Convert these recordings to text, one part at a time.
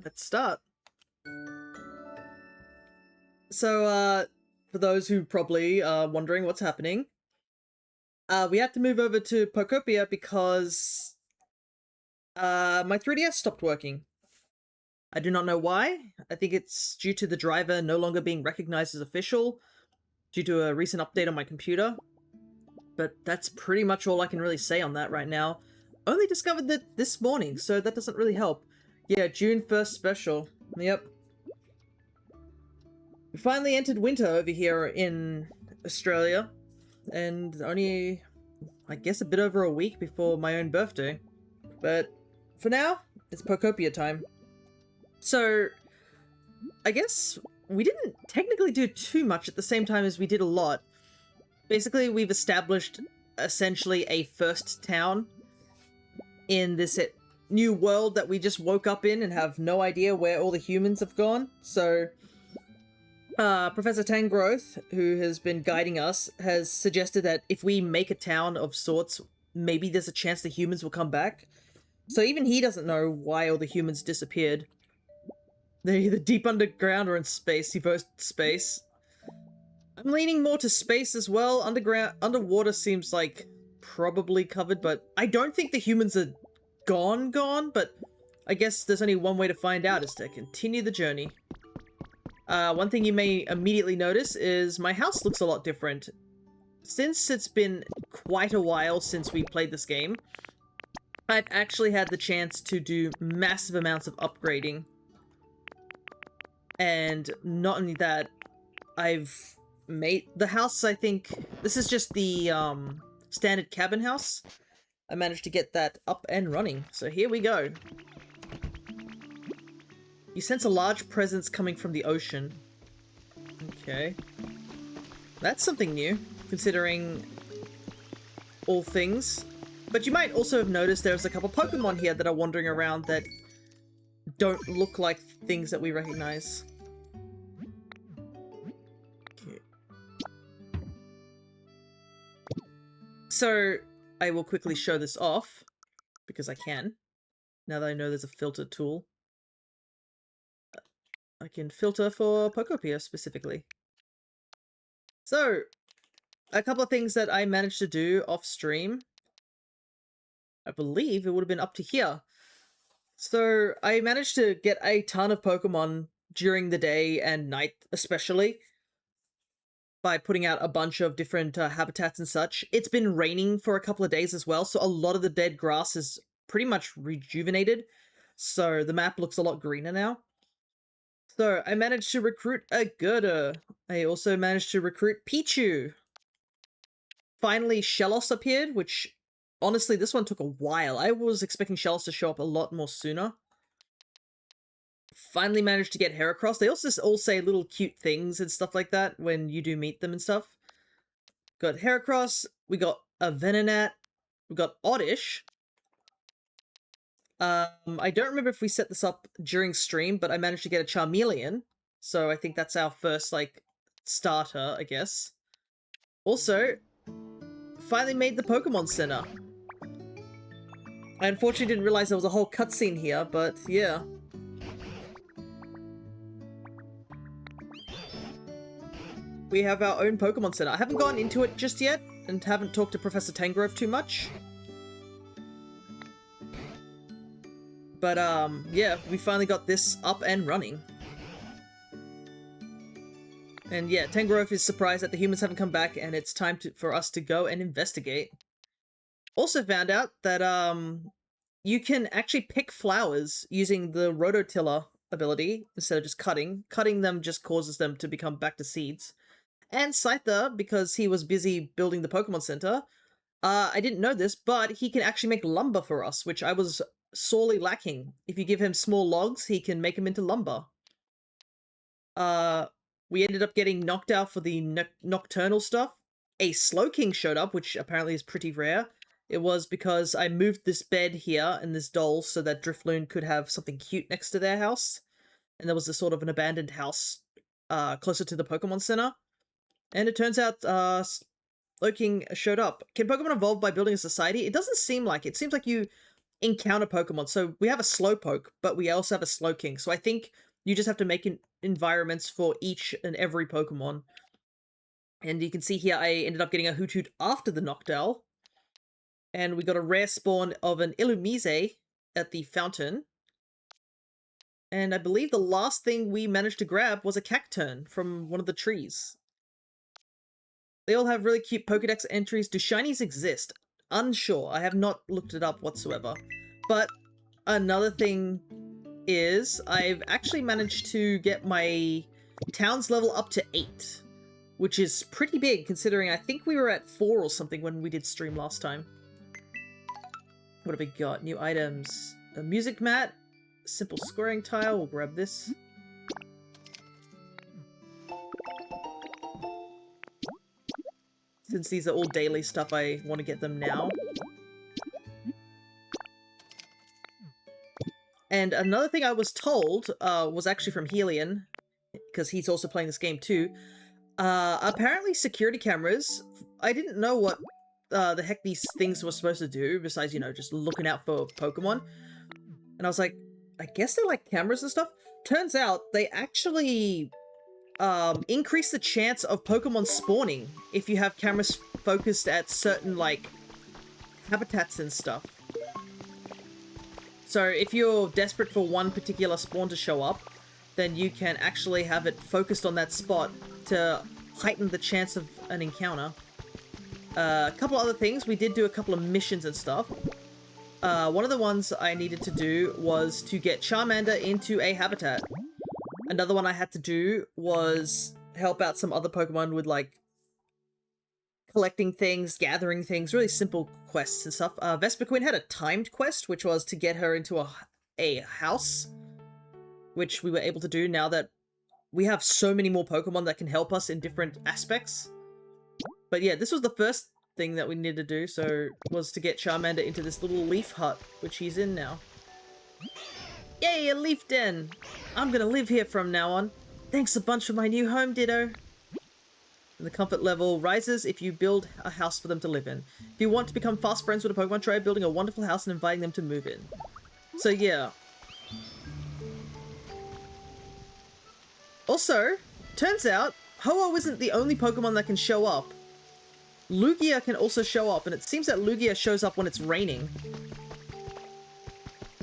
let's start. So, for those who probably are wondering what's happening, we had to move over to Pokopia because my 3DS stopped working. I do not know why. I think it's due to the driver no longer being recognized as official, due to a recent update on my computer. But that's pretty much all I can really say on that right now. Only discovered that this morning, so that doesn't really help. Yeah, June 1st special. Yep. We finally entered winter over here in Australia, and only, I guess, a bit over a week before my own birthday. But for now, it's Pokopia time. So, I guess we didn't technically do too much at the same time as we did a lot. Basically, we've established essentially a first town in this new world that we just woke up in and have no idea where all the humans have gone. So, Professor Tangrowth, who has been guiding us, has suggested that if we make a town of sorts, maybe there's a chance the humans will come back. So even he doesn't know why all the humans disappeared. They're either deep underground or in space. He votes space. I'm leaning more to space as well. Underwater seems like probably covered, but I don't think the humans are gone, but I guess there's only one way to find out, is to continue the journey. One thing you may immediately notice is my house looks a lot different. Since it's been quite a while since we played this game, I've actually had the chance to do massive amounts of upgrading. And not only that, I've made the house, I think, this is just the standard cabin house. I managed to get that up and running, so here we go. You sense a large presence coming from the ocean. Okay. That's something new, considering all things. But you might also have noticed there's a couple Pokemon here that are wandering around that don't look like things that we recognize. Okay. So, I will quickly show this off, because I can, now that I know there's a filter tool. I can filter for Pokopia specifically. So, a couple of things that I managed to do off stream. I believe it would have been up to here. So, I managed to get a ton of Pokemon during the day and night especially, by putting out a bunch of different habitats and such. It's been raining for a couple of days as well, so a lot of the dead grass is pretty much rejuvenated, so the map looks a lot greener now. So, I managed to recruit a Gerda. I also managed to recruit Pichu. Finally, Shellos appeared, which, honestly, this one took a while. I was expecting Shellos to show up a lot more sooner. Finally managed to get Heracross. They also all say little cute things and stuff like that when you do meet them and stuff. Got Heracross, we got a Venonat, we got Oddish. I don't remember if we set this up during stream, but I managed to get a Charmeleon. So I think that's our first, like, starter, I guess. Also, finally made the Pokemon Center. I unfortunately didn't realize there was a whole cutscene here, but yeah. We have our own Pokemon Center. I haven't gone into it just yet, and haven't talked to Professor Tangrowth too much. But, yeah, we finally got this up and running. And yeah, Tangrowth is surprised that the humans haven't come back, and it's time for us to go and investigate. Also found out that, you can actually pick flowers using the Rototiller ability, instead of just cutting. Cutting them just causes them to become back to seeds. And Scyther, because he was busy building the Pokemon Center, I didn't know this, but he can actually make lumber for us, which I was sorely lacking. If you give him small logs, he can make them into lumber. We ended up getting knocked out for the nocturnal stuff. A Slowking showed up, which apparently is pretty rare. It was because I moved this bed here and this doll so that Drifloon could have something cute next to their house. And there was a sort of an abandoned house closer to the Pokemon Center. And it turns out Slowking showed up. Can Pokemon evolve by building a society? It doesn't seem like it. It seems like you encounter Pokemon. So we have a Slowpoke, but we also have a Slowking. So I think you just have to make environments for each and every Pokemon. And you can see here I ended up getting a Hoothoot after the Noctowl. And we got a rare spawn of an Illumise at the fountain. And I believe the last thing we managed to grab was a Cacturn from one of the trees. They all have really cute Pokedex entries. Do shinies exist? Unsure. I have not looked it up whatsoever. But another thing is I've actually managed to get my town's level up to 8, which is pretty big considering I think we were at 4 or something when we did stream last time. What have we got? New items. A music mat. Simple squaring tile. We'll grab this. Since these are all daily stuff, I want to get them now. And another thing I was told was actually from Helion, because he's also playing this game too. Apparently security cameras, I didn't know what the heck these things were supposed to do, besides, you know, just looking out for Pokemon. And I was like, I guess they're like cameras and stuff. Turns out they actually increase the chance of Pokemon spawning if you have cameras focused at certain, like, habitats and stuff. So if you're desperate for one particular spawn to show up, then you can actually have it focused on that spot to heighten the chance of an encounter. A couple other things, we did do a couple of missions and stuff. One of the ones I needed to do was to get Charmander into a habitat. Another one I had to do was help out some other Pokemon with, like, collecting things, gathering things, really simple quests and stuff. Vespiquen had a timed quest, which was to get her into a house, which we were able to do now that we have so many more Pokemon that can help us in different aspects. But yeah, this was the first thing that we needed to do, so was to get Charmander into this little leaf hut, which he's in now. Yay, a leaf den! I'm gonna live here from now on. Thanks a bunch for my new home, Ditto. And the comfort level rises if you build a house for them to live in. If you want to become fast friends with a Pokemon, try building a wonderful house and inviting them to move in. So yeah. Also, turns out, Ho-Oh isn't the only Pokemon that can show up. Lugia can also show up, and it seems that Lugia shows up when it's raining.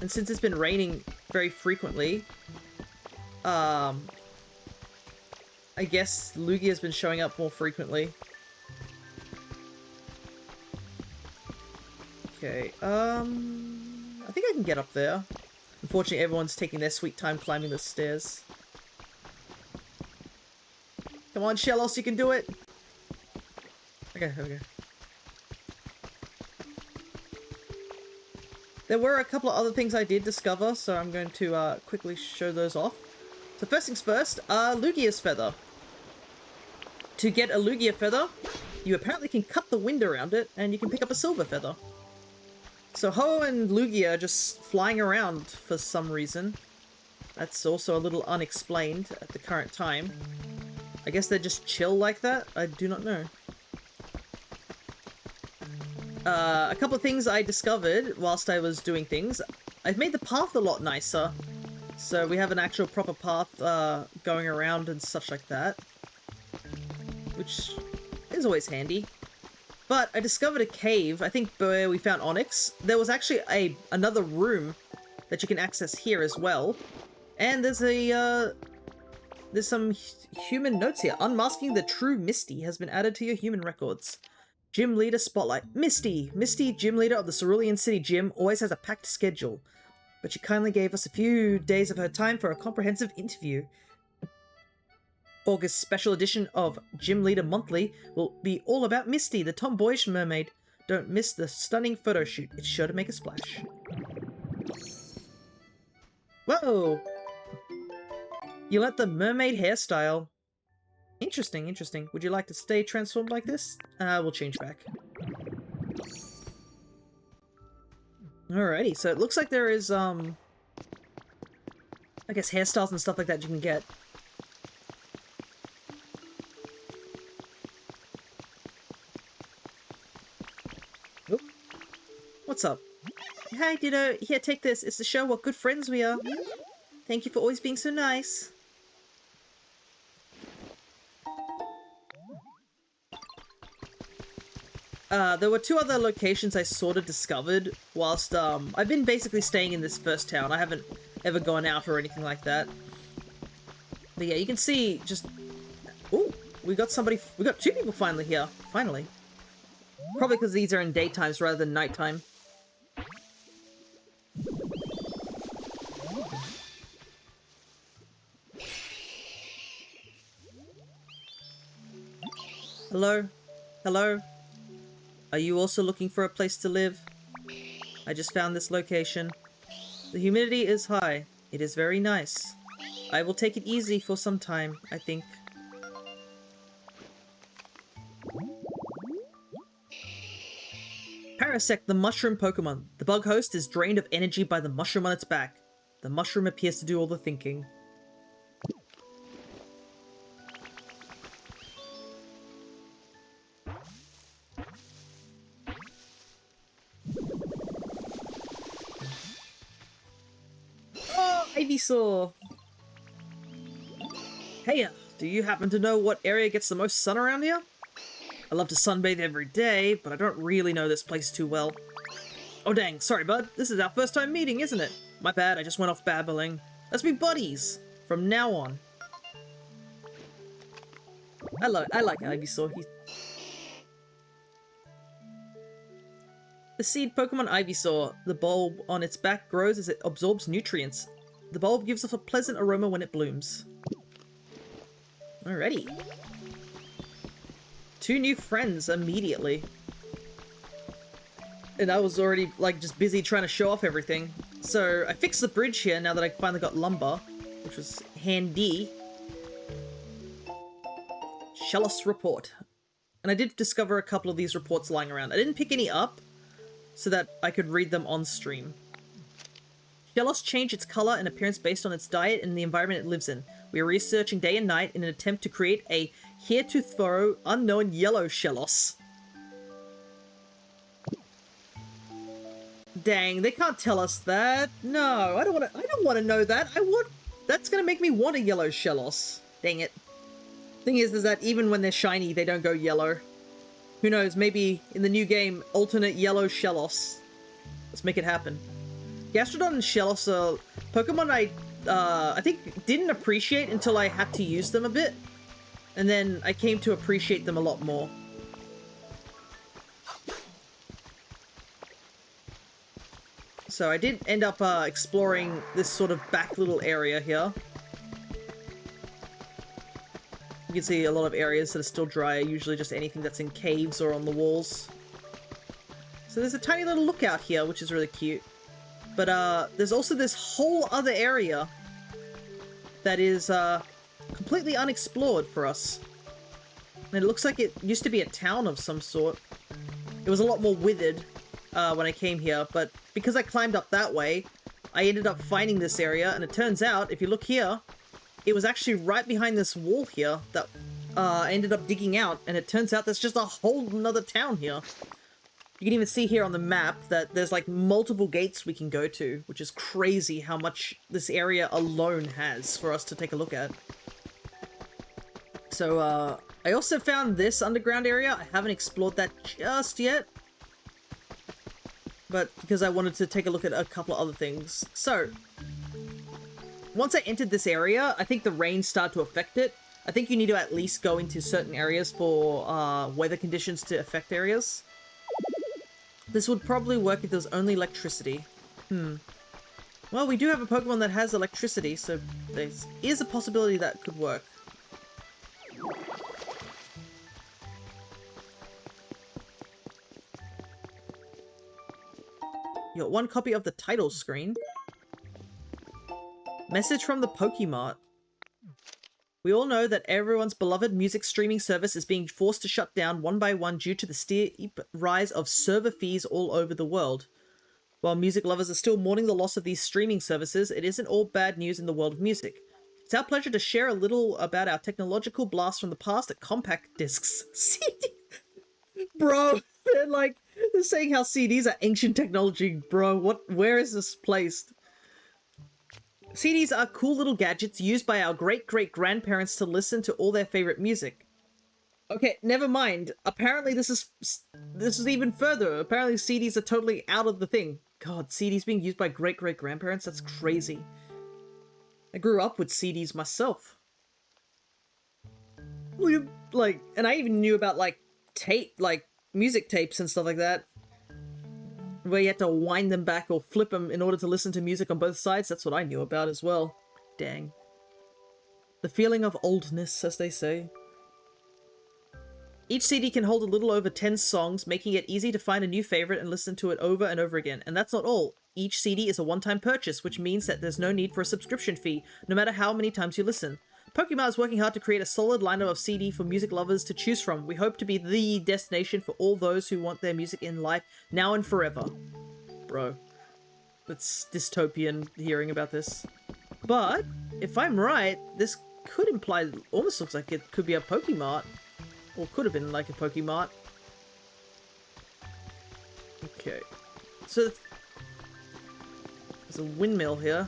And since it's been raining very frequently, I guess Lugia's been showing up more frequently. Okay, I think I can get up there. Unfortunately, everyone's taking their sweet time climbing the stairs. Come on, Shellos, you can do it! Okay, okay. There were a couple of other things I did discover, so I'm going to quickly show those off. So first things first, Lugia's feather. To get a Lugia feather, you apparently can cut the wind around it, and you can pick up a silver feather. So Ho and Lugia are just flying around for some reason. That's also a little unexplained at the current time. I guess they're just chill like that? I do not know. A couple of things I discovered whilst I was doing things. I've made the path a lot nicer. So we have an actual proper path going around and such like that. Which is always handy. But I discovered a cave, I think where we found Onyx. There was actually another room that you can access here as well. And there's some human notes here. Unmasking the true Misty has been added to your human records. Gym Leader Spotlight. Misty! Misty, Gym Leader of the Cerulean City Gym, always has a packed schedule. But she kindly gave us a few days of her time for a comprehensive interview. August's special edition of Gym Leader Monthly will be all about Misty, the tomboyish mermaid. Don't miss the stunning photo shoot. It's sure to make a splash. Whoa! You like the mermaid hairstyle. Interesting, interesting. Would you like to stay transformed like this? We'll change back. Alrighty, so it looks like there is, I guess hairstyles and stuff like that you can get. Oop. What's up? Hi, Ditto. Here, take this. It's to show what good friends we are. Thank you for always being so nice. There were 2 other locations I sort of discovered whilst, I've been basically staying in this first town. I haven't ever gone out or anything like that. But yeah, you can see just... Ooh, we got 2 people finally here. Finally. Probably because these are in daytimes rather than nighttime. Hello? Hello? Are you also looking for a place to live? I just found this location. The humidity is high. It is very nice. I will take it easy for some time, I think. Parasect, the mushroom Pokemon. The bug host is drained of energy by the mushroom on its back. The mushroom appears to do all the thinking. Oh, Ivysaur! Hey, do you happen to know what area gets the most sun around here? I love to sunbathe every day, but I don't really know this place too well. Oh dang, sorry bud, this is our first time meeting, isn't it? My bad, I just went off babbling. Let's be buddies, from now on. I like Ivysaur. The seed Pokemon Ivysaur. The bulb on its back grows as it absorbs nutrients. The bulb gives off a pleasant aroma when it blooms. Alrighty. 2 new friends immediately. And I was already, like, just busy trying to show off everything. So, I fixed the bridge here now that I finally got lumber, which was handy. Shellos report. And I did discover a couple of these reports lying around. I didn't pick any up, so that I could read them on stream. Shellos change its color and appearance based on its diet and the environment it lives in. We are researching day and night in an attempt to create a heretofore unknown yellow Shellos. Dang, they can't tell us that. No, I don't want to know that. That's gonna make me want a yellow Shellos. Dang it. Thing is that even when they're shiny, they don't go yellow. Who knows, maybe in the new game, alternate yellow Shellos. Let's make it happen. Gastrodon and Shellos are Pokemon I think didn't appreciate until I had to use them a bit. And then I came to appreciate them a lot more. So I did end up exploring this sort of back little area here. You can see a lot of areas that are still dry, usually just anything that's in caves or on the walls. So there's a tiny little lookout here, which is really cute. But there's also this whole other area that is completely unexplored for us. And it looks like it used to be a town of some sort. It was a lot more withered when I came here, but because I climbed up that way, I ended up finding this area, and it turns out, if you look here, it was actually right behind this wall here that I ended up digging out, and it turns out there's just a whole nother town here. You can even see here on the map that there's like multiple gates we can go to, which is crazy how much this area alone has for us to take a look at. So, I also found this underground area. I haven't explored that just yet, but because I wanted to take a look at a couple of other things. So, once I entered this area, I think the rain started to affect it. I think you need to at least go into certain areas for weather conditions to affect areas. This would probably work if there was only electricity. Well, we do have a Pokemon that has electricity, so there is a possibility that could work. You got one copy of the title screen. Message from the Pokemart. We all know that everyone's beloved music streaming service is being forced to shut down one by one due to the steep rise of server fees all over the world. While music lovers are still mourning the loss of these streaming services, it isn't all bad news in the world of music. It's our pleasure to share a little about our technological blast from the past at compact discs. CD. Bro, like, They're saying how CDs are ancient technology, bro. Where is this placed? CDs are cool little gadgets used by our great-great-grandparents to listen to all their favorite music. Okay, never mind. Apparently this is even further. Apparently CDs are totally out of the thing. God, CDs being used by great-great-grandparents? That's crazy. I grew up with CDs myself. Like, and I even knew about, like, music tapes and stuff like that. Where you had to wind them back or flip them in order to listen to music on both sides. That's what I knew about as well. Dang. The feeling of oldness, as they say. Each CD can hold a little over 10 songs, making it easy to find a new favorite and listen to it over and over again. And that's not all. Each CD is a one-time purchase, which means that there's no need for a subscription fee, no matter how many times you listen. Pokemon is working hard to create a solid lineup of CD for music lovers to choose from. We hope to be the destination for all those who want their music in life, now and forever. Bro. It's dystopian hearing about this. But, if I'm right, this could imply, almost looks like it could be a Pokemart. Or could have been like a Pokemart. Okay. So, there's a windmill here.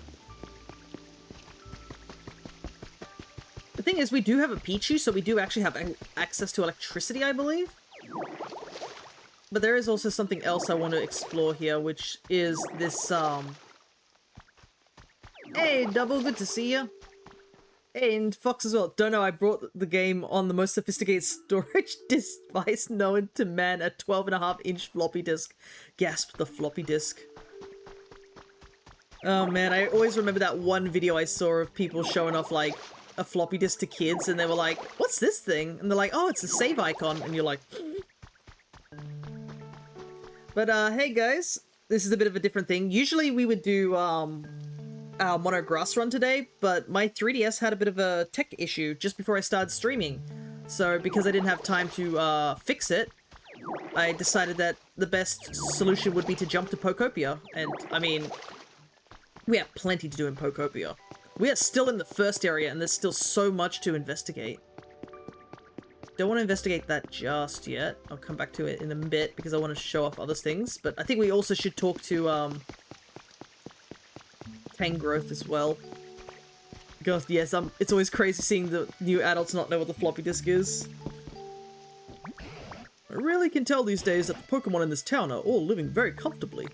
The thing is, we do have a Pichu, so we do actually have access to electricity, I believe. But there is also something else I want to explore here, which is this, Hey, Double, good to see you. Hey, and Fox as well. Don't know, I brought the game on the most sophisticated storage device known to man, a 12.5-inch floppy disk. Gasp, the floppy disk. Oh man, I always remember that one video I saw of people showing off, like, a floppy disk to kids, and they were like, what's this thing? And they're like, oh, it's a save icon, and you're like... But, hey guys, this is a bit of a different thing. Usually we would do, our Mono Grass run today, but my 3DS had a bit of a tech issue just before I started streaming. So, because I didn't have time to, fix it, I decided that the best solution would be to jump to Pokopia, and, I mean, we have plenty to do in Pokopia. We are still in the first area, and there's still so much to investigate. Don't want to investigate that just yet. I'll come back to it in a bit, because I want to show off other things. But I think we also should talk to, Tangrowth as well. God, yes, it's always crazy seeing the new adults not know what the floppy disk is. I really can tell these days that the Pokemon in this town are all living very comfortably.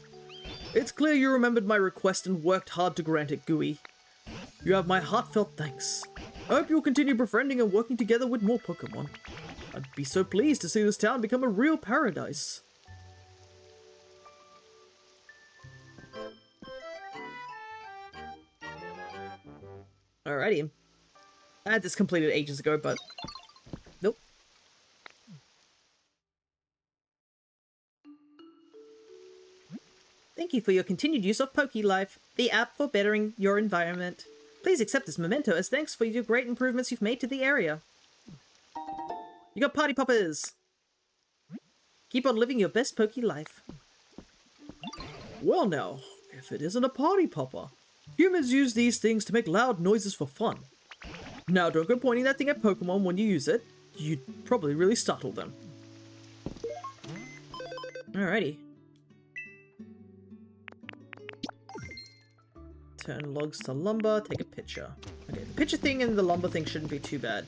It's clear you remembered my request and worked hard to grant it, Gooey. You have my heartfelt thanks. I hope you'll continue befriending and working together with more Pokemon. I'd be so pleased to see this town become a real paradise. Alrighty. I had this completed ages ago, but... Nope. Thank you for your continued use of PokeLife, the app for bettering your environment. Please accept this memento as thanks for your great improvements you've made to the area. You got party poppers! Keep on living your best Poke life. Well now, if it isn't a party popper. Humans use these things to make loud noises for fun. Now don't go pointing that thing at Pokemon when you use it. You'd probably really startle them. Alrighty. Turn logs to lumber, take a picture. Okay, the picture thing and the lumber thing shouldn't be too bad.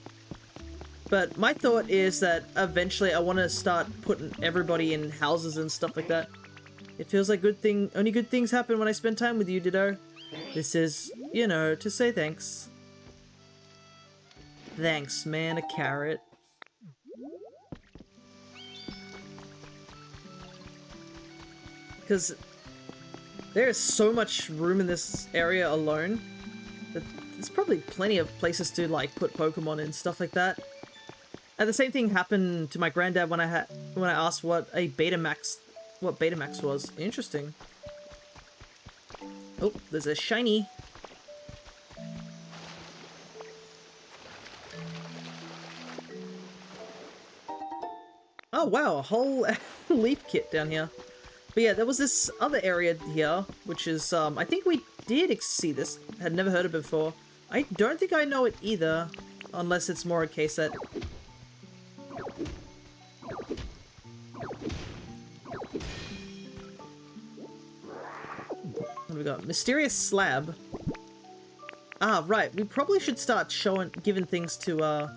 But my thought is that eventually I want to start putting everybody in houses and stuff like that. It feels like only good things happen when I spend time with you, Ditto. This is, you know, to say thanks. Thanks, man, a carrot. Because there is so much room in this area alone that there's probably plenty of places to, like, put Pokemon and stuff like that. And the same thing happened to my granddad when I asked what Betamax was. Interesting. Oh, there's a shiny. Oh wow, a whole leaf kit down here. But yeah, there was this other area here, which is, I think we did see this. Had never heard of it before. I don't think I know it either, unless it's more a case that... we got? Mysterious slab. Ah, right. We probably should start giving things to,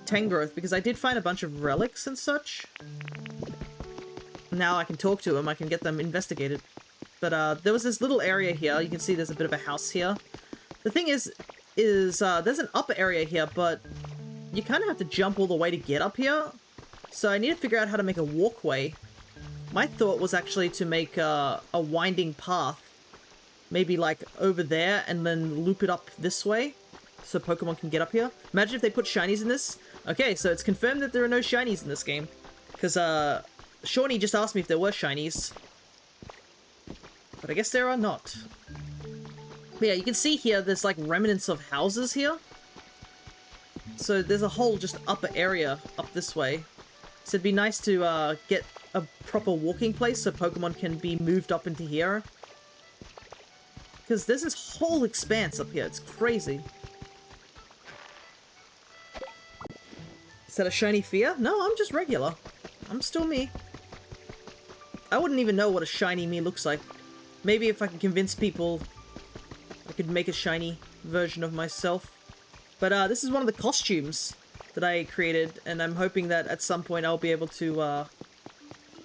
Tangrowth, because I did find a bunch of relics and such. Now I can talk to them, I can get them investigated. But, there was this little area here. You can see there's a bit of a house here. The thing is, there's an upper area here, but you kind of have to jump all the way to get up here. So I need to figure out how to make a walkway. My thought was actually to make a winding path. Maybe like over there and then loop it up this way so Pokemon can get up here. Imagine if they put shinies in this. Okay, so it's confirmed that there are no shinies in this game. Because Shawnee just asked me if there were shinies. But I guess there are not. But yeah, you can see here there's like remnants of houses here. So there's a whole just upper area up this way. So it'd be nice to get a proper walking place so Pokemon can be moved up into here. Because there's this whole expanse up here. It's crazy. Is that a shiny Fear? No, I'm just regular. I'm still me. I wouldn't even know what a shiny me looks like. Maybe if I can convince people, I could make a shiny version of myself. But this is one of the costumes that I created, and I'm hoping that at some point I'll be able to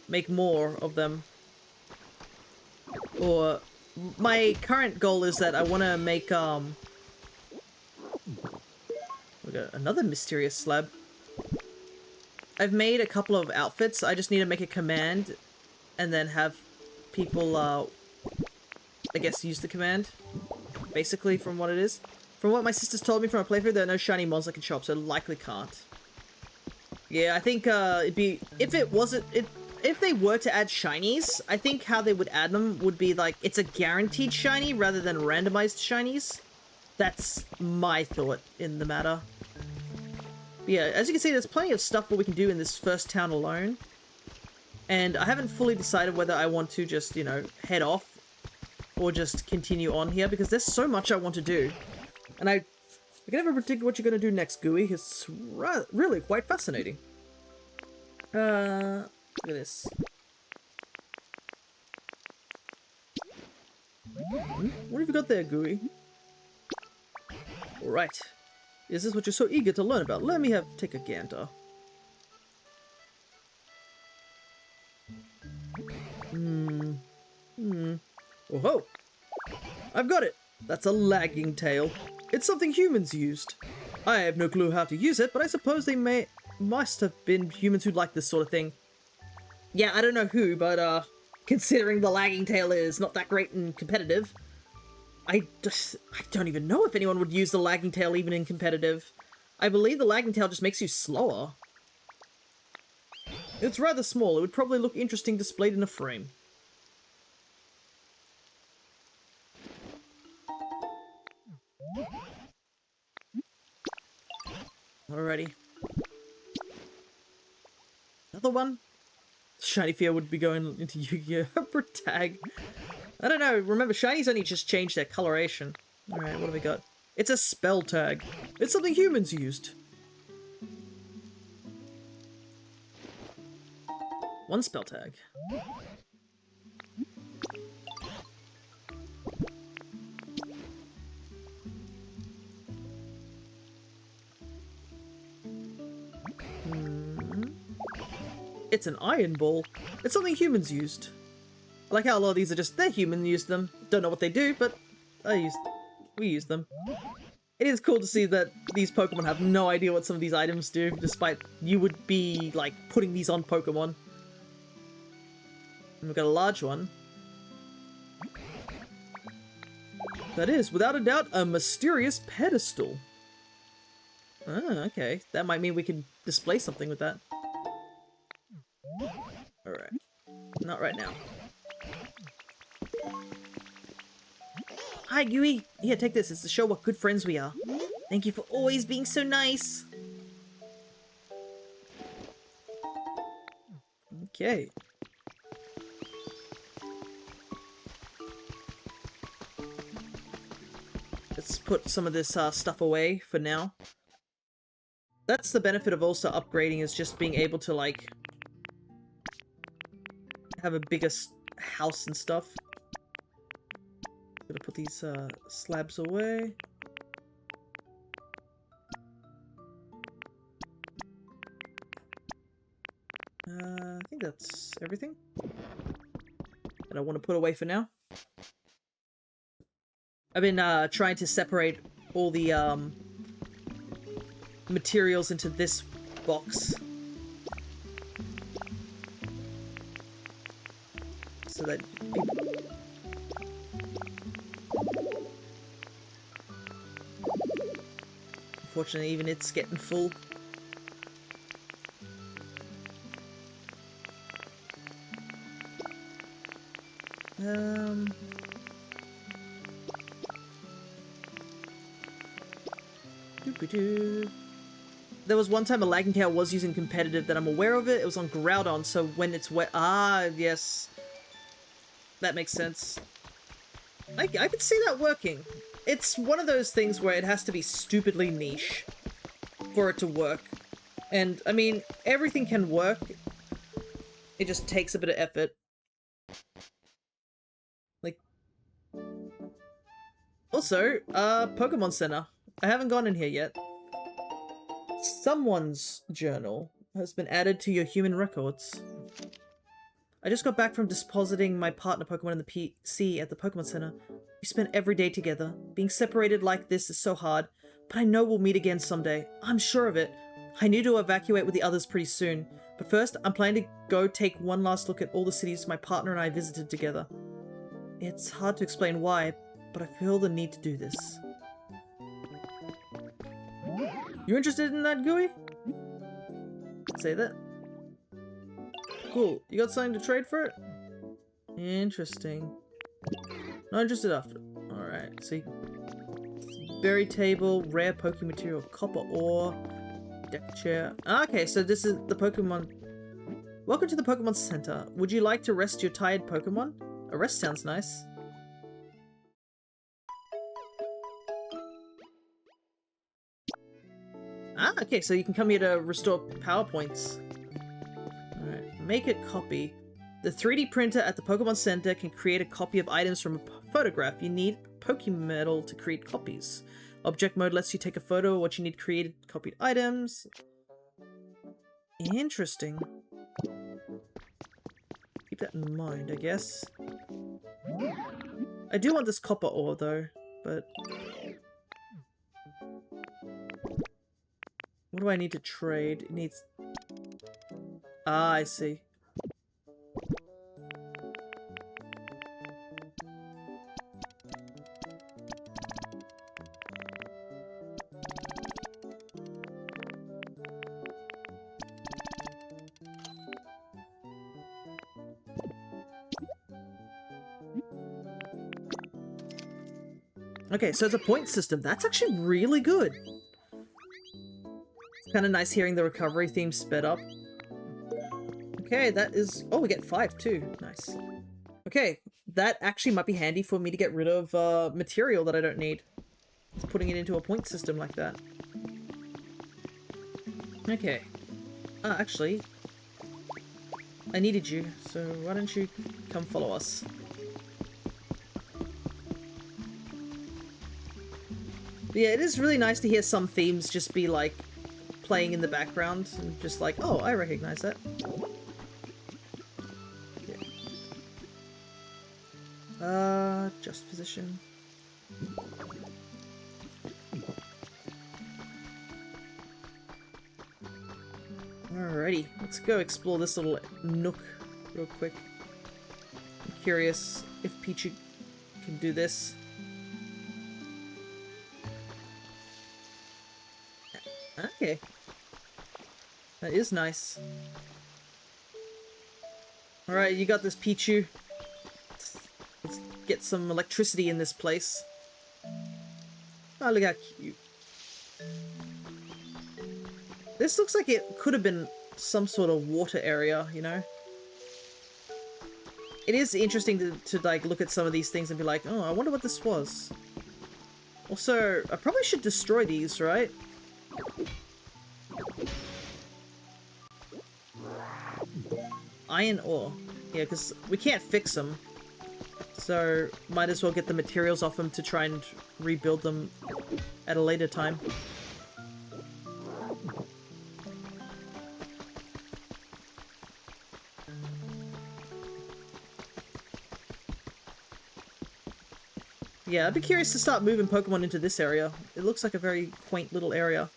make more of them. Or my current goal is that I want to make we got another mysterious slab. I've made a couple of outfits. I just need to make a command and then have people I guess use the command, basically, from what it is. From what my sisters told me from a playthrough, there are no shiny mons that can show up, so likely can't. Yeah, I think it'd be if they were to add shinies, I think how they would add them would be like it's a guaranteed shiny rather than randomized shinies. That's my thought in the matter. But yeah, as you can see, there's plenty of stuff what we can do in this first town alone. And I haven't fully decided whether I want to just, you know, head off or just continue on here because there's so much I want to do. And I can never predict what you're going to do next, Gooey. It's really quite fascinating. Look at this. What have you got there, Gooey? Alright. Is this what you're so eager to learn about? Let me take a gander. Oh ho! I've got it! That's a lagging tail. It's something humans used. I have no clue how to use it, but I suppose they must have been humans who like this sort of thing. Yeah, I don't know who, but considering the lagging tail is not that great and competitive, I don't even know if anyone would use the lagging tail even in competitive. I believe the lagging tail just makes you slower. It's rather small. It would probably look interesting displayed in a frame. Alrighty. Another one? Shiny Fear would be going into Yu-Gi-Oh! Tag. I don't know, remember, shinies only just changed their coloration. Alright, what have we got? It's a spell tag. It's something humans used. One spell tag. It's an iron ball. It's something humans used. I like how a lot of these are just, they're human used them. Don't know what they do, but we use them. It is cool to see that these Pokemon have no idea what some of these items do, despite you would be, like, putting these on Pokemon. And we've got a large one. That is, without a doubt, a mysterious pedestal. Ah, okay. That might mean we can display something with that. Alright. Not right now. Hi, Gooey! Here, take this. It's to show what good friends we are. Thank you for always being so nice! Okay. Let's put some of this stuff away for now. That's the benefit of also upgrading, is just being able to, like, have a bigger house and stuff. Gotta put these slabs away. I think that's everything that I want to put away for now. I've been trying to separate all the materials into this box so that unfortunately even it's getting full. There was one time a lagging cow was using competitive that I'm aware of it. It was on Groudon, so when it's wet... Ah, yes. That makes sense. I could see that working. It's one of those things where it has to be stupidly niche for it to work. And, I mean, everything can work. It just takes a bit of effort. Like... Also, Pokemon Center. I haven't gone in here yet. Someone's journal has been added to your human records. I just got back from depositing my partner Pokemon in the PC at the Pokemon Center. We spent every day together. Being separated like this is so hard, but I know we'll meet again someday. I'm sure of it. I need to evacuate with the others pretty soon, but first I'm planning to go take one last look at all the cities my partner and I visited together. It's hard to explain why, but I feel the need to do this. You interested in that, Gooey? Say that. Cool. You got something to trade for it? Interesting. Not interested after. Alright, see. Berry table, rare Pokemon material, copper ore, deck chair. Okay, so this is the Pokemon. Welcome to the Pokemon Center. Would you like to rest your tired Pokemon? A rest sounds nice. Ah, okay, so you can come here to restore power points. Alright, make a copy. The 3D printer at the Pokemon Center can create a copy of items from a photograph. You need Pokemetal to create copies. Object mode lets you take a photo of what you need created copied items. Interesting. Keep that in mind, I guess. I do want this copper ore, though, but... What do I need to trade? It needs... Ah, I see. Okay, so it's a point system. That's actually really good. Kind of nice hearing the recovery theme sped up. Okay, that is... Oh, we get 5 too. Nice. Okay, that actually might be handy for me to get rid of material that I don't need. Just putting it into a point system like that. Okay. Actually, I needed you, so why don't you come follow us? But yeah, it is really nice to hear some themes just be like playing in the background and just like, oh, I recognize that. Okay. Just position. Alrighty, let's go explore this little nook real quick. I'm curious if Pichu can do this. Okay. That is nice. Alright, you got this, Pichu. Let's get some electricity in this place. Oh, look how cute. This looks like it could have been some sort of water area, you know? It is interesting to like look at some of these things and be like, oh, I wonder what this was. Also, I probably should destroy these, right? Iron ore. Yeah, because we can't fix them. So, might as well get the materials off them to try and rebuild them at a later time. Yeah, I'd be curious to start moving Pokemon into this area. It looks like a very quaint little area.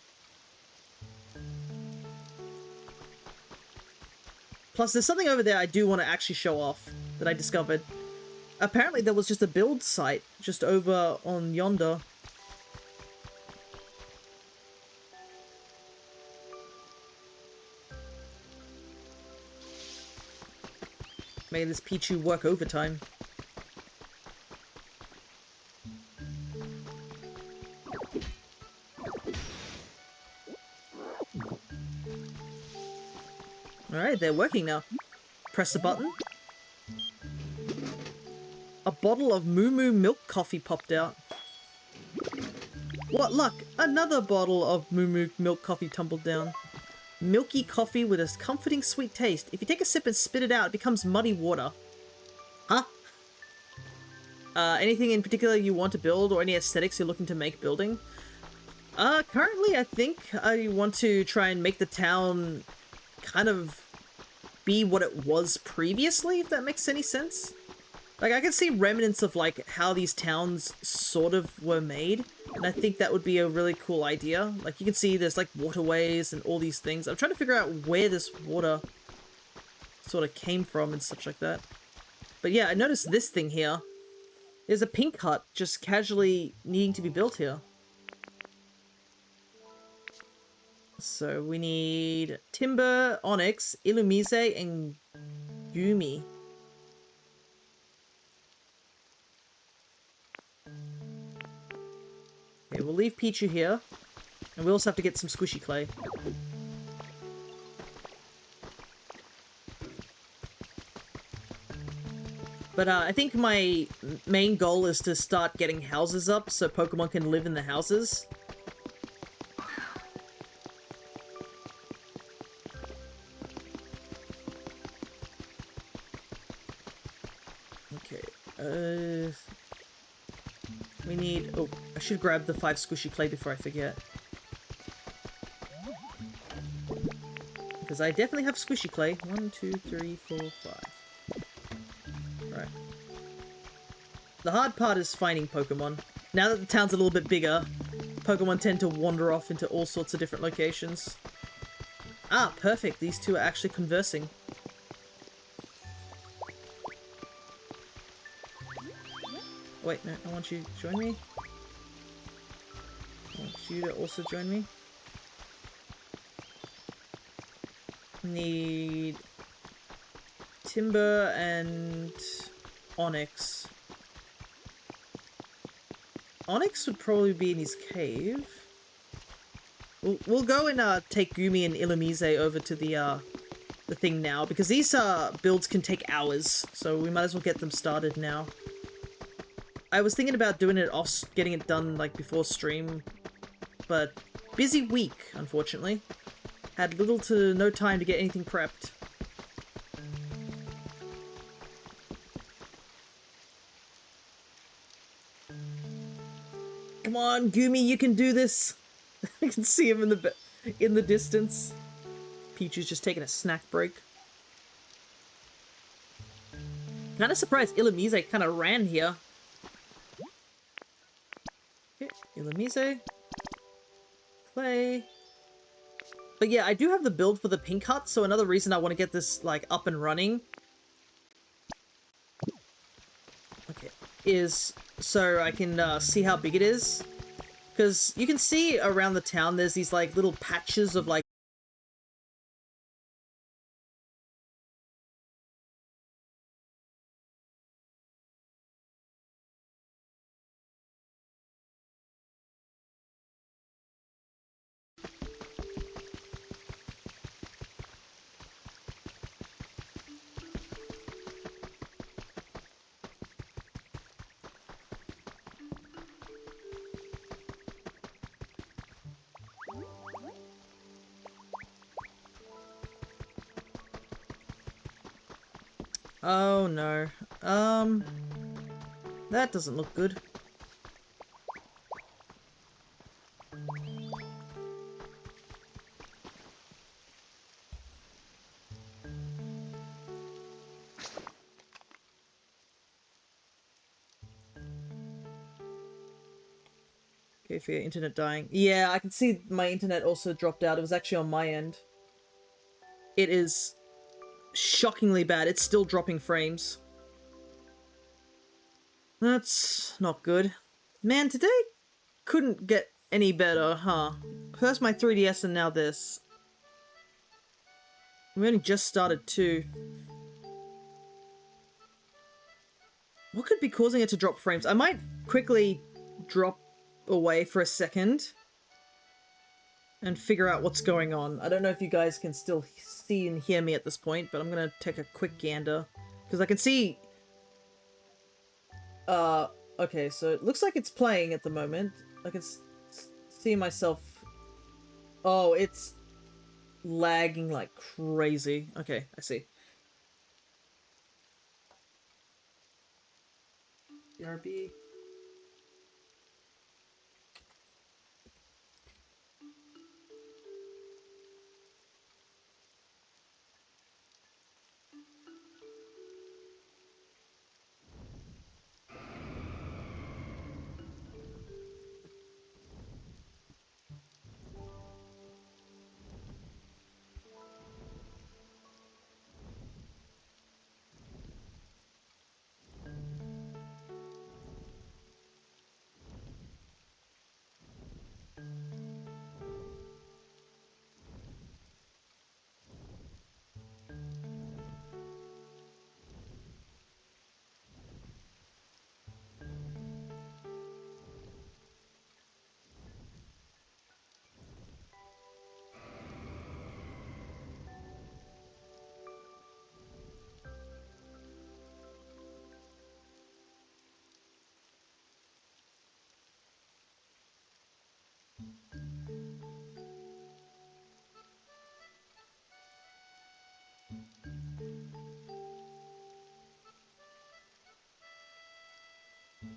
Plus, there's something over there I do want to actually show off that I discovered. Apparently, there was just a build site just over on yonder. Made this Pichu work overtime. Alright, they're working now. Press the button. A bottle of Moo Moo milk coffee popped out. What luck! Another bottle of Moo Moo milk coffee tumbled down. Milky coffee with a comforting sweet taste. If you take a sip and spit it out, it becomes muddy water. Huh? Anything in particular you want to build or any aesthetics you're looking to make building? Currently I think I want to try and make the town kind of be what it was previously, if that makes any sense. Like, I can see remnants of, like, how these towns sort of were made, and I think that would be a really cool idea. Like, you can see there's, like, waterways and all these things. I'm trying to figure out where this water sort of came from and such like that. But yeah, I noticed this thing here. There's a pink hut just casually needing to be built here. So we need Timber, Onyx, Illumise, and Gumi. Okay, we'll leave Pichu here. And we also have to get some squishy clay. But I think my main goal is to start getting houses up so Pokemon can live in the houses. Okay, we need... Oh, I should grab the 5 squishy clay before I forget. Because I definitely have squishy clay. 1, 2, 3, 4, 5. Right. The hard part is finding Pokemon. Now that the town's a little bit bigger, Pokemon tend to wander off into all sorts of different locations. Ah, perfect. These two are actually conversing. Wait, no, I want you to join me. I want you to also join me. Need Timber and Onyx. Onyx would probably be in his cave. We'll go and take Gumi and Illumise over to the thing now, because these builds can take hours, so we might as well get them started now. I was thinking about doing it off, getting it done like before stream, but busy week, unfortunately. Had little to no time to get anything prepped. Come on, Gumi, you can do this. I can see him in the distance. Pichu's just taking a snack break. Kind of surprised Illumise kind of ran here. Okay, Illumise. Clay. But yeah, I do have the build for the pink hut, so another reason I want to get this, like, up and running. Okay, is so I can see how big it is. Because you can see around the town there's these, like, little patches of, like, Oh no. That doesn't look good. Okay, for your internet dying. Yeah, I can see my internet also dropped out. It was actually on my end. It is shockingly bad. It's still dropping frames. That's not good. Man, today couldn't get any better, huh? First my 3DS and now this. We only just started too. What could be causing it to drop frames? I might quickly drop away for a second and figure out what's going on. I don't know if you guys can still see and hear me at this point, but I'm gonna take a quick gander. Because I can see... okay, so it looks like it's playing at the moment. I can see myself... Oh, it's lagging like crazy. Okay, I see. BRB.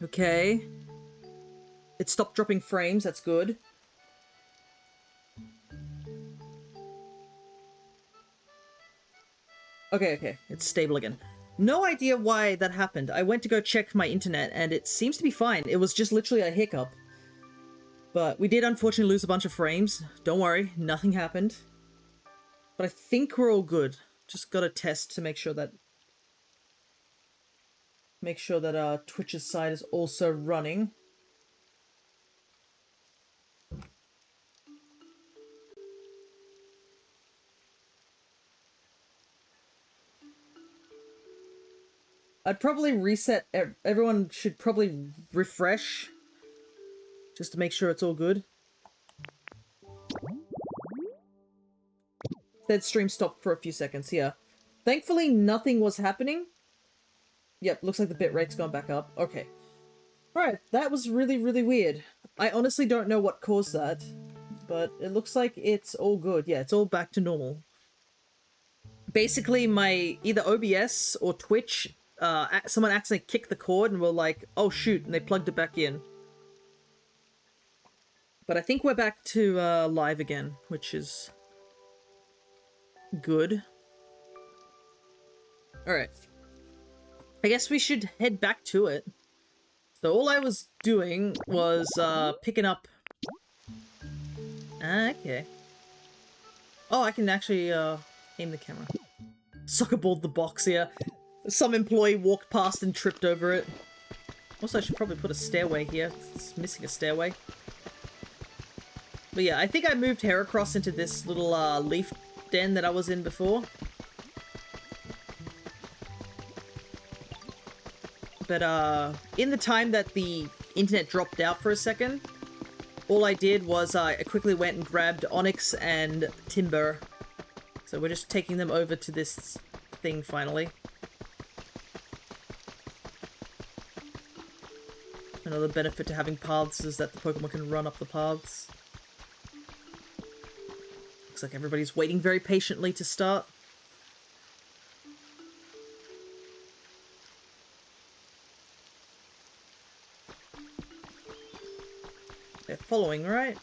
Okay. It stopped dropping frames, that's good. Okay, it's stable again. No idea why that happened. I went to go check my internet and it seems to be fine. It was just literally a hiccup. But we did unfortunately lose a bunch of frames. Don't worry, nothing happened. But I think we're all good. Just gotta test to make sure that Twitch's side is also running. I'd probably reset. Everyone should probably refresh just to make sure it's all good. Said stream stopped for a few seconds, yeah. Thankfully, nothing was happening. Yep, looks like the bitrate's gone back up. Okay. Alright, that was really, really weird. I honestly don't know what caused that, but it looks like it's all good. Yeah, it's all back to normal. Basically, my either OBS or Twitch, someone accidentally kicked the cord and were like, oh shoot, and they plugged it back in. But I think we're back to live again, which is good. Alright. I guess we should head back to it. So all I was doing was picking up... okay. Oh, I can actually aim the camera. Soccer-balled the box here. Some employee walked past and tripped over it. Also, I should probably put a stairway here. It's missing a stairway. But yeah, I think I moved Heracross into this little leaf den that I was in before. But in the time that the internet dropped out for a second, all I did was I quickly went and grabbed Onyx and Timber. So we're just taking them over to this thing finally. Another benefit to having paths is that the Pokemon can run up the paths. Looks like everybody's waiting very patiently to start. following, right?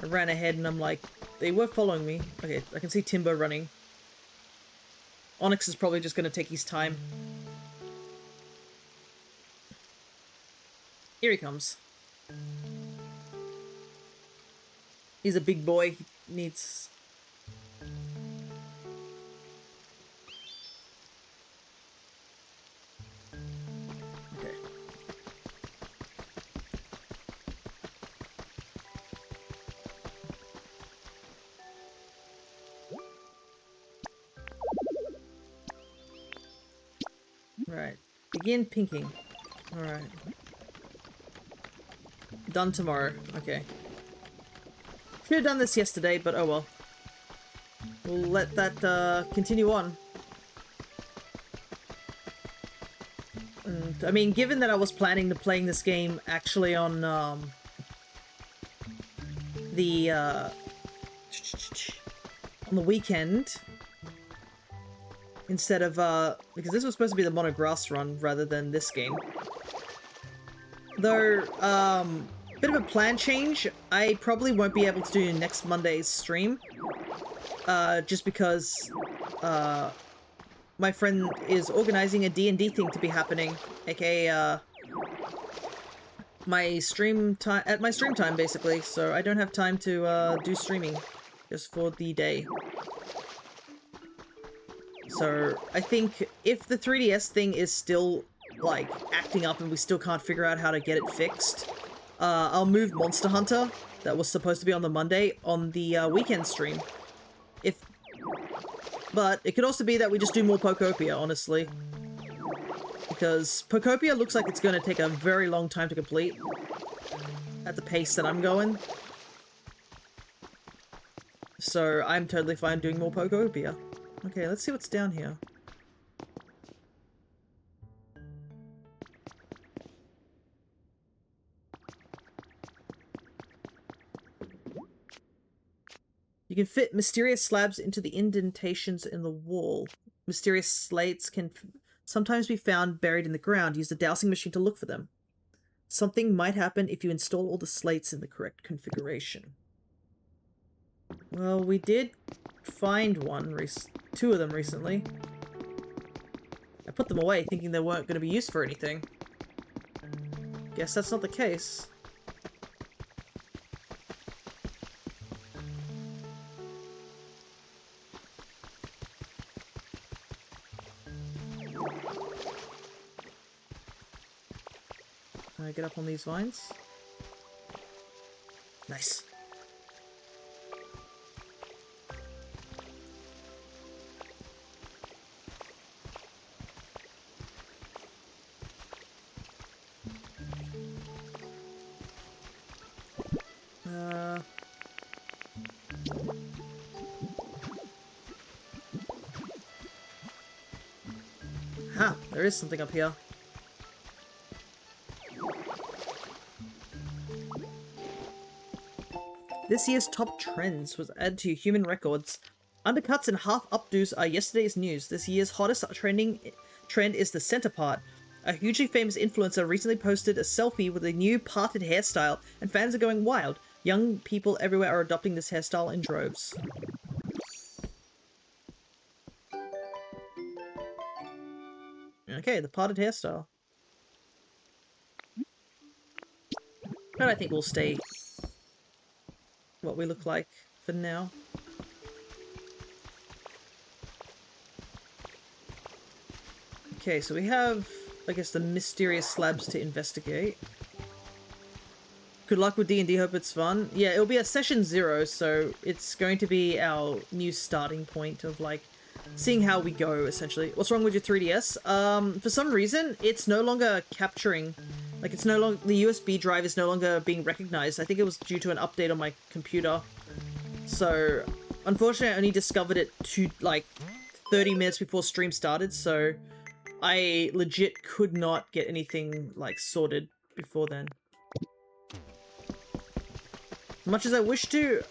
I ran ahead and I'm like, they were following me. Okay, I can see Timbo running. Onyx is probably just gonna take his time. Here he comes. He's a big boy. He needs... Okay. Right. Begin pinking. Alright. Done tomorrow. Okay. Should have done this yesterday, but oh well. We'll let that continue on. And, I mean, given that I was planning to playing this game actually on the weekend instead of because this was supposed to be the monograss run rather than this game. Though bit of a plan change. I probably won't be able to do next Monday's stream. Just because my friend is organizing a D&D thing to be happening, aka my stream time basically, so I don't have time to do streaming just for the day. So I think if the 3DS thing is still like acting up and we still can't figure out how to get it fixed, I'll move Monster Hunter that was supposed to be on the Monday on the weekend stream. But it could also be that we just do more Pokopia, honestly. Because Pokopia looks like it's going to take a very long time to complete. At the pace that I'm going. So I'm totally fine doing more Pokopia. Okay, let's see what's down here. You can fit mysterious slabs into the indentations in the wall. Mysterious slates can sometimes be found buried in the ground. Use the dowsing machine to look for them. Something might happen if you install all the slates in the correct configuration. Well, we did find two of them recently. I put them away thinking they weren't going to be used for anything. Guess that's not the case. Can I get up on these vines? Nice. Ha! There is something up here. This year's top trends was added to human records. Undercuts and half updos are yesterday's news. This year's hottest trend is the center part. A hugely famous influencer recently posted a selfie with a new parted hairstyle, and fans are going wild. Young people everywhere are adopting this hairstyle in droves. Okay, the parted hairstyle. But I think we'll stay what we look like for now. Okay, so we have, I guess, the mysterious slabs to investigate. Good luck with D&D, hope it's fun. Yeah, it'll be a session 0, so it's going to be our new starting point of, like, seeing how we go, essentially. What's wrong with your 3DS? For some reason, it's no longer capturing. Like, it's no longer, the USB drive is no longer being recognized. I think it was due to an update on my computer. So, unfortunately, I only discovered it 30 minutes before stream started, so I legit could not get anything, like, sorted before then. As much as I wish to,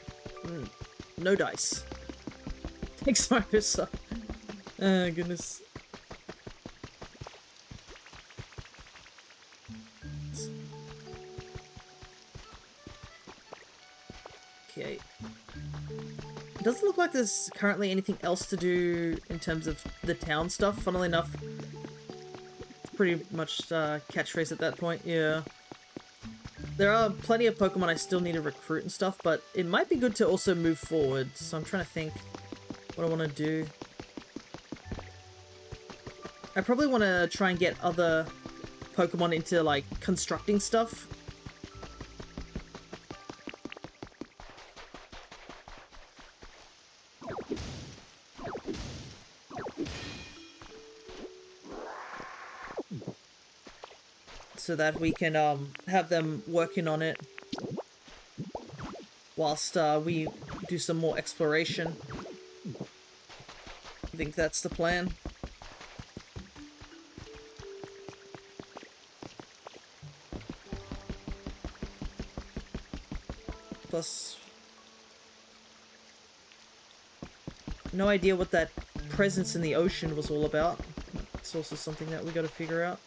no dice. Thanks, Microsoft. Oh, goodness. Okay. It doesn't look like there's currently anything else to do in terms of the town stuff. Funnily enough, it's pretty much catchphrase at that point. Yeah. There are plenty of Pokemon I still need to recruit and stuff, but it might be good to also move forward. So I'm trying to think what I want to do. I probably want to try and get other Pokemon into, like, constructing stuff. So that we can have them working on it whilst we do some more exploration. I think that's the plan. Plus, no idea what that presence in the ocean was all about. It's also something that we got to figure out.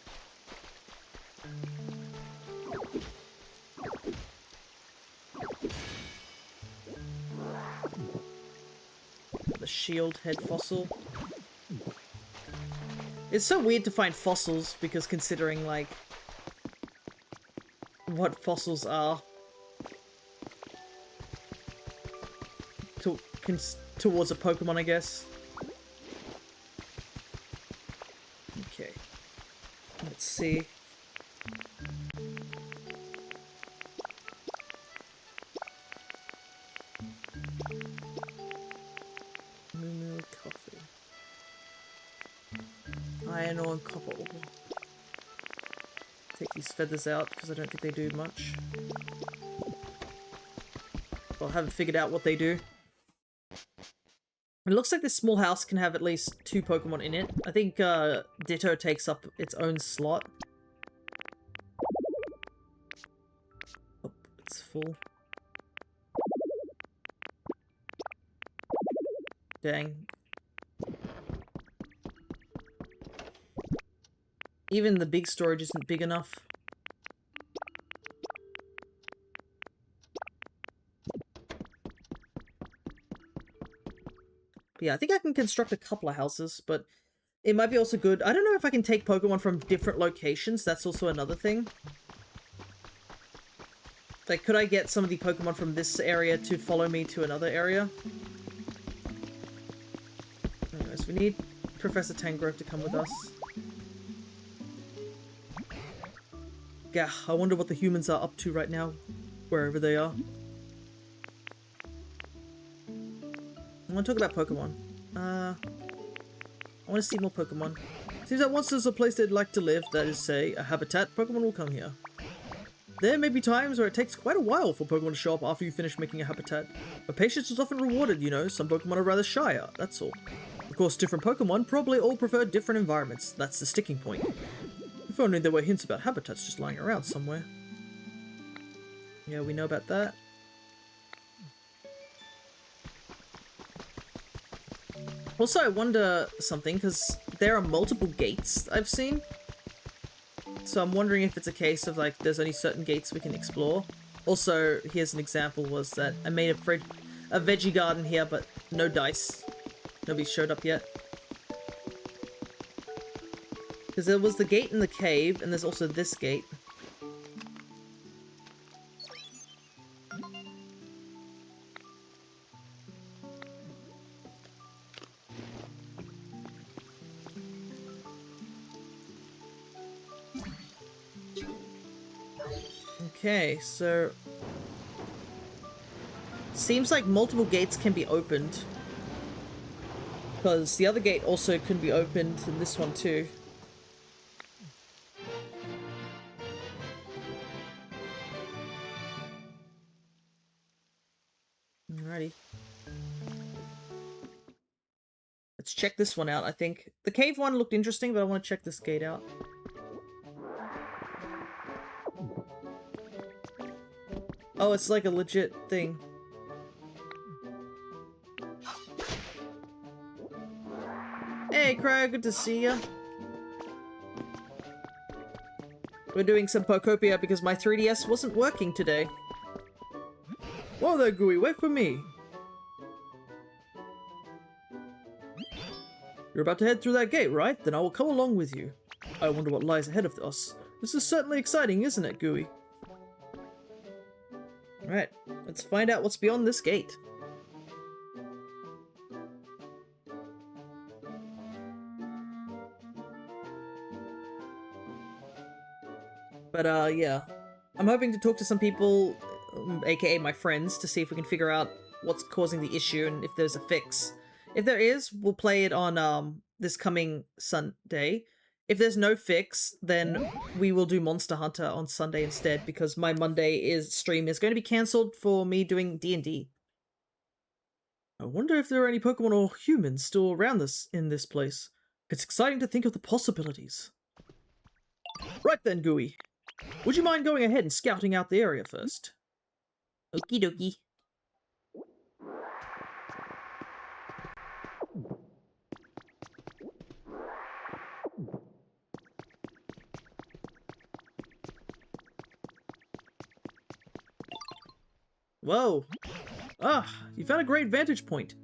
The shield head fossil. It's so weird to find fossils because considering, like, what fossils are towards a Pokemon, I guess. Okay. Let's see. Moo coffee. Iron ore and copper ore. Take these feathers out because I don't think they do much. Well, I haven't figured out what they do. It looks like this small house can have at least 2 Pokemon in it. I think Ditto takes up its own slot. Oh, it's full. Dang. Even the big storage isn't big enough. Yeah, I think I can construct a couple of houses, but it might be also good. I don't know if I can take Pokemon from different locations. That's also another thing. Like, could I get some of the Pokemon from this area to follow me to another area? Anyways, we need Professor Tangrove to come with us. Gah, I wonder what the humans are up to right now, wherever they are. I want to talk about Pokemon. I want to see more Pokemon. Seems that once there's a place they'd like to live, that is, say, a habitat, Pokemon will come here. There may be times where it takes quite a while for Pokemon to show up after you finish making a habitat, but patience is often rewarded, you know. Some Pokemon are rather shy, that's all. Of course, different Pokemon probably all prefer different environments. That's the sticking point. If only there were hints about habitats just lying around somewhere. Yeah, we know about that. Also, I wonder something, because there are multiple gates I've seen. So I'm wondering if it's a case of, like, there's only certain gates we can explore. Also, here's an example, was that I made a veggie garden here, but no dice. Nobody showed up yet. Because there was the gate in the cave, and there's also this gate. Okay, so... seems like multiple gates can be opened. Because the other gate also can be opened, and this one too. Alrighty. Let's check this one out, I think. The cave one looked interesting, but I want to check this gate out. Oh, it's like a legit thing. Hey, Craig, good to see ya. We're doing some Pokopia because my 3DS wasn't working today. Whoa there, Gooey, wait for me. You're about to head through that gate, right? Then I will come along with you. I wonder what lies ahead of us. This is certainly exciting, isn't it, Gooey? Alright, let's find out what's beyond this gate. But, yeah. I'm hoping to talk to some people, aka my friends, to see if we can figure out what's causing the issue and if there's a fix. If there is, we'll play it on, this coming Sunday. If there's no fix, then we will do Monster Hunter on Sunday instead, because my Monday stream is going to be cancelled for me doing D&D. I wonder if there are any Pokemon or humans still around in this place. It's exciting to think of the possibilities. Right then, Gooey. Would you mind going ahead and scouting out the area first? Okie dokie. Whoa! Ah, you found a great vantage point.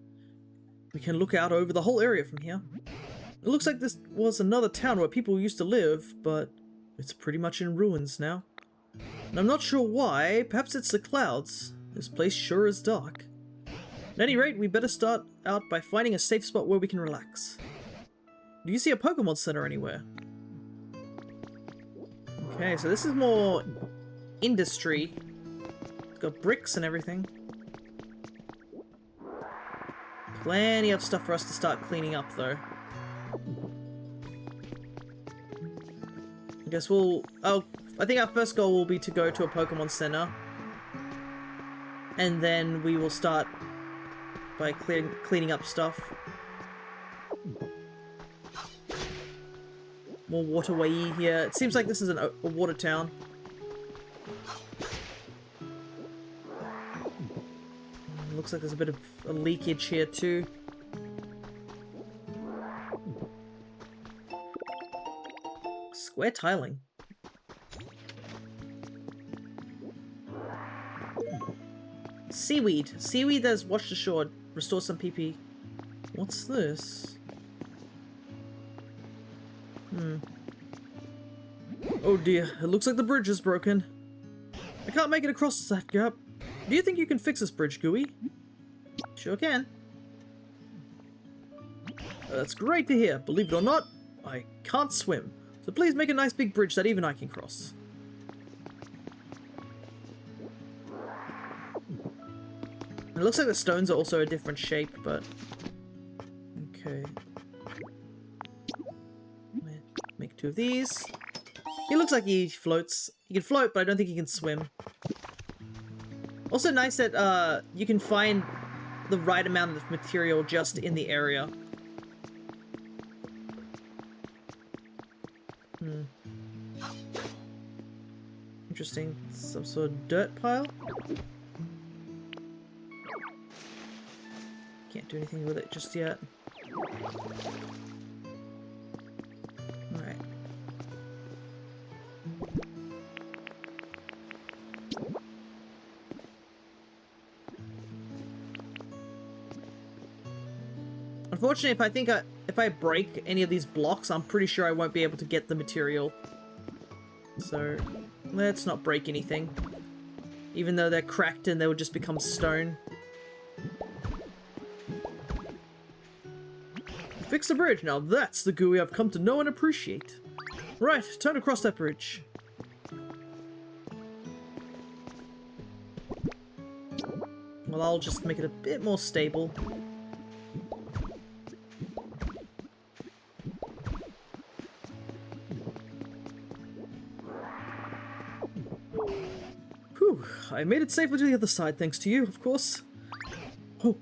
We can look out over the whole area from here. It looks like this was another town where people used to live, but it's pretty much in ruins now. And I'm not sure why. Perhaps it's the clouds. This place sure is dark. At any rate, we better start out by finding a safe spot where we can relax. Do you see a Pokemon Center anywhere? Okay, so this is more industry. It's got bricks and everything. Plenty of stuff for us to start cleaning up, though. I guess we'll... Oh, I think our first goal will be to go to a Pokemon Center. And then we will start by cleaning up stuff. More waterway here. It seems like this is a water town. Looks like there's a bit of a leakage here too. Square tiling. Seaweed. Seaweed that's washed ashore. Restore some PP. What's this? Oh dear, it looks like the bridge is broken. I can't make it across that gap. Do you think you can fix this bridge, Gooey? Sure can. That's great to hear. Believe it or not, I can't swim. So please make a nice big bridge that even I can cross. It looks like the stones are also a different shape, but... Okay. Make two of these. He looks like he floats. He can float, but I don't think he can swim. Also nice that you can find the right amount of material just in the area. Interesting. Some sort of dirt pile? Can't do anything with it just yet. Alright. Unfortunately, if I break any of these blocks, I'm pretty sure I won't be able to get the material. So, let's not break anything. Even though they're cracked and they would just become stone. Fix the bridge. Now that's the Gooey I've come to know and appreciate. Right, turn across that bridge. Well, I'll just make it a bit more stable. Whew, I made it safely to the other side thanks to you, of course. Oh.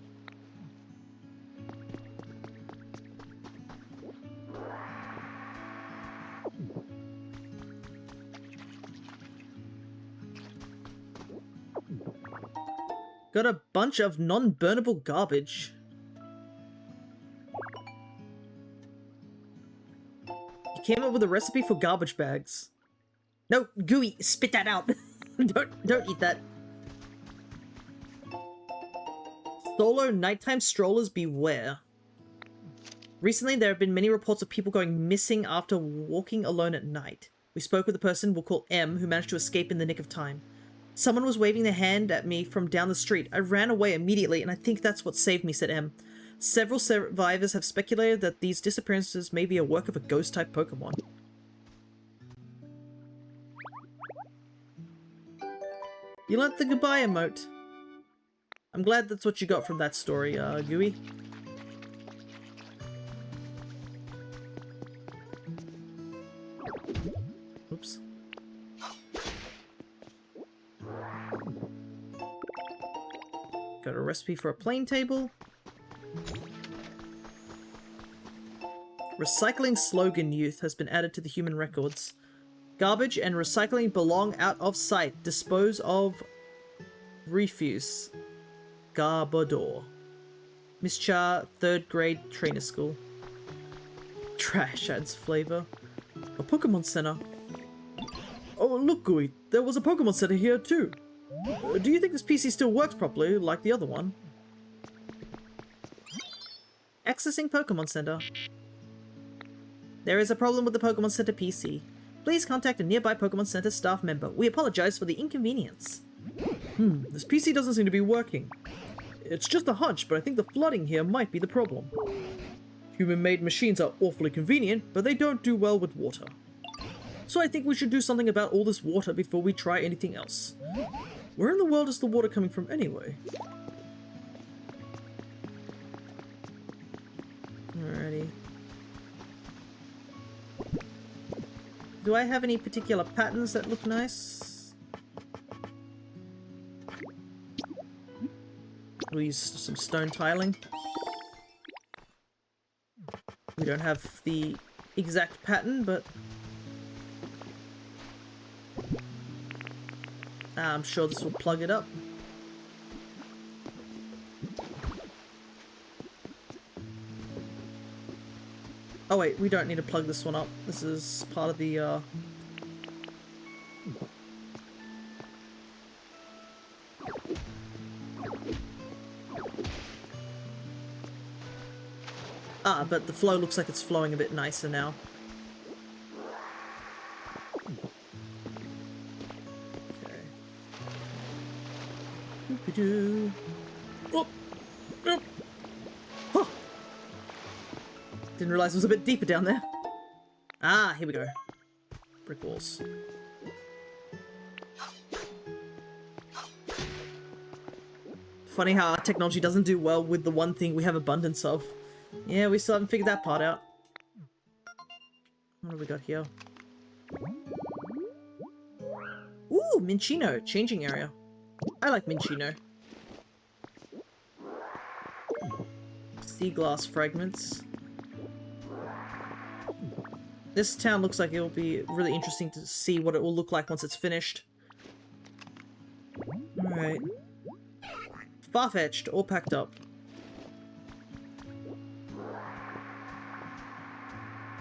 Got a bunch of non-burnable garbage. You came up with a recipe for garbage bags. No, Gooey, spit that out. Don't eat that. Solo nighttime strollers beware. Recently, there have been many reports of people going missing after walking alone at night. We spoke with a person we'll call M, who managed to escape in the nick of time. Someone was waving their hand at me from down the street. I ran away immediately, and I think that's what saved me, said M. Several survivors have speculated that these disappearances may be a work of a ghost-type Pokemon. You learnt the goodbye emote. I'm glad that's what you got from that story, Gooey. Oops. Got a recipe for a plane table. Recycling slogan youth has been added to the human records. Garbage and recycling belong out of sight. Dispose of refuse. Garbodor. Miss Cha, 3rd grade trainer school. Trash adds flavor. A Pokemon Center. Oh, look, Gooey. There was a Pokemon Center here, too. Do you think this PC still works properly, like the other one? Accessing Pokemon Center. There is a problem with the Pokemon Center PC. Please contact a nearby Pokemon Center staff member. We apologize for the inconvenience. This PC doesn't seem to be working. It's just a hunch, but I think the flooding here might be the problem. Human-made machines are awfully convenient, but they don't do well with water. So I think we should do something about all this water before we try anything else. Where in the world is the water coming from anyway? Alrighty. Do I have any particular patterns that look nice? We'll use some stone tiling. We don't have the exact pattern, but I'm sure this will plug it up. Oh wait, we don't need to plug this one up. This is part of the but the flow looks like it's flowing a bit nicer now. Okay. Doop-a-doo. Oh. Oh. Oh. Didn't realize it was a bit deeper down there. Ah, here we go. Brick walls. Funny how our technology doesn't do well with the one thing we have abundance of. Yeah, we still haven't figured that part out. What have we got here? Ooh, Minchino, changing area. I like Minchino. Sea glass fragments. This town looks like it will be really interesting to see what it will look like once it's finished. Alright. Far-fetched, all packed up.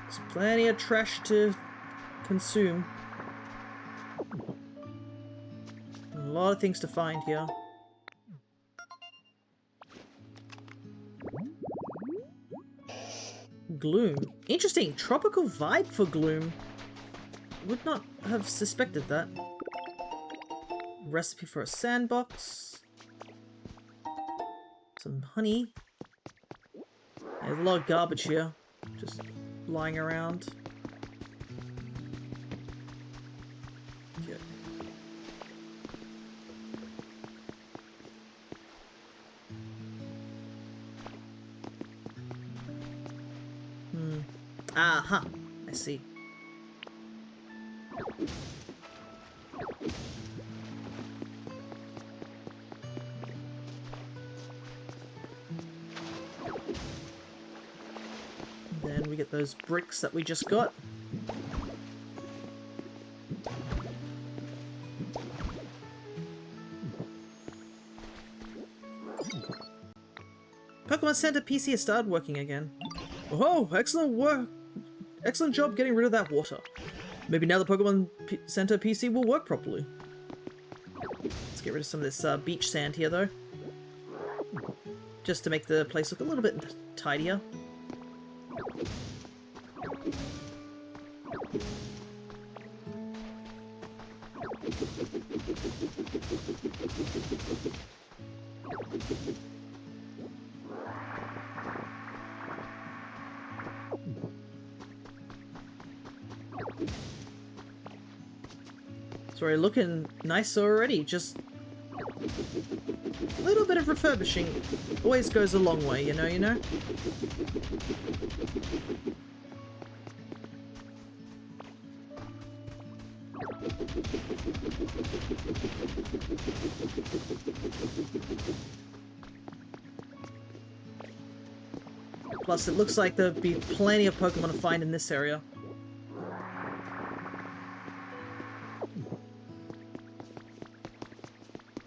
There's plenty of trash to consume. A lot of things to find here. Gloom. Interesting. Tropical vibe for Gloom. Would not have suspected that. Recipe for a sandbox. Some honey. There's a lot of garbage here. Just lying around. Okay. Aha! I see. Then we get those bricks that we just got. Pokemon Center PC has started working again. Oh, excellent work! Excellent job getting rid of that water. Maybe now the Pokemon Center PC will work properly. Let's get rid of some of this beach sand here, though. just to make the place look a little bit tidier. It's already looking nice already, just a little bit of refurbishing always goes a long way, you know? Plus, it looks like there'll be plenty of Pokemon to find in this area.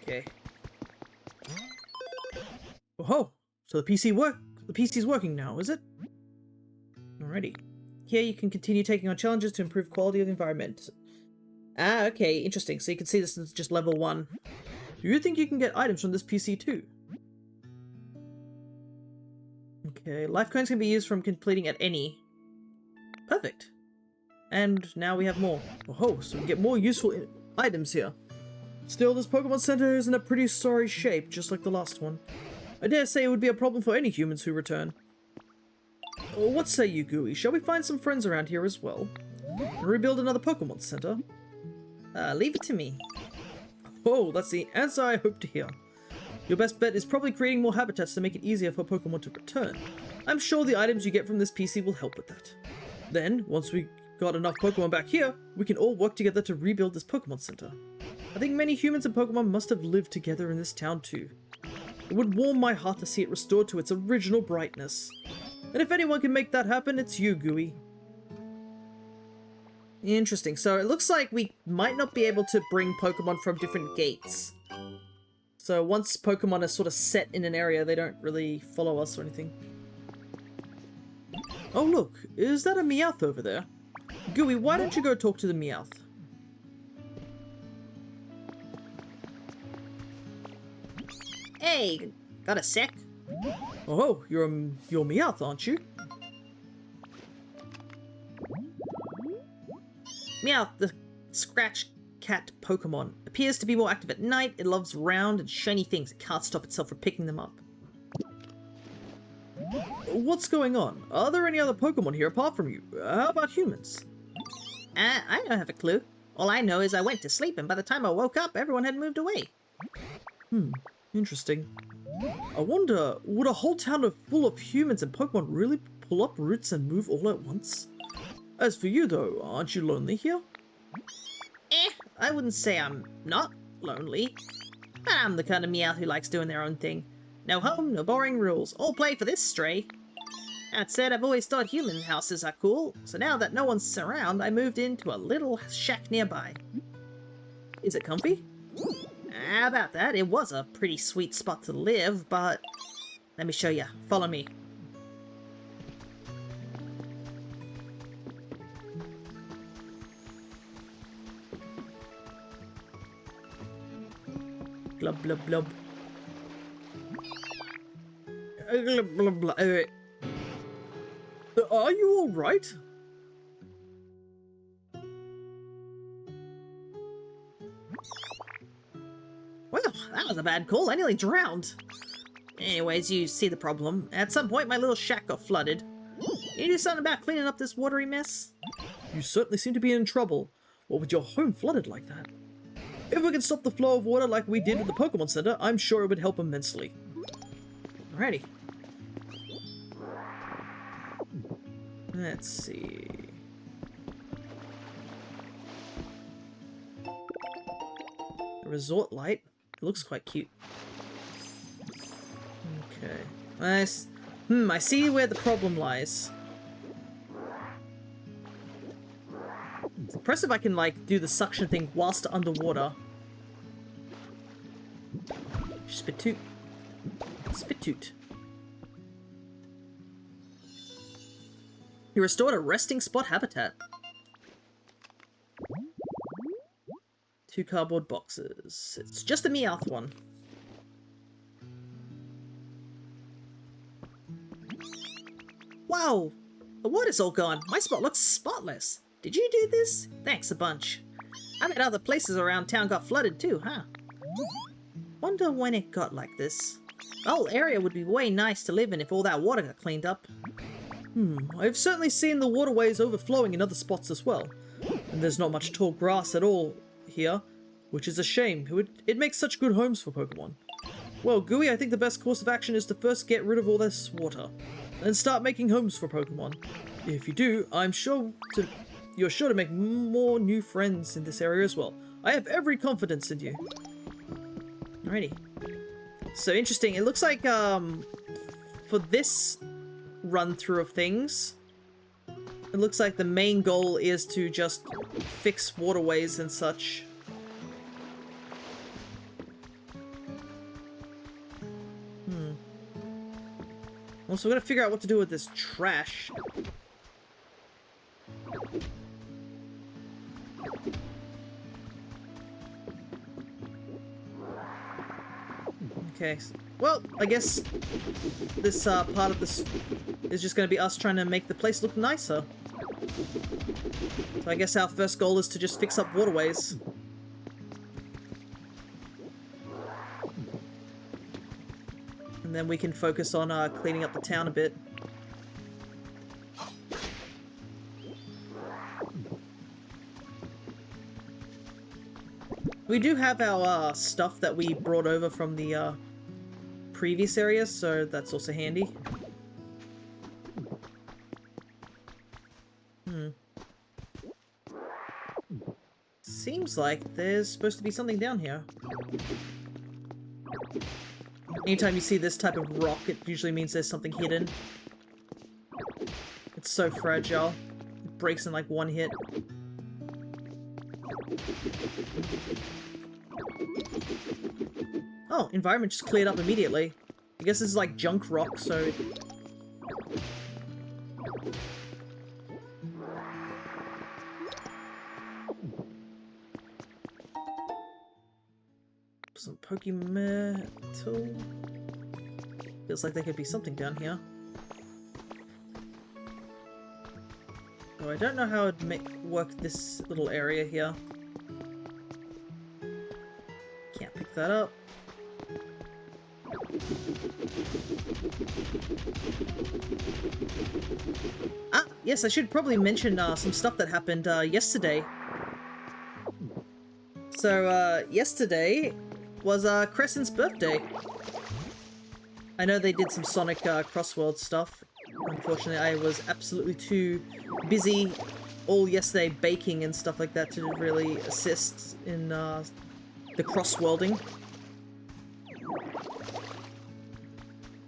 Okay. Oh, so the PC's working now, is it? Alrighty. Here you can continue taking on challenges to improve quality of the environment. Ah, okay, interesting. So you can see this is just level 1. Do you think you can get items from this PC too? Okay, life coins can be used from completing at any. Perfect. And now we have more. Oh, so we get more useful items here. Still, this Pokemon Center is in a pretty sorry shape, just like the last one. I dare say it would be a problem for any humans who return. Well, what say you, Gooey? Shall we find some friends around here as well? And rebuild another Pokemon Center? Leave it to me. Oh, that's the answer I hope to hear. Your best bet is probably creating more habitats to make it easier for Pokemon to return. I'm sure the items you get from this PC will help with that. Then, once we got enough Pokemon back here, we can all work together to rebuild this Pokemon Center. I think many humans and Pokemon must have lived together in this town too. It would warm my heart to see it restored to its original brightness. And if anyone can make that happen, it's you, Gooey. Interesting. So it looks like we might not be able to bring Pokemon from different gates. So once Pokemon are sort of set in an area, they don't really follow us or anything. Oh look, is that a Meowth over there? Gooey, why don't you go talk to the Meowth? Hey, got a sec? Oh, you're Meowth, aren't you? Meowth, the scratch cat Pokemon, appears to be more active at night. It loves round and shiny things. It can't stop itself from picking them up. What's going on? Are there any other Pokemon here apart from you? How about humans? I don't have a clue. All I know is I went to sleep, and by the time I woke up, everyone had moved away. Interesting. I wonder, would a whole town full of humans and Pokemon really pull up roots and move all at once? As for you though, aren't you lonely here? I wouldn't say I'm not lonely. But I'm the kind of Meowth who likes doing their own thing. No home, no boring rules. All play for this stray. That said, I've always thought human houses are cool, so now that no one's around, I moved into a little shack nearby. Is it comfy? How about that? It was a pretty sweet spot to live, but... Let me show you. Follow me. Blub blub blub. Blub blub blub. Are you alright? Well, that was a bad call. I nearly drowned. Anyways, you see the problem. At some point, my little shack got flooded. Can you do something about cleaning up this watery mess? You certainly seem to be in trouble. What with your home flooded like that? If we can stop the flow of water like we did with the Pokemon Center, I'm sure it would help immensely. Alrighty. Let's see. A resort light. It looks quite cute. Okay. Nice. I see where the problem lies. It's impressive I can, like, do the suction thing whilst underwater. Spitoot. Spitoot. You restored a resting spot habitat. 2 cardboard boxes. It's just a Meowth one. Whoa! The water's all gone. My spot looks spotless. Did you do this? Thanks a bunch. I bet other places around town got flooded too, huh? Wonder when it got like this. The whole area would be way nice to live in if all that water got cleaned up. I've certainly seen the waterways overflowing in other spots as well. And there's not much tall grass at all here, which is a shame. It makes such good homes for Pokemon. Well, Gooey, I think the best course of action is to first get rid of all this water, and start making homes for Pokemon. If you do, you're sure to make more new friends in this area as well. I have every confidence in you. Alrighty. So interesting. It looks like, for this run-through of things, it looks like the main goal is to just fix waterways and such. Also, we're gonna figure out what to do with this trash. Okay, well, I guess this part of this is just gonna be us trying to make the place look nicer. So I guess our first goal is to just fix up waterways. And then we can focus on cleaning up the town a bit. We do have our stuff that we brought over from the previous areas, so that's also handy. Seems like there's supposed to be something down here. Anytime you see this type of rock, it usually means there's something hidden. It's so fragile. It breaks in like one hit. Oh, environment just cleared up immediately. I guess this is like junk rock, so... Some Pokemon... Feels like there could be something down here. Oh, I don't know how I'd work this little area here. Can't pick that up. Ah, yes, I should probably mention some stuff that happened yesterday. So, yesterday was Crescent's birthday. I know they did some Sonic Crossworld stuff. Unfortunately, I was absolutely too busy all yesterday baking and stuff like that to really assist in the crossworlding.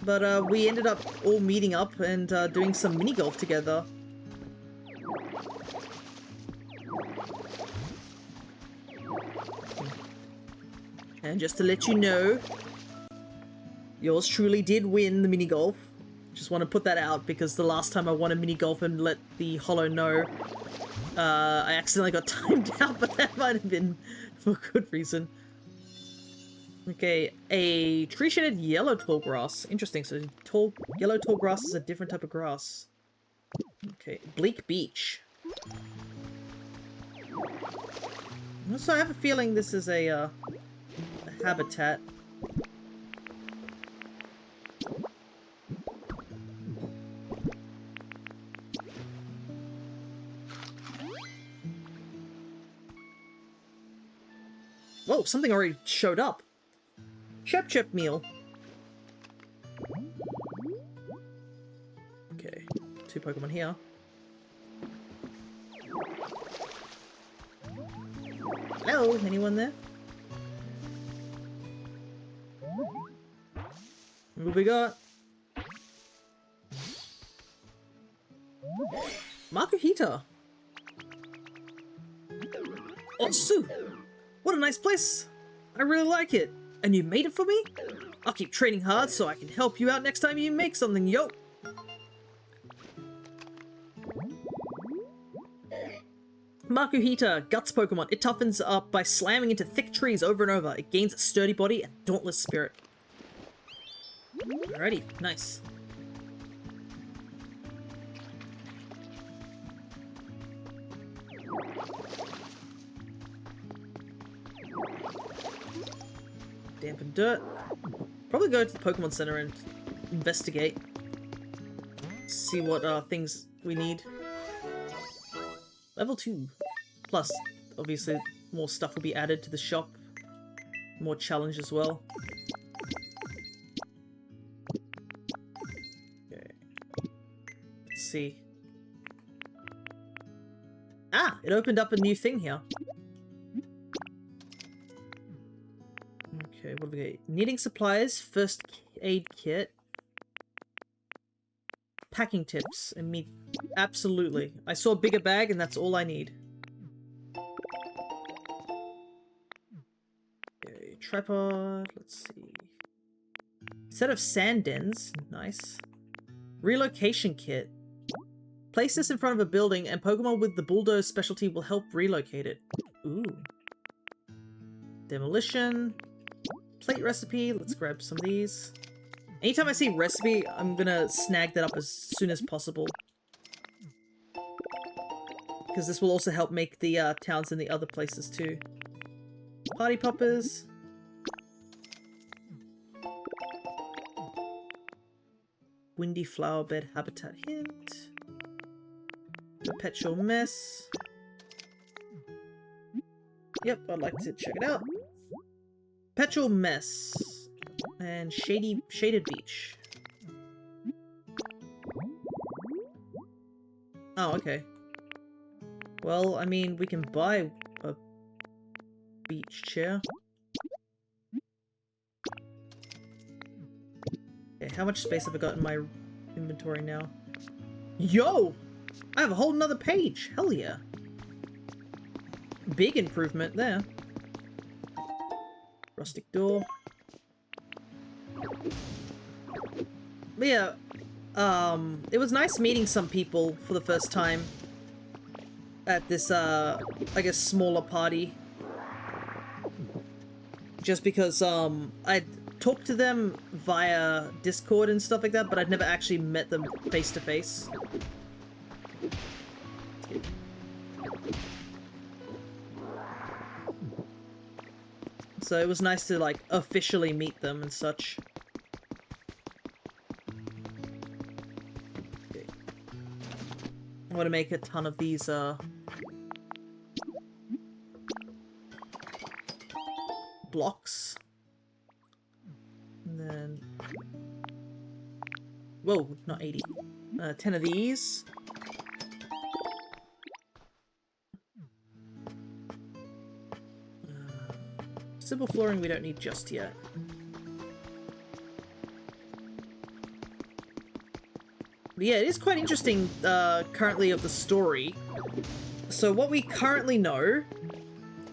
But we ended up all meeting up and doing some mini golf together. And just to let you know, yours truly did win the mini golf. Just want to put that out because the last time I won a mini golf and let the Hollow know, I accidentally got timed out, but that might have been for good reason. Okay, a tree-shaded yellow tall grass. Interesting, so yellow tall grass is a different type of grass. Okay, Bleak Beach. So I have a feeling this is a habitat. Whoa, something already showed up. Chip meal. Okay, 2 Pokemon here. Hello, anyone there? What we got? Makuhita. Otsu! What a nice place! I really like it. And you made it for me? I'll keep training hard so I can help you out next time you make something, yo! Makuhita, Guts Pokemon. It toughens up by slamming into thick trees over and over. It gains a sturdy body and dauntless spirit. Alrighty, nice. some dirt. Probably go to the Pokemon Center and investigate. See what things we need. Level 2. Plus, obviously, more stuff will be added to the shop. More challenge as well. Okay. Let's see. Ah! It opened up a new thing here. Okay, what do we got? Needing supplies, first aid kit. Packing tips and meat. Absolutely. I saw a bigger bag and that's all I need. Okay, tripod. Let's see. Set of sand dens. Nice. Relocation kit. Place this in front of a building and Pokemon with the bulldoze specialty will help relocate it. Ooh. Demolition. Plate recipe. Let's grab some of these. Anytime I see recipe, I'm gonna snag that up as soon as possible. Because this will also help make the towns in the other places too. Party poppers. Windy flower bed habitat hint. Perpetual mess. Yep, I'd like to check it out. Perpetual mess. And shaded beach. Oh, okay. Well, I mean, we can buy a beach chair. Okay, how much space have I got in my inventory now? Yo! I have a whole nother page! Hell yeah. Big improvement there. Rustic door. But yeah, it was nice meeting some people for the first time at this, I guess, smaller party. Just because, I'd talked to them via Discord and stuff like that, but I'd never actually met them face to face. So it was nice to, like, officially meet them and such. I want to make a ton of these, blocks. And then... Whoa, not 80. 10 of these. Simple flooring we don't need just yet. But yeah, it is quite interesting, currently, of the story. So what we currently know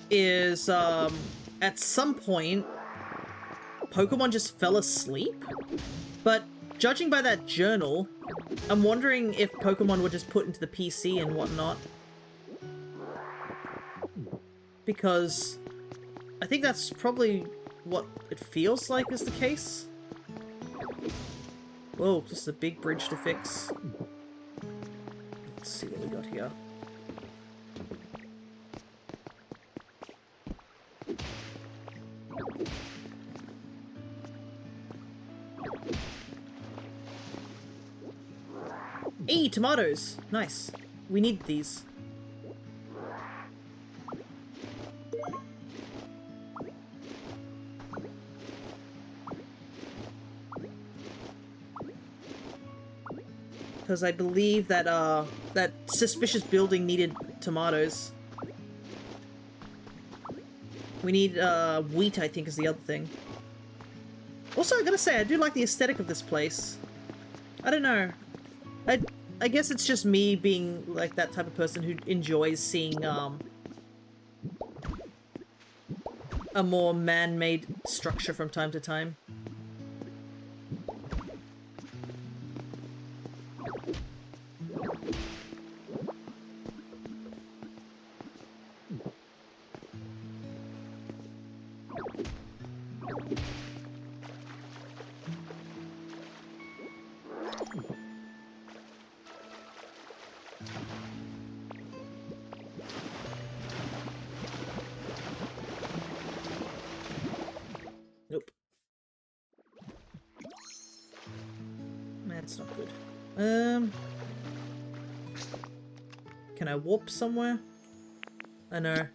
is, at some point, Pokemon just fell asleep. But judging by that journal, I'm wondering if Pokemon were just put into the PC and whatnot. Because I think that's probably what it feels like is the case. Whoa, just a big bridge to fix. Let's see what we got here. Hey, tomatoes! Nice. We need these. Because I believe that, that suspicious building needed tomatoes. We need, wheat, I think, is the other thing. Also, I gotta say, I do like the aesthetic of this place. I don't know. I guess it's just me being, like, that type of person who enjoys seeing, a more man-made structure from time to time. Nope. It's not good. Can I warp somewhere? I know.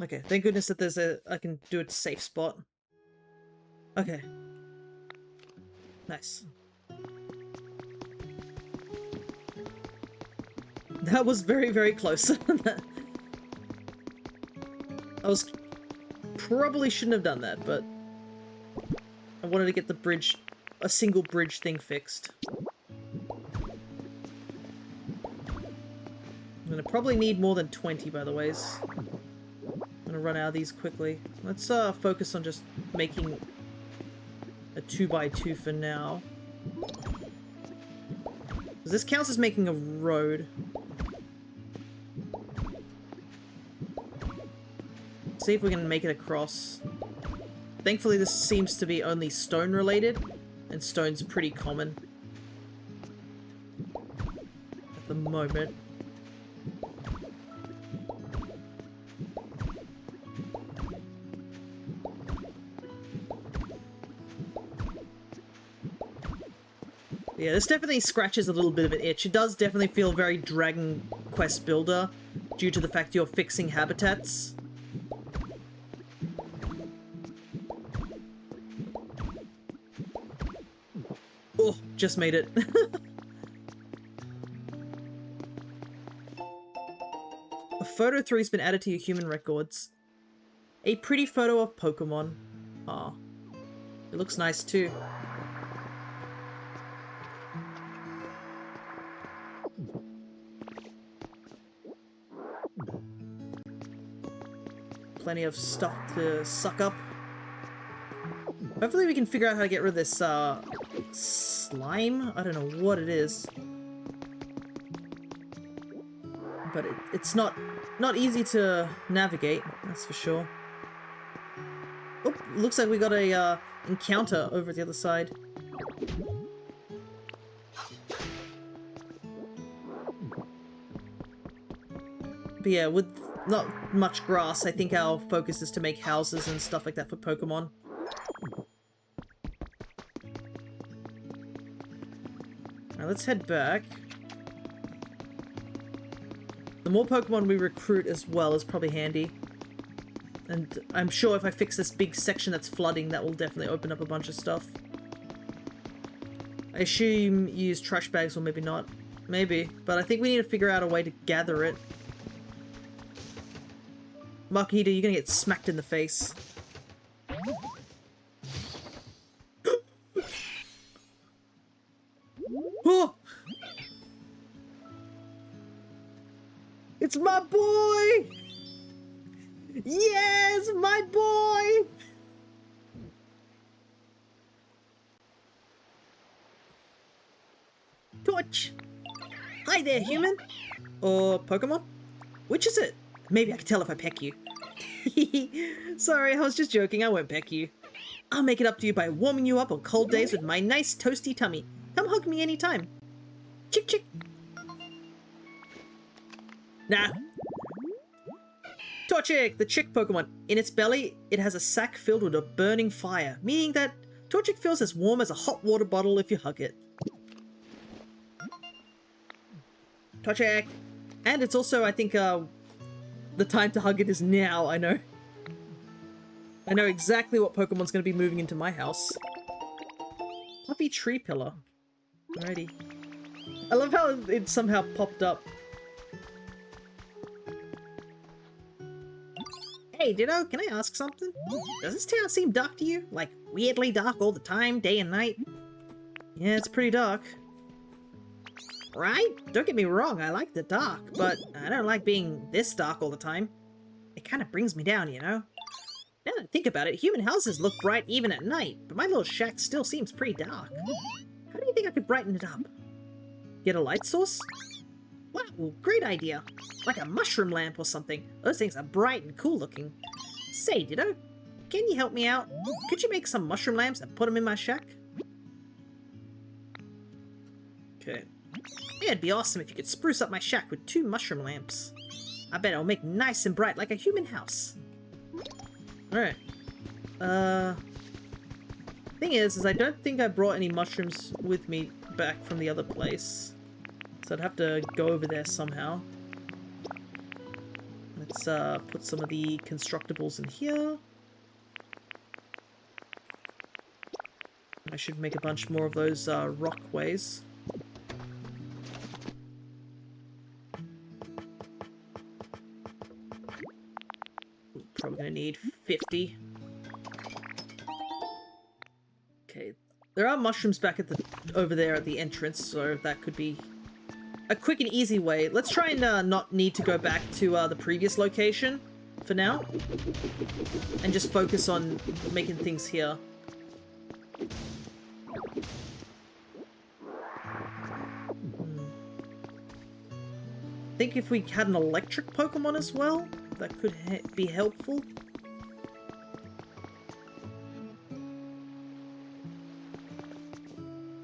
Okay, thank goodness that there's I can do a safe spot. Okay. Nice. That was very, very close. I was... probably shouldn't have done that, but... I wanted to get the bridge... a single bridge thing fixed. I'm gonna probably need more than 20, by the ways. I'm gonna run out of these quickly. Let's focus on just making a 2x2 for now. Because this counts as making a road. See if we can make it across. Thankfully this seems to be only stone related, and stone's pretty common at the moment. Yeah, this definitely scratches a little bit of an itch. It does definitely feel very Dragon Quest Builder due to the fact you're fixing habitats. Oh, just made it. A photo 3 has been added to your human records. A pretty photo of Pokemon. Ah, it looks nice too. Plenty of stuff to suck up. Hopefully we can figure out how to get rid of this, slime? I don't know what it is. But it's not easy to navigate, that's for sure. Oh, looks like we got a, encounter over at the other side. But yeah, with not much grass, I think our focus is to make houses and stuff like that for Pokemon. Alright, let's head back. The more Pokemon we recruit as well is probably handy. And I'm sure if I fix this big section that's flooding, that will definitely open up a bunch of stuff. I assume you use trash bags, or maybe not. Maybe, but I think we need to figure out a way to gather it. Makihito, you're gonna get smacked in the face. Oh! It's my boy! Yes, my boy! Torch! Hi there, human! Or Pokemon? Which is it? Maybe I can tell if I peck you. Sorry, I was just joking, I won't peck you. I'll make it up to you by warming you up on cold days with my nice toasty tummy. Come hug me anytime. Chick chick. Nah. Torchic, the chick Pokemon. In its belly, it has a sack filled with a burning fire, meaning that Torchic feels as warm as a hot water bottle if you hug it. Torchic! And it's also, I think, the time to hug it is now, I know. I know exactly what Pokemon's going to be moving into my house. Fluffy tree pillar. Alrighty. I love how it somehow popped up. Hey, Ditto, can I ask something? Does this town seem dark to you? Like, weirdly dark all the time, day and night? Yeah, it's pretty dark. Right? Don't get me wrong, I like the dark, but I don't like being this dark all the time. It kind of brings me down, you know? Now that I think about it, human houses look bright even at night, but my little shack still seems pretty dark. How do you think I could brighten it up? Get a light source? Wow, great idea. Like a mushroom lamp or something. Those things are bright and cool looking. Say, Ditto, can you help me out? Could you make some mushroom lamps and put them in my shack? Okay. Yeah, it'd be awesome if you could spruce up my shack with 2 mushroom lamps. I bet it'll make nice and bright like a human house. Alright. Thing is I don't think I brought any mushrooms with me back from the other place. So I'd have to go over there somehow. Let's put some of the constructibles in here. I should make a bunch more of those rockways. Probably gonna need 50. Okay, there are mushrooms back at the over there at the entrance, so that could be a quick and easy way. Let's try and not need to go back to the previous location for now, and just focus on making things here. I think if we had an electric Pokemon as well, that could be helpful.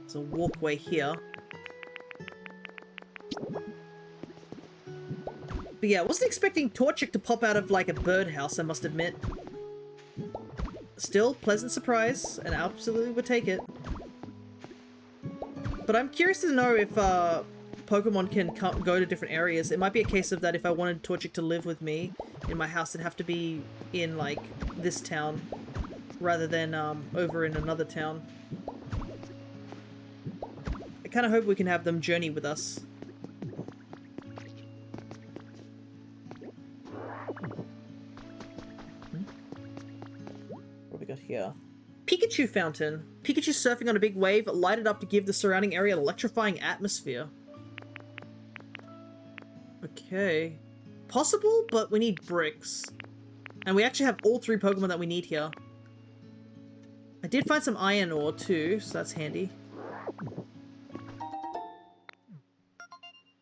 There's a walkway here. But yeah, I wasn't expecting Torchic to pop out of like a birdhouse, I must admit. Still, pleasant surprise, and I absolutely would take it. But I'm curious to know if Pokemon can go to different areas. It might be a case of that if I wanted Torchic to live with me in my house, it'd have to be in like this town rather than over in another town. I kind of hope we can have them journey with us. What we got here? Pikachu fountain. Pikachu surfing on a big wave, lighted up to give the surrounding area an electrifying atmosphere. Okay. Possible, but we need bricks. And we actually have all 3 Pokemon that we need here. I did find some iron ore too, so that's handy.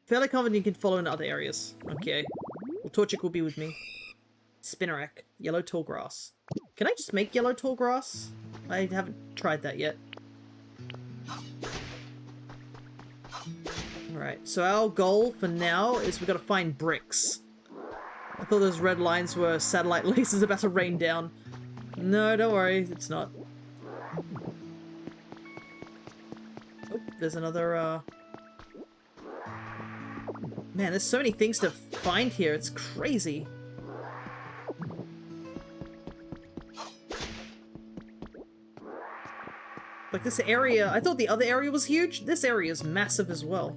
Fairly confident you can follow in other areas. Okay. Well, Torchic will be with me. Spinnerack. Yellow tall grass. Can I just make yellow tall grass? I haven't tried that yet. Alright, so our goal for now is we gotta find bricks. I thought those red lines were satellite lasers about to rain down. No, don't worry, it's not. Oh, there's another, Man, there's so many things to find here, it's crazy. Like this area, I thought the other area was huge. This area is massive as well.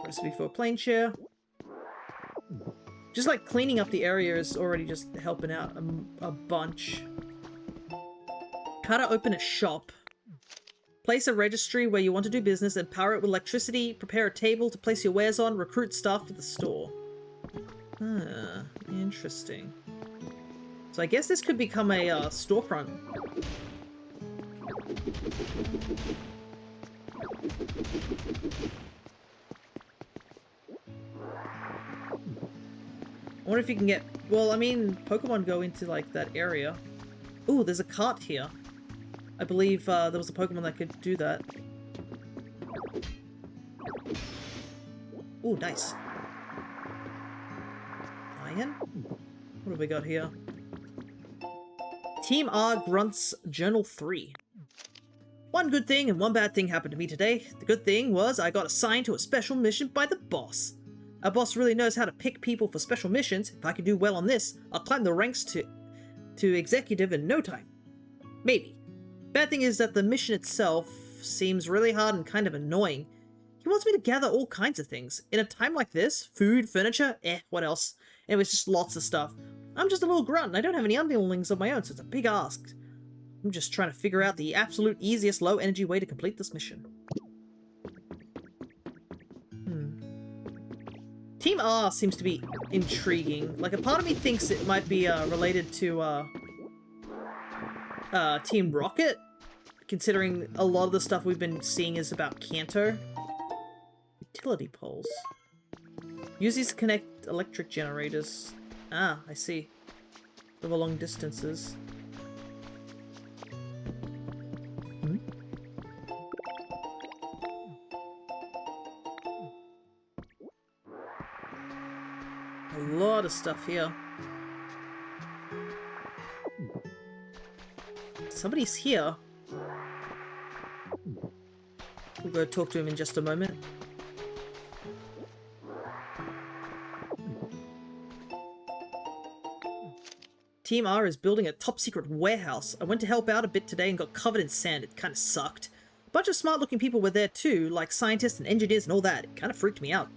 Recipe for a plane chair. Just like cleaning up the area is already just helping out a bunch. How to open a shop. Place a registry where you want to do business and power it with electricity. Prepare a table to place your wares on. Recruit staff for the store. Huh, interesting. So I guess this could become a storefront. I wonder if you can get... Well, I mean, Pokemon go into, like, that area. Ooh, there's a cart here. I believe there was a Pokemon that could do that. Ooh, nice. Iron? What have we got here? Team R Grunts Journal 3. One good thing and one bad thing happened to me today. The good thing was I got assigned to a special mission by the boss. Our boss really knows how to pick people for special missions. If I can do well on this, I'll climb the ranks to executive in no time. Maybe. Bad thing is that the mission itself seems really hard and kind of annoying. He wants me to gather all kinds of things. In a time like this, food, furniture, what else? It was just lots of stuff. I'm just a little grunt and I don't have any underlings of my own, so it's a big ask. I'm just trying to figure out the absolute easiest low energy way to complete this mission. Team R seems to be intriguing. Like, a part of me thinks it might be related to Team Rocket, considering a lot of the stuff we've been seeing is about Kanto. Utility poles. Use these to connect electric generators. Ah, I see. Over long distances. A lot of stuff here. somebody's here. We'll go talk to him in just a moment. Team R is building a top secret warehouse. I went to help out a bit today and got covered in sand. It kind of sucked. A bunch of smart looking people were there too, like scientists and engineers and all that. It kind of freaked me out.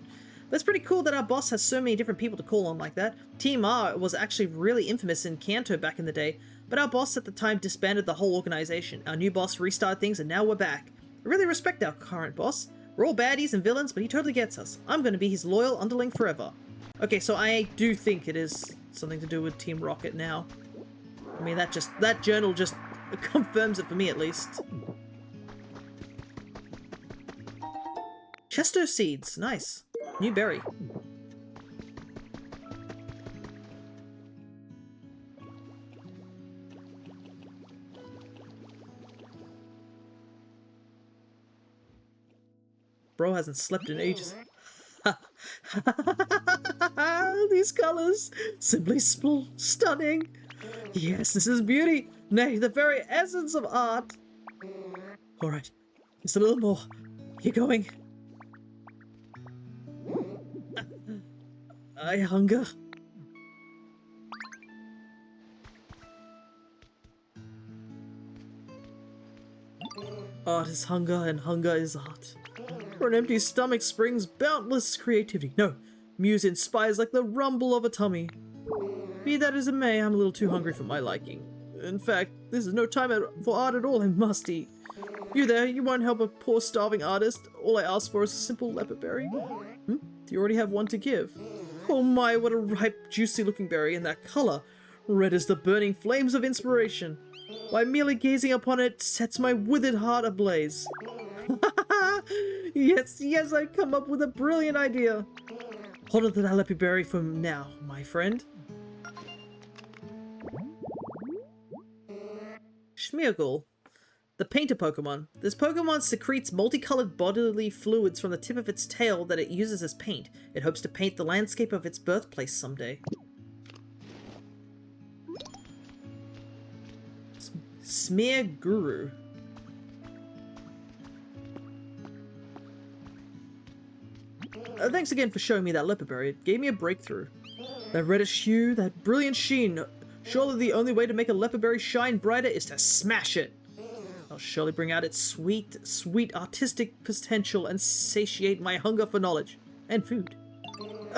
But it's pretty cool that our boss has so many different people to call on like that. Team R was actually really infamous in Kanto back in the day, but our boss at the time disbanded the whole organization. Our new boss restarted things and now we're back. I really respect our current boss. We're all baddies and villains, but he totally gets us. I'm going to be his loyal underling forever. Okay, so I do think it is something to do with Team Rocket now. I mean, that journal just confirms it for me at least. Chesto seeds, nice. New berry. Bro hasn't slept in ages. These colors, simply stunning. Yes, this is beauty. Nay, the very essence of art. All right, just a little more. Keep going. I hunger. Art is hunger, and hunger is art. For an empty stomach springs boundless creativity. No, muse inspires like the rumble of a tummy. Be that as it may, I'm a little too hungry for my liking. In fact, this is no time for art at all. I must eat. You there, you won't help a poor starving artist. All I ask for is a simple leopard berry. Do you already have one to give? Oh my, what a ripe, juicy looking berry, and that color. Red as the burning flames of inspiration. Why, merely gazing upon it sets my withered heart ablaze. Yes, yes, I come up with a brilliant idea. Hold on to that leopard berry for now, my friend. Smeargle. The painter Pokemon. This Pokemon secretes multicolored bodily fluids from the tip of its tail that it uses as paint. It hopes to paint the landscape of its birthplace someday. Smear Guru. Thanks again for showing me that leopard berry. It gave me a breakthrough. That reddish hue, that brilliant sheen. Surely the only way to make a leopard berry shine brighter is to smash it. I'll surely bring out its sweet, sweet artistic potential and satiate my hunger for knowledge. And food.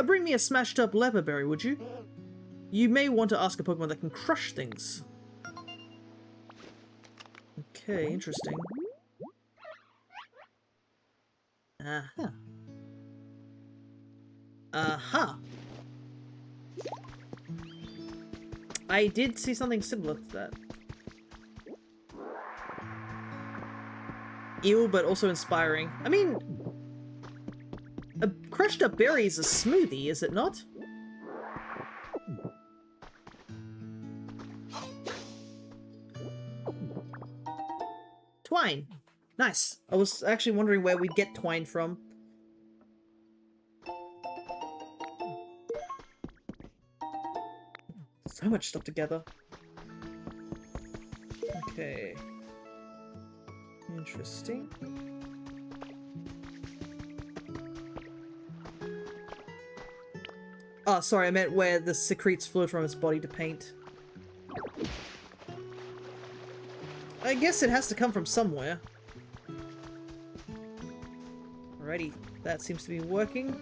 Bring me a smashed up leopard berry, would you? You may want to ask a Pokemon that can crush things. Okay, interesting. Aha. Aha. I did see something similar to that. Ew, but also inspiring. I mean, a crushed up berry is a smoothie, is it not? Twine. Nice. I was actually wondering where we'd get twine from. So much stuff together. Okay. Interesting. Oh, sorry, I meant where the secretes fluid from its body to paint. I guess it has to come from somewhere. Alrighty, that seems to be working.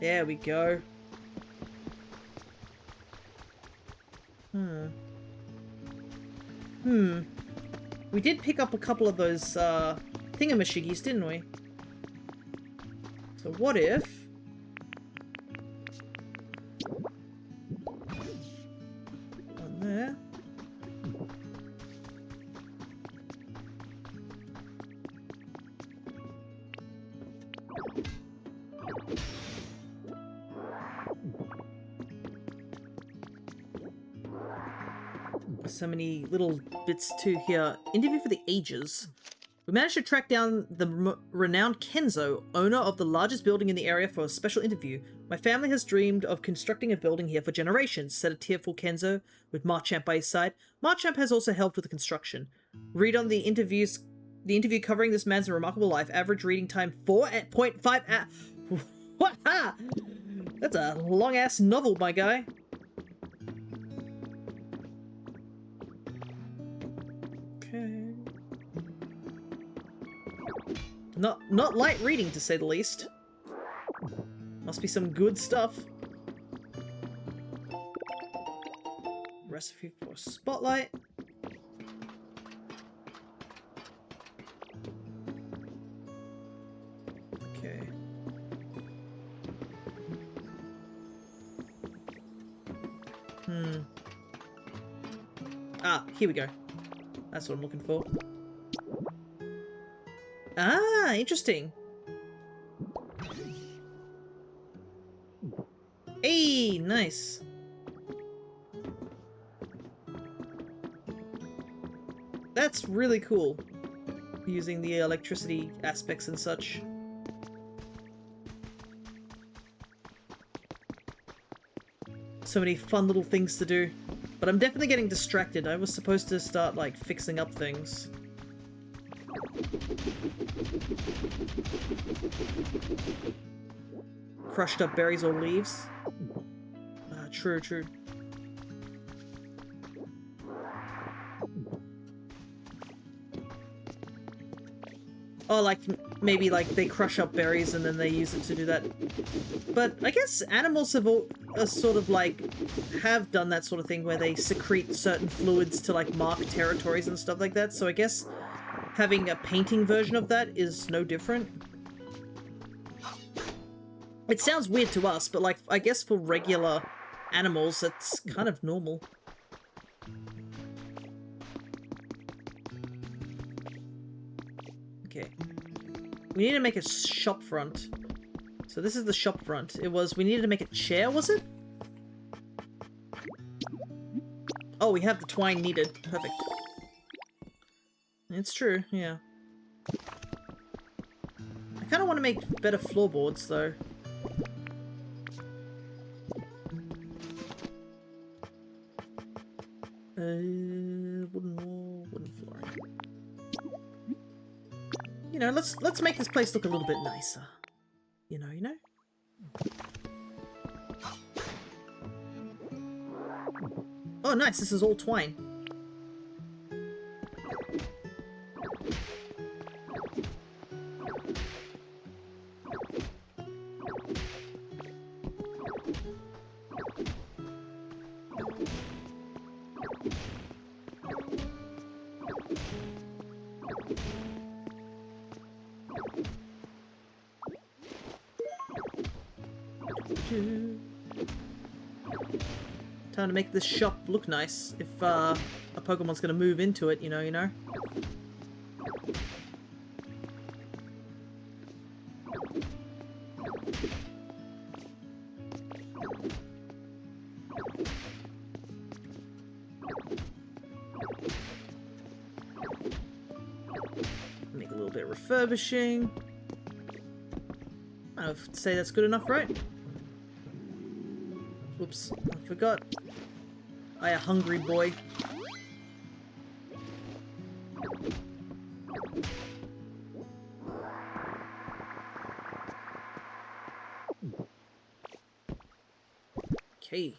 There we go. We did pick up a couple of those thingamashiggies, didn't we? So what if... One there. So many little bits too here. Interview for the ages. We managed to track down the renowned Kenzo, owner of the largest building in the area, for a special interview. My family has dreamed of constructing a building here for generations, said a tearful Kenzo with Marchamp by his side. Marchamp has also helped with the construction. Read on the interview covering this man's remarkable life. Average reading time 4.5 What? That's a long-ass novel, my guy. Okay. Not light reading, to say the least. Must be some good stuff. Recipe for Spotlight. Okay. Ah, here we go. That's what I'm looking for. Ah, interesting. Hey, nice. That's really cool. Using the electricity aspects and such. So many fun little things to do. But I'm definitely getting distracted. I was supposed to start, like, fixing up things. Crushed up berries or leaves. Ah, true, true. Oh, like, maybe, like, they crush up berries and then they use it to do that. But I guess animals have sort of, like, have done that sort of thing where they secrete certain fluids to, like, mark territories and stuff like that. So I guess having a painting version of that is no different. It sounds weird to us, but, like, I guess for regular animals, that's kind of normal. Okay. We need to make a shop front. So this is the shop front. It was, we needed to make a chair, was it? Oh, we have the twine needed. Perfect. It's true, yeah. I kind of want to make better floorboards, though. Wooden wall, wooden flooring. You know, let's make this place look a little bit nicer. You know? Oh, nice, this is all twine. Time to make this shop look nice if a Pokemon's gonna move into it, you know. Make a little bit of refurbishing. I would say that's good enough, right? Oops, I forgot. I a hungry boy. Okay.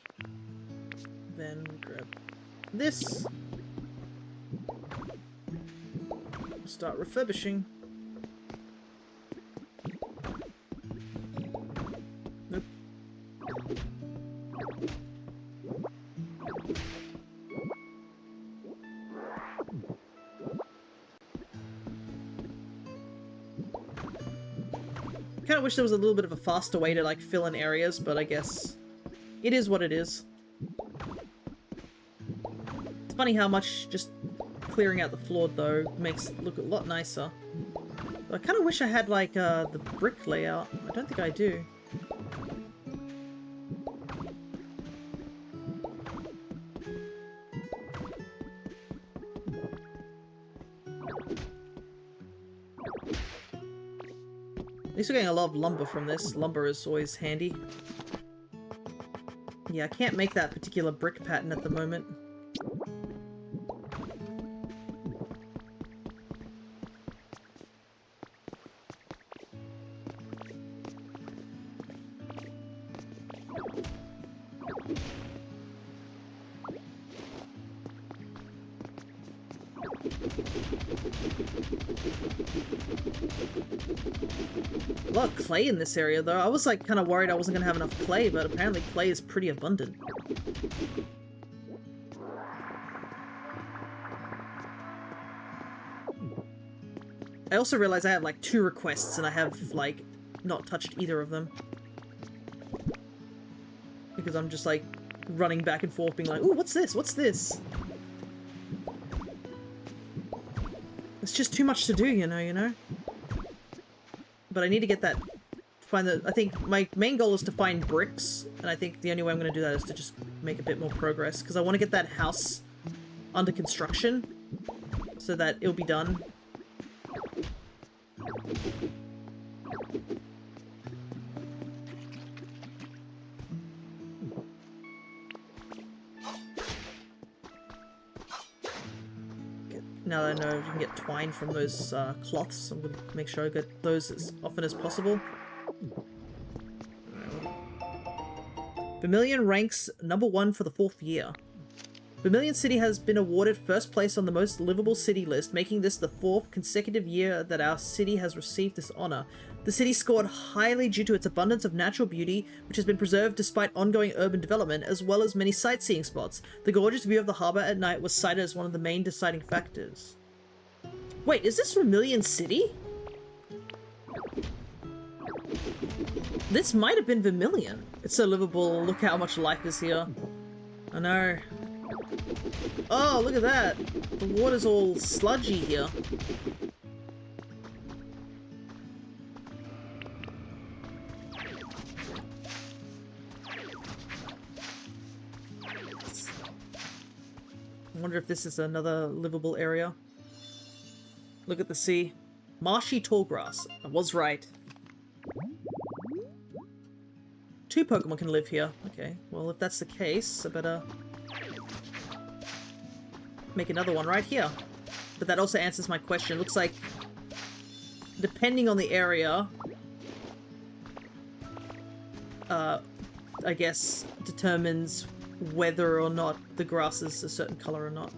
Then grab this. Start refurbishing. Nope. I kind of wish there was a little bit of a faster way to, like, fill in areas, but I guess it is what it is. It's funny how much just clearing out the floor, though, makes it look a lot nicer. But I kind of wish I had, like, the brick layout. I don't think I do. At least we're getting a lot of lumber from this. Lumber is always handy. Yeah, I can't make that particular brick pattern at the moment. A lot of clay in this area, though. I was, like, kind of worried I wasn't going to have enough clay, but apparently clay is pretty abundant. I also realized I have, like, 2 requests, and I have, like, not touched either of them. Because I'm just, like, running back and forth, being like, ooh, what's this? What's this? It's just too much to do, you know? But I need to get that, I think my main goal is to find bricks, and I think the only way I'm going to do that is to just make a bit more progress, because I want to get that house under construction, so that it'll be done. Now that I know you can get twine from those cloths, I'm going to make sure I get those as often as possible. Vermilion ranks #1 for the 4th year. Vermilion City has been awarded 1st place on the most livable city list, making this the 4th consecutive year that our city has received this honor. The city scored highly due to its abundance of natural beauty, which has been preserved despite ongoing urban development, as well as many sightseeing spots. The gorgeous view of the harbor at night was cited as one of the main deciding factors. Wait, is this Vermilion City? This might have been Vermilion. It's so livable. Look how much life is here. I know. Oh, look at that. The water's all sludgy here. I wonder if this is another livable area. Look at the sea. Marshy tall grass. I was right. 2 Pokemon can live here. Okay, well if that's the case, I better make another one right here. But that also answers my question. Looks like, depending on the area, I guess, determines whether or not the grass is a certain color or not.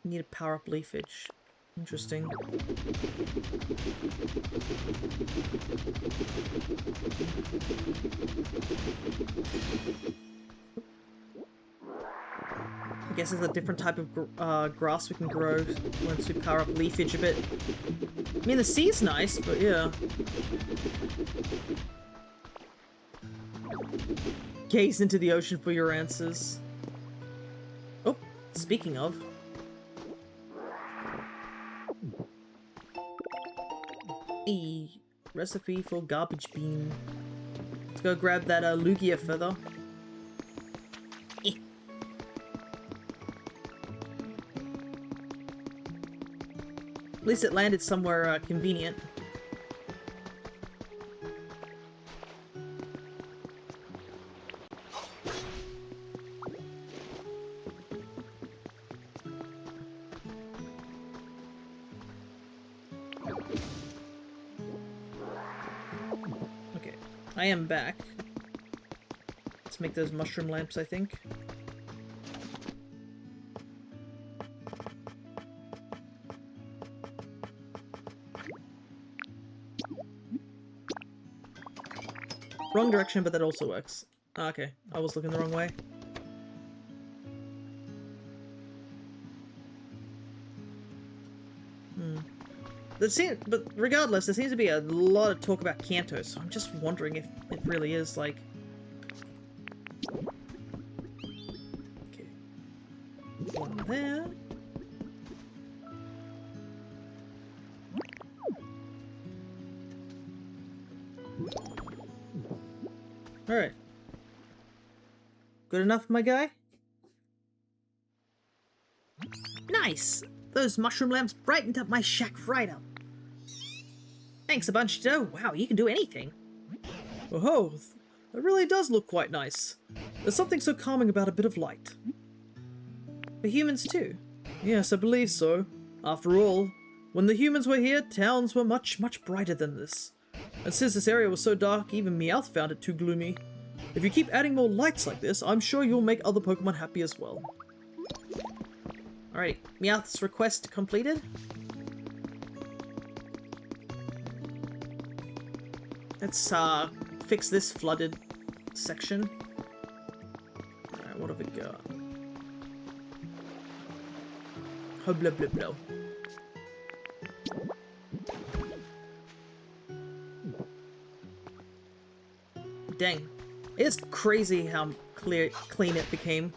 Need to power up leafage. Interesting. I guess there's a different type of grass we can grow once we power up leafage a bit. I mean, the sea's nice, but yeah. Gaze into the ocean for your answers. Oh, speaking of. A recipe for garbage bean. Let's go grab that Lugia feather. At least it landed somewhere convenient. Okay, I am back. Let's make those mushroom lamps, I think. Wrong direction, but that also works. Okay, I was looking the wrong way. But regardless, there seems to be a lot of talk about Kanto, so I'm just wondering if it really is, like... Okay. One there. Alright. Good enough, my guy? Nice! Those mushroom lamps brightened up my shack right up. Thanks a bunch, Joe. Wow, you can do anything. Oh, it really does look quite nice. There's something so calming about a bit of light. For humans too. Yes, I believe so. After all, when the humans were here, towns were much, much brighter than this. And since this area was so dark, even Meowth found it too gloomy. If you keep adding more lights like this, I'm sure you'll make other Pokemon happy as well. Alright, Meowth's request completed. Let's fix this flooded section. Alright, what have we got? Oh, blah blah blah. Dang. It's crazy how clean it became.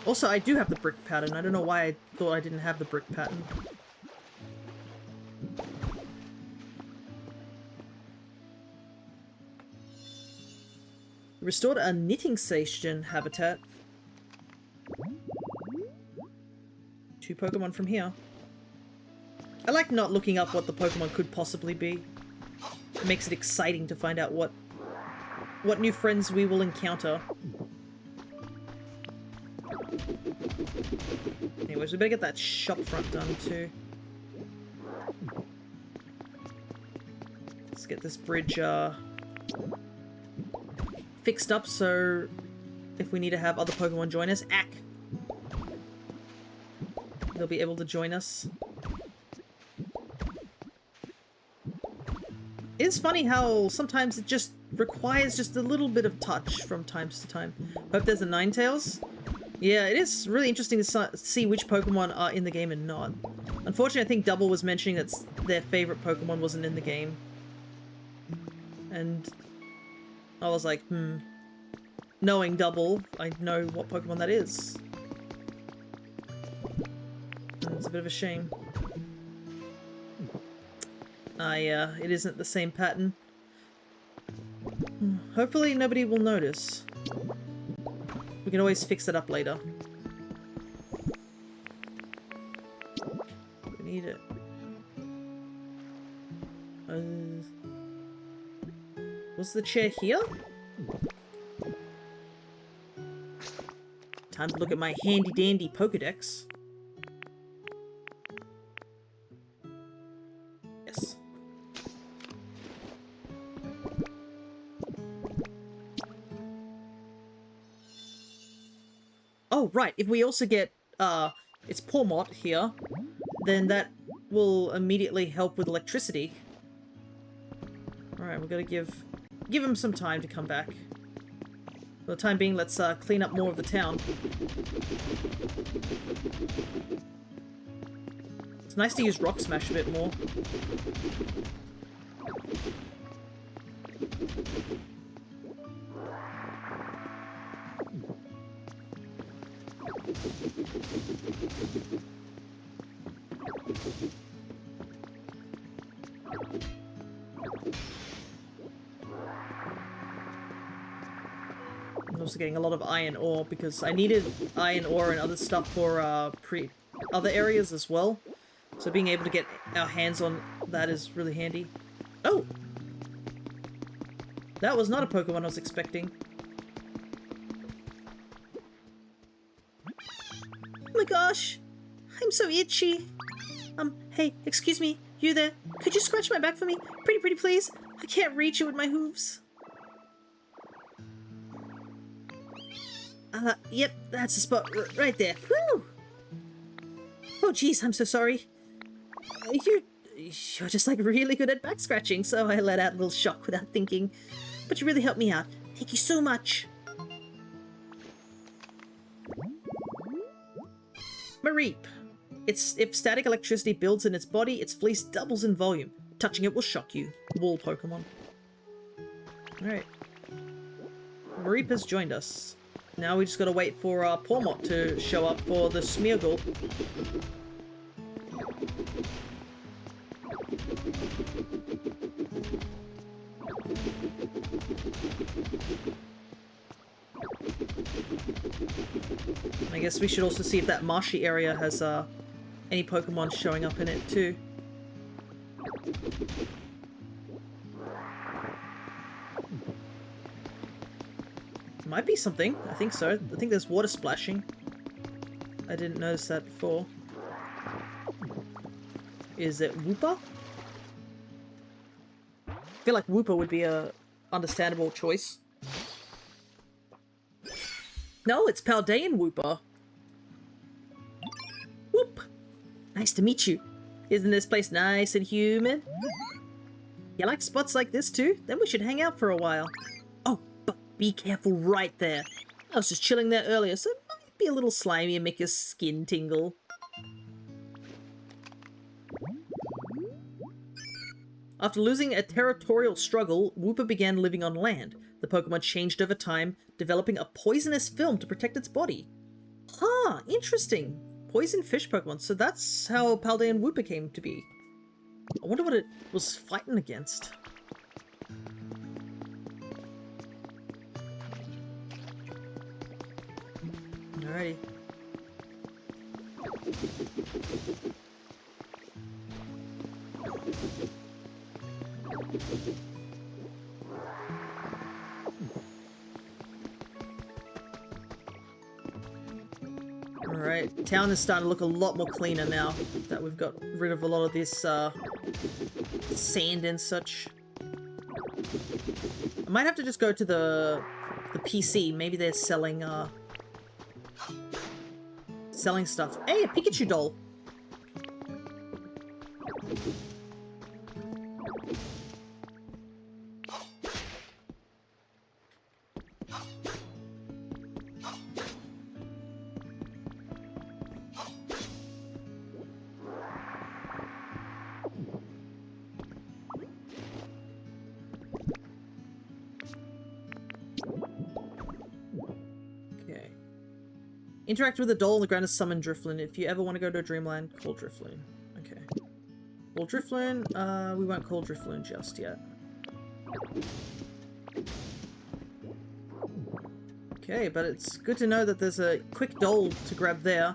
Also, I do have the brick pattern. I don't know why I thought I didn't have the brick pattern. Restored a knitting station habitat. 2 Pokemon from here. I like not looking up what the Pokemon could possibly be. It makes it exciting to find out what new friends we will encounter. Anyways, we better get that shop front done too. Let's get this bridge fixed up so if we need to have other Pokemon join us, they'll be able to join us. It's funny how sometimes it just requires just a little bit of touch from time to time. Hope there's a Ninetales. Yeah, it is really interesting to see which Pokemon are in the game and not. Unfortunately, I think Double was mentioning that their favorite Pokemon wasn't in the game. And I was like, Knowing Double, I know what Pokemon that is. And it's a bit of a shame. It isn't the same pattern. Hopefully nobody will notice. We can always fix it up later. We need it. Was the chair here? Time to look at my handy-dandy Pokedex. Yes. Oh, right. If we also get, it's Pawmot here, then that will immediately help with electricity. Alright, we're gonna give him some time to come back. For the time being, let's clean up more of the town. It's nice to use Rock Smash a bit more. I'm also getting a lot of iron ore because I needed iron ore and other stuff for other areas as well. So being able to get our hands on that is really handy. Oh! That was not a Pokemon I was expecting. Oh my gosh! I'm so itchy! Hey, excuse me, you there? Could you scratch my back for me? Pretty please? I can't reach it with my hooves. Yep, that's the spot right there. Whew! Oh jeez, I'm so sorry. You're just like really good at back scratching, so I let out a little shock without thinking. But you really helped me out. Thank you so much. Mareep. If static electricity builds in its body, its fleece doubles in volume. Touching it will shock you. Wall Pokemon. Alright. Mareep has joined us. Now we just gotta wait for Pawmot to show up for the Smeargle. I guess we should also see if that marshy area has any Pokemon showing up in it too. Might be something. I think so. I think there's water splashing. I didn't notice that before. Is it Wooper? I feel like Wooper would be a understandable choice. No, it's Paldean Wooper. Whoop! Nice to meet you. Isn't this place nice and humid? You like spots like this too? Then we should hang out for a while. Oh, but be careful right there. I was just chilling there earlier, so it might be a little slimy and make your skin tingle. After losing a territorial struggle, Wooper began living on land. The Pokemon changed over time, developing a poisonous film to protect its body. Huh, interesting. Poison fish Pokemon, so that's how Paldean Wooper came to be. I wonder what it was fighting against. Alrighty. Alright, town is starting to look a lot more cleaner now that we've got rid of a lot of this sand and such. I might have to just go to the PC. Maybe they're selling selling stuff. Hey, a Pikachu doll! Interact with the doll on the ground to summon Drifloon. If you ever want to go to a dreamland, call Drifloon. Okay. Call Drifloon. We won't call Drifloon just yet. Okay, but it's good to know that there's a quick doll to grab there.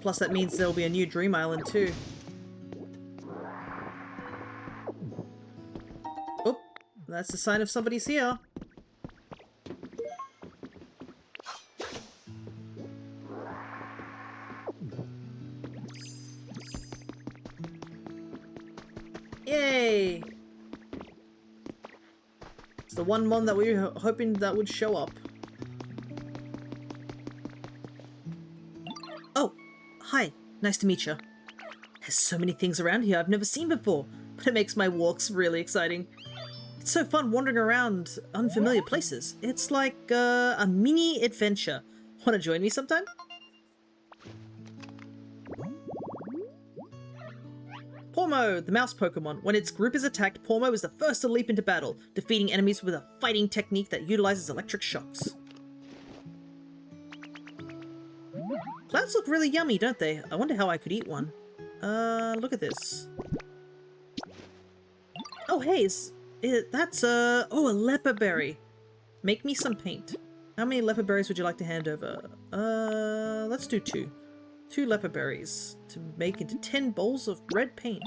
Plus that means there'll be a new Dream Island too. Oh, that's the sign of somebody's here. Yay! It's the one mon that we were hoping that would show up. Oh, hi. Nice to meet you. There's so many things around here I've never seen before, but it makes my walks really exciting. It's so fun wandering around unfamiliar places. It's like a mini adventure. Want to join me sometime? Pormo, the mouse Pokemon. When its group is attacked, Pormo is the first to leap into battle, defeating enemies with a fighting technique that utilizes electric shocks. Clouds look really yummy, don't they? I wonder how I could eat one. Look at this. Oh, hey, that's, oh, a leopard berry. Make me some paint. How many leopard berries would you like to hand over? Let's do 2. 2 leopard berries to make into 10 bowls of red paint.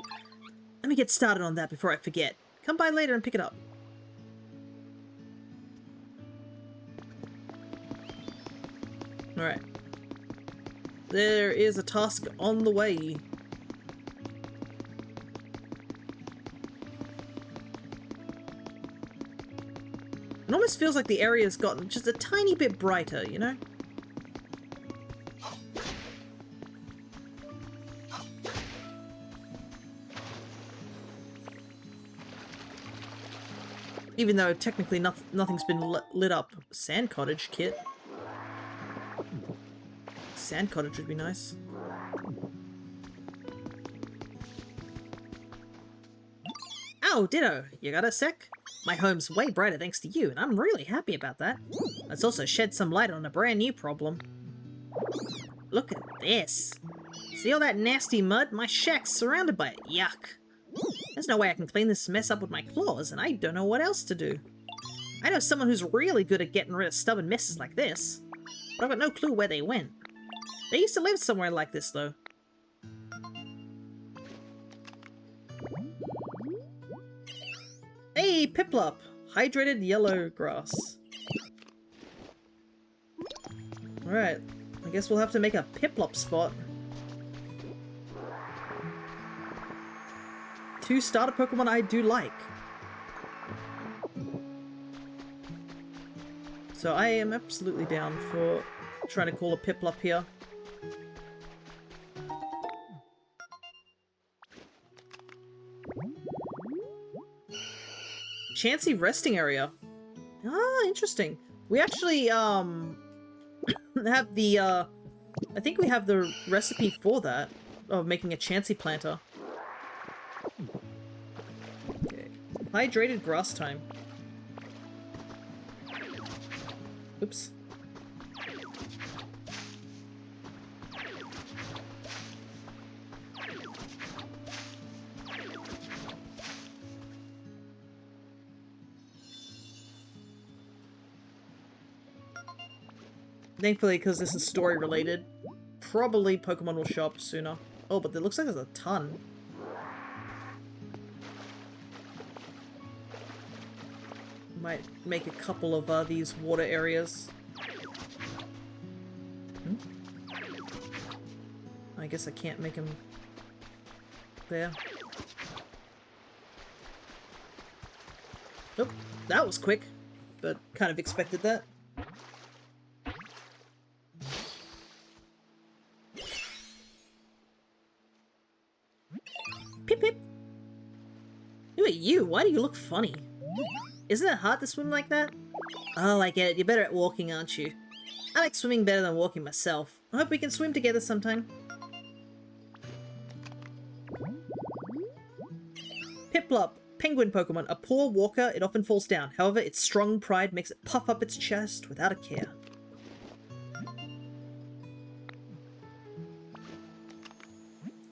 Let me get started on that before I forget. Come by later and pick it up. Alright. There is a task on the way. It almost feels like the area's gotten just a tiny bit brighter, you know? Even though technically nothing's been lit up. Sand cottage kit. Sand cottage would be nice. Oh, Ditto! You got a sec? My home's way brighter thanks to you, and I'm really happy about that. Let's also shed some light on a brand new problem. Look at this. See all that nasty mud? My shack's surrounded by it. Yuck. There's no way I can clean this mess up with my claws, and I don't know what else to do. I know someone who's really good at getting rid of stubborn messes like this, but I've got no clue where they went. They used to live somewhere like this, though. Hey, Piplup! Hydrated yellow grass. Alright, I guess we'll have to make a Piplup spot. 2 starter Pokemon I do like. So I am absolutely down for trying to call a Piplup here. Chansey resting area. Ah, interesting. We actually, have the, I think we have the recipe for that, of making a Chansey planter. Okay. Hydrated grass time. Oops. Thankfully, because this is story related, probably Pokemon will show up sooner. Oh, but it looks like there's a ton. Might make a couple of these water areas. Hmm? I guess I can't make them there. Oh, that was quick, but kind of expected that. Pip pip! Who are you? Why do you look funny? Isn't it hard to swim like that? Oh, I get it. You're better at walking, aren't you? I like swimming better than walking myself. I hope we can swim together sometime. Piplup, penguin Pokemon. A poor walker, it often falls down. However, its strong pride makes it puff up its chest without a care.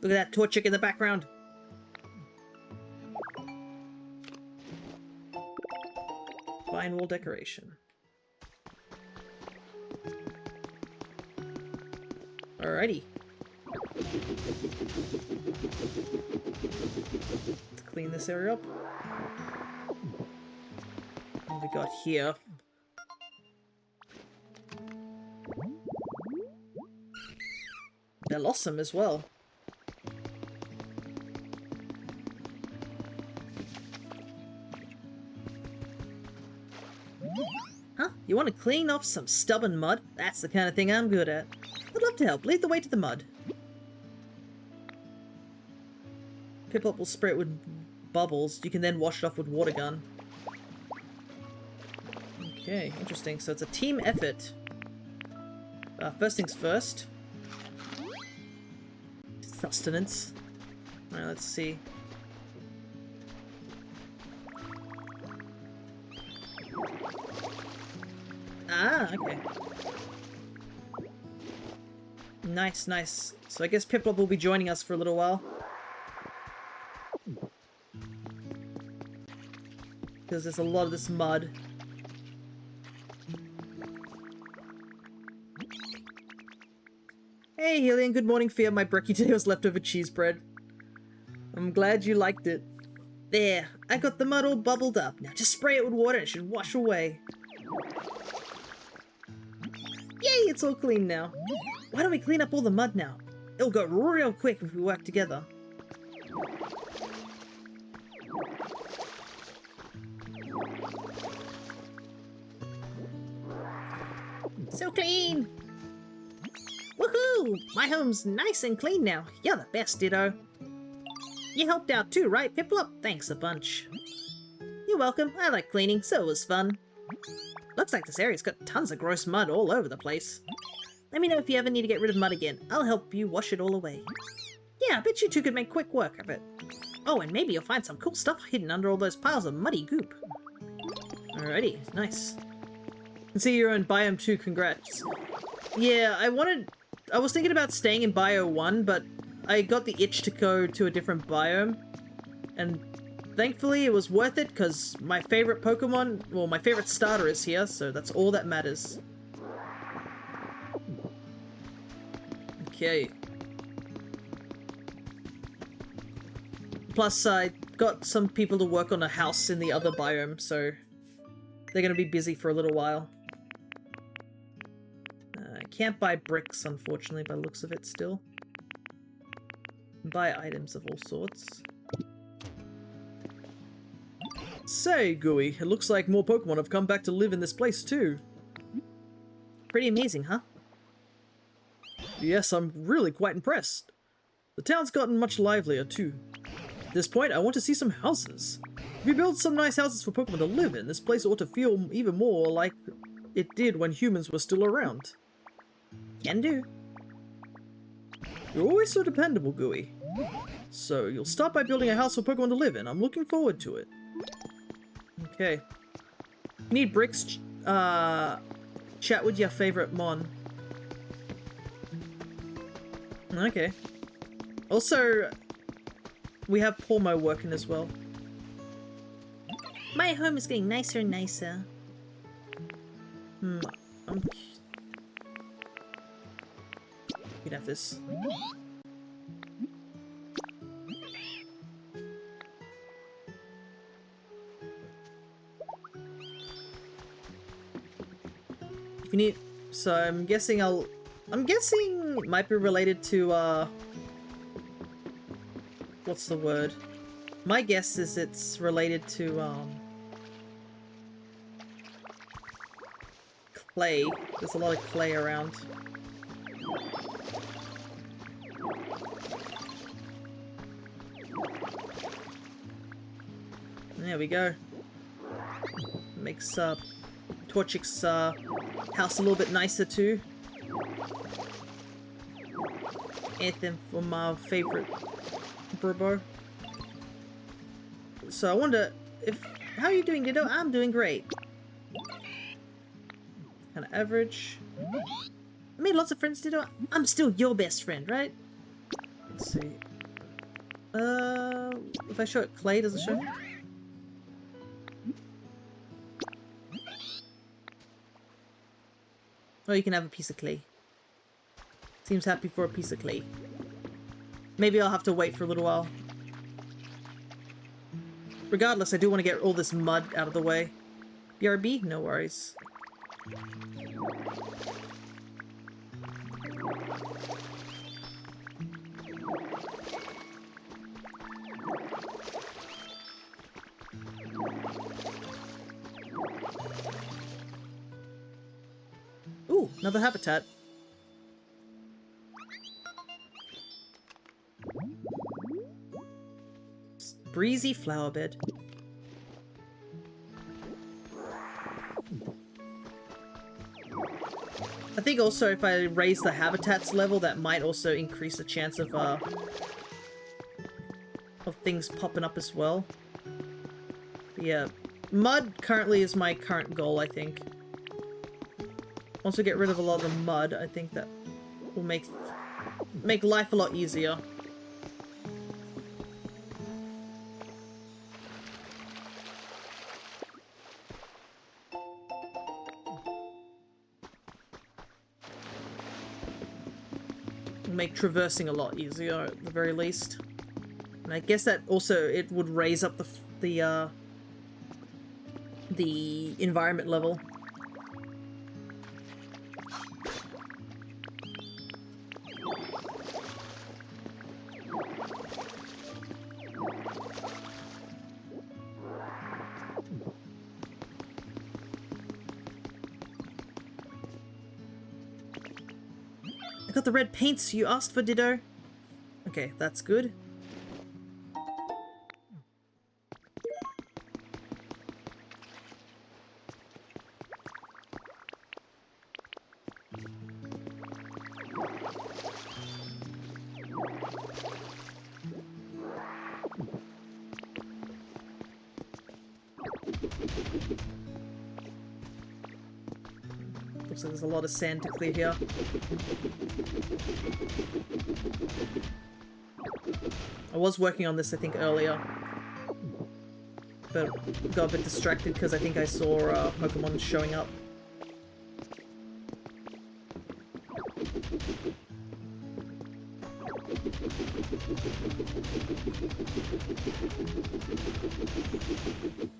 Look at that Torchic in the background. Vine wall decoration. Alrighty. Let's clean this area up. What we got here? Bellossom as well. Huh? You want to clean off some stubborn mud? That's the kind of thing I'm good at. I'd love to help. Lead the way to the mud. Piplup will spray it with bubbles. You can then wash it off with water gun. Okay, interesting. So it's a team effort. First things first. Sustenance. Alright, let's see. Ah, okay. Nice, nice. So I guess Piplup will be joining us for a little while. Because there's a lot of this mud. Hey, Helion, good morning. Fear my brekkie today was leftover cheese bread. I'm glad you liked it. There, I got the mud all bubbled up. Now just spray it with water and it should wash away. Yay, it's all clean now. Why don't we clean up all the mud now? It'll go real quick if we work together. So clean! Woohoo! My home's nice and clean now. You're the best, Ditto. You helped out too, right, Piplup? Thanks a bunch. You're welcome. I like cleaning, so it was fun. Looks like this area's got tons of gross mud all over the place. Let me know if you ever need to get rid of mud again. I'll help you wash it all away. Yeah, I bet you two could make quick work of it. Oh, and maybe you'll find some cool stuff hidden under all those piles of muddy goop. Alrighty, nice. And see you're in Biome 2, congrats. Yeah, I was thinking about staying in Bio 1, but I got the itch to go to a different biome. And thankfully it was worth it, because my favorite Pokemon, well, my favorite starter is here, so that's all that matters. Okay. Plus, I got some people to work on a house in the other biome, so they're gonna be busy for a little while. I can't buy bricks, unfortunately, by the looks of it still. Buy items of all sorts. Say, Gooey, it looks like more Pokemon have come back to live in this place too. Pretty amazing, huh? Yes, I'm really quite impressed. The town's gotten much livelier too. At this point, I want to see some houses. If we build some nice houses for Pokemon to live in, this place ought to feel even more like it did when humans were still around. Can do. You're always so dependable, Gooey. So, you'll start by building a house for Pokemon to live in. I'm looking forward to it. Okay. Need bricks. Chat with your favorite mon. Okay. Also, we have Pormo working as well. My home is getting nicer and nicer. You can have this. If you need, so I'm guessing it might be related to what's the word? My guess is it's related to clay. There's a lot of clay around. There we go. Makes Torchic's house a little bit nicer too. Anything for my favorite Burbo. So I wonder if how are you doing, Ditto? I'm doing great. Kind of average. I made lots of friends, Ditto. I'm still your best friend, right? Let's see. If I show it clay, does it show? Oh, you can have a piece of clay. Seems happy for a piece of clay. Maybe I'll have to wait for a little while. Regardless, I do want to get all this mud out of the way. BRB? No worries. Ooh, another habitat. Breezy flower bed. I think also if I raise the habitats level, that might also increase the chance of things popping up as well. But yeah, mud currently is my current goal, I think. Once we get rid of a lot of the mud, I think that will make life a lot easier. Make traversing a lot easier at the very least. And I guess that also it would raise up the environment level. I got the red paints you asked for, Ditto. Okay, that's good. Looks like there's a lot of sand to clear here. I was working on this, I think, earlier. But got a bit distracted because I think I saw Pokemon showing up.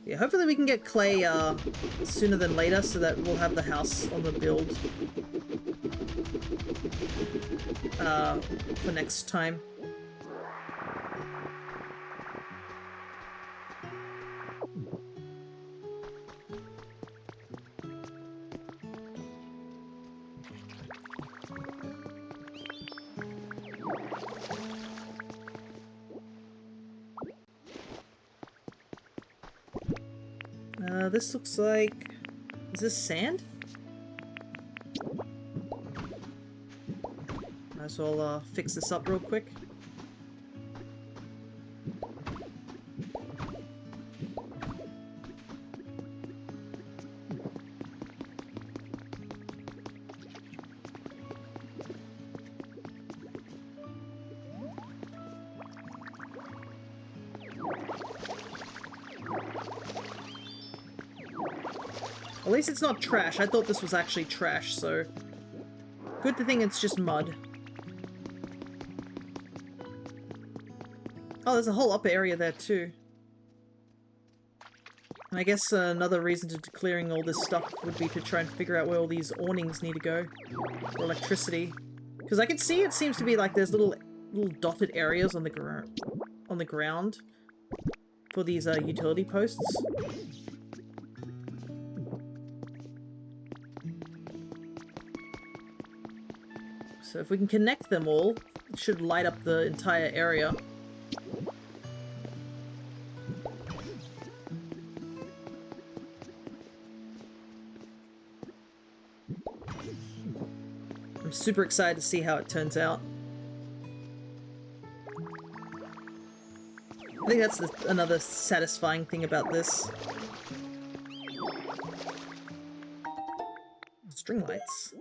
Yeah, hopefully we can get clay sooner than later so that we'll have the house on the build for next time. This looks like... Is this sand? Might as well fix this up real quick. At least it's not trash. I thought this was actually trash, so... Good to think it's just mud. Oh, there's a whole upper area there too. And I guess another reason to clearing all this stuff would be to try and figure out where all these awnings need to go. For electricity. Because I can see it seems to be like there's little dotted areas on the ground for these utility posts. So if we can connect them all, it should light up the entire area. I'm super excited to see how it turns out. I think that's another satisfying thing about this. String lights.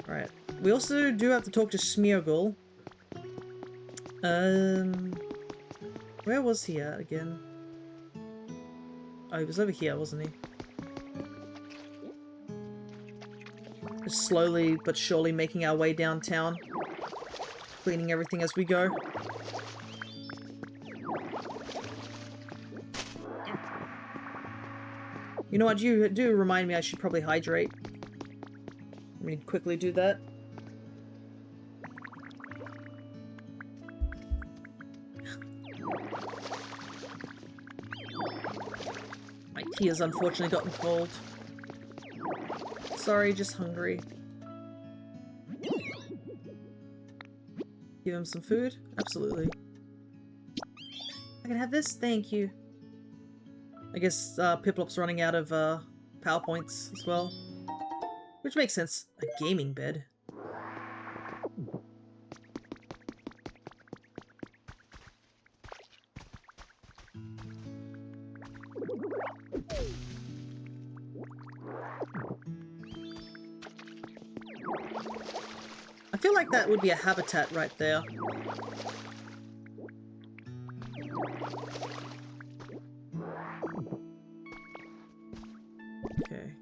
Alright. We also do have to talk to Smeargle. Where was he at again? Oh, he was over here, wasn't he? Just slowly but surely making our way downtown. Cleaning everything as we go. You know what, you do remind me I should probably hydrate. Let me quickly do that. My tea has unfortunately gotten cold. Sorry, just hungry. Give him some food? Absolutely. I can have this? Thank you. I guess Piplop's running out of PowerPoints as well. Which makes sense. A gaming bed. I feel like that would be a habitat right there. Okay.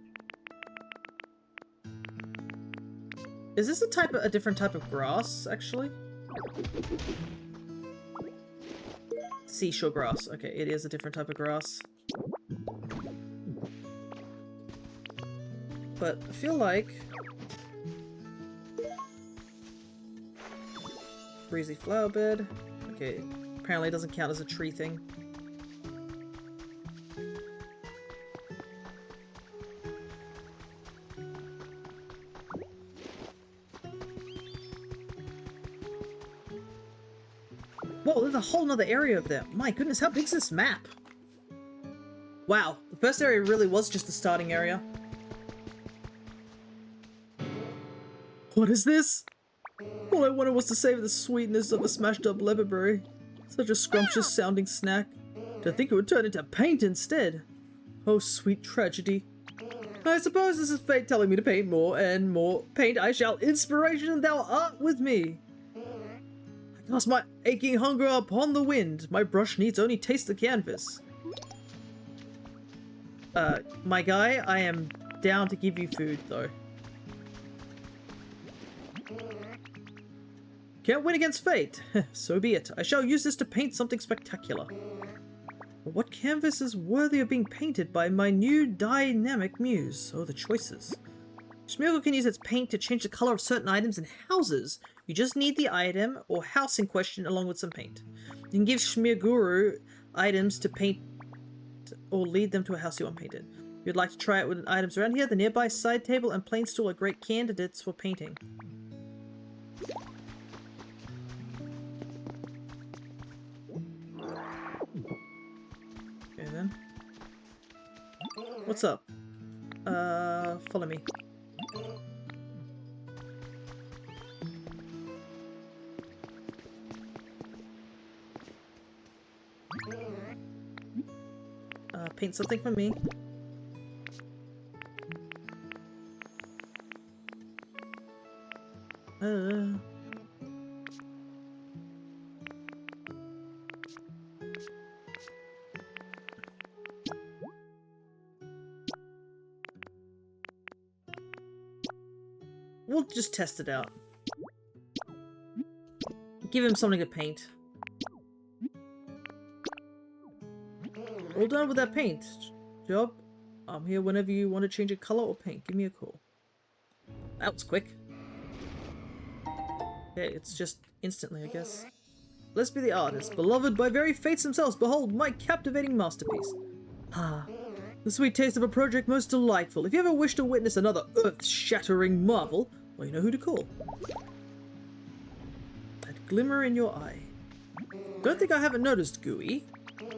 Is this a different type of grass, actually? Seashore grass. Okay, it is a different type of grass. But I feel like... Breezy flower bed. Okay, apparently it doesn't count as a tree thing. Whoa, there's a whole nother area over there. My goodness, how big's this map? Wow, the first area really was just the starting area. What is this? All I wanted was to savor the sweetness of a smashed up leatherberry. Such a scrumptious sounding snack. To think it would turn into paint instead. Oh, sweet tragedy. I suppose this is fate telling me to paint more and more. Paint I shall, inspiration thou art with me. I cast my aching hunger upon the wind. My brush needs only taste the canvas. My guy, I am down to give you food, though. Can't win against fate. So be it. I shall use this to paint something spectacular. But what canvas is worthy of being painted by my new dynamic muse? Oh, the choices. Smeargle can use its paint to change the color of certain items and houses. You just need the item or house in question along with some paint. You can give Smearguru items to paint or lead them to a house you want painted. If you'd like to try it with items around here, the nearby side table and plain stool are great candidates for painting. Okay then. What's up? Follow me. Paint something for me. We'll just test it out. Give him something to paint. All done with that paint job. I'm here whenever you want to change a color or paint. Give me a call. That was quick. Okay, it's just instantly, I guess. Let's be the artist, beloved by very fates themselves. Behold, my captivating masterpiece. Ah, the sweet taste of a project most delightful. If you ever wish to witness another earth-shattering marvel, well, you know who to call. That glimmer in your eye. Don't think I haven't noticed, Gooey.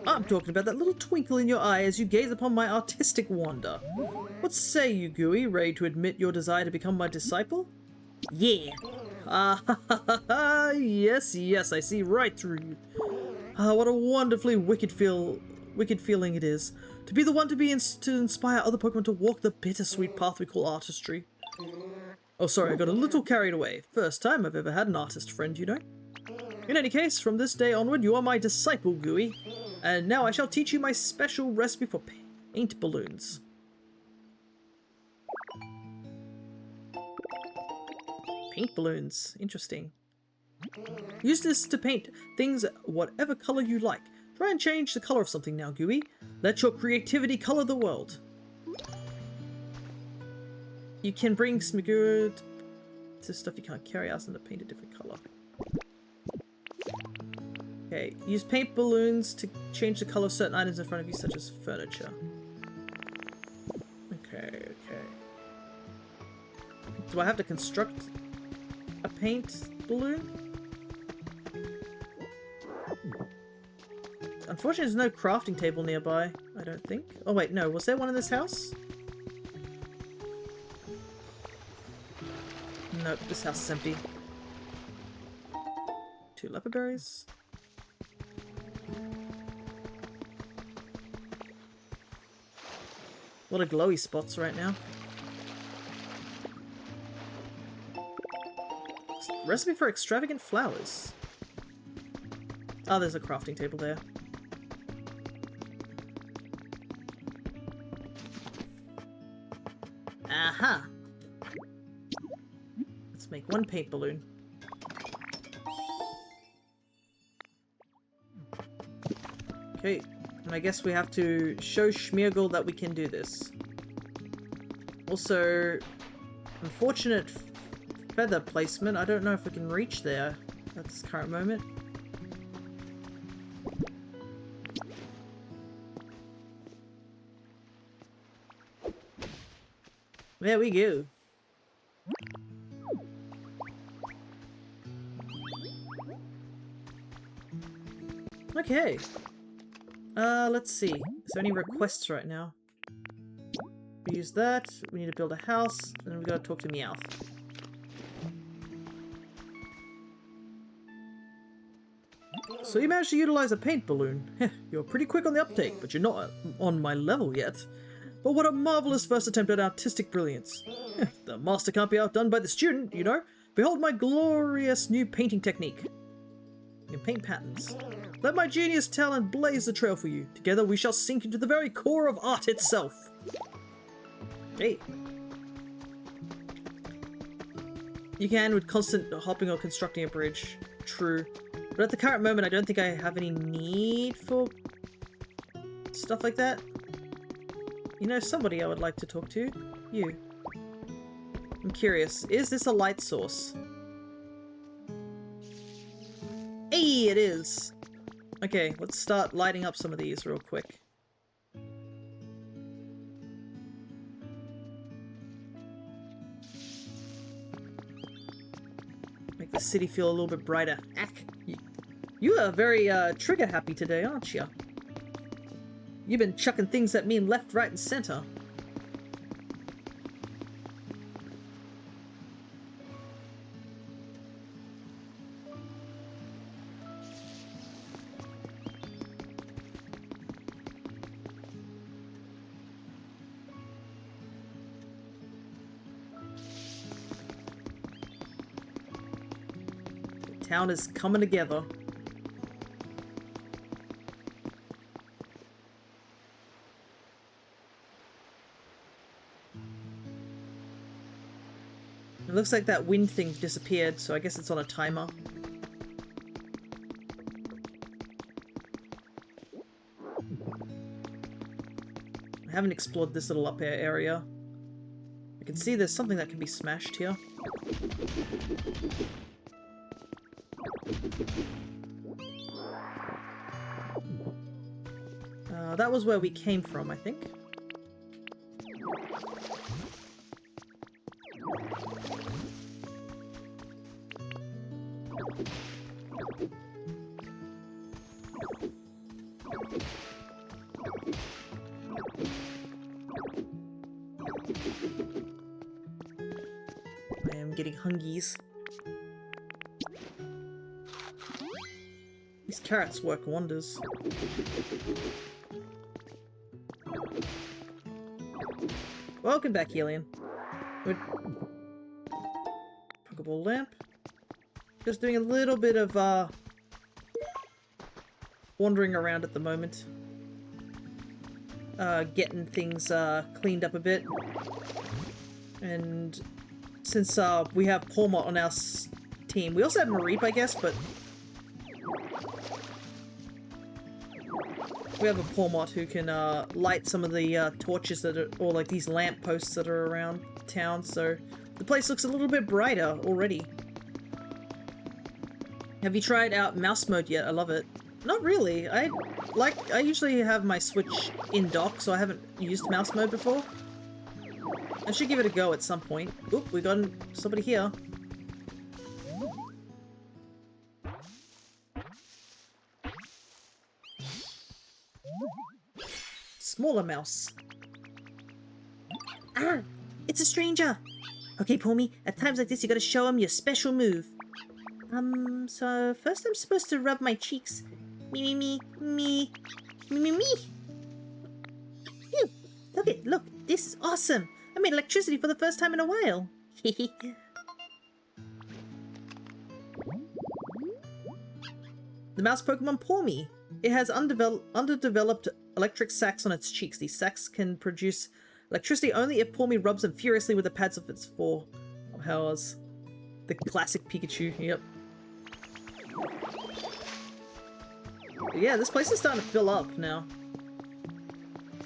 I'm talking about that little twinkle in your eye as you gaze upon my artistic wonder. What say you, Gooey, ready to admit your desire to become my disciple? Yeah. Ah, yes, I see right through you. Ah, what a wonderfully wicked feeling it is. To be the one to inspire other Pokemon to walk the bittersweet path we call artistry. Oh, sorry, I got a little carried away. First time I've ever had an artist friend, you know. In any case, from this day onward, you are my disciple, Gooey. And now I shall teach you my special recipe for paint balloons. Paint balloons. Interesting. Use this to paint things whatever color you like. Try and change the color of something now, Gooey. Let your creativity color the world. You can bring Smiguru to stuff you can't carry out and to paint a different color. Okay, use paint balloons to change the color of certain items in front of you, such as furniture. Okay. Do I have to construct a paint balloon? Unfortunately, there's no crafting table nearby, I don't think. Oh wait, no, was there one in this house? Nope, this house is empty. 2 leopard berries. A lot of glowy spots right now. Recipe for extravagant flowers. Oh, there's a crafting table there. Aha! Let's make 1 paint balloon. Okay, and I guess we have to show Smeargle that we can do this. Also, unfortunate feather placement. I don't know if we can reach there at this current moment. There we go. Okay. Let's see. Is there any requests right now? We use that. We need to build a house, and then we gotta talk to Meowth. So you managed to utilize a paint balloon. You're pretty quick on the uptake, but you're not on my level yet. But what a marvelous first attempt at artistic brilliance. The master can't be outdone by the student, you know. Behold my glorious new painting technique. You can paint patterns. Let my genius talent blaze the trail for you. Together we shall sink into the very core of art itself. Hey. You can with constant hopping or constructing a bridge. True. But at the current moment, I don't think I have any need for stuff like that. You know, somebody I would like to talk to. You. I'm curious. Is this a light source? Hey, it is! Okay, let's start lighting up some of these real quick. Make the city feel a little bit brighter. Ack! You are very, trigger happy today, aren't you? You've been chucking things at me left, right, and center. The town is coming together. It looks like that wind thing disappeared, so I guess it's on a timer. I haven't explored this little up air area. I can see there's something that can be smashed here. That was where we came from, I think. I am getting hungies. These carrots work wonders. Welcome back, Helion. Good. Pokeball lamp. Just doing a little bit of wandering around at the moment. Getting things cleaned up a bit. And since we have Palmot on our team, we also have Mareep, I guess, but we have a Palmot who can light some of the torches that are, or like these lamp posts that are around town, so the place looks a little bit brighter already. Have you tried out mouse mode yet? I love it. Not really. I usually have my Switch in dock, so I haven't used mouse mode before. I should give it a go at some point. Oop, we got somebody here. Smaller mouse. Ah! It's a stranger! Okay, Pomi, at times like this you gotta show him your special move. So first I'm supposed to rub my cheeks. Me. Phew! Look, this is awesome! I made electricity for the first time in a while. The mouse Pokemon Pomi. It has underdeveloped electric sacs on its cheeks. These sacs can produce electricity only if Pomi rubs them furiously with the pads of its forepaws. The classic Pikachu, yep. But yeah, this place is starting to fill up now.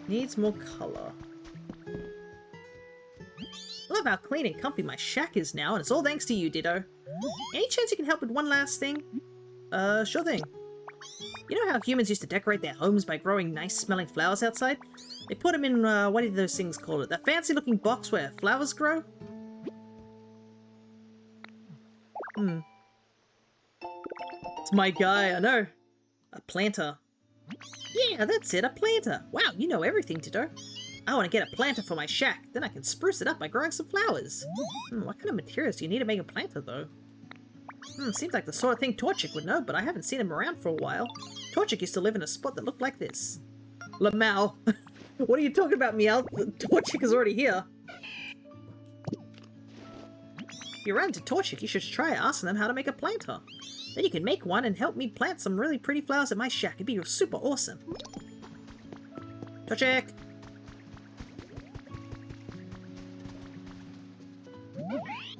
Needs more color. I love how clean and comfy my shack is now, and it's all thanks to you, Ditto. Any chance you can help with one last thing? Sure thing. You know how humans used to decorate their homes by growing nice-smelling flowers outside? They put them in, what are those things called? That fancy-looking box where flowers grow? It's my guy, I know. A planter. Yeah, that's it, a planter. Wow, you know everything, Ditto. I want to get a planter for my shack, then I can spruce it up by growing some flowers. What kind of materials do you need to make a planter, though? Seems like the sort of thing Torchic would know, but I haven't seen him around for a while. Torchic used to live in a spot that looked like this. Lamau. What are you talking about, Meow? Torchic is already here. If you run into Torchic, you should try asking them how to make a planter. Then you can make one and help me plant some really pretty flowers at my shack. It'd be super awesome. Torchic!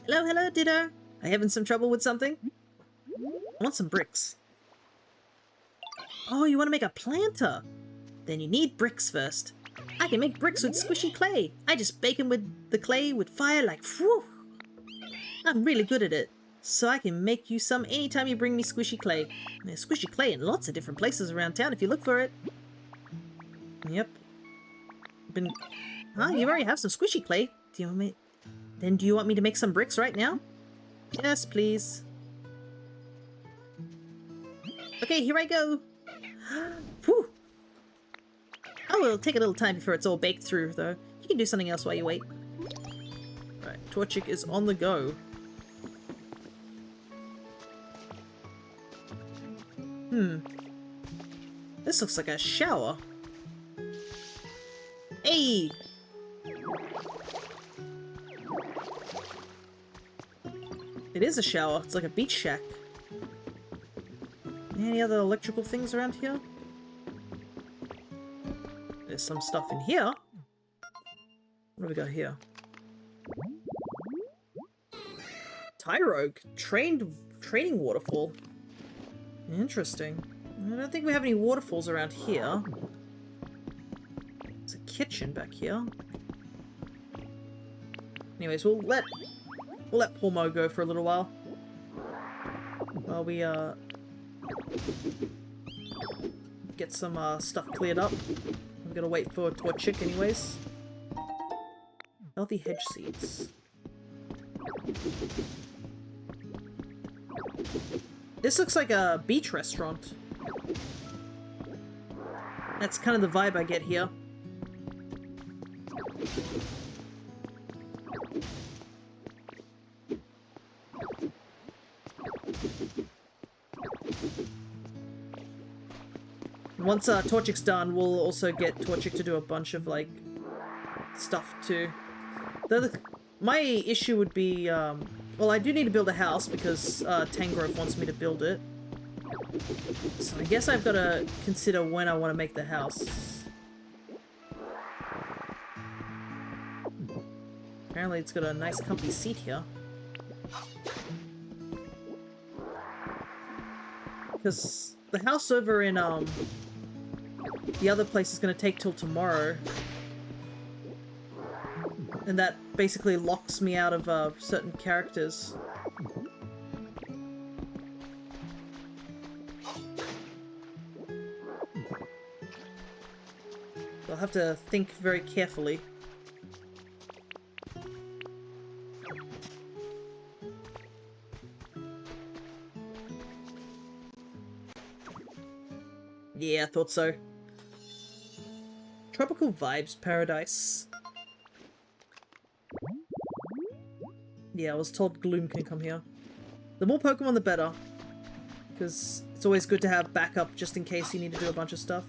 Hello, Ditto. I having some trouble with something? I want some bricks. Oh, you want to make a planter? Then you need bricks first. I can make bricks with squishy clay. I just bake them with the clay with fire like whew. I'm really good at it. So I can make you some anytime you bring me squishy clay. There's squishy clay in lots of different places around town if you look for it. Yep. You already have some squishy clay. Do you want me... Then do you want me to make some bricks right now? Yes, please. Okay, here I go. Whew. Oh, it'll take a little time before it's all baked through, though. You can do something else while you wait. Right, Torchic is on the go. This looks like a shower. Hey! It is a shower. It's like a beach shack. Any other electrical things around here? There's some stuff in here. What do we got here? Tyrogue. Training waterfall. Interesting. I don't think we have any waterfalls around here. There's a kitchen back here. Anyways, we'll let poor Mo go for a little while. While we get some stuff cleared up. I'm gonna wait for Torchic anyways. Healthy hedge seeds. This looks like a beach restaurant. That's kind of the vibe I get here. Once Torchic's done, we'll also get Torchic to do a bunch of, like, stuff too. My issue would be, well, I do need to build a house because Tangrove wants me to build it. So I guess I've got to consider when I want to make the house. Apparently it's got a nice comfy seat here. Because the house over in, the other place is going to take till tomorrow. And that basically locks me out of certain characters. I'll have to think very carefully. Yeah, I thought so. Tropical Vibes Paradise. Yeah, I was told Gloom can come here. The more Pokemon, the better. Because it's always good to have backup just in case you need to do a bunch of stuff.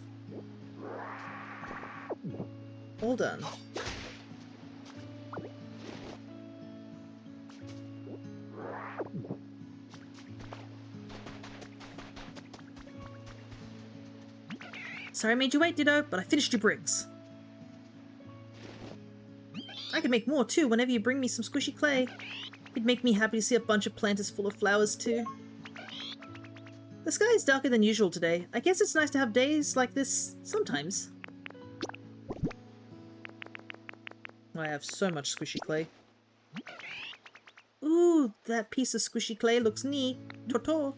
All done. Sorry I made you wait, Ditto, but I finished your bricks. I can make more too whenever you bring me some squishy clay. It'd make me happy to see a bunch of planters full of flowers too. The sky is darker than usual today. I guess it's nice to have days like this sometimes. I have so much squishy clay. Ooh, that piece of squishy clay looks neat. Toto.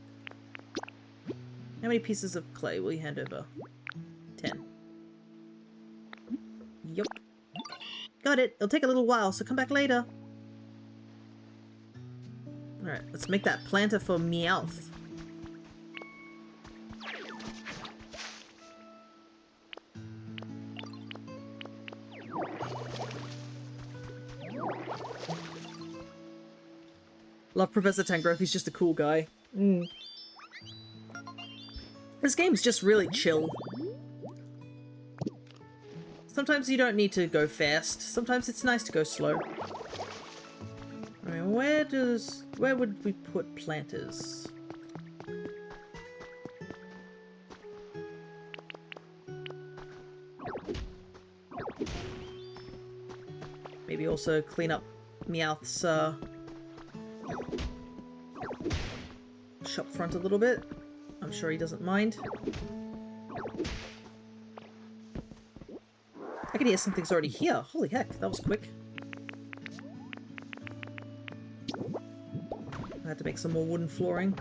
How many pieces of clay will you hand over? 10. Yup. Got it. It'll take a little while, so come back later. Alright, let's make that planter for Meowth. Love Professor Tangrove, he's just a cool guy. This game's just really chill. Sometimes you don't need to go fast. Sometimes it's nice to go slow. Alright, where would we put planters? Maybe also clean up Meowth's shop front a little bit. I'm sure he doesn't mind. I can hear something's already here. Holy heck, that was quick. I had to make some more wooden flooring.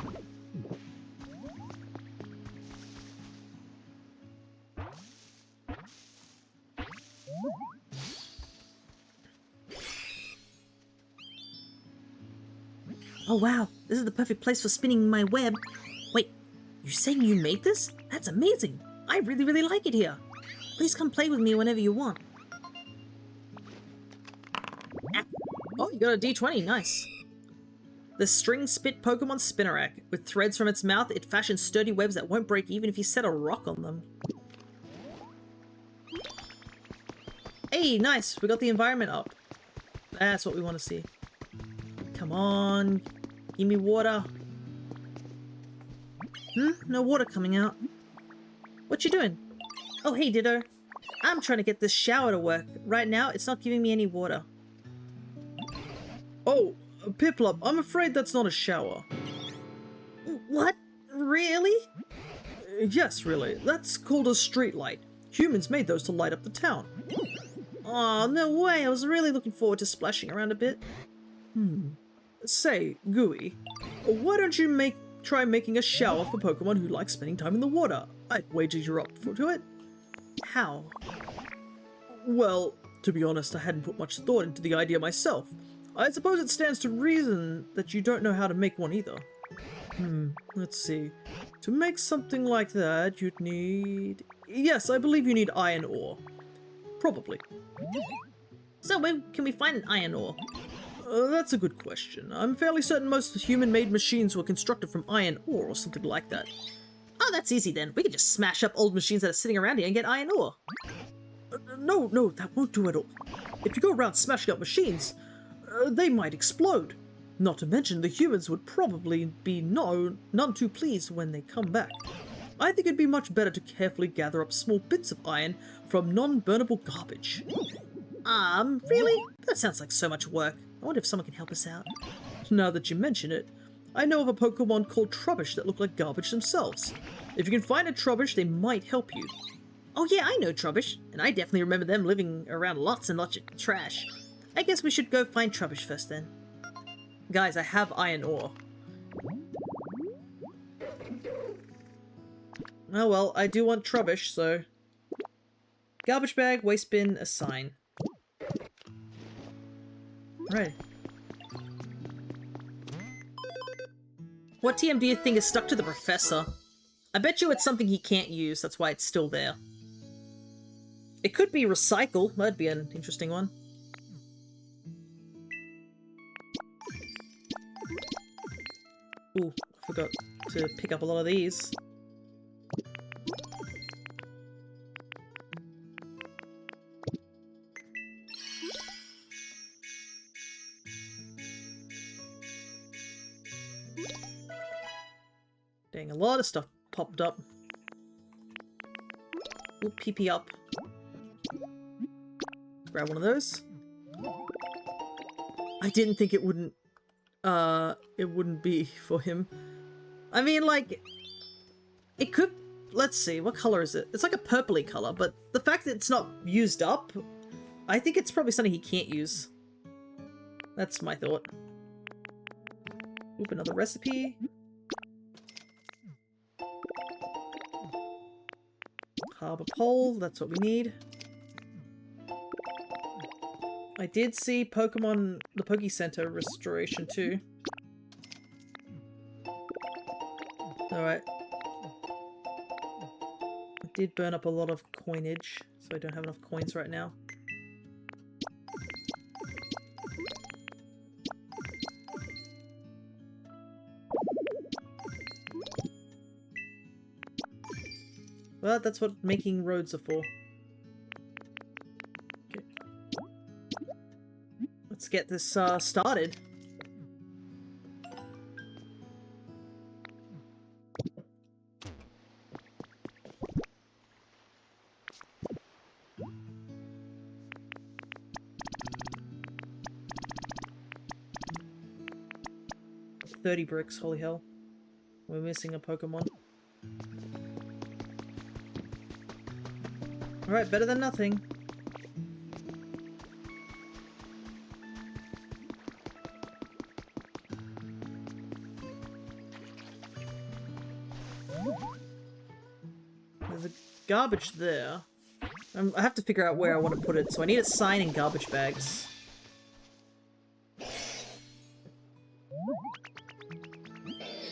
Oh wow, this is the perfect place for spinning my web. Wait, you're saying you made this? That's amazing. I really like it here. Please come play with me whenever you want. Ah. Oh, you got a D20, nice. The string spit Pokemon Spinnerack. With threads from its mouth, it fashions sturdy webs that won't break even if you set a rock on them. Hey, nice, we got the environment up. That's what we want to see. Come on, give me water. No water coming out. What you doing? Oh, hey, Ditto. I'm trying to get this shower to work. Right now, it's not giving me any water. Oh, Piplup, I'm afraid that's not a shower. What? Really? Yes, really. That's called a street light. Humans made those to light up the town. Aw, no way. I was really looking forward to splashing around a bit. Say, Gooey, why don't you try making a shower for Pokemon who like spending time in the water? I'd wager you're up to it. How? Well, to be honest, I hadn't put much thought into the idea myself. I suppose it stands to reason that you don't know how to make one either. Let's see. To make something like that, you'd need... Yes, I believe you need iron ore. Probably. So where can we find an iron ore? That's a good question. I'm fairly certain most human-made machines were constructed from iron ore or something like that. Oh, that's easy then. We can just smash up old machines that are sitting around here and get iron ore. No, that won't do at all. If you go around smashing up machines, they might explode. Not to mention the humans would probably be none too pleased when they come back. I think it'd be much better to carefully gather up small bits of iron from non-burnable garbage. Really? That sounds like so much work. I wonder if someone can help us out. Now that you mention it, I know of a Pokemon called Trubbish that look like garbage themselves. If you can find a Trubbish, they might help you. Oh yeah, I know Trubbish, and I definitely remember them living around lots and lots of trash. I guess we should go find Trubbish first then. Guys, I have iron ore. Oh well, I do want Trubbish, so... Garbage bag, waste bin, assign. Right. What TM do you think is stuck to the professor? I bet you it's something he can't use, that's why it's still there. It could be recycle, that'd be an interesting one. Ooh, I forgot to pick up a lot of these. Dang, a lot of stuff popped up. Ooh, PP up. Grab one of those. I didn't think it wouldn't be for him. I mean, like, it could... Let's see, what color is it? It's like a purpley color, but the fact that it's not used up, I think it's probably something he can't use. That's my thought. Oop, another recipe. Harbor pole, that's what we need. I did see Pokemon, the Poke Center restoration too. Alright. I did burn up a lot of coinage, so I don't have enough coins right now. Well, that's what making roads are for. Okay. Let's get this started. $30 bricks, holy hell. We're missing a Pokemon. Alright, better than nothing. There's a garbage there. I have to figure out where I want to put it, so I need a sign in garbage bags.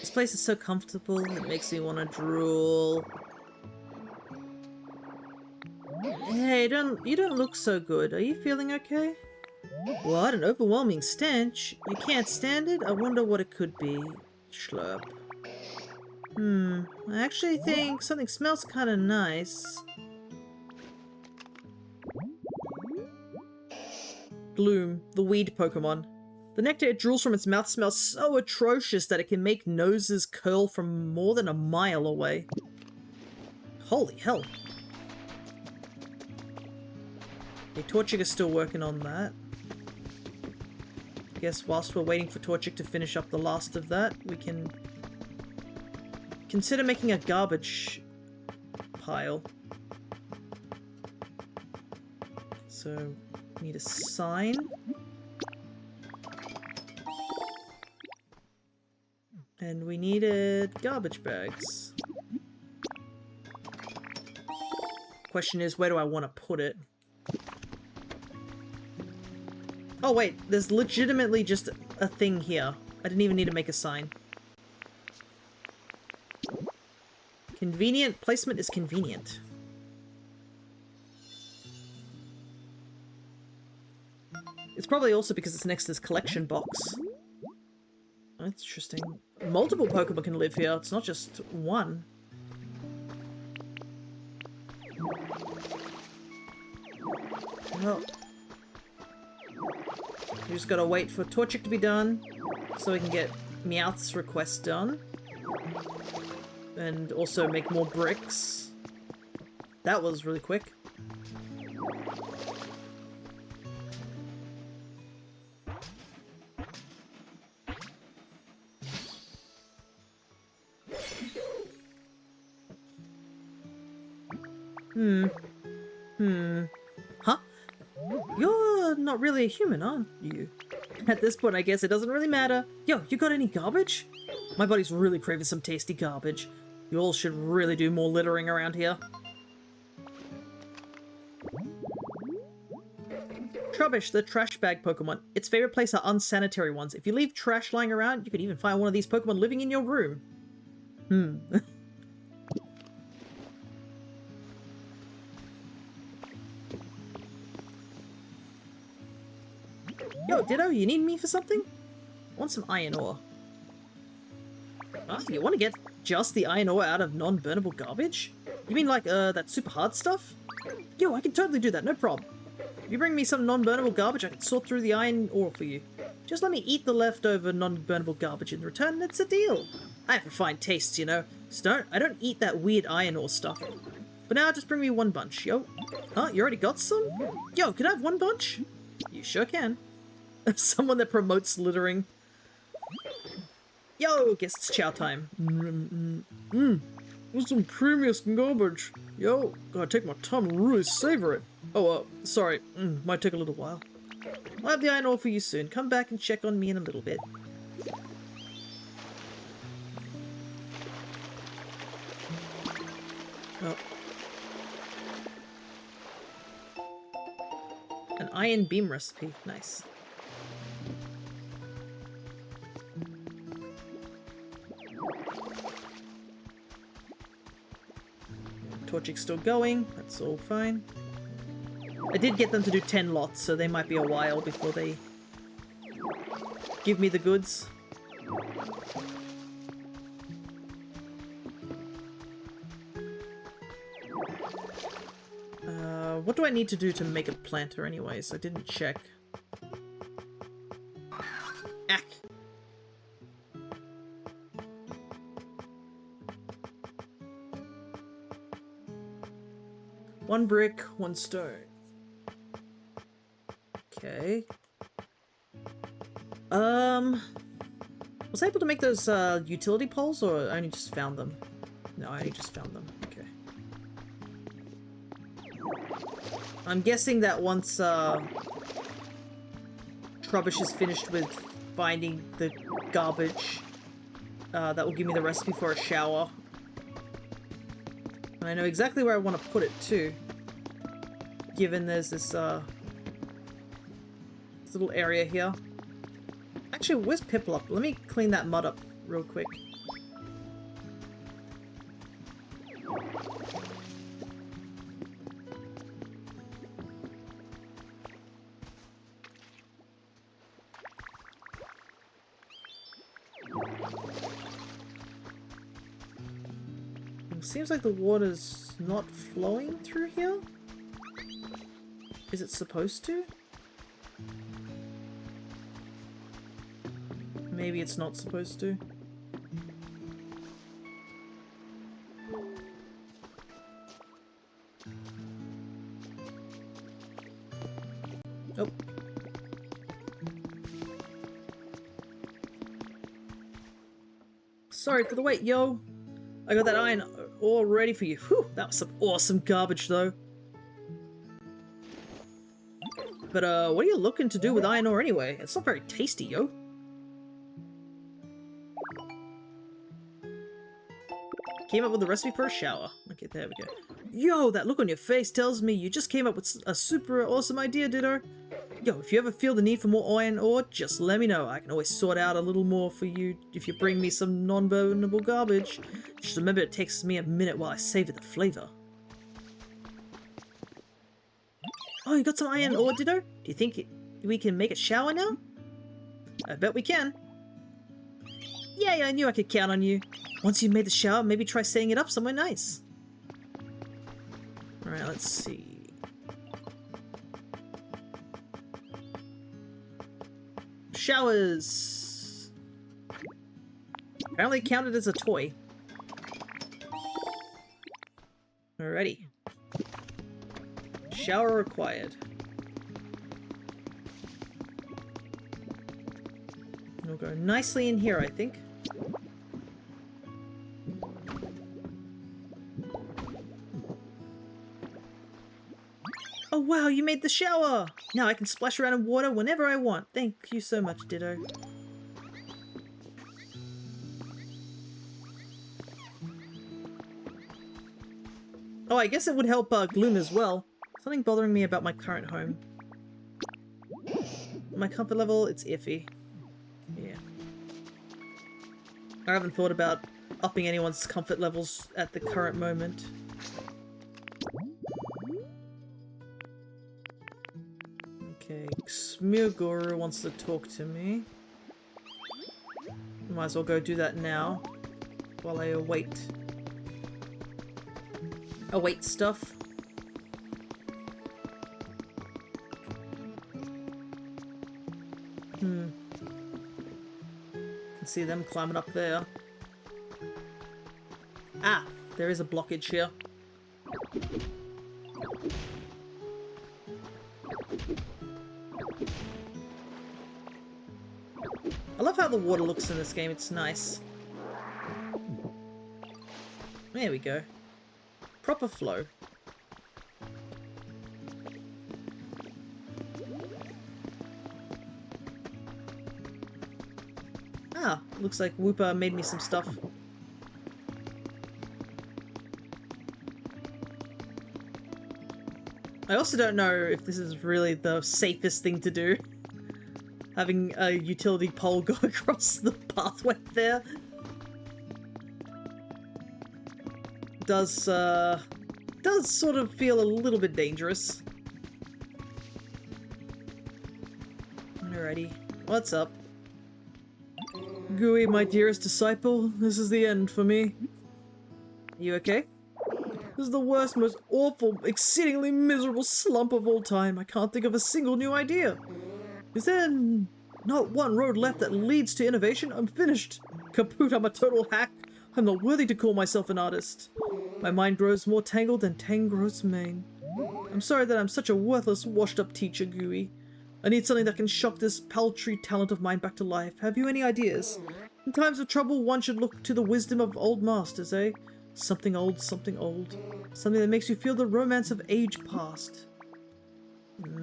This place is so comfortable, it makes me want to drool. Hey, you don't look so good. Are you feeling okay? What? An overwhelming stench? You can't stand it? I wonder what it could be. Schlurp. I actually think something smells kind of nice. Gloom, the weed Pokemon. The nectar it drools from its mouth smells so atrocious that it can make noses curl from more than a mile away. Holy hell. Okay, Torchic is still working on that. I guess whilst we're waiting for Torchic to finish up the last of that, we can consider making a garbage pile. So, need a sign. And we needed garbage bags. Question is, where do I want to put it? Oh wait, there's legitimately just a thing here. I didn't even need to make a sign. Convenient placement is convenient. It's probably also because it's next to this collection box. That's interesting. Multiple Pokemon can live here, it's not just one. Well, we just gotta wait for Torchic to be done, so we can get Meowth's request done. And also make more bricks. That was really quick. Huh? You're not really a human, aren't you? At this point, I guess it doesn't really matter. Yo, you got any garbage? My body's really craving some tasty garbage. You all should really do more littering around here. Trubbish, the trash bag Pokemon. Its favorite place are unsanitary ones. If you leave trash lying around, you could even find one of these Pokemon living in your room. Yo, Ditto, you need me for something? I want some iron ore. You want to get just the iron ore out of non-burnable garbage? You mean like, that super hard stuff? Yo, I can totally do that, no problem. If you bring me some non-burnable garbage, I can sort through the iron ore for you. Just let me eat the leftover non-burnable garbage in return, and it's a deal. I have refined tastes, you know, so I don't eat that weird iron ore stuff. But now just bring me one bunch, yo. Huh, you already got some? Yo, can I have one bunch? You sure can. Someone that promotes littering. Yo, guess it's chow time. What's some premium garbage? Yo, gotta take my time and really savor it. Oh, sorry, might take a little while. I'll have the iron ore for you soon. Come back and check on me in a little bit. Oh. An iron beam recipe, nice. Torchic's still going, that's all fine. I did get them to do 10 lots, so they might be a while before they give me the goods. What do I need to do to make a planter anyways? I didn't check. Ack! One brick, one stone. Okay. Was I able to make those utility poles, or I only just found them? No, I only just found them. Okay. I'm guessing that once Trubbish is finished with finding the garbage, that will give me the recipe for a shower. And I know exactly where I want to put it too, given there's this little area here. Actually, where's Piplup? Let me clean that mud up real quick. It seems like the water's not flowing through here. Is it supposed to? Maybe it's not supposed to. Oh. Sorry for the wait, yo. I got that iron all ready for you. Whew, that was some awesome garbage, though. But, what are you looking to do with iron ore anyway? It's not very tasty, yo. Came up with a recipe for a shower. Okay, there we go. Yo, that look on your face tells me you just came up with a super awesome idea, Ditto. Yo, if you ever feel the need for more iron ore, just let me know. I can always sort out a little more for you if you bring me some non-burnable garbage. Just remember it takes me a minute while I savor the flavor. Oh, you got some iron ore, Ditto? Do you think we can make a shower now? I bet we can. Yay, I knew I could count on you. Once you've made the shower, maybe try setting it up somewhere nice. Alright, let's see. Showers! Apparently counted as a toy. Alrighty. Shower required. It'll go nicely in here, I think. Oh wow, you made the shower! Now I can splash around in water whenever I want. Thank you so much, Ditto. Oh, I guess it would help Gloom as well. Something bothering me about my current home. My comfort level, it's iffy. Yeah. I haven't thought about upping anyone's comfort levels at the current moment. Okay, Smearguru wants to talk to me. Might as well go do that now, while I await stuff. Can see them climbing up there. Ah, there is a blockage here. I love how the water looks in this game, it's nice. There we go. Proper flow. Ah, looks like Wooper made me some stuff. I also don't know if this is really the safest thing to do. Having a utility pole go across the pathway there. Does sort of feel a little bit dangerous. Alrighty, what's up? Gooey, my dearest disciple, this is the end for me. You okay? This is the worst, most awful, exceedingly miserable slump of all time. I can't think of a single new idea. Is there not one road left that leads to innovation? I'm finished. Kaput, I'm a total hack. I'm not worthy to call myself an artist. My mind grows more tangled than Tangro's mane. I'm sorry that I'm such a worthless, washed-up teacher, Gooey. I need something that can shock this paltry talent of mine back to life. Have you any ideas? In times of trouble, one should look to the wisdom of old masters, eh? Something old, something old. Something that makes you feel the romance of age past.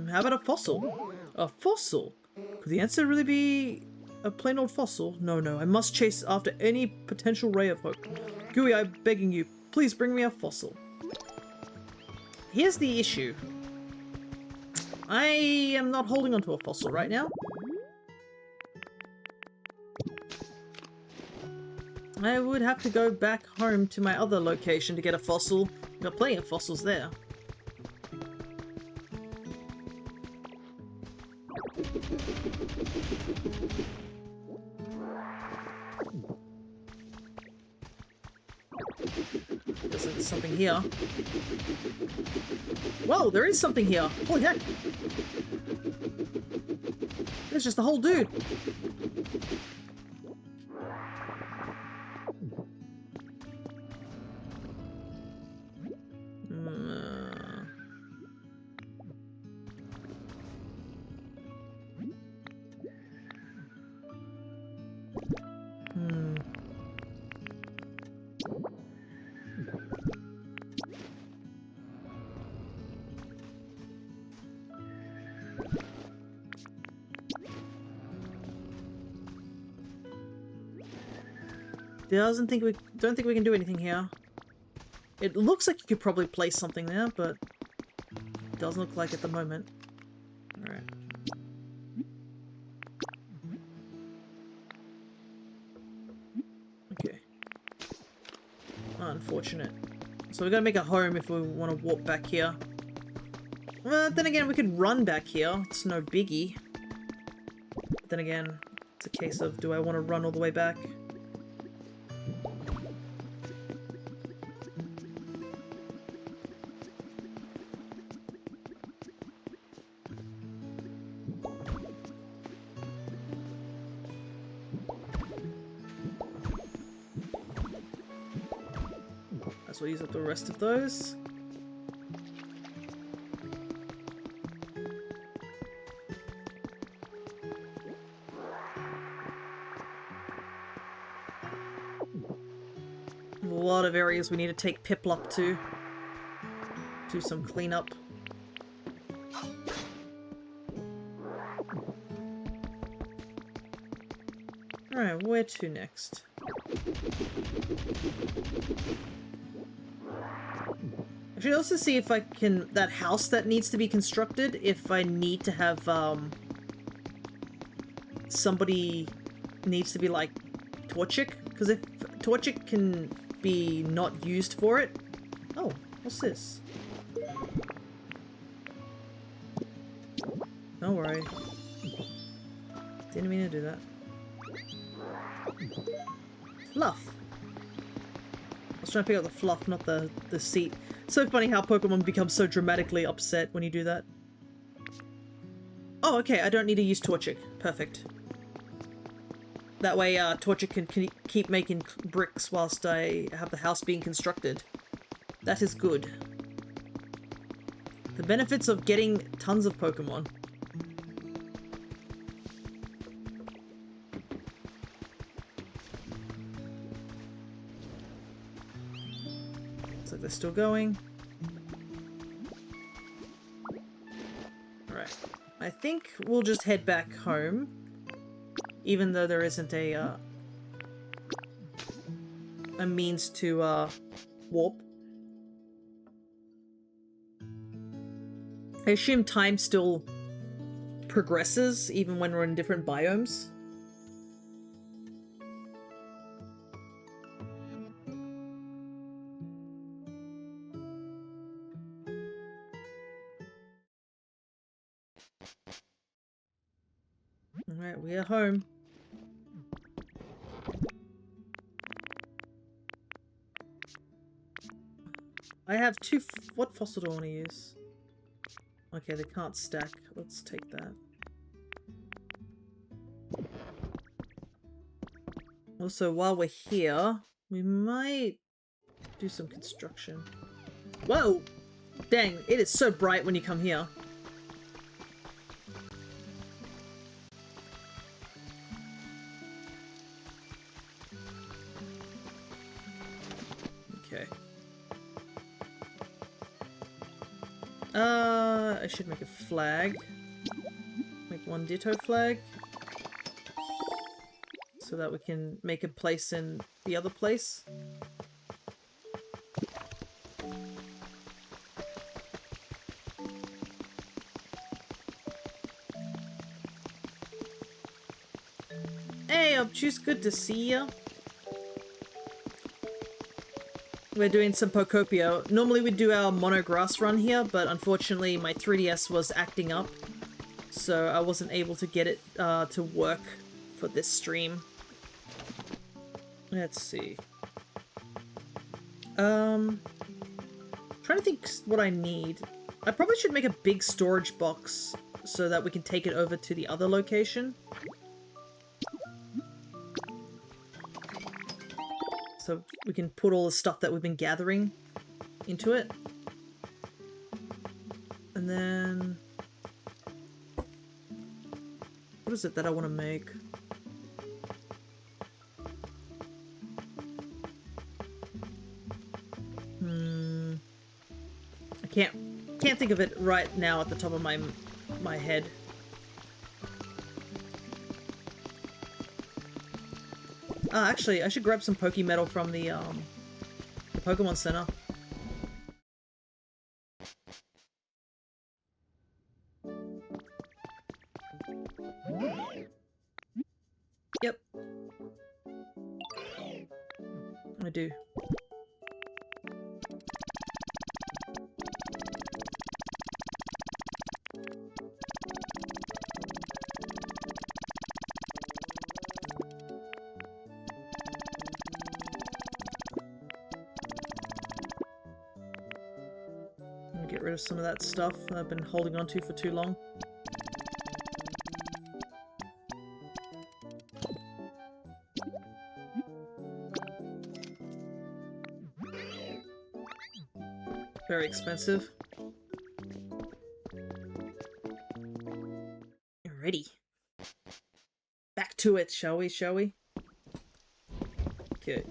How about a fossil? A fossil? Could the answer really be a plain old fossil? No, no, I must chase after any potential ray of hope. Gooey, I'm begging you, please bring me a fossil. Here's the issue. I am not holding onto a fossil right now. I would have to go back home to my other location to get a fossil. Got plenty of fossils there. There's something here. Whoa, there is something here. Holy heck. There's just a whole dude. Don't think we can do anything here. It looks like you could probably place something there, but it doesn't look like at the moment. Alright. Okay. Unfortunate. So we gotta make a home if we want to walk back here. Well, then again, we could run back here. It's no biggie. But then again, it's a case of, do I want to run all the way back? So we'll use up the rest of those. A lot of areas we need to take Piplup to. Do some cleanup. Alright, where to next? I should also see if I can... that house that needs to be constructed, if I need to have, somebody needs to be, like, Torchic? Because if Torchic can be not used for it... Oh, what's this? Don't worry. Didn't mean to do that. Fluff! I was trying to pick up the fluff, not the seat. So funny how Pokemon become so dramatically upset when you do that. Oh, okay, I don't need to use Torchic. Perfect. That way, Torchic can keep making bricks whilst I have the house being constructed. That is good. The benefits of getting tons of Pokemon. Looks like they're still going. Alright. I think we'll just head back home. Even though there isn't a means to, warp. I assume time still progresses even when we're in different biomes. Alright, we are home. I have two what fossil do I want to use? Okay, they can't stack. Let's take that. Also, while we're here, we might do some construction. Whoa! Dang, it is so bright when you come here. I should make a flag. Make one ditto flag. So that we can make a place in the other place. Hey, Obtuse, good to see ya. We're doing some Pokopia. Normally we'd do our mono grass run here, but unfortunately my 3DS was acting up, so I wasn't able to get it to work for this stream. Let's see. Trying to think what I need. I probably should make a big storage box so that we can take it over to the other location. So we can put all the stuff that we've been gathering into it. And then... what is it that I want to make? I can't think of it right now at the top of my head. Actually, I should grab some Pokemetal from the Pokemon Center. Yep. I do. Get rid of some of that stuff that I've been holding on to for too long. Very expensive. Alrighty. Back to it, shall we? Okay.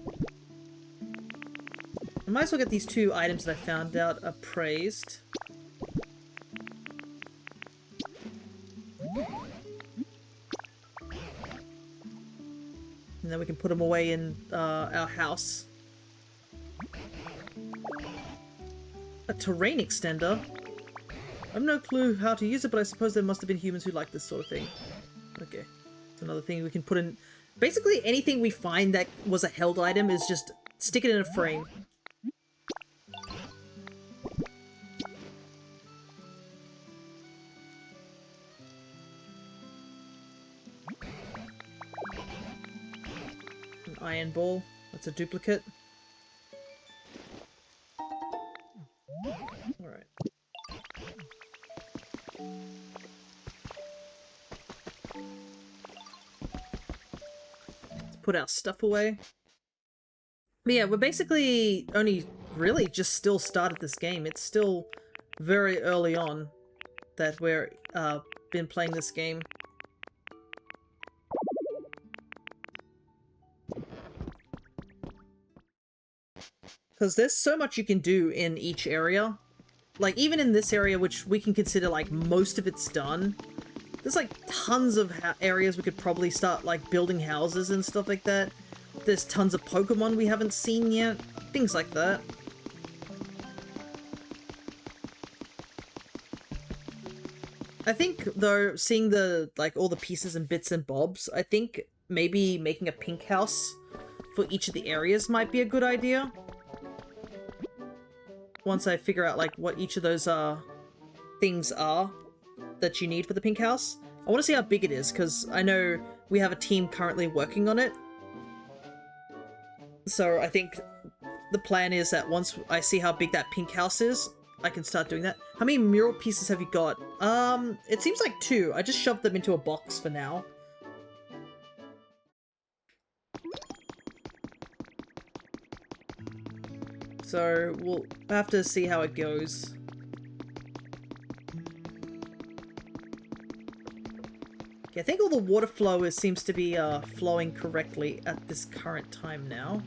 I might as well get these two items that I found out appraised. And then we can put them away in our house. A terrain extender? I have no clue how to use it, but I suppose there must have been humans who like this sort of thing. Okay. It's another thing we can put in. Basically, anything we find that was a held item is just stick it in a frame. An iron ball. That's a duplicate. Alright. Let's put our stuff away. But yeah, we're basically only really just still started this game. It's still very early on that we're been playing this game. Because there's so much you can do in each area. Like, even in this area, which we can consider, like, most of it's done, there's, like, tons of areas we could probably start, like, building houses and stuff like that. There's tons of Pokemon we haven't seen yet. Things like that. I think, though, seeing the, like, all the pieces and bits and bobs, I think maybe making a pink house for each of the areas might be a good idea. Once I figure out, like, what each of those things are that you need for the pink house. I want to see how big it is, because I know we have a team currently working on it. So I think the plan is that once I see how big that pink house is, I can start doing that. How many mural pieces have you got? It seems like 2. I just shoved them into a box for now. So we'll have to see how it goes. Okay, I think all the water flow seems to be flowing correctly at this current time now.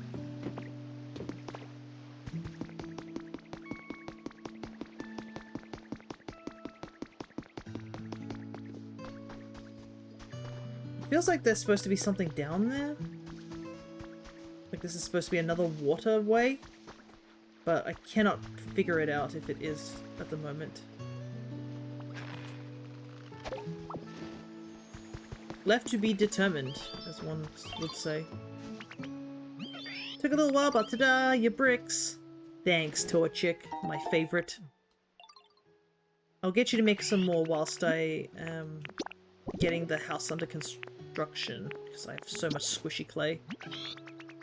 Feels like there's supposed to be something down there. Like this is supposed to be another waterway. But I cannot figure it out if it is at the moment. Left to be determined, as one would say. Took a little while, but ta-da, your bricks. Thanks, Torchic, my favorite. I'll get you to make some more whilst I am getting the house under construction, because I have so much squishy clay.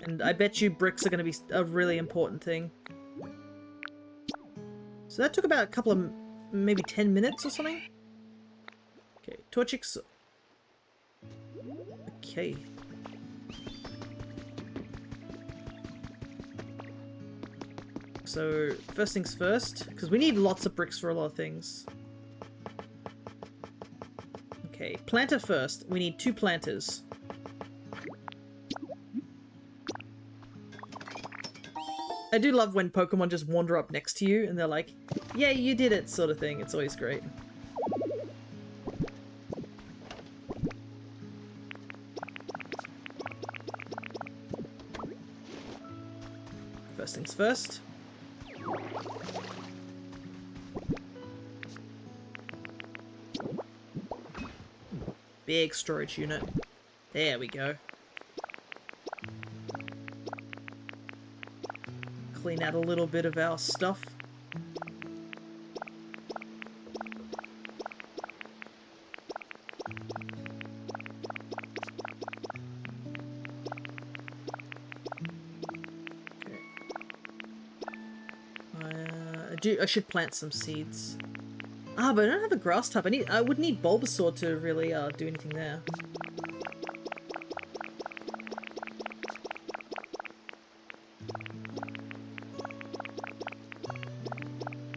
And I bet you bricks are going to be a really important thing. So that took about a couple of, maybe 10 minutes or something? Okay, Torchic's... Okay. So, first things first, because we need lots of bricks for a lot of things. Okay, planter first. We need 2 planters. I do love when Pokemon just wander up next to you and they're like, yeah, you did it, sort of thing. It's always great. First things first. Big storage unit. There we go. Clean out a little bit of our stuff. I should plant some seeds. Ah, but I don't have a grass type. I would need Bulbasaur to really do anything there.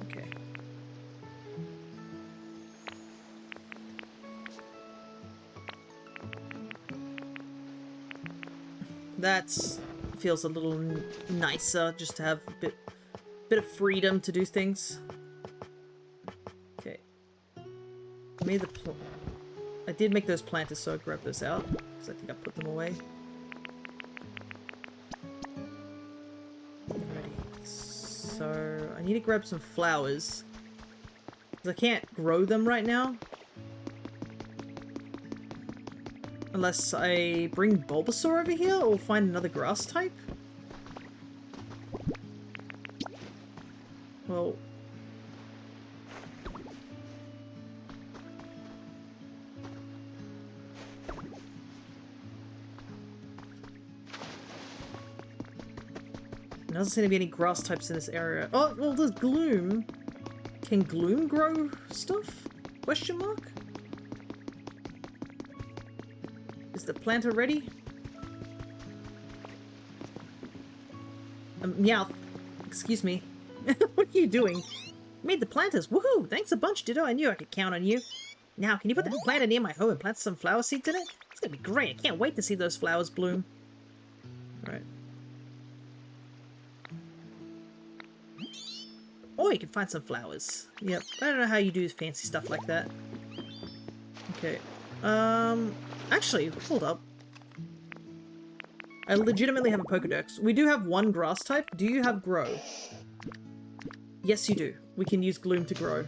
Okay. That feels a little nicer, just to have a bit of freedom to do things. Okay. I did make those planters, so I grabbed those out, because I think I put them away. Alrighty. So, I need to grab some flowers. Because I can't grow them right now. Unless I bring Bulbasaur over here, or find another grass type. Well... There doesn't seem to be any grass types in this area. Oh, well, there's Gloom. Can Gloom grow stuff? Question mark? Is the planter ready? Meow. Excuse me. What are you doing? Made the planters. Woohoo! Thanks a bunch, Ditto. I knew I could count on you. Now, can you put that planter near my home and plant some flower seeds in it? It's gonna be great. I can't wait to see those flowers bloom. Alright. Or you can find some flowers. Yep. I don't know how you do fancy stuff like that. Okay. Actually, hold up. I legitimately have a Pokedex. We do have one grass type. Do you have Grow? Yes, you do. We can use Gloom to grow.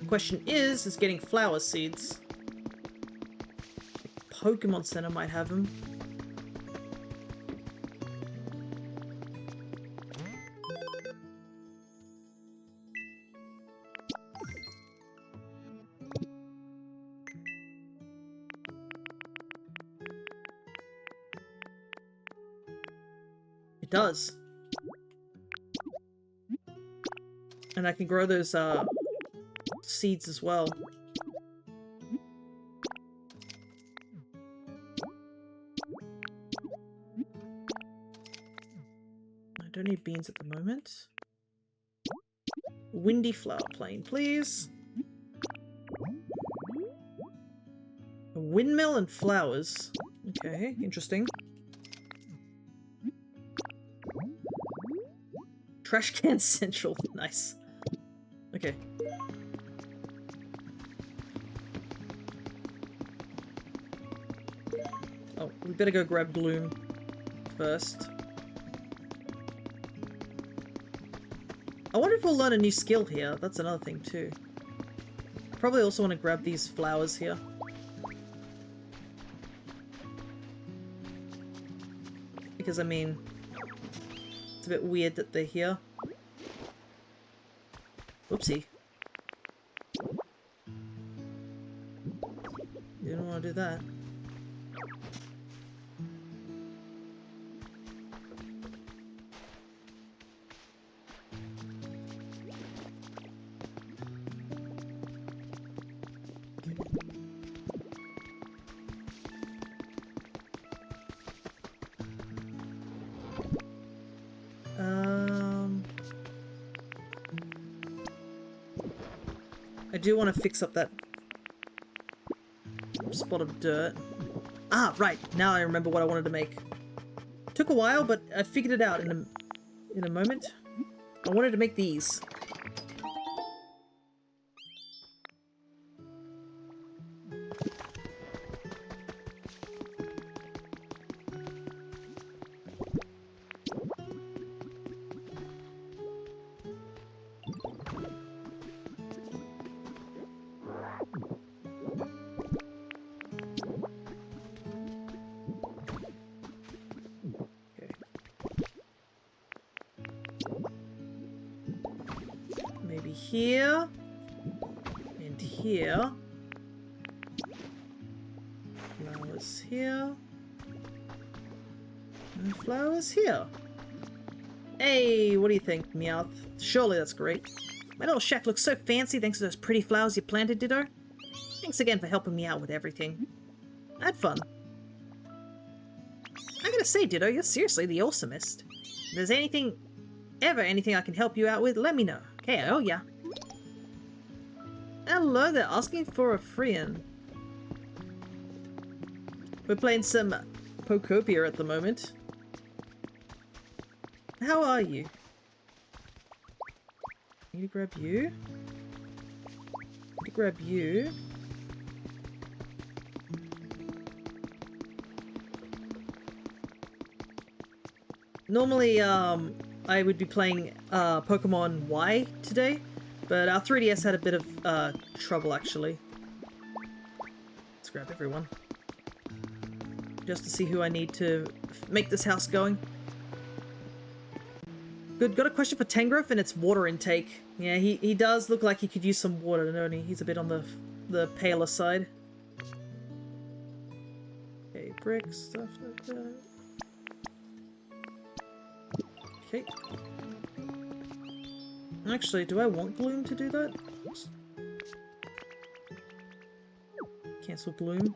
Question is getting flower seeds. Pokemon Center might have them. It does. And I can grow those seeds as well. I don't need beans at the moment. Windy flower plain, please. A windmill and flowers. Okay, interesting. Trash can central. Nice. Okay. Oh, we better go grab Gloom first. I wonder if we'll learn a new skill here. That's another thing too. Probably also want to grab these flowers here. Because, I mean, it's a bit weird that they're here. Oopsie. You don't want to do that. I do want to fix up that spot of dirt. Ah, right. Now I remember what I wanted to make. Took a while, but I figured it out in a moment. I wanted to make these. Maybe here, and here. Flowers here. And flowers here. Hey, what do you think, Meowth? Surely that's great. My little shack looks so fancy thanks to those pretty flowers you planted, Ditto. Thanks again for helping me out with everything. I had fun. I gotta say, Ditto, you're seriously the awesomest. If there's ever anything I can help you out with, let me know. Okay, oh yeah. Hello, they're asking for a friend. We're playing some Pokopia at the moment. How are you? Need to grab you? Need to grab you. Normally, I would be playing Pokemon Y today, but our 3DS had a bit of trouble actually. Let's grab everyone. Just to see who I need to make this house going. Good, got a question for Tangrowth and its water intake. Yeah, he does look like he could use some water, don't he? He's a bit on the paler side. Okay, bricks, stuff like that. Okay. Actually, do I want Gloom to do that? Cancel Gloom.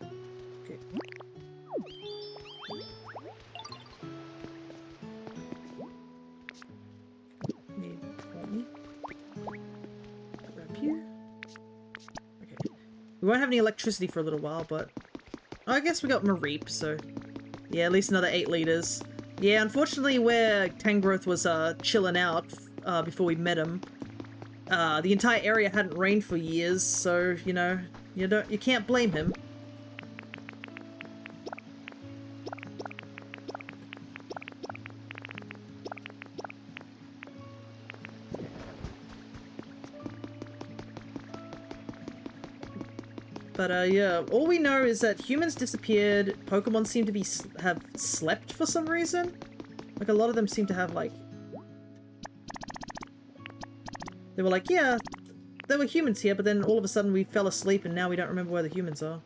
Okay. Need 20. Grab you. Okay. We won't have any electricity for a little while, but I guess we got Mareep, so yeah, at least another 8 liters. Yeah, unfortunately where Tangrowth was chilling out before we met him, the entire area hadn't rained for years, so you know, you can't blame him. But yeah, all we know is that humans disappeared, Pokemon seem to have slept for some reason. Like, a lot of them seem to have, like... They were like, yeah, there were humans here, but then all of a sudden we fell asleep and now we don't remember where the humans are.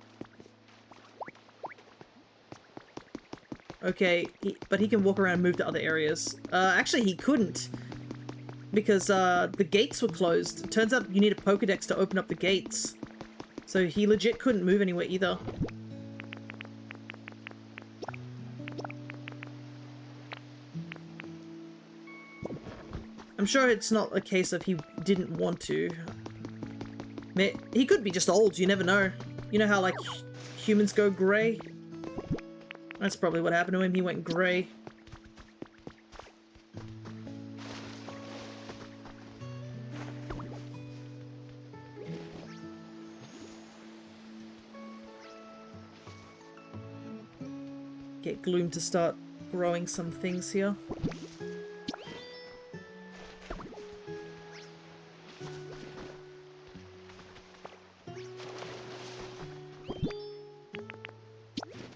Okay, but he can walk around and move to other areas. Actually, he couldn't. Because, the gates were closed. It turns out you need a Pokedex to open up the gates. So he legit couldn't move anywhere either. I'm sure it's not a case of he didn't want to. He could be just old, you never know. You know how, like, humans go grey? That's probably what happened to him, he went grey. get Gloom to start growing some things here.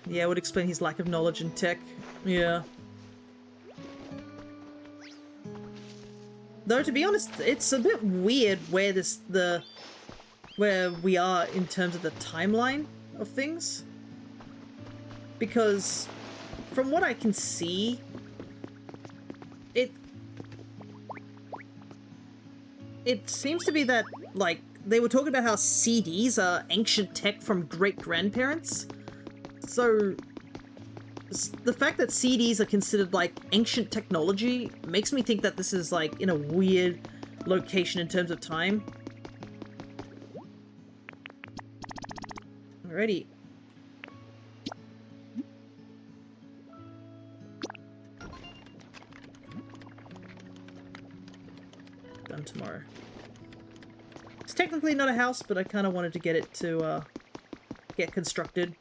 Yeah, it would explain his lack of knowledge in tech. Yeah. Though, to be honest, it's a bit weird where where we are in terms of the timeline of things. Because, from what I can see, it seems to be that, like, they were talking about how CDs are ancient tech from great-grandparents. So, the fact that CDs are considered, like, ancient technology makes me think that this is, like, in a weird location in terms of time. Alrighty. Done tomorrow. It's technically not a house, but I kind of wanted to get it to, get constructed.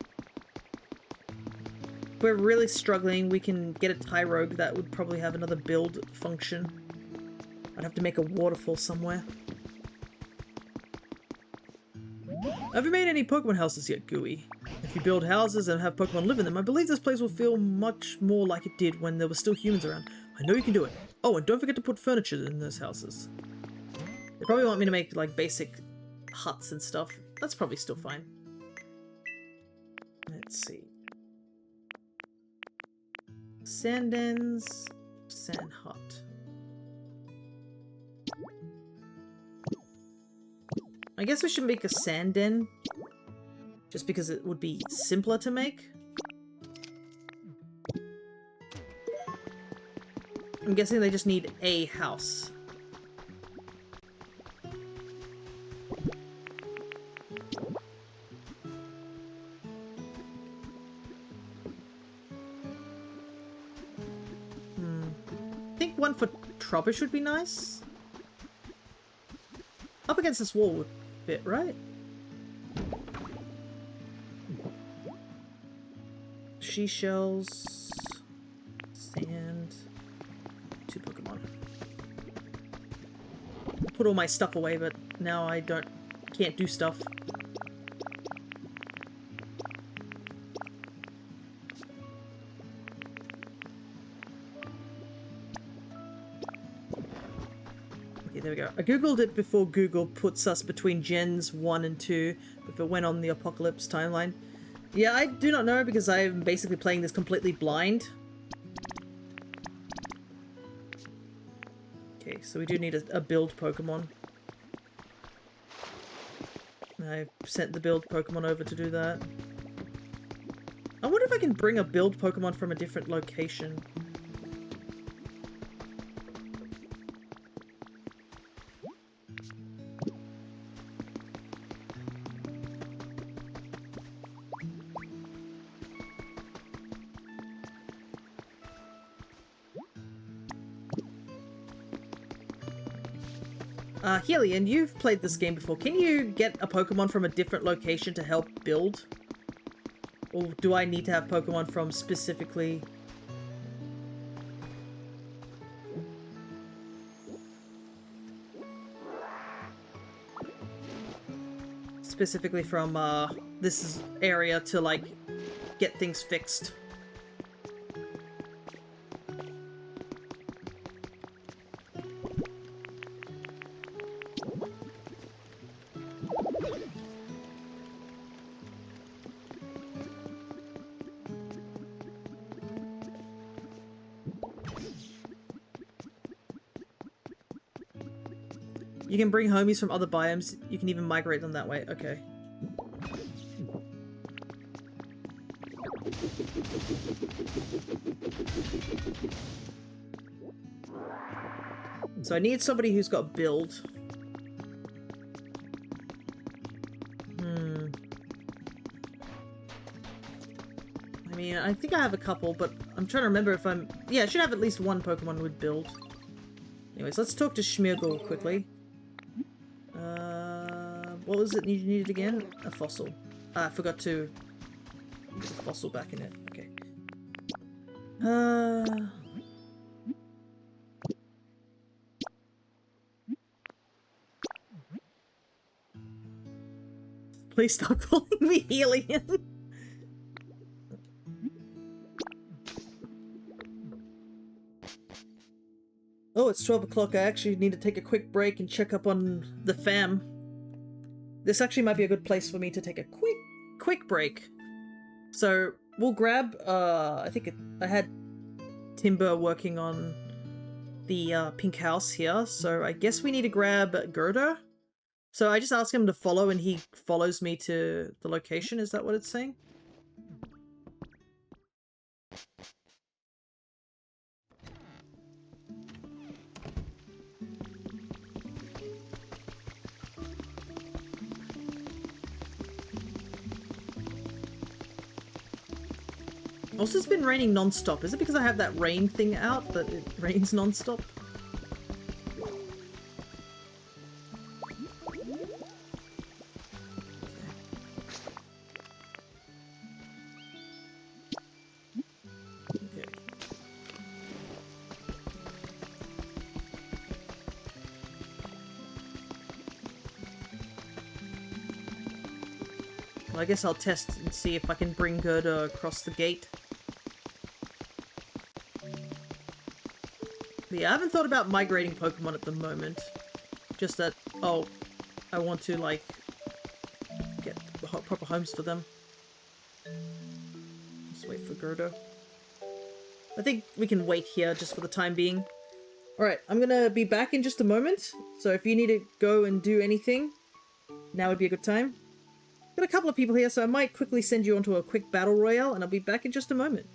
If we're really struggling, we can get a tie rogue that would probably have another build function. I'd have to make a waterfall somewhere. Have you made any Pokemon houses yet, Gooey? If you build houses and have Pokemon live in them, I believe this place will feel much more like it did when there were still humans around. I know you can do it. Oh, and don't forget to put furniture in those houses. They probably want me to make, like, basic huts and stuff. That's probably still fine. Let's see. Sand dens, sand hut. I guess we should make a sand den, just because it would be simpler to make. I'm guessing they just need a house. I think one for Trubbish would be nice. Up against this wall would fit, right? She shells, sand, 2 Pokemon. Put all my stuff away, but now I can't do stuff. Okay, there we go. I googled it before Google puts us between gens 1 and 2, if it went on the Apocalypse timeline. Yeah, I do not know because I'm basically playing this completely blind. Okay, so we do need a build Pokemon. I sent the build Pokemon over to do that. I wonder if I can bring a build Pokemon from a different location. Helion, you've played this game before. Can you get a Pokemon from a different location to help build? Or do I need to have Pokemon from specifically... from, this area to, like, get things fixed? You can bring homies from other biomes. You can even migrate them that way. Okay. So I need somebody who's got build. I mean, I think I have a couple, but I'm trying to remember if I'm... Yeah, I should have at least one Pokemon with build. Anyways, let's talk to Schmeargle quickly. What was it you needed again? A fossil. I forgot to get the fossil back in it. Okay. Please stop calling me alien. Oh, it's 12 o'clock. I actually need to take a quick break and check up on the fam. This actually might be a good place for me to take a quick break. So we'll grab, I had Timber working on the pink house here, so I guess we need to grab Gerda. So I just ask him to follow and he follows me to the location, is that what it's saying? Also, it's been raining non-stop. Is it because I have that rain thing out that it rains non-stop? Okay. Well, I guess I'll test and see if I can bring Gerda across the gate. But yeah, I haven't thought about migrating Pokemon at the moment. Just that, oh, I want to, like, get proper homes for them. Just wait for Gerda. I think we can wait here just for the time being. Alright, I'm gonna be back in just a moment. So if you need to go and do anything, now would be a good time. Got a couple of people here, so I might quickly send you onto a quick battle royale, and I'll be back in just a moment.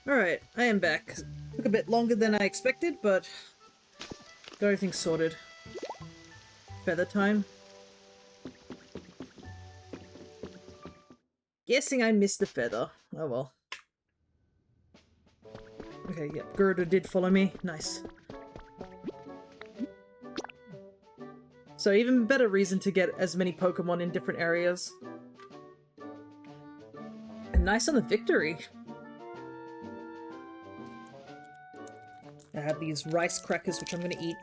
Alright, I am back. Took a bit longer than I expected, but got everything sorted. Feather time. Guessing I missed the feather. Oh well. Okay, yeah, Gerda did follow me. Nice. So even better reason to get as many Pokemon in different areas. And nice on the victory. I have these rice crackers, which I'm gonna eat.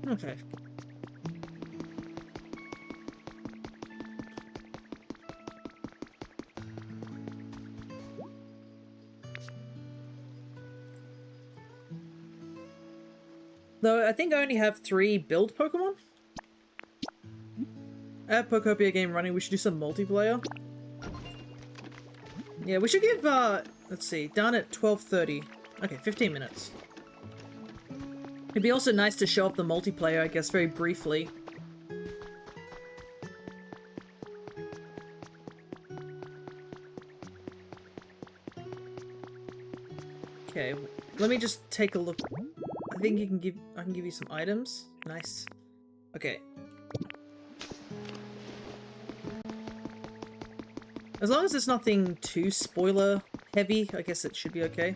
Okay. Though I think I only have 3 build Pokemon. I have Pokopia game running, we should do some multiplayer. Yeah, we should give, let's see, done at 12:30. Okay, 15 minutes. It'd be also nice to show off the multiplayer, I guess, very briefly. Okay, let me just take a look. I think I can give you some items. Nice. Okay. As long as it's nothing too spoiler heavy, I guess it should be okay.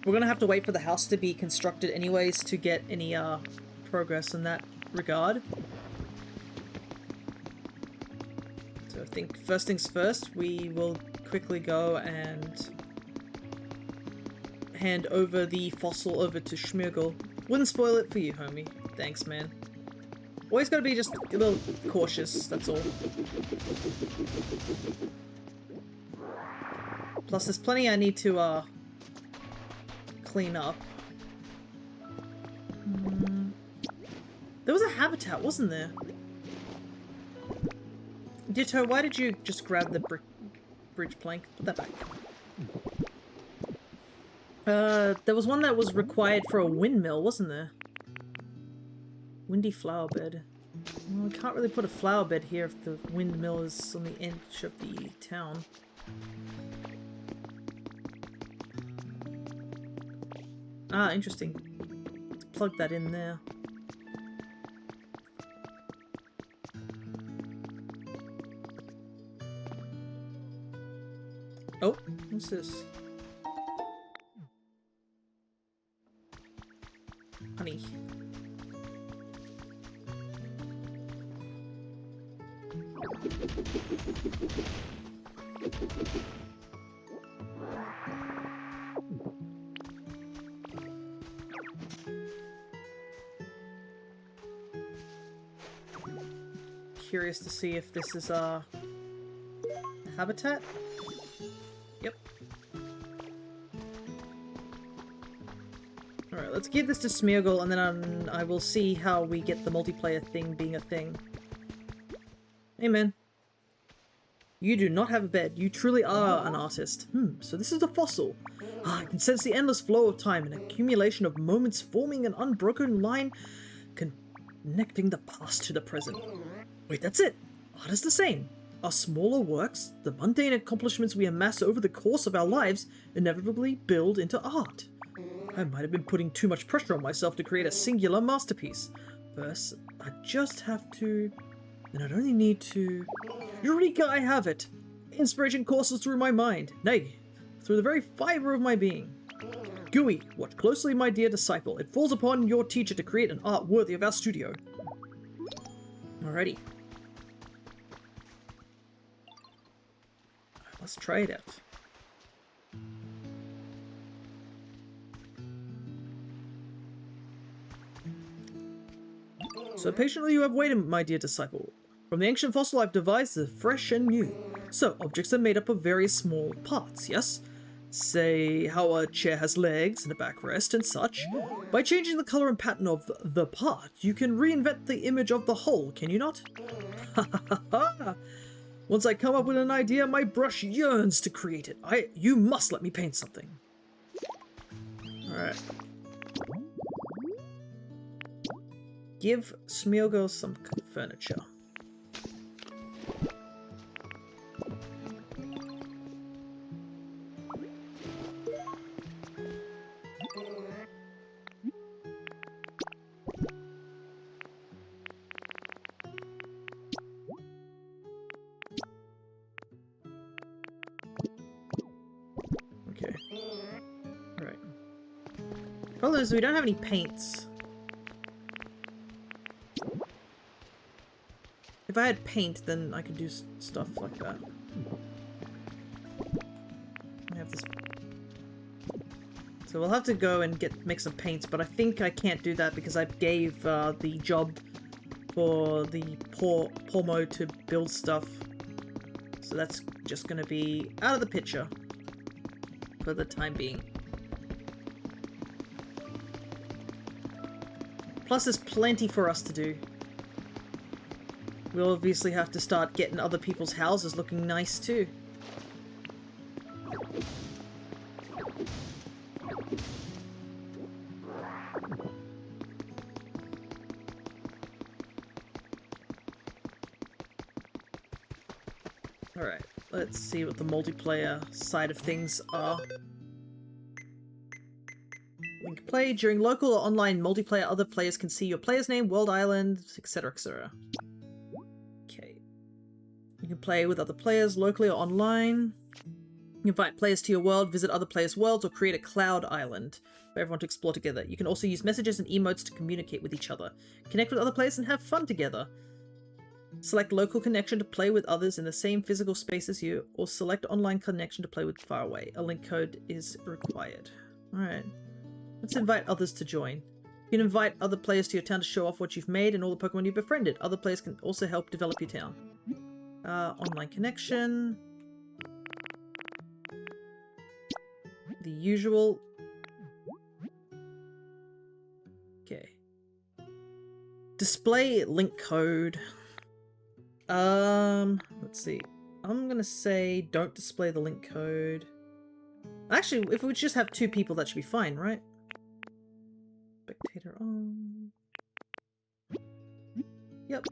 We're gonna have to wait for the house to be constructed anyways to get any progress in that regard. So I think first things first, we will quickly go and hand over the fossil over to Schmirgle. Wouldn't spoil it for you, homie. Thanks, man. Always gotta be just a little cautious, that's all. Plus there's plenty I need to clean up. There was a habitat, wasn't there? Ditto, why did you just grab the bridge plank? Put that back. There was one that was required for a windmill, wasn't there? Windy flower bed. Well, I can't really put a flower bed here if the windmill is on the edge of the town. Ah, interesting. Let's plug that in there. Oh, what's this? Honey. Curious to see if this is habitat. Yep. Alright, let's give this to Smeargle and then I will see how we get the multiplayer thing being a thing. Hey man. You do not have a bed. You truly are an artist. So this is a fossil. Ah, I can sense the endless flow of time, an accumulation of moments forming an unbroken line connecting the past to the present. Wait, that's it! Art is the same. Our smaller works, the mundane accomplishments we amass over the course of our lives, inevitably build into art. I might have been putting too much pressure on myself to create a singular masterpiece. First, I just have to... and I'd only need to... Eureka, I have it! Inspiration courses through my mind, nay, through the very fibre of my being. Gooey, watch closely, my dear disciple. It falls upon your teacher to create an art worthy of our studio. Alrighty. Let's try it out. So patiently you have waited, my dear disciple. From the ancient fossil I've devised the fresh and new. So, objects are made up of various small parts, yes? say how a chair has legs and a backrest and such. By changing the color and pattern of the part, you can reinvent the image of the whole, can you not? Ha ha ha ha! Once I come up with an idea, my brush yearns to create it. You must let me paint something. Alright. Give Smeargirl some furniture. Okay. Alright. Problem is we don't have any paints. If I had paint, then I could do stuff like that. I have this. So we'll have to go and make some paints, but I think I can't do that because I gave the job for the Pormo to build stuff. So that's just going to be out of the picture for the time being. Plus there's plenty for us to do. We'll obviously have to start getting other people's houses looking nice too. Alright, let's see what the multiplayer side of things are. We can play during local or online multiplayer. Other players can see your player's name, world island, etc, etc. Okay. You can play with other players locally or online. You invite players to your world, visit other players' worlds, or create a cloud island for everyone to explore together. You can also use messages and emotes to communicate with each other. Connect with other players and have fun together. Select local connection to play with others in the same physical space as you, or select online connection to play with far away. A link code is required. Alright. Let's invite others to join. You can invite other players to your town to show off what you've made and all the Pokemon you've befriended. Other players can also help develop your town. Online connection. The usual. Okay. Display link code. Let's see. I'm gonna say don't display the link code. Actually, if we just have 2 people, that should be fine, right? Spectator on. Yep.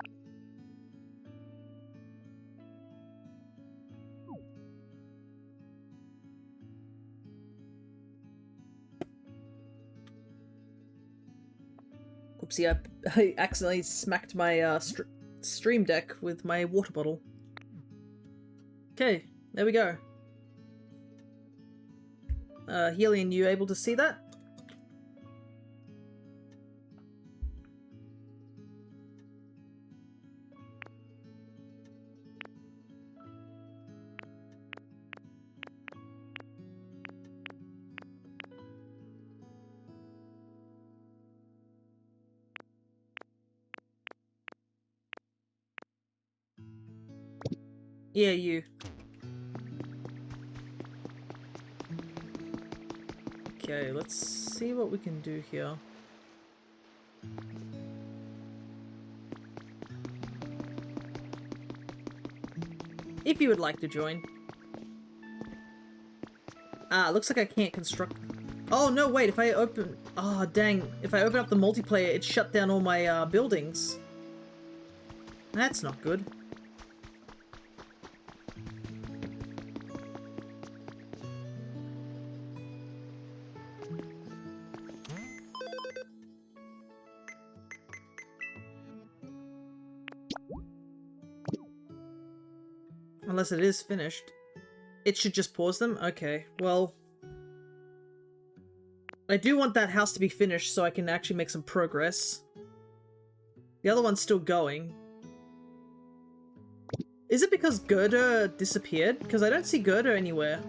Oopsie, I accidentally smacked my stream deck with my water bottle. Okay, there we go. Helion, you able to see that? Yeah, you. Okay, let's see what we can do here. If you would like to join. Looks like I can't construct. Oh, no, wait, if I open... Oh, dang. If I open up the multiplayer, it shut down all my buildings. That's not good. Unless it is finished. It should just pause them? Okay, well... I do want that house to be finished so I can actually make some progress. The other one's still going. Is it because Gerda disappeared? Because I don't see Gerda anywhere.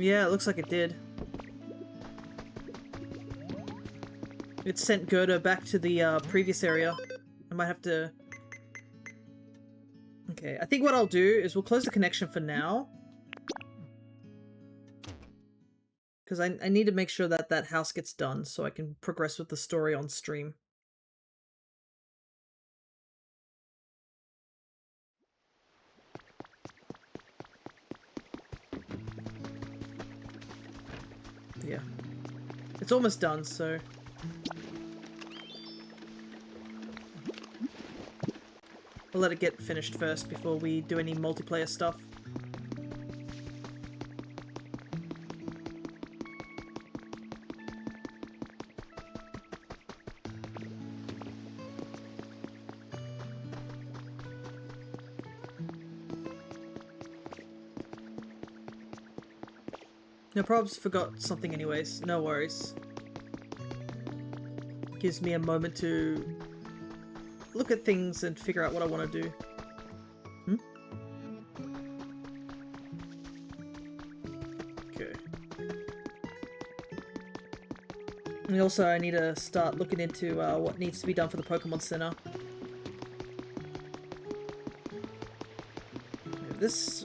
Yeah, it looks like it did. It sent Gerda back to the previous area. I might have to... Okay, I think what I'll do is we'll close the connection for now. Because I need to make sure that that house gets done so I can progress with the story on stream. Yeah. It's almost done, so... I'll let it get finished first before we do any multiplayer stuff. No probs, forgot something anyways. No worries. Gives me a moment to look at things and figure out what I want to do. Okay. And also I need to start looking into what needs to be done for the Pokemon Center. This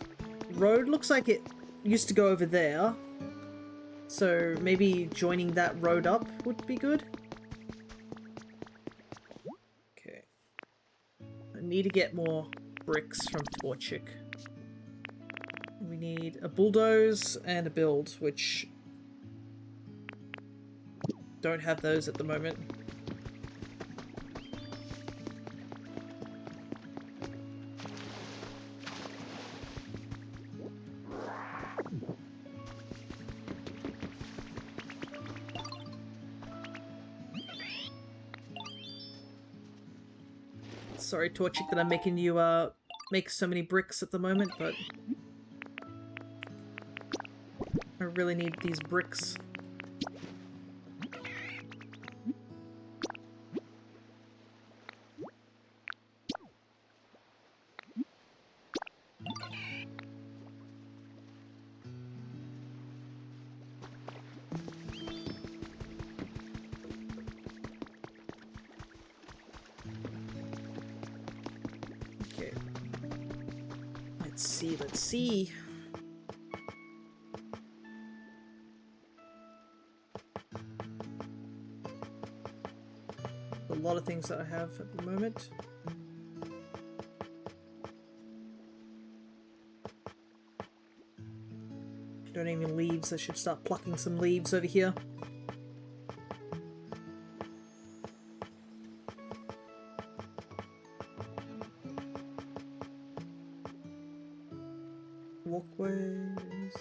road looks like it used to go over there. So maybe joining that road up would be good. Okay. I need to get more bricks from Torchic. We need a bulldoze and a build, which don't have those at the moment. Sorry, Torchic, that I'm making you make so many bricks at the moment, but I really need these bricks. Okay. Let's see. A lot of things that I have at the moment. Don't have any leaves. I should start plucking some leaves over here. Walkways.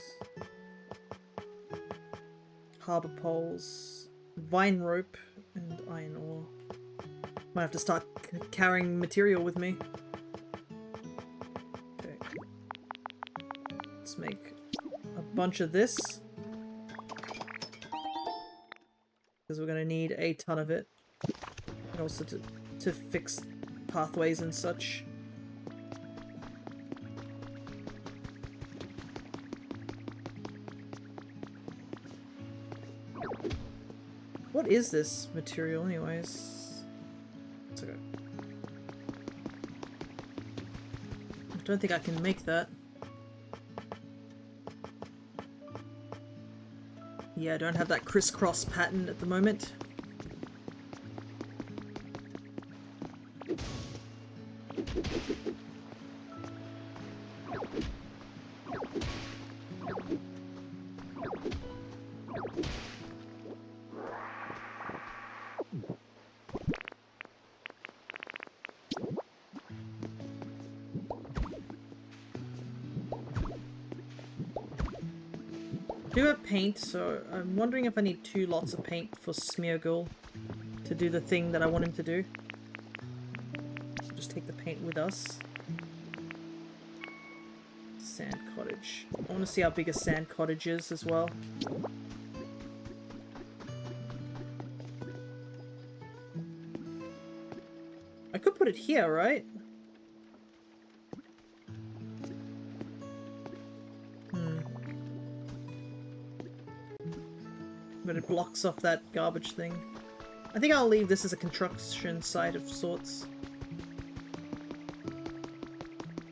Harbour poles. Vine rope and iron ore. Might have to start carrying material with me. Okay. Let's make a bunch of this. Because we're going to need a ton of it. And also to fix pathways and such. What is this material anyways? It's okay. I don't think I can make that. Yeah, I don't have that crisscross pattern at the moment. I do have paint, so I'm wondering if I need 2 lots of paint for Smeargle to do the thing that I want him to do. Just take the paint with us. Sand cottage. I want to see how big a sand cottage is as well. I could put it here, right? but it blocks off that garbage thing. I think I'll leave this as a construction site of sorts.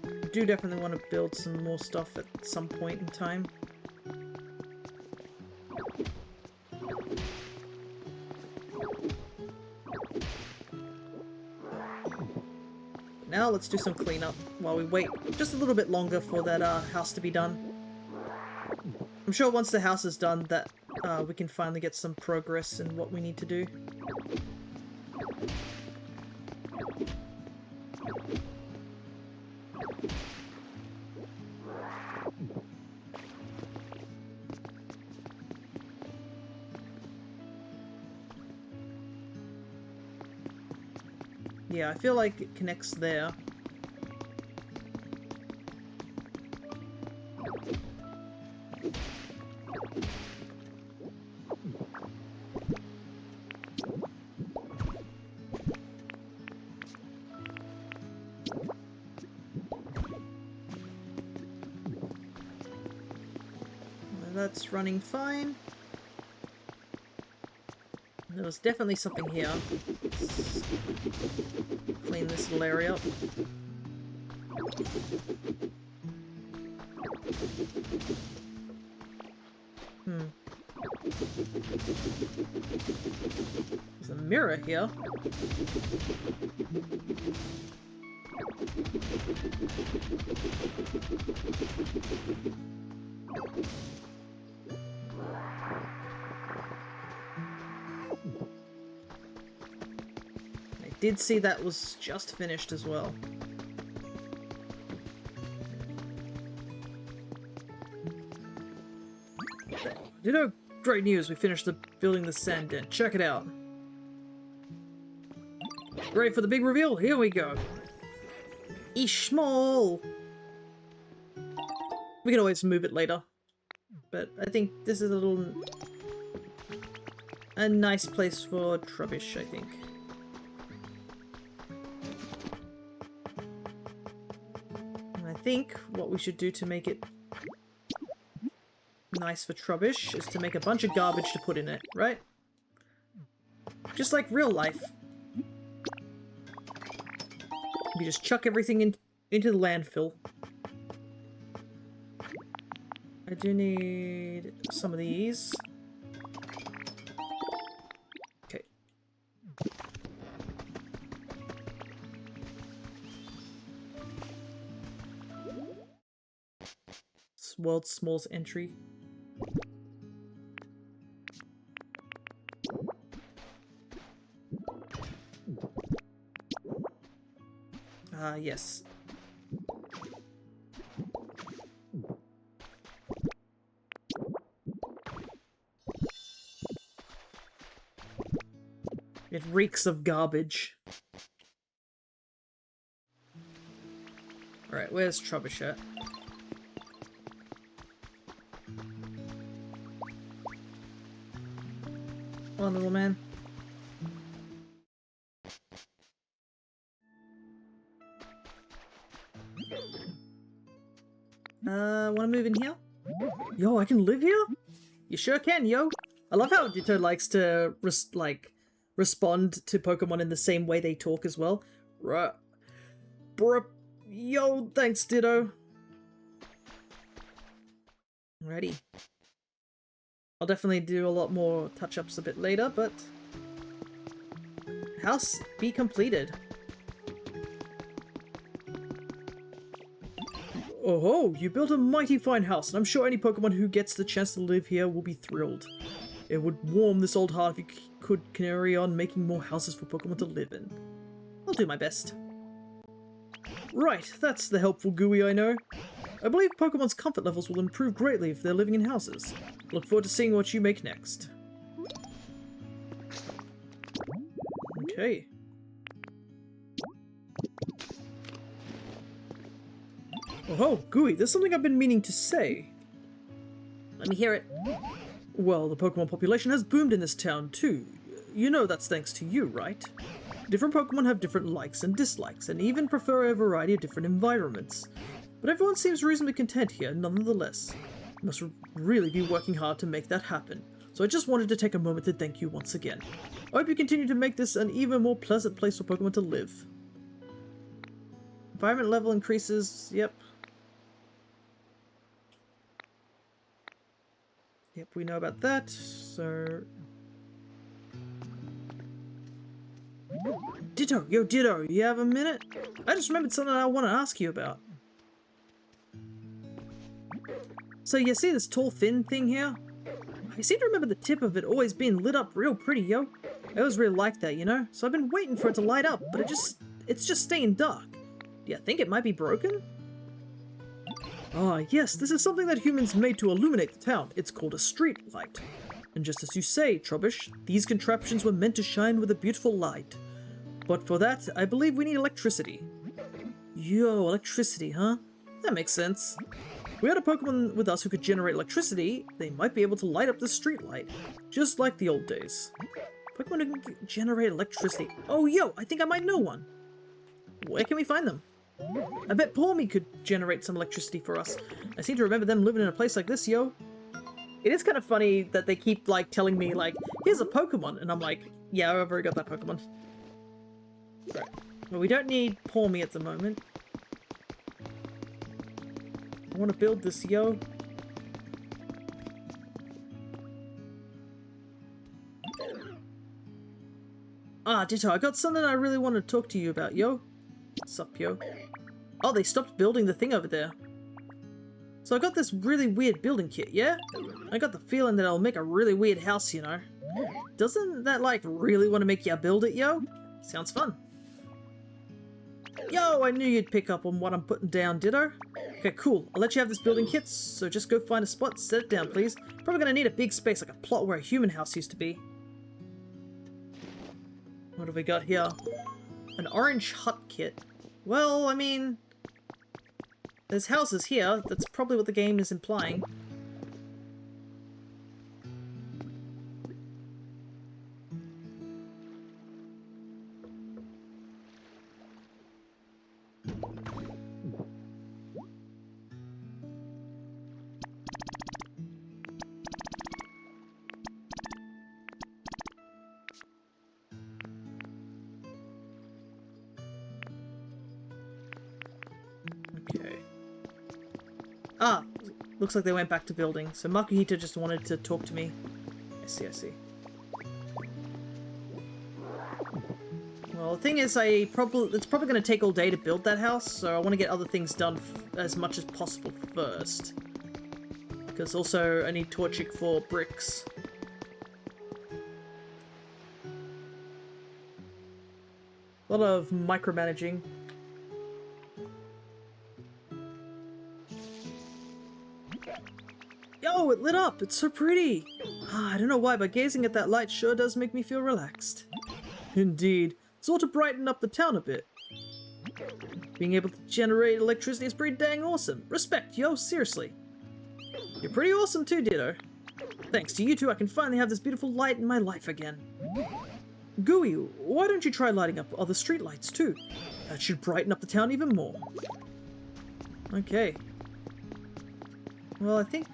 I do definitely want to build some more stuff at some point in time. Now let's do some cleanup while we wait just a little bit longer for that house to be done. I'm sure once the house is done that we can finally get some progress in what we need to do. Yeah, I feel like it connects there. That's running fine. There was definitely something here. Let's clean this little area up. There's a mirror here. I did see that was just finished as well. You know, great news, we finished building the sand den. Check it out. Ready for the big reveal? Here we go. Ishmael! We can always move it later. But I think this is a nice place for Trubbish, I think. And I think what we should do to make it nice for Trubbish is to make a bunch of garbage to put in it, right? Just like real life. You just chuck everything into the landfill. I do need some of these. Okay. It's world's smallest entry. Yes. It reeks of garbage. Alright, where's Trubbish at? Come on, little man. Wanna move in here? Yo, I can live here? You sure can, yo. I love how Ditto likes to, respond to Pokemon in the same way they talk as well. Right. Bruh. Yo, thanks, Ditto. Alrighty. I'll definitely do a lot more touch-ups a bit later, but... House be completed. Oh, you built a mighty fine house, and I'm sure any Pokemon who gets the chance to live here will be thrilled. It would warm this old heart if you could carry on making more houses for Pokemon to live in. I'll do my best. Right, that's the helpful GUI I know. I believe Pokemon's comfort levels will improve greatly if they're living in houses. Look forward to seeing what you make next. Okay. Oh, GUI, there's something I've been meaning to say. Let me hear it. Well, the Pokemon population has boomed in this town too. You know that's thanks to you, right? Different Pokemon have different likes and dislikes, and even prefer a variety of different environments. But everyone seems reasonably content here, nonetheless. You must really be working hard to make that happen. so I just wanted to take a moment to thank you once again. I hope you continue to make this an even more pleasant place for Pokemon to live. Environment level increases, yep. Yep, we know about that, so... Ditto, yo Ditto, you have a minute? I just remembered something I want to ask you about. So you see this tall thin thing here? I seem to remember the tip of it always being lit up real pretty, yo. I always really liked that, you know? So I've been waiting for it to light up, but it's just staying dark. Do you think it might be broken? Ah, yes, this is something that humans made to illuminate the town. It's called a street light. And just as you say, Trubbish, these contraptions were meant to shine with a beautiful light. But for that, I believe we need electricity. Yo, electricity, huh? That makes sense. If we had a Pokemon with us who could generate electricity, they might be able to light up the street light, just like the old days. Pokemon who can generate electricity. Oh, yo, I think I might know one. Where can we find them? I bet Palmy could generate some electricity for us. I seem to remember them living in a place like this, yo. It is kind of funny that they keep, like, telling me, like, here's a Pokemon, and I'm like, yeah, I've already got that Pokemon. Right. Well, we don't need Palmy at the moment. I want to build this, yo. Ah, Ditto, I got something I really want to talk to you about, yo. Sup, yo. Oh, they stopped building the thing over there. So I got this really weird building kit, yeah? I got the feeling that it'll make a really weird house, you know? Doesn't that, like, really want to make you build it, yo? Sounds fun. Yo, I knew you'd pick up on what I'm putting down, Ditto. Okay, cool. I'll let you have this building kit, so just go find a spot and set it down, please. Probably gonna need a big space, like a plot where a human house used to be. What have we got here? An orange hut kit. Well, I mean... there's houses here. That's probably what the game is implying. Okay. Ah! Looks like they went back to building, so Makuhita just wanted to talk to me. I see, I see. Well, the thing is, it's probably going to take all day to build that house, so I want to get other things done as much as possible first. Because also, I need Torchic for bricks. A lot of micromanaging. Yo, it lit up! It's so pretty! I don't know why, but gazing at that light sure does make me feel relaxed. Indeed. It's all to brighten up the town a bit. Being able to generate electricity is pretty dang awesome. Respect, yo, seriously. You're pretty awesome too, Ditto. Thanks to you two, I can finally have this beautiful light in my life again. Gooey, why don't you try lighting up other streetlights too? That should brighten up the town even more. Okay. Well, I think...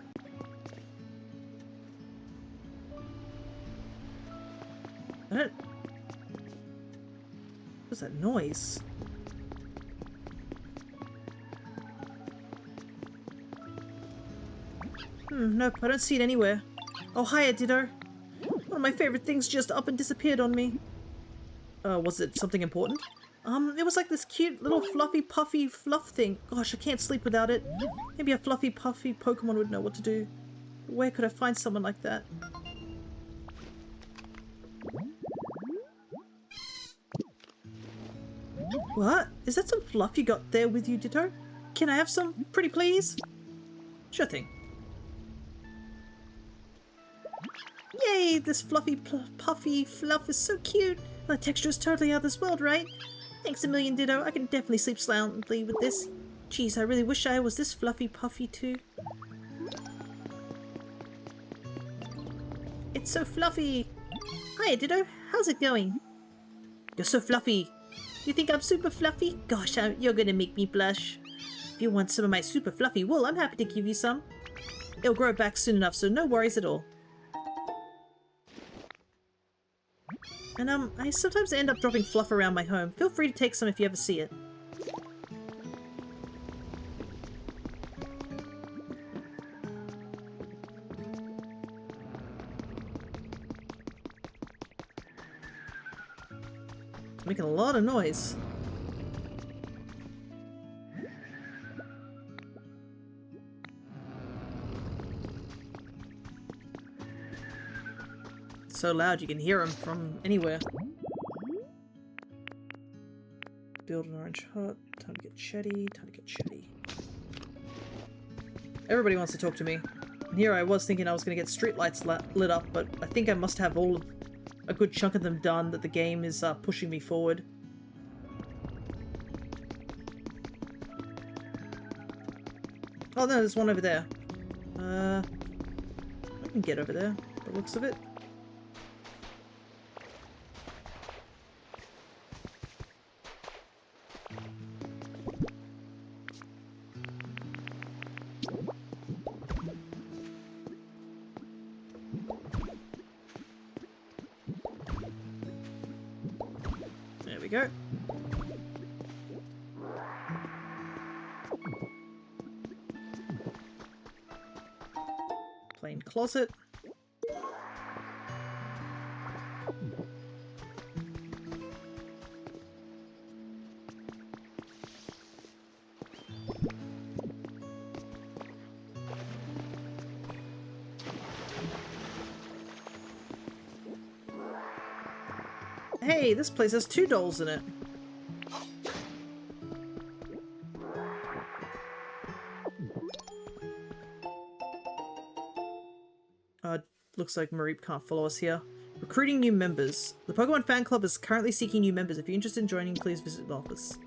I don't... What's that noise? Nope, I don't see it anywhere. Oh, hiya, Ditto. One of my favorite things just up and disappeared on me. Was it something important? It was like this cute little fluffy puffy fluff thing. Gosh, I can't sleep without it. Maybe a fluffy puffy Pokemon would know what to do. Where could I find someone like that? What? Is that some fluff you got there with you, Ditto? Can I have some? Pretty please? Sure thing. Yay! This fluffy, puffy fluff is so cute. The texture is totally out of this world, right? Thanks a million, Ditto. I can definitely sleep soundly with this. Jeez, I really wish I was this fluffy puffy too. It's so fluffy. Hiya, Ditto. How's it going? You're so fluffy. You think I'm super fluffy? Gosh, you're gonna make me blush. If you want some of my super fluffy wool, I'm happy to give you some. It'll grow back soon enough, so no worries at all. And I sometimes end up dropping fluff around my home. Feel free to take some if you ever see it. It's making a lot of noise. So loud you can hear him from anywhere. Build an orange hut. Time to get chatty. Time to get chatty. Everybody wants to talk to me. And here I was thinking I was going to get streetlights lit up, but I think I must have a good chunk of them done that the game is pushing me forward. Oh no, there's one over there. I can get over there, by the looks of it. There we go. Plain closet. Hey, this place has 2 dolls in it. Looks like Mareep can't follow us here. Recruiting new members. The Pokemon Fan Club is currently seeking new members. If you're interested in joining, please visit the office.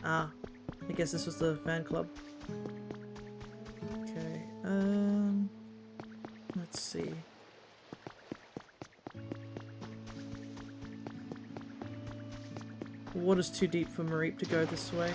Ah, I guess this was the fan club. Okay, let's see. The water's too deep for Mareep to go this way.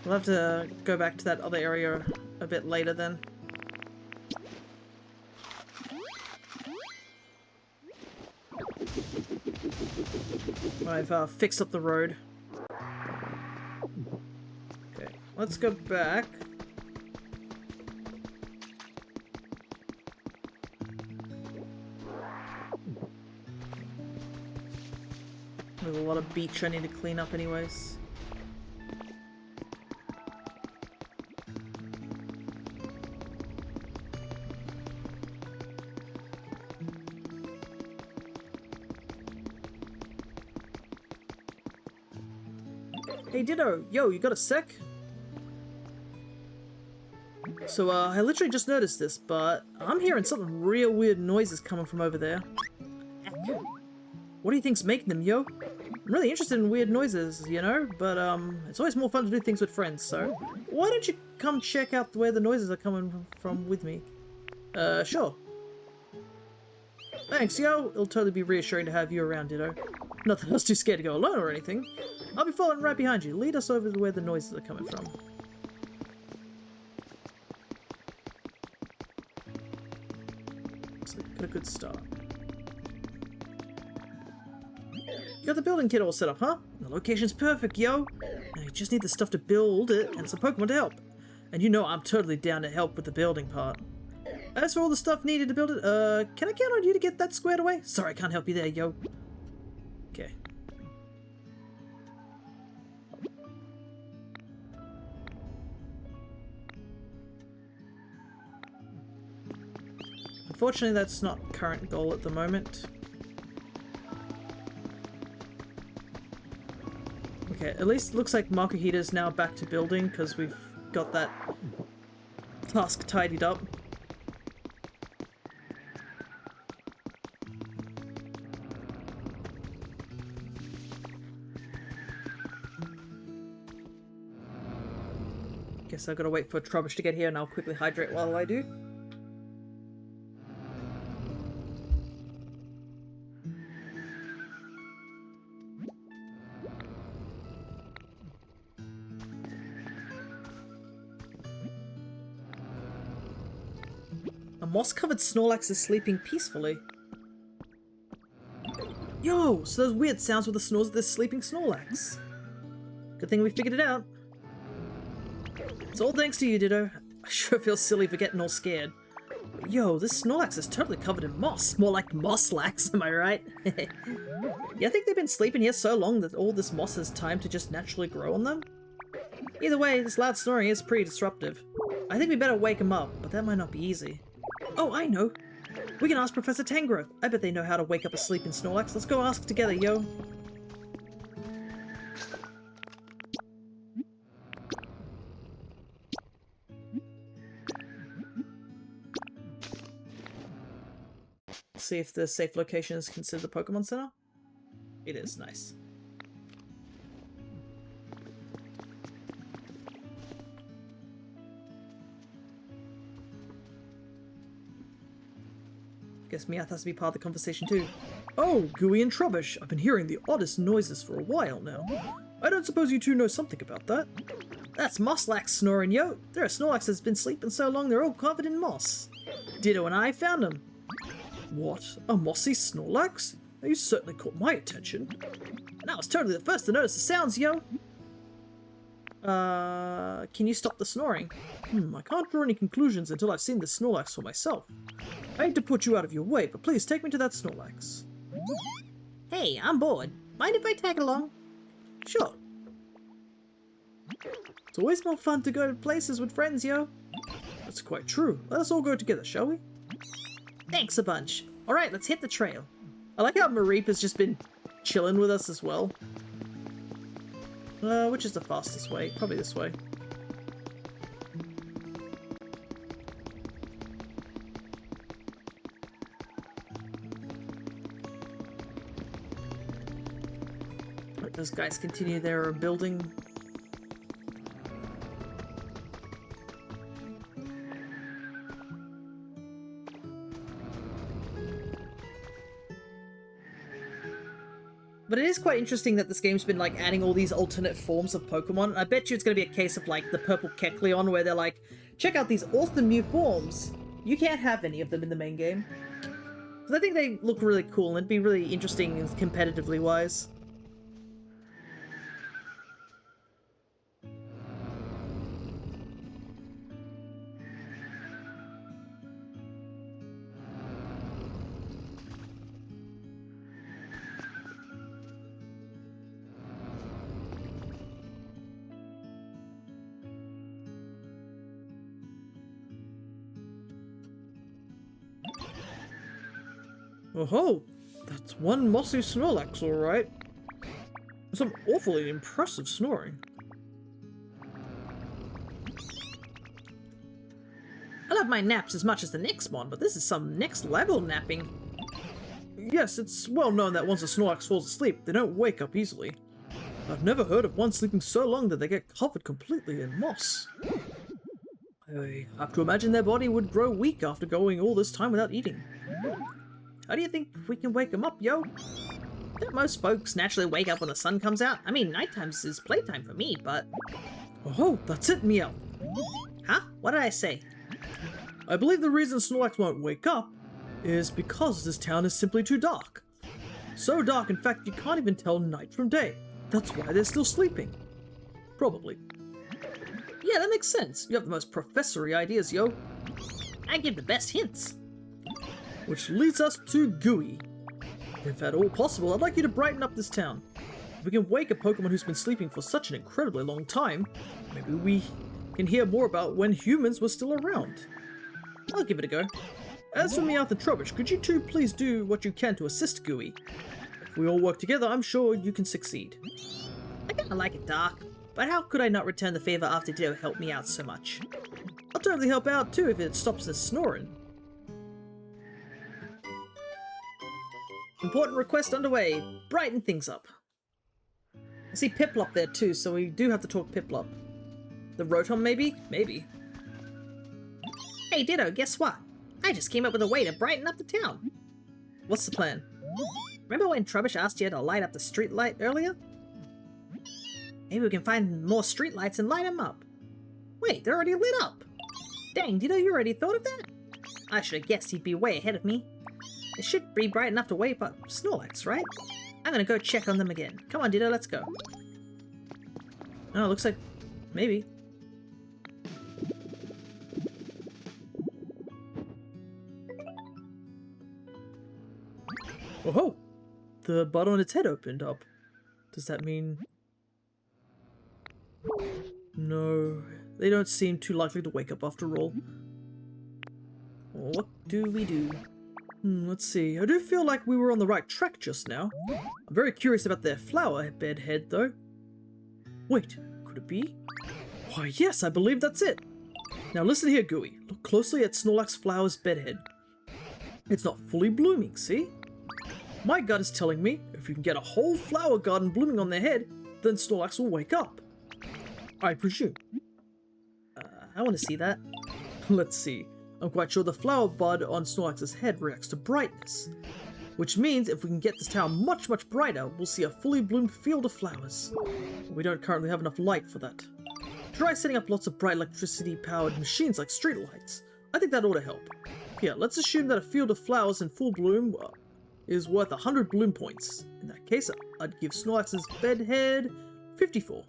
We'll have to go back to that other area a bit later then. I've fixed up the road. Okay, let's go back. There's a lot of beach I need to clean up anyways. Hey Ditto, yo, you got a sec? So, I literally just noticed this, but I'm hearing something real weird noises coming from over there. What do you think's making them, yo? I'm really interested in weird noises, you know, but it's always more fun to do things with friends, so why don't you come check out where the noises are coming from with me? Sure. Thanks, yo. It'll totally be reassuring to have you around, Ditto. Not that I was too scared to go alone or anything. I'll be following right behind you. Lead us over to where the noises are coming from. Looks like we got a good start. You got the building kit all set up, huh? The location's perfect, yo! Now you just need the stuff to build it and some Pokemon to help. And you know I'm totally down to help with the building part. As for all the stuff needed to build it, can I count on you to get that squared away? Sorry, I can't help you there, yo. Okay. Unfortunately, that's not current goal at the moment. Okay, at least it looks like Makuhita's now back to building because we've got that task tidied up. Guess I've got to wait for Trubbish to get here and I'll quickly hydrate while I do. A moss-covered Snorlax is sleeping peacefully. Yo, so those weird sounds were the snores of this sleeping Snorlax. Good thing we figured it out. It's all thanks to you, Ditto. I sure feel silly for getting all scared. But yo, this Snorlax is totally covered in moss. More like Mosslax, am I right? Yeah, I think they've been sleeping here so long that all this moss has time to just naturally grow on them. Either way, this loud snoring is pretty disruptive. I think we better wake him up, but that might not be easy. Oh, I know. We can ask Professor Tangrowth. I bet they know how to wake up a sleeping Snorlax. Let's go ask together, yo. See if the safe location is considered the Pokemon Center. It is. Nice. Guess Meowth has to be part of the conversation too. Oh, Gooey and Trubbish. I've been hearing the oddest noises for a while now. I don't suppose you two know something about that? That's Mosslax snoring, yo. There are Snorlax that's been sleeping so long they're all covered in moss. Ditto and I found them. What? A mossy Snorlax? You certainly caught my attention. And I was totally the first to notice the sounds, yo. Can you stop the snoring? I can't draw any conclusions until I've seen the Snorlax for myself. I hate to put you out of your way, but please take me to that Snorlax. Hey, I'm bored. Mind if I tag along? Sure. It's always more fun to go to places with friends, yo. That's quite true. Let us all go together, shall we? Thanks a bunch. Alright, let's hit the trail. I like how Mareep has just been chilling with us as well. Which is the fastest way? Probably this way. Let those guys continue their building. But it is quite interesting that this game's been like adding all these alternate forms of Pokemon. I bet you it's going to be a case of like the purple Kecleon where they're like, check out these awesome new forms. You can't have any of them in the main game. So I think they look really cool and it'd be really interesting competitively wise. Oh, that's one mossy Snorlax, alright. Some awfully impressive snoring. I love my naps as much as the next one, but this is some next level napping. Yes, it's well known that once a Snorlax falls asleep, they don't wake up easily. I've never heard of one sleeping so long that they get covered completely in moss. I have to imagine their body would grow weak after going all this time without eating. How do you think we can wake them up, yo? Don't most folks naturally wake up when the sun comes out? I mean, nighttimes is playtime for me, but... Oh, that's it, Meow. Huh? What did I say? I believe the reason Snorlax won't wake up is because this town is simply too dark. So dark, in fact, you can't even tell night from day. That's why they're still sleeping. Probably. Yeah, that makes sense. You have the most professory ideas, yo. I give the best hints. Which leads us to Gooey. If at all possible, I'd like you to brighten up this town. If we can wake a Pokemon who's been sleeping for such an incredibly long time, maybe we can hear more about when humans were still around. I'll give it a go. As for Meowth and Trubbish, could you two please do what you can to assist Gooey? If we all work together, I'm sure you can succeed. I kinda like it dark, but how could I not return the favor after Ditto helped me out so much? I'll totally help out too if it stops this snoring. Important request underway. Brighten things up. I see Piplup there too, so we do have to talk Piplup. The Rotom, maybe? Maybe. Hey Ditto, guess what? I just came up with a way to brighten up the town. What's the plan? Remember when Trubbish asked you to light up the street light earlier? Maybe we can find more street lights and light them up. Wait, they're already lit up. Dang, Ditto, you already thought of that? I should have guessed you'd be way ahead of me. It should be bright enough to wake up Snorlax, right? I'm gonna go check on them again. Come on, Ditto, let's go. Oh, looks like... maybe. Oh! The bud on its head opened up. Does that mean... No, they don't seem too likely to wake up after all. What do we do? Let's see. I do feel like we were on the right track just now. I'm very curious about their flower bed head, though. Wait, could it be? Why, yes, I believe that's it. Now listen here, Gooey. Look closely at Snorlax flower's bedhead. It's not fully blooming, see? My gut is telling me if you can get a whole flower garden blooming on their head, then Snorlax will wake up. I presume. I want to see that. Let's see. I'm quite sure the flower bud on Snorlax's head reacts to brightness. Which means if we can get this town much, much brighter, we'll see a fully bloomed field of flowers. We don't currently have enough light for that. Try setting up lots of bright electricity-powered machines like streetlights. I think that ought to help. Here, let's assume that a field of flowers in full bloom is worth 100 bloom points. In that case, I'd give Snorlax's bedhead 54.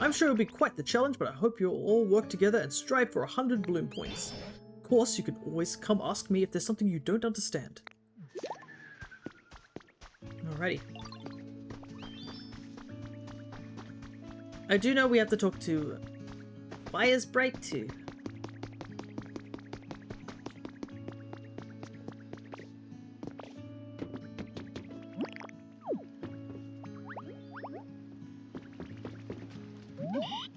I'm sure it'll be quite the challenge, but I hope you'll all work together and strive for 100 bloom points. Of course, you can always come ask me if there's something you don't understand. Alrighty. I do know we have to talk to Fire's bright too.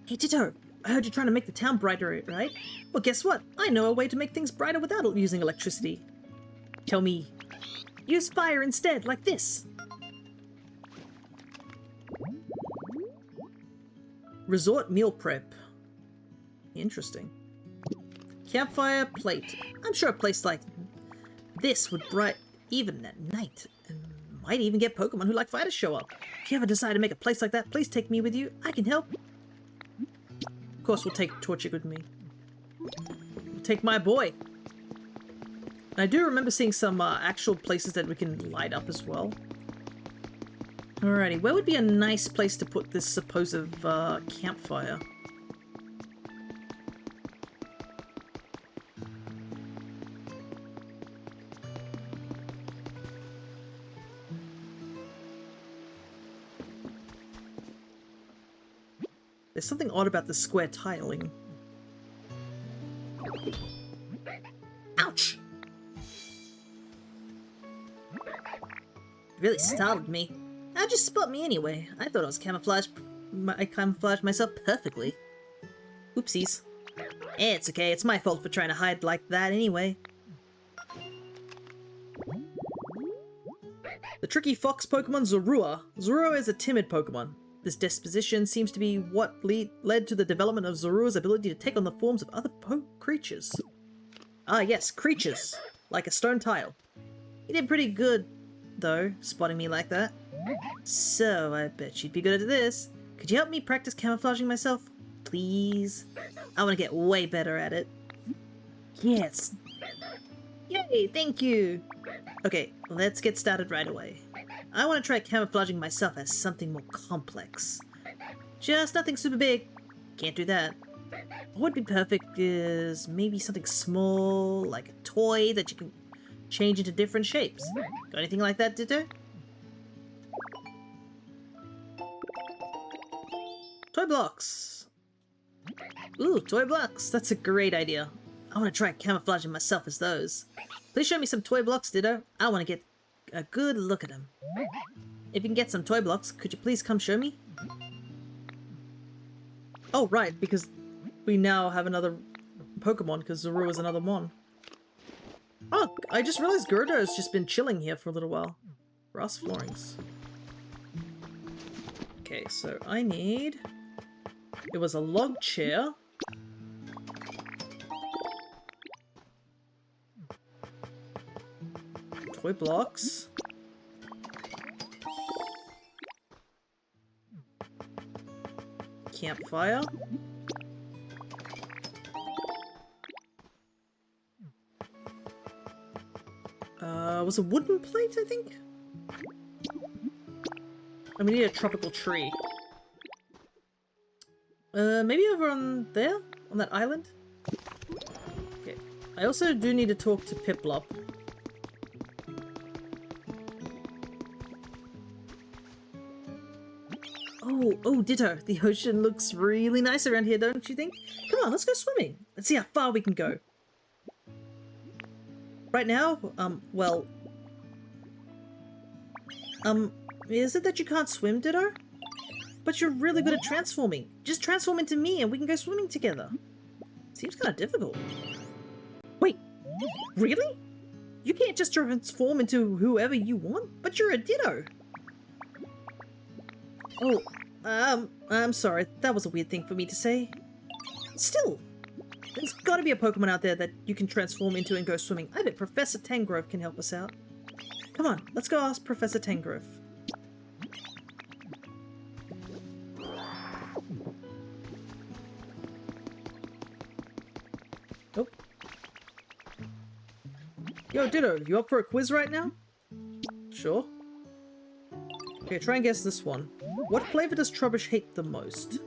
Hey Ditto, I heard you're trying to make the town brighter, right? Well, guess what? I know a way to make things brighter without using electricity. Tell me. Use fire instead, like this. Resort meal prep. Interesting. Campfire plate. I'm sure a place like this would bright even at night, and might even get Pokemon who like fire to show up. If you ever decide to make a place like that, please take me with you. I can help. Of course, we'll take Torchic with me. We'll take my boy. And I do remember seeing some actual places that we can light up as well. Alrighty, where would be a nice place to put this supposed campfire? There's something odd about the square tiling. Ouch! It really startled me. How'd you spot me anyway? I thought I was camouflaged. I camouflaged myself perfectly. Oopsies. It's okay, it's my fault for trying to hide like that anyway. The tricky fox Pokemon Zorua. Zorua is a timid Pokemon. This disposition seems to be what led to the development of Zorua's ability to take on the forms of other creatures. Ah yes, creatures. Like a stone tile. You did pretty good, though, spotting me like that. So, I bet you'd be good at this. Could you help me practice camouflaging myself? Please? I want to get way better at it. Yes. Yay, thank you. Okay, let's get started right away. I want to try camouflaging myself as something more complex. Just nothing super big. Can't do that. What would be perfect is maybe something small, like a toy that you can change into different shapes. Got anything like that, Ditto? Toy blocks. Ooh, toy blocks. That's a great idea. I want to try camouflaging myself as those. Please show me some toy blocks, Ditto. I want to get a good look at them. If you can get some toy blocks, could you please come show me? Oh, right, because we now have another Pokemon, because Zorua is another one. Oh, I just realized Gerda has just been chilling here for a little while. Grass floorings. Okay, so I need It was a log chair. Toy blocks. Campfire. Was a wooden plate, I think? And we need a tropical tree. Maybe over on there? On that island? Okay. I also do need to talk to Piplup. Oh, ditto. The ocean looks really nice around here, don't you think? Come on, let's go swimming. Let's see how far we can go. Right now, well... is it that you can't swim, Ditto? But you're really good at transforming. Just transform into me and we can go swimming together. Seems kind of difficult. Wait, really? You can't just transform into whoever you want? But you're a Ditto. Oh, I'm sorry. That was a weird thing for me to say. Still, there's gotta be a Pokemon out there that you can transform into and go swimming. I bet Professor Tangrove can help us out. Come on, let's go ask Professor Tangrove. Oh. Yo, Ditto, you up for a quiz right now? Sure. Okay, try and guess this one. What flavor does Trubbish hate the most?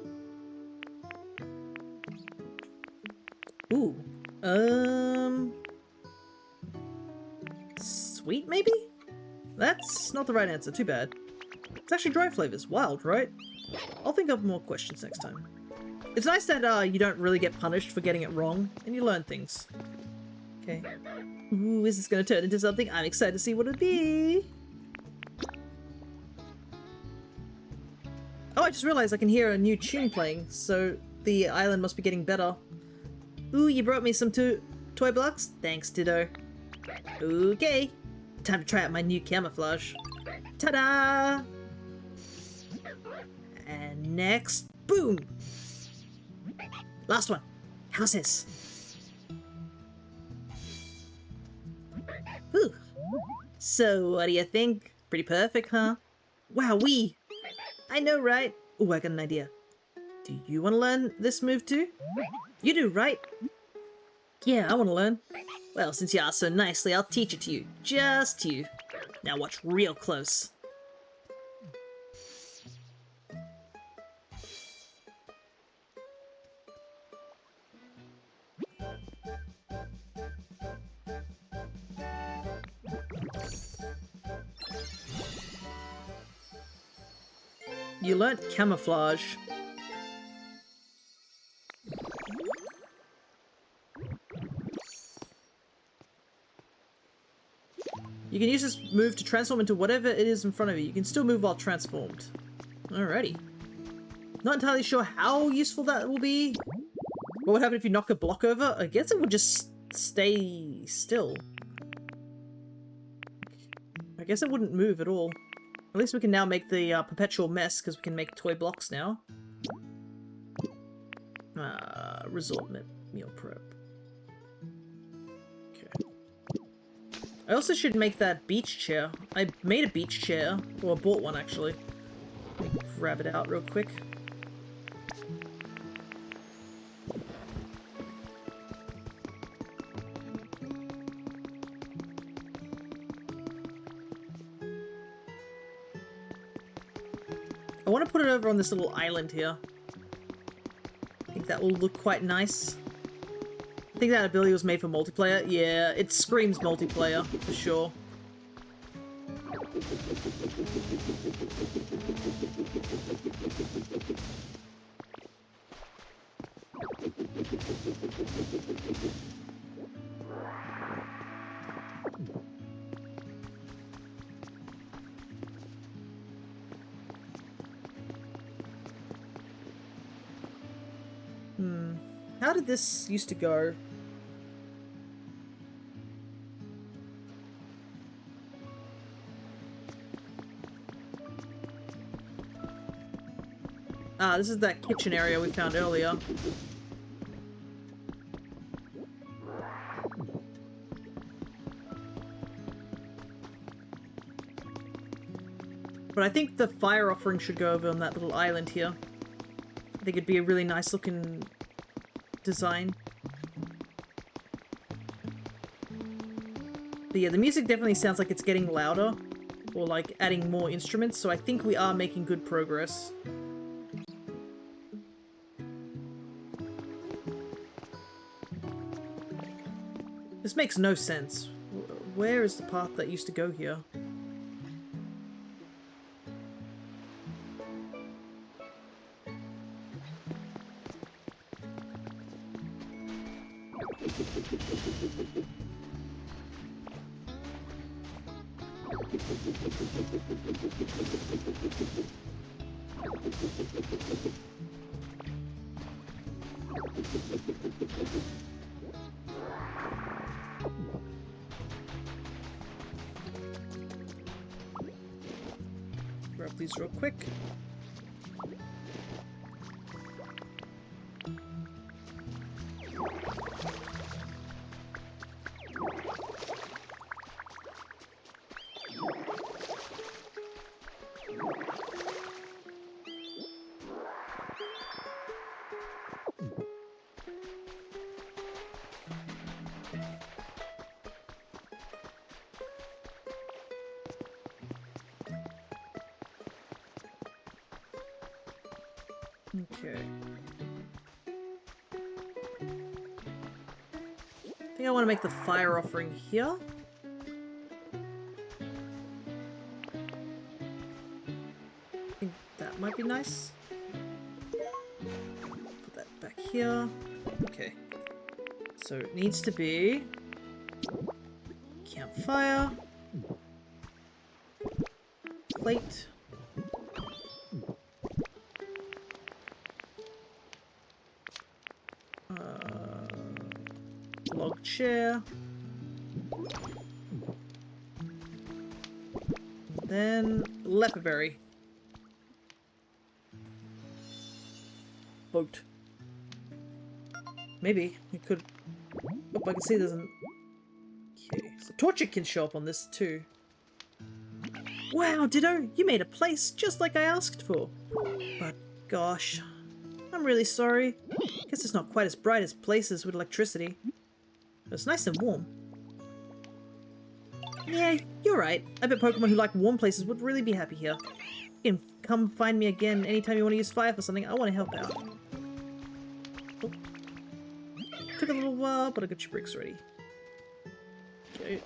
Ooh. Sweet, maybe? That's not the right answer, too bad. It's actually dry flavors. Wild, right? I'll think up more questions next time. It's nice that you don't really get punished for getting it wrong, and you learn things. Okay. Ooh, is this gonna turn into something? I'm excited to see what it'll be. Oh, I just realized I can hear a new tune playing, so the island must be getting better. Ooh, you brought me some toy blocks? Thanks, Ditto. Okay. Time to try out my new camouflage. Ta-da! And next, boom! Last one. How's this? Ooh. So, what do you think? Pretty perfect, huh? Wowee! I know, right? Ooh, I got an idea. Do you want to learn this move too? You do, right? Yeah, I want to learn. Well, since you asked so nicely, I'll teach it to you. Just to you. Now watch real close. You learnt camouflage. You can use this move to transform into whatever it is in front of you. You can still move while transformed. Alrighty. Not entirely sure how useful that will be. What would happen if you knock a block over? I guess it would just stay still. I guess it wouldn't move at all. At least we can now make the perpetual mess, because we can make toy blocks now. Resort meal prep. Okay. I also should make that beach chair. I made a beach chair, or bought one actually. Let me grab it out real quick. I want to put it over on this little island here. I think that will look quite nice. I think that ability was made for multiplayer. Yeah, it screams multiplayer, for sure. How did this used to go? Ah, this is that kitchen area we found earlier. But I think the fire offering should go over on that little island here. I think it'd be a really nice looking design. But yeah, the music definitely sounds like it's getting louder, or like adding more instruments, so I think we are making good progress. This makes no sense. Where is the path that used to go here? Grab these real quick. Okay. I think I want to make the fire offering here. I think that might be nice. Put that back here. Okay. So it needs to be campfire, plate, log chair, then leperberry. Boat. Maybe we could. Oh, I can see there's an. Okay, so torture can show up on this too. Wow, Ditto, you made a place just like I asked for. But gosh, I'm really sorry. Guess it's not quite as bright as places with electricity. It's nice and warm. Yeah, you're right. I bet Pokemon who like warm places would really be happy here. You can come find me again anytime you want to use fire for something. I want to help out. Oh. Took a little while, but I got your bricks ready. Okay.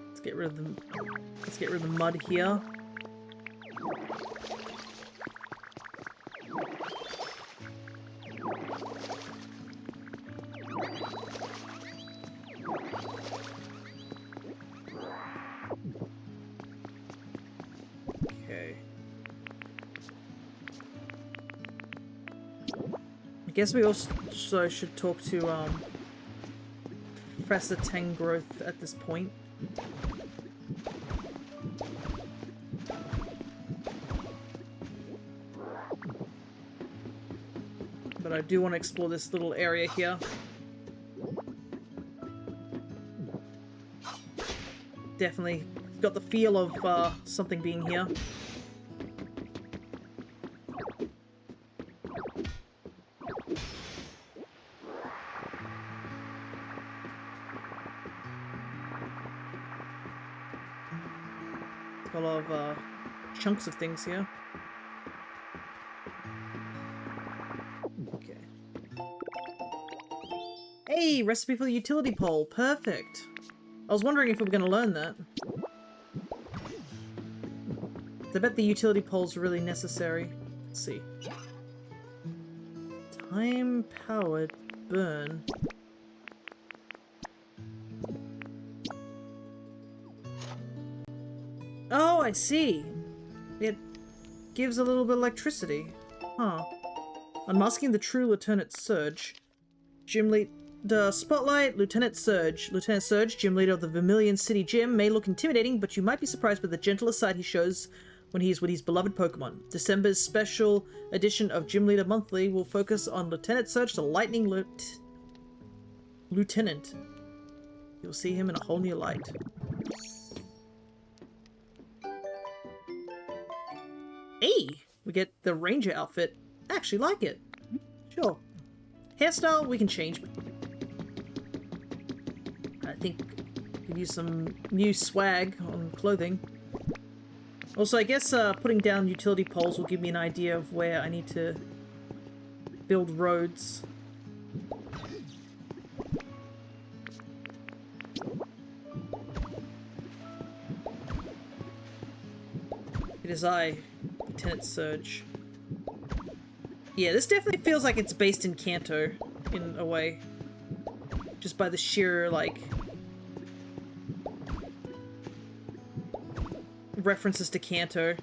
Let's get rid of the. Let's get rid of the mud here. Okay. I guess we also should talk to Professor Tangrowth at this point. But I do want to explore this little area here. Definitely got the feel of something being here. Got a lot of chunks of things here. Okay. Hey, recipe for the utility pole. Perfect. I was wondering if we were going to learn that. I bet the utility pole's really necessary. Let's see. Time-powered burn. Oh, I see. It gives a little bit of electricity. Huh. Unmasking the true Lieutenant Surge. Gym lead... Spotlight, Lieutenant Surge. Lieutenant Surge, gym leader of the Vermilion City Gym, may look intimidating, but you might be surprised by the gentler side he shows when he's with his beloved Pokemon. December's special edition of Gym Leader Monthly will focus on Lieutenant Surge, the Lightning Lieutenant. You'll see him in a whole new light. Hey! We get the Ranger outfit. I actually like it. Sure. Hairstyle, we can change. I think we could use some new swag on clothing. Also, I guess putting down utility poles will give me an idea of where I need to build roads. It is I, Lieutenant Surge. Yeah, this definitely feels like it's based in Kanto, in a way. Just by the sheer, like, references to Kanto.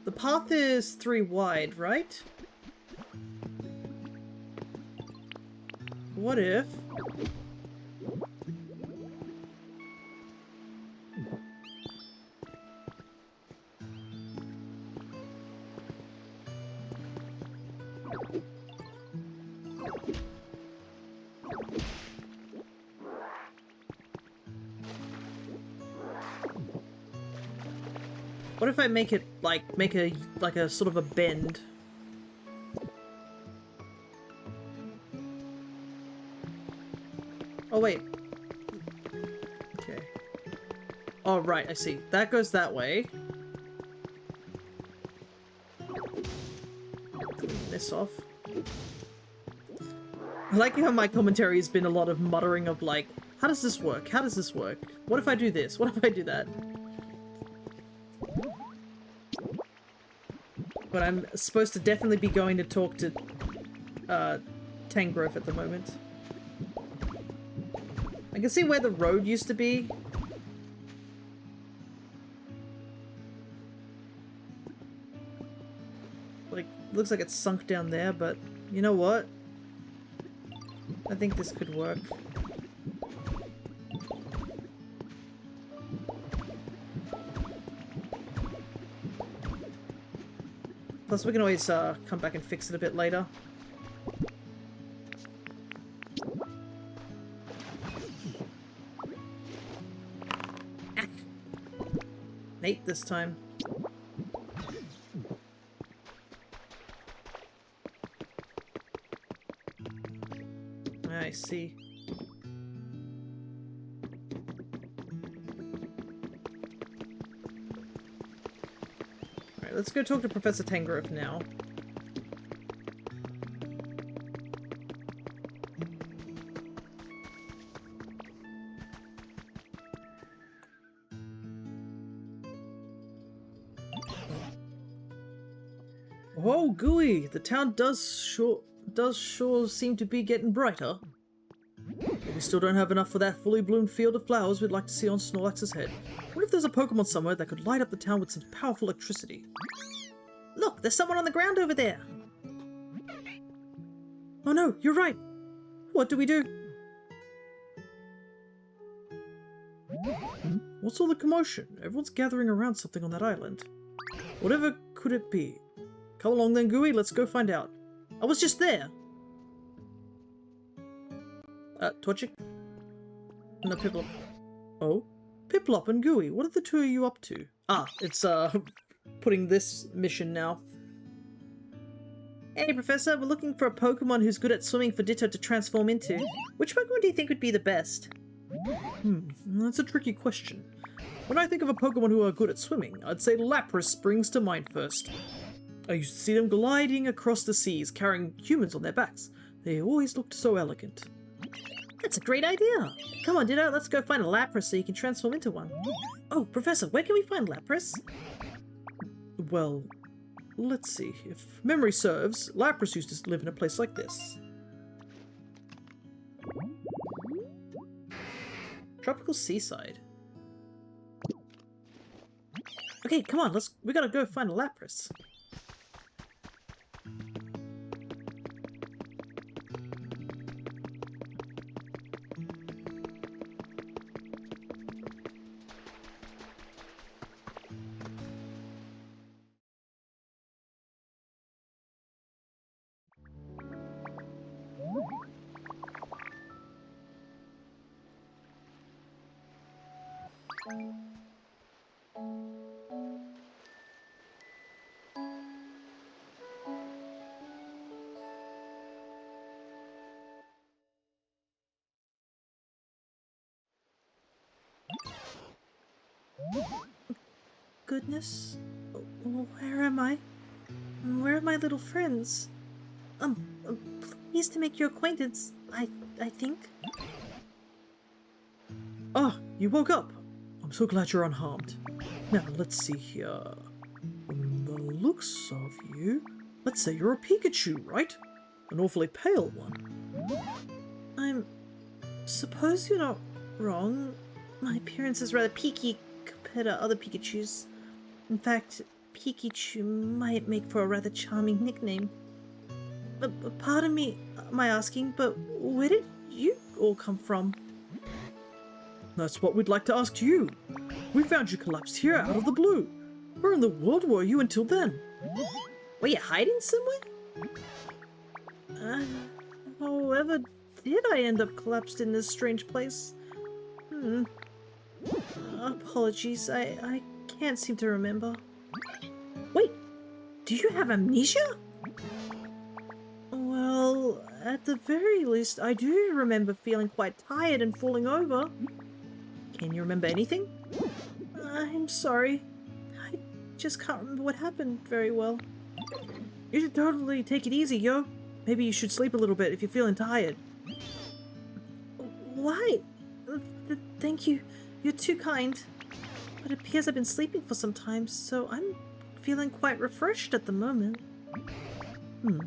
The path is 3 wide, right? What if... What if I make it, like, make a sort of a bend? Oh, wait. Okay. Oh, right, I see. That goes that way. Clean this off. I like how my commentary has been a lot of muttering of, like, how does this work? How does this work? What if I do this? What if I do that? But I'm supposed to definitely be going to talk to Tangrowth at the moment. I can see where the road used to be. Like, looks like it's sunk down there, but you know what? I think this could work. Plus, we can always come back and fix it a bit later. Nate this time. I see. Alright, let's go talk to Professor Tangrowth now. Whoa, Gooey! The town does sure seem to be getting brighter. But we still don't have enough for that fully bloomed field of flowers we'd like to see on Snorlax's head. What if there's a Pokemon somewhere that could light up the town with some powerful electricity? Look, there's someone on the ground over there! Oh no, you're right! What do we do? What's all the commotion? Everyone's gathering around something on that island. Whatever could it be? Come along then, Gooey, let's go find out. I was just there! Torchic? No, Piplup. Oh? Piplup and Gooey, what are the two of you up to? Ah, it's, putting this mission now. Hey, Professor, we're looking for a Pokemon who's good at swimming for Ditto to transform into. Which Pokemon do you think would be the best? That's a tricky question. When I think of a Pokemon who are good at swimming, I'd say Lapras springs to mind first. I used to see them gliding across the seas, carrying humans on their backs. They always looked so elegant. That's a great idea! Come on, Ditto, let's go find a Lapras so you can transform into one. Oh, Professor, where can we find Lapras? Well, let's see. If memory serves, Lapras used to live in a place like this. Tropical seaside. Okay, come on, we gotta go find a Lapras. Goodness, where am I? Where are my little friends? Pleased to make your acquaintance, I think. Ah, you woke up. I'm so glad you're unharmed. Now, let's see here. From the looks of you, let's say you're a Pikachu, right? An awfully pale one. I'm... suppose you're not wrong. My appearance is rather peaky compared to other Pikachus. In fact, Pikachu might make for a rather charming nickname. Pardon me, my asking, but where did you all come from? That's what we'd like to ask you. We found you collapsed here out of the blue. Where in the world were you until then? Were you hiding somewhere? However did I end up collapsed in this strange place? Apologies, I can't seem to remember. Wait, do you have amnesia? Well, at the very least, I do remember feeling quite tired and falling over. Can you remember anything? I'm sorry. I just can't remember what happened very well. You should totally take it easy, yo. Maybe you should sleep a little bit if you're feeling tired. Why? Thank you. You're too kind. But it appears I've been sleeping for some time, so I'm feeling quite refreshed at the moment.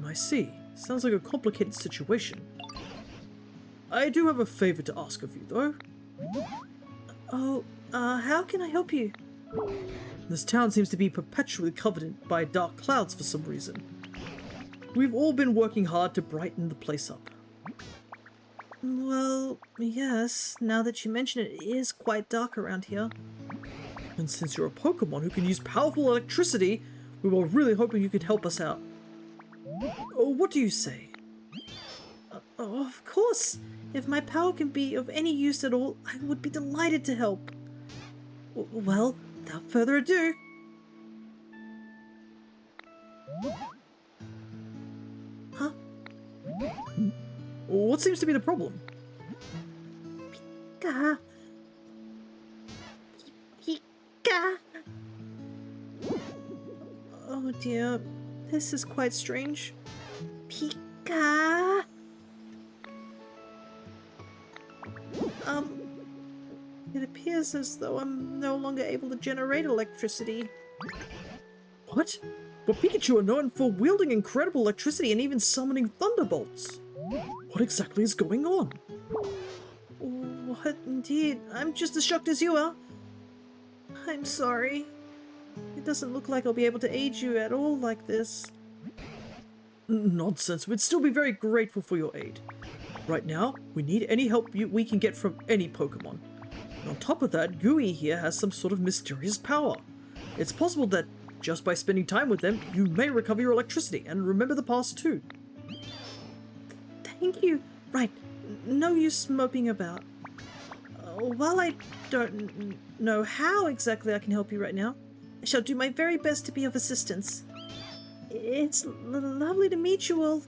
I see. Sounds like a complicated situation. I do have a favor to ask of you, though. Oh, how can I help you? This town seems to be perpetually covered by dark clouds for some reason. We've all been working hard to brighten the place up. Well, yes, now that you mention it, it is quite dark around here. And since you're a Pokemon who can use powerful electricity, we were really hoping you could help us out. What do you say? Of course! If my power can be of any use at all, I would be delighted to help. Well, without further ado... Huh? What seems to be the problem? Pika. Pika. Oh dear, this is quite strange. Pika. It appears as though I'm no longer able to generate electricity. What? But Pikachu are known for wielding incredible electricity and even summoning thunderbolts. What exactly is going on? What indeed? I'm just as shocked as you are. I'm sorry. It doesn't look like I'll be able to aid you at all like this. Nonsense. We'd still be very grateful for your aid. Right now, we need any help we can get from any Pokemon. And on top of that, Gui here has some sort of mysterious power. It's possible that just by spending time with them, you may recover your electricity and remember the past too. Thank you. Right, no use moping about. While I don't know how exactly I can help you right now, I shall do my very best to be of assistance. It's lovely to meet you all.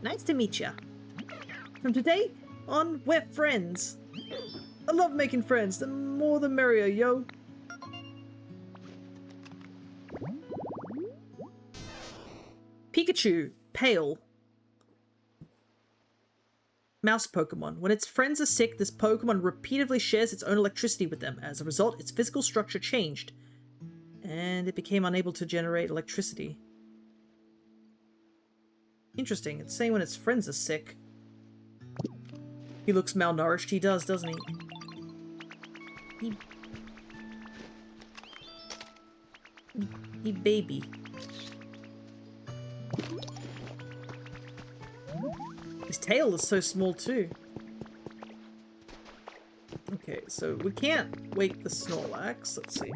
Nice to meet ya. From today on, we're friends. I love making friends. The more the merrier, yo. Pikachu, pale. Mouse Pokemon. When its friends are sick, this Pokemon repeatedly shares its own electricity with them. As a result, its physical structure changed, and it became unable to generate electricity. Interesting. It's saying when its friends are sick. He looks malnourished. He does, doesn't he? He baby. His tail is so small too. Okay, so we can't wake the Snorlax. Let's see.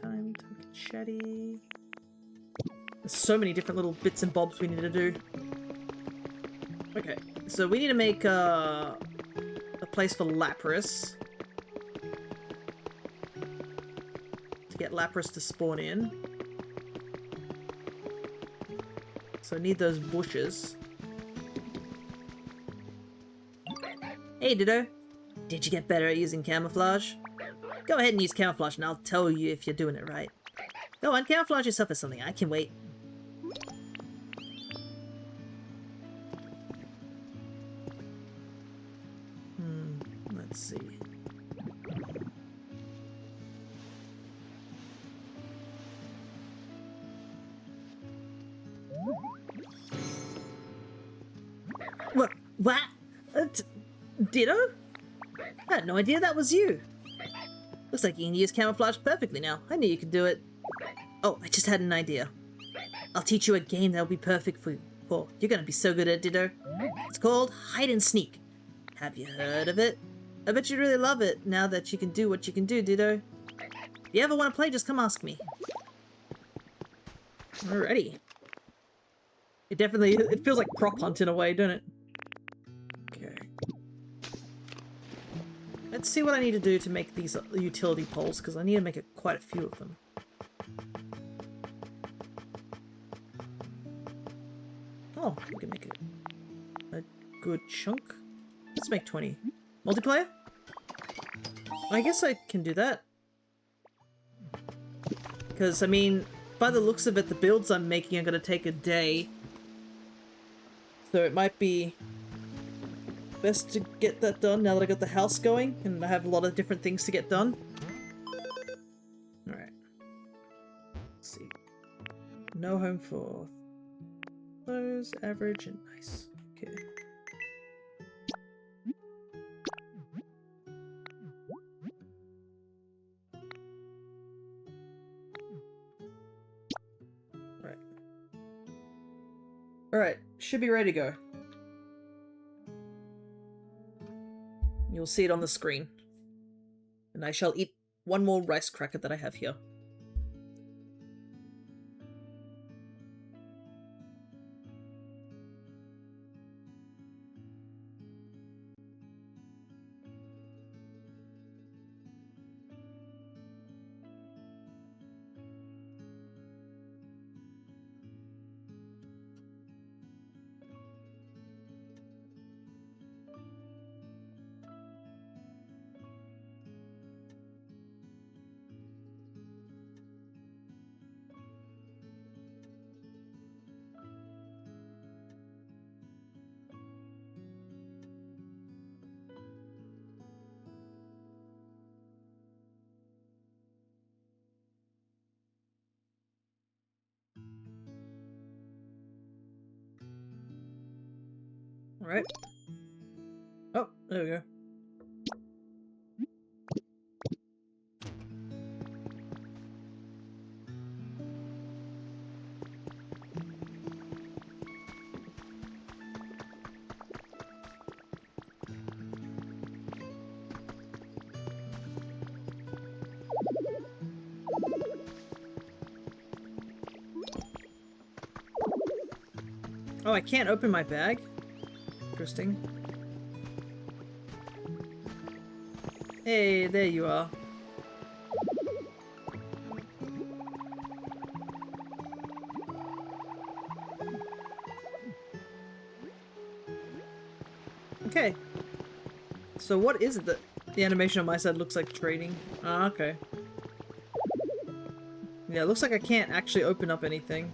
Time chatty. There's so many different little bits and bobs we need to do. Okay, so we need to make a place for Lapras. To get Lapras to spawn in. So I need those bushes. Hey Ditto! Did you get better at using camouflage? Go ahead and use camouflage and I'll tell you if you're doing it right. Go on, camouflage yourself as something. I can wait. Let's see. What? Ditto? I had no idea that was you. Looks like you can use camouflage perfectly now. I knew you could do it. Oh, I just had an idea. I'll teach you a game that'll be perfect for you. You're gonna be so good at Ditto. It's called Hide and Sneak. Have you heard of it? I bet you'd really love it now that you can do what you can do, Ditto. If you ever want to play, just come ask me. Alrighty. It feels like prop hunt in a way, doesn't it? Okay. Let's see what I need to do to make these utility poles, because I need to make quite a few of them. Oh, we can make a good chunk. Let's make 20. Multiplayer? I guess I can do that. Because, I mean, by the looks of it, the builds I'm making are going to take a day. So it might be best to get that done now that I got the house going and I have a lot of different things to get done. Alright. Let's see. No home for those, average, and nice. Okay. Alright. Alright, should be ready to go. You'll see it on the screen. And I shall eat one more rice cracker that I have here. Alright. Oh, there we go. Oh, I can't open my bag? Interesting. Hey, there you are. Okay. So what is it that the animation on my side looks like trading? Ah, okay. Yeah, it looks like I can't actually open up anything.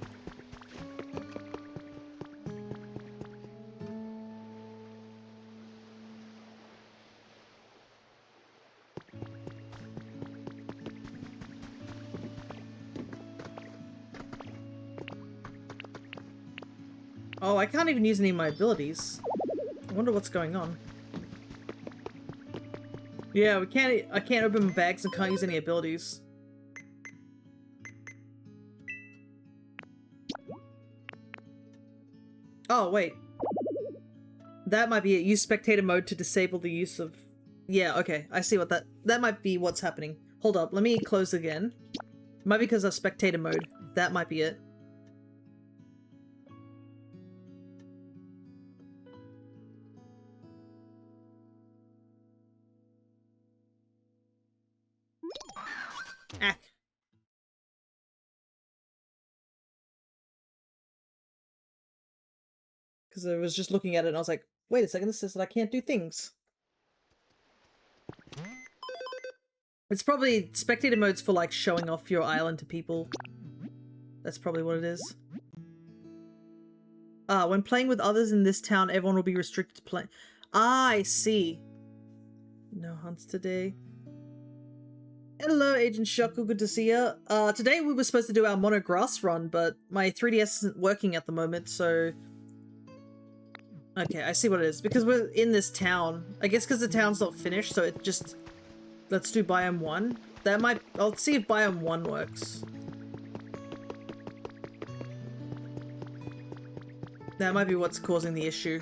Oh, I can't even use any of my abilities. I wonder what's going on. Yeah, we can't. I can't open my bags and can't use any abilities. Oh wait, that might be it. Use spectator mode to disable the use of. Yeah, okay, I see what that might be. What's happening? Hold up, let me close again. Might be because of spectator mode. That might be it. Ah. Because I was just looking at it and I was like, wait a second, this says that I can't do things. It's probably spectator mode's for like showing off your island to people. That's probably what it is. When playing with others in this town, everyone will be restricted to play. Ah, I see. No hunts today. Hello, Agent Shuckle, good to see you. Today we were supposed to do our mono grass run, but my 3DS isn't working at the moment, so... Okay, I see what it is. Because we're in this town. I guess because the town's not finished, so it just... Let's do Biome 1. That might... I'll see if Biome 1 works. That might be what's causing the issue.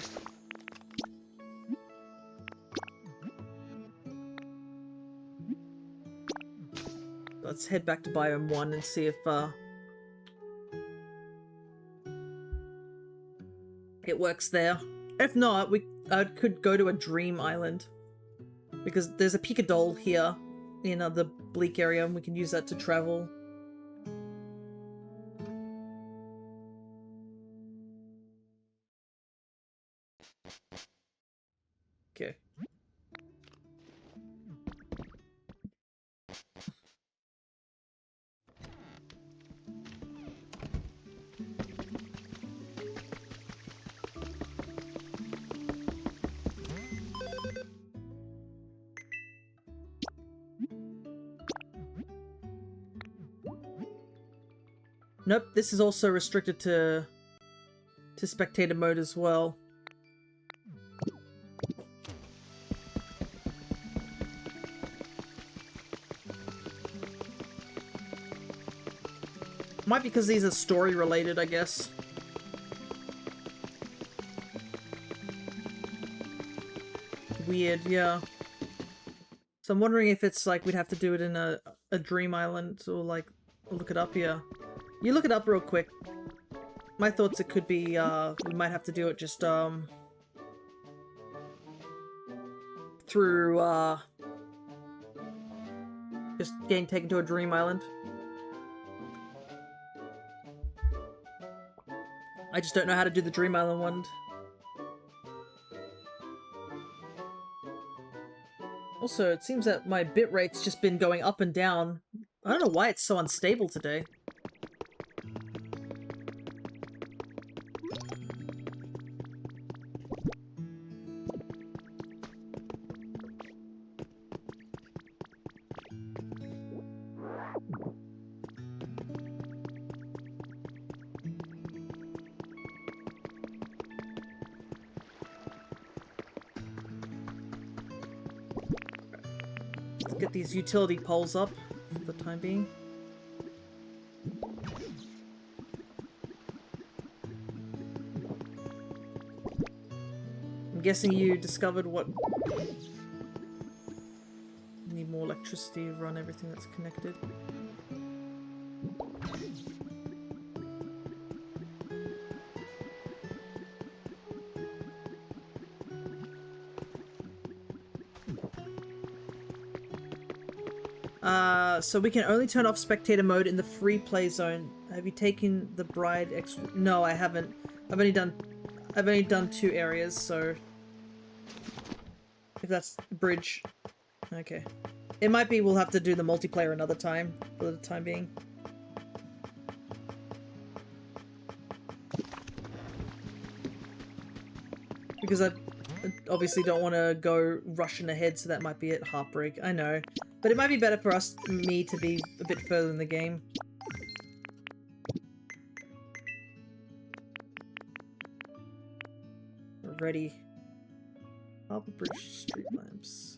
Let's head back to Biome 1 and see if, it works there. If not, I could go to a dream island. Because there's a Picadole here in the Bleak area, and we can use that to travel. Okay. Nope, this is also restricted to spectator mode as well. Might be because these are story related, I guess. Weird, yeah. So I'm wondering if it's like we'd have to do it in a dream island, or like look it up here. You look it up real quick. My thoughts, it could be we might have to do it just through just getting taken to a dream island. I just don't know how to do the dream island one. Also, it seems that my bitrate's just been going up and down. I don't know why it's so unstable today. Let's get these utility poles up for the time being. I'm guessing you discovered what... Need more electricity to run everything that's connected. So we can only turn off spectator mode in the free play zone. Have you taken the bride extra? No, I haven't. I've only done 2 areas, so if that's the bridge. Okay. It might be we'll have to do the multiplayer another time, for the time being. Because I obviously don't want to go rushing ahead, so that might be it. Heartbreak, I know. But it might be better for me to be a bit further in the game. Ready. Harbor Bridge street lamps.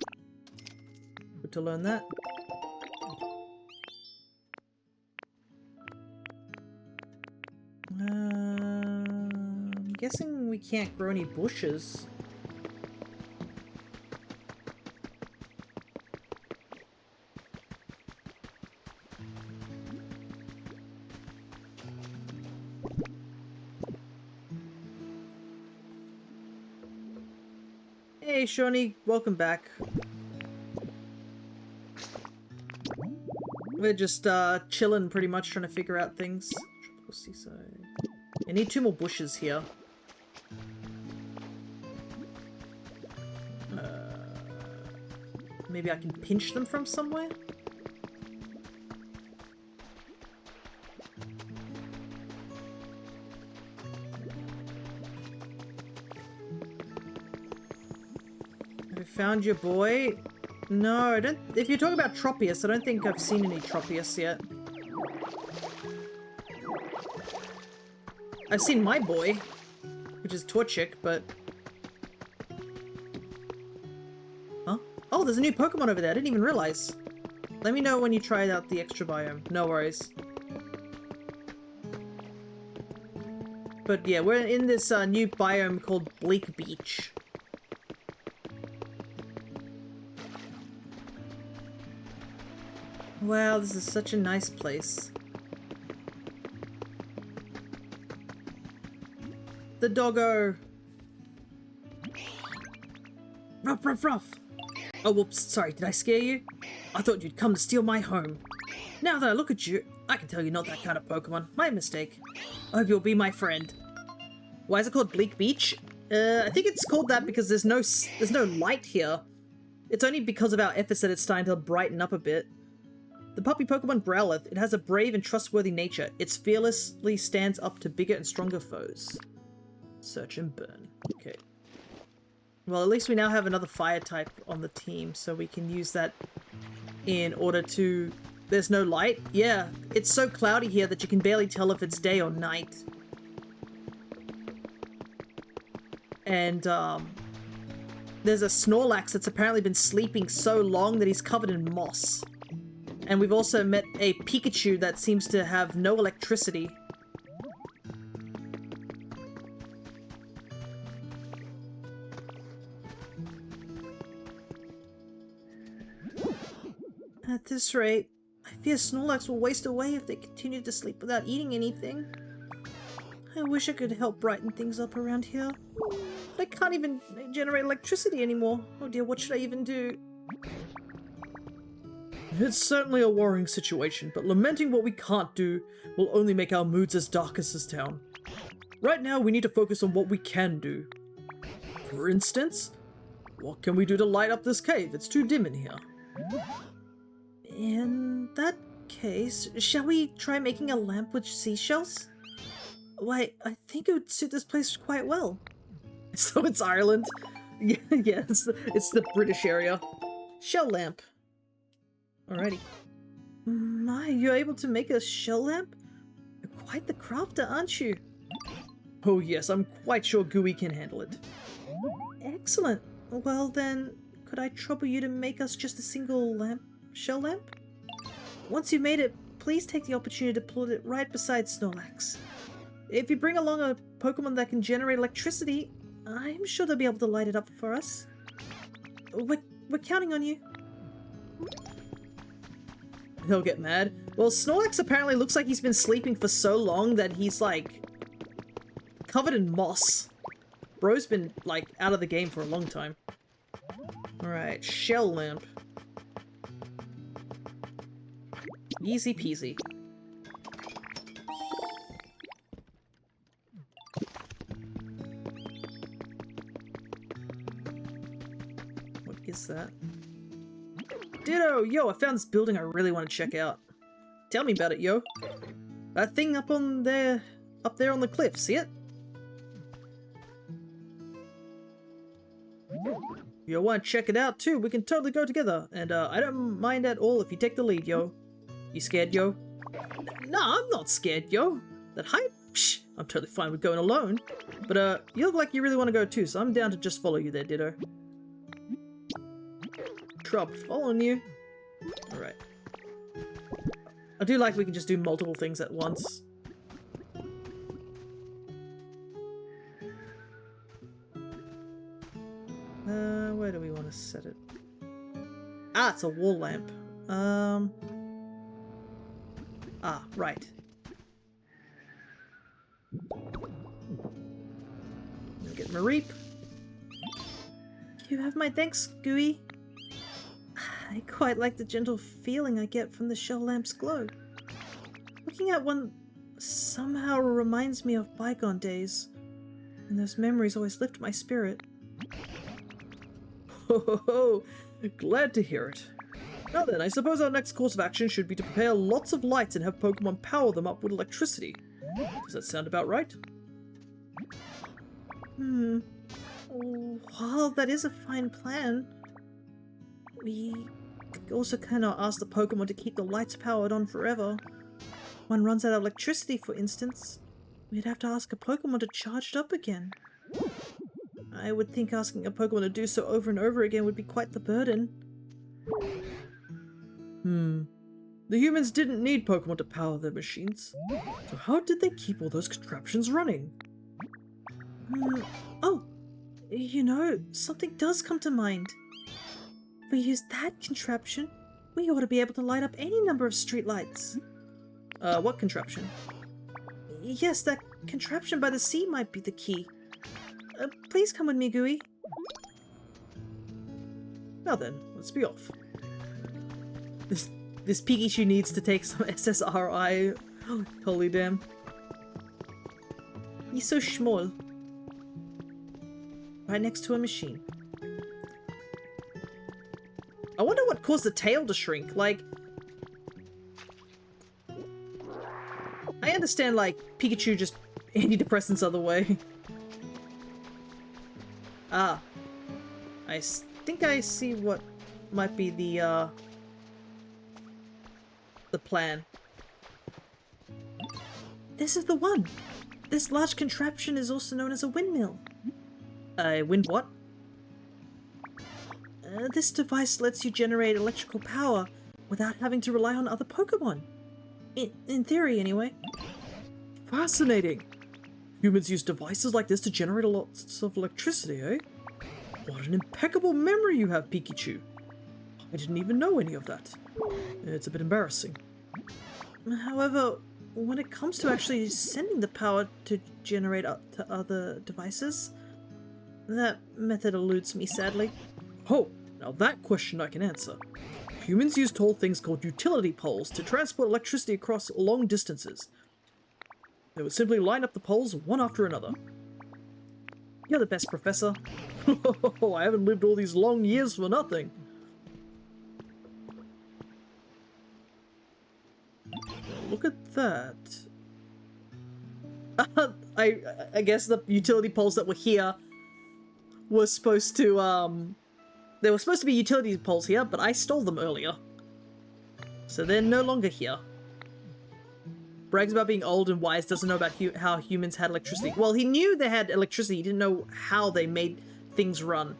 Good to learn that. I'm guessing we can't grow any bushes. Hey Shawnee, welcome back. We're just chilling pretty much, trying to figure out things. Tropical seaside. I need 2 more bushes here. Maybe I can pinch them from somewhere? I found your boy. No, I don't. If you're talking about Tropius, I don't think I've seen any Tropius yet. I've seen my boy, which is Torchic, but... Huh? Oh, there's a new Pokemon over there. I didn't even realize. Let me know when you try out the extra biome. No worries. But yeah, we're in this new biome called Bleak Beach. Wow, this is such a nice place. The doggo! Ruff, ruff, ruff! Oh, whoops, sorry, did I scare you? I thought you'd come to steal my home. Now that I look at you, I can tell you're not that kind of Pokemon. My mistake. I hope you'll be my friend. Why is it called Bleak Beach? I think it's called that because there's no light here. It's only because of our efforts that it's starting to brighten up a bit. The puppy Pokemon Growlithe. It has a brave and trustworthy nature. It fearlessly stands up to bigger and stronger foes. Search and burn. Okay. Well, at least we now have another fire type on the team, so we can use that in order to... There's no light? Yeah, it's so cloudy here that you can barely tell if it's day or night. And, there's a Snorlax that's apparently been sleeping so long that he's covered in moss. And we've also met a Pikachu that seems to have no electricity. At this rate, I fear Snorlax will waste away if they continue to sleep without eating anything. I wish I could help brighten things up around here. But I can't even generate electricity anymore. Oh dear, what should I even do? It's certainly a worrying situation, but lamenting what we can't do will only make our moods as dark as this town. Right now, we need to focus on what we can do. For instance, what can we do to light up this cave? It's too dim in here. In that case, shall we try making a lamp with seashells? Why, I think it would suit this place quite well. So it's Ireland? Yeah, it's the British area. Shell lamp. Alrighty. My, you're able to make a shell lamp? You're quite the crafter, aren't you? Oh yes, I'm quite sure Gooey can handle it. Excellent. Well then, could I trouble you to make us just a single lamp, shell lamp? Once you've made it, please take the opportunity to put it right beside Snorlax. If you bring along a Pokemon that can generate electricity, I'm sure they'll be able to light it up for us. We're counting on you. He'll get mad. Well, Snorlax apparently looks like he's been sleeping for so long that he's, like, covered in moss. Bro's been, like, out of the game for a long time. Alright, shell lamp. Easy peasy. What is that? Ditto! Yo, I found this building I really want to check out. Tell me about it, yo. That thing up there on the cliff, see it? You want to check it out too? We can totally go together, and I don't mind at all if you take the lead, yo. You scared, yo? Nah, I'm not scared, yo. That height? Psh, I'm totally fine with going alone. But you look like you really want to go too, so I'm down to just follow you there, Ditto. Trop, following you. Alright. I do like we can just do multiple things at once. Where do we want to set it? Ah, it's a wall lamp. Ah, right. I'll get Mareep. You have my thanks, Gooey. I quite like the gentle feeling I get from the shell lamp's glow. Looking at one somehow reminds me of bygone days, and those memories always lift my spirit. Ho ho ho! Glad to hear it. Now then, I suppose our next course of action should be to prepare lots of lights and have Pokemon power them up with electricity. Does that sound about right? While that is a fine plan, we also cannot ask the Pokemon to keep the lights powered on forever. One runs out of electricity, for instance. We'd have to ask a Pokemon to charge it up again. I would think asking a Pokemon to do so over and over again would be quite the burden. The humans didn't need Pokemon to power their machines. So how did they keep all those contraptions running? Oh, you know, something does come to mind. If we use that contraption, we ought to be able to light up any number of streetlights. What contraption? Yes, that contraption by the sea might be the key. Please come with me, Gooey. Now then, let's be off. This Pikachu needs to take some SSRI. Holy damn. He's so small. Right next to a machine. I wonder what caused the tail to shrink. Like, I understand, like, Pikachu just antidepressants are the way. Ah. I think I see what might be the plan. This is the one! This large contraption is also known as a windmill. A wind what? This device lets you generate electrical power without having to rely on other Pokemon. In theory, anyway. Fascinating! Humans use devices like this to generate lots of electricity, eh? What an impeccable memory you have, Pikachu. I didn't even know any of that. It's a bit embarrassing. However, when it comes to actually sending the power to generate up to other devices, that method eludes me, sadly. Oh, now that question I can answer. Humans use tall things called utility poles to transport electricity across long distances. They would simply line up the poles one after another. You're the best, Professor. I haven't lived all these long years for nothing. Look at that. I guess the utility poles that were here were supposed to, there were supposed to be utility poles here, but I stole them earlier. So they're no longer here. Brags about being old and wise, doesn't know about how humans had electricity. Well, he knew they had electricity, he didn't know how they made things run.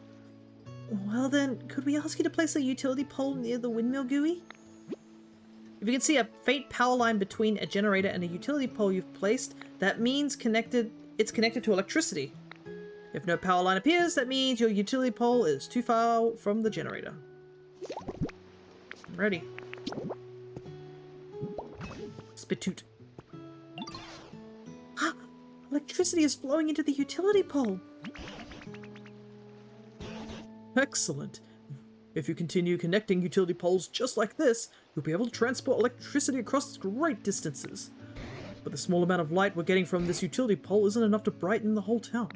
Well then, could we ask you to place a utility pole near the windmill, Gooey? If you can see a faint power line between a generator and a utility pole you've placed, that means it's connected to electricity. If no power line appears, that means your utility pole is too far from the generator. I'm ready. Spitoot. Electricity is flowing into the utility pole. Excellent. If you continue connecting utility poles just like this, you'll be able to transport electricity across great distances. But the small amount of light we're getting from this utility pole isn't enough to brighten the whole town.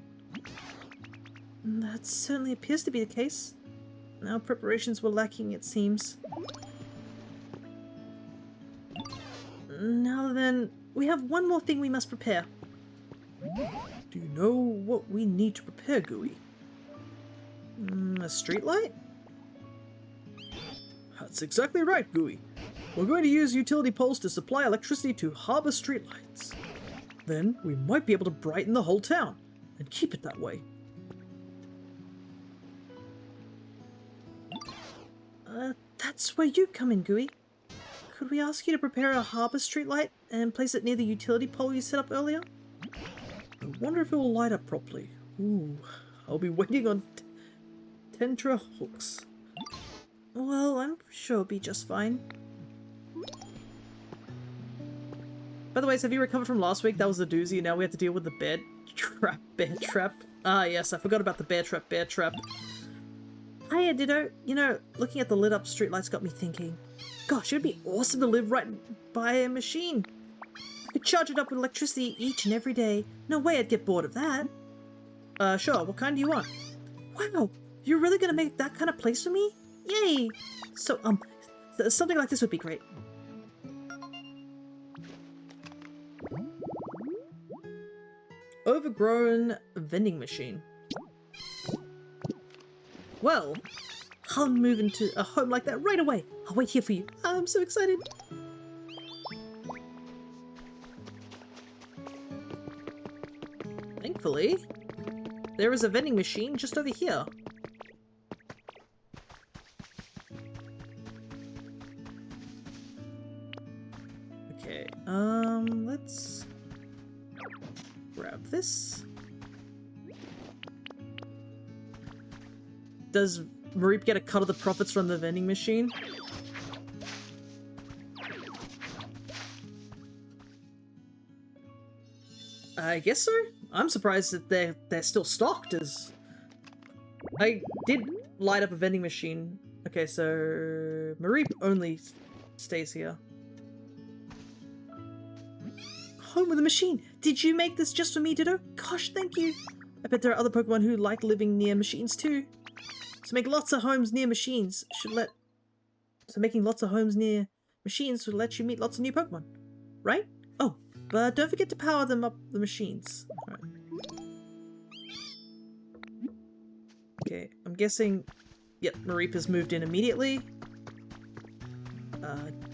That certainly appears to be the case. Our preparations were lacking, it seems. Now then, we have one more thing we must prepare. Do you know what we need to prepare, Gooey? A streetlight? That's exactly right, Gooey. We're going to use utility poles to supply electricity to harbor streetlights. Then we might be able to brighten the whole town, and keep it that way. That's where you come in, Gooey. Could we ask you to prepare a harbour streetlight and place it near the utility pole you set up earlier? I wonder if it will light up properly. Ooh, I'll be waiting on tentra hooks. Well, I'm sure it'll be just fine. By the way, so have you recovered from last week? That was a doozy. Now we have to deal with the bear trap. Ah, yes, I forgot about the bear trap. Hiya, Ditto. You know, looking at the lit up streetlights got me thinking. Gosh, it'd be awesome to live right by a machine. I could charge it up with electricity each and every day. No way I'd get bored of that. Sure, what kind do you want? Wow, you're really gonna make that kind of place for me? Yay! So, something like this would be great. Overgrown vending machine. Well, I'll move into a home like that right away. I'll wait here for you. I'm so excited. Thankfully, there is a vending machine just over here. Okay, let's grab this. Does Mareep get a cut of the profits from the vending machine? I guess so. I'm surprised that they're still stocked. As I did light up a vending machine. Okay, so Mareep only stays here. Home with a machine. Did you make this just for me, Ditto? Gosh, thank you. I bet there are other Pokemon who like living near machines too. So make lots of homes near machines making lots of homes near machines would let you meet lots of new Pokemon, right? Oh, but don't forget to power them up, the machines. All right. Okay, I'm guessing. Yep, Mareep has moved in immediately.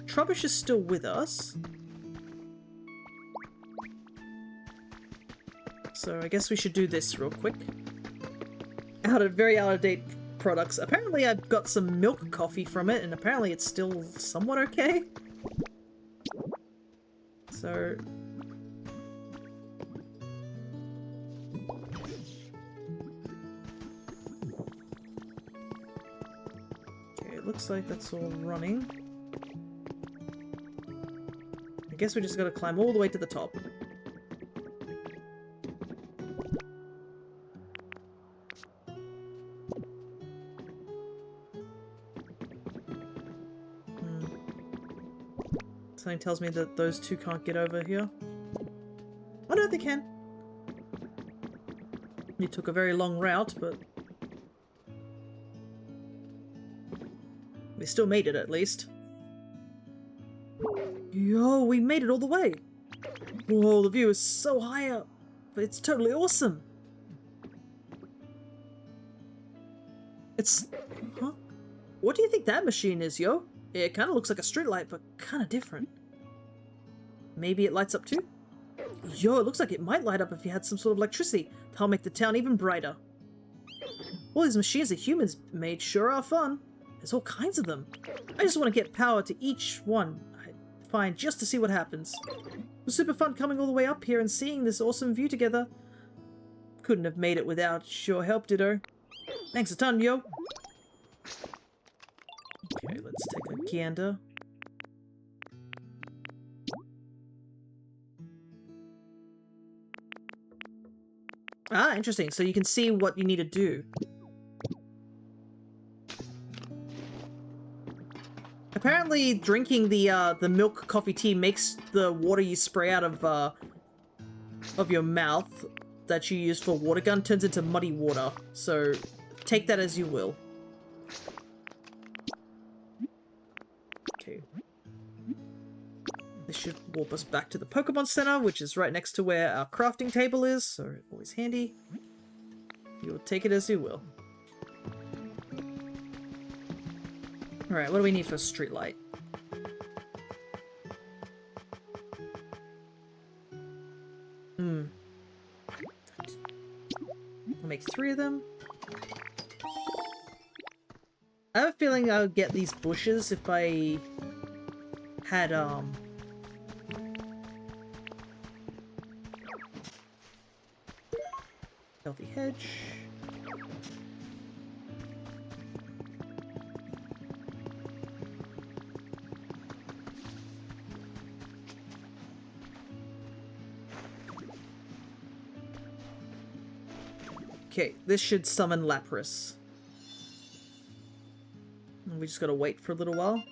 Trubbish is still with us. So I guess we should do this real quick. Very out of date products. Apparently I've got some milk coffee from it, and apparently it's still somewhat okay. So... okay, it looks like that's all running. I guess we just gotta climb all the way to the top. Something tells me that those two can't get over here. Oh no, they can. You took a very long route, but... we still made it, at least. Yo, we made it all the way! Whoa, the view is so high up! But it's totally awesome! It's... huh? What do you think that machine is, yo? It kind of looks like a streetlight, but kind of different. Maybe it lights up too? Yo, it looks like it might light up if you had some sort of electricity. That'll make the town even brighter. All these machines that humans made sure are fun. There's all kinds of them. I just want to get power to each one I find just to see what happens. It was super fun coming all the way up here and seeing this awesome view together. Couldn't have made it without your help, Ditto. Thanks a ton, yo. Okay, let's take a gander. Ah, interesting. So you can see what you need to do. Apparently, drinking the milk coffee tea makes the water you spray out of your mouth that you use for water gun turns into muddy water. So take that as you will. Okay. This should warp us back to the Pokemon Center, which is right next to where our crafting table is, so always handy. You'll take it as you will. Alright, what do we need for a streetlight? I'll make 3 of them. I have a feeling I would get these bushes if I had, healthy hedge. Okay, this should summon Lapras. And we just gotta wait for a little while.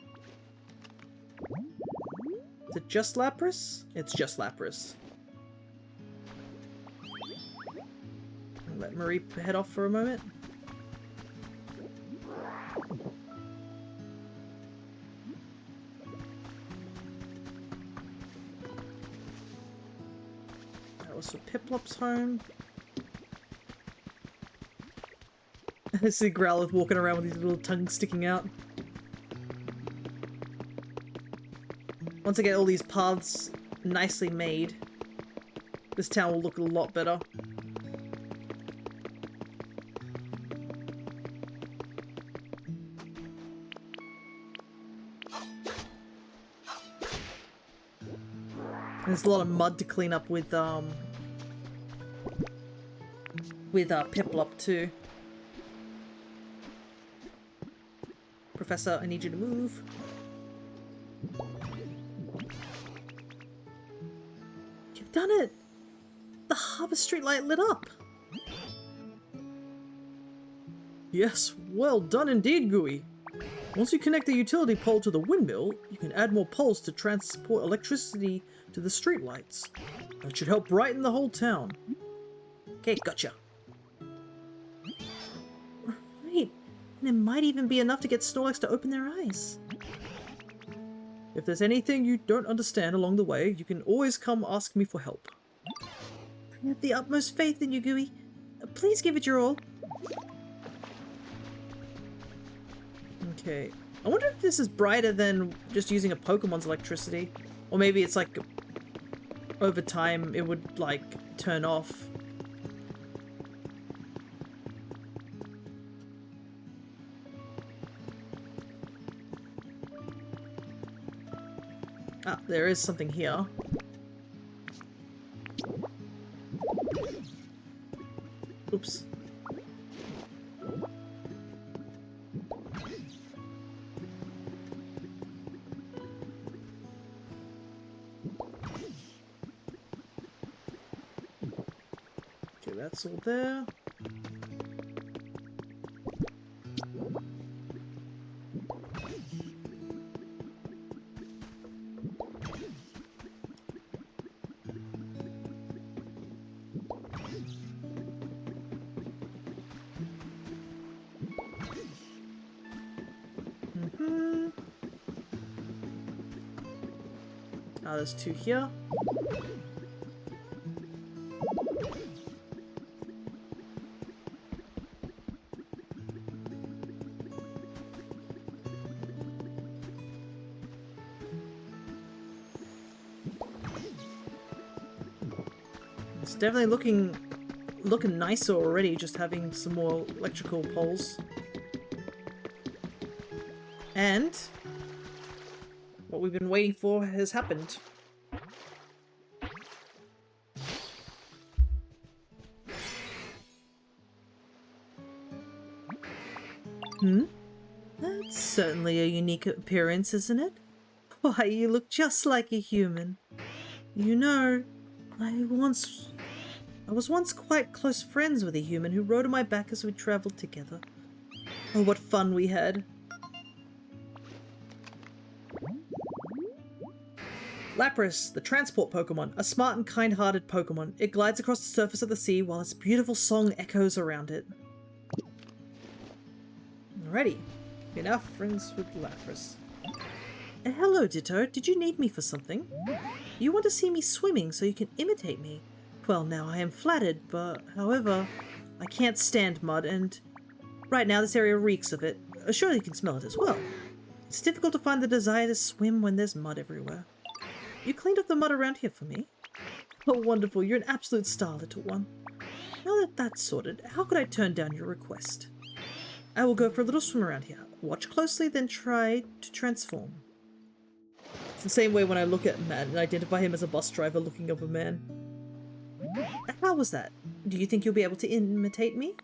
Is it just Lapras? It's just Lapras. Let Marie head off for a moment. That was for Piplop's home. I see Growlithe walking around with his little tongue sticking out. Once I get all these paths nicely made, this town will look a lot better. There's a lot of mud to clean up with Piplup too. Professor, I need you to move. You've done it! The harbour street light lit up! Yes, well done indeed, Gooey. Once you connect the utility pole to the windmill, you can add more poles to transport electricity to the streetlights. That should help brighten the whole town. Okay, gotcha. Right, and it might even be enough to get Snorlax to open their eyes. If there's anything you don't understand along the way, you can always come ask me for help. I have the utmost faith in you, Gooey. Please give it your all. Okay. I wonder if this is brighter than just using a Pokemon's electricity. Or maybe it's like, over time it would like turn off. Ah, there is something here. Oops. Okay, that's all there. Ah, there's two here. It's definitely looking nicer already, just having some more electrical poles. And what we've been waiting for has happened. That's certainly a unique appearance, isn't it? Why, you look just like a human. You know, I was once quite close friends with a human who rode on my back as we traveled together. Oh, what fun we had. Lapras, the transport Pokemon, a smart and kind-hearted Pokemon. It glides across the surface of the sea while its beautiful song echoes around it. Alrighty, we're now friends with Lapras. Hello, Ditto. Did you need me for something? You want to see me swimming so you can imitate me? Well, now I am flattered, but however, I can't stand mud, and right now this area reeks of it. Surely you can smell it as well. It's difficult to find the desire to swim when there's mud everywhere. You cleaned up the mud around here for me? Oh, wonderful. You're an absolute star, little one. Now that that's sorted, how could I turn down your request? I will go for a little swim around here. Watch closely, then try to transform. It's the same way when I look at Matt and identify him as a bus driver looking over man. How was that? Do you think you'll be able to imitate me?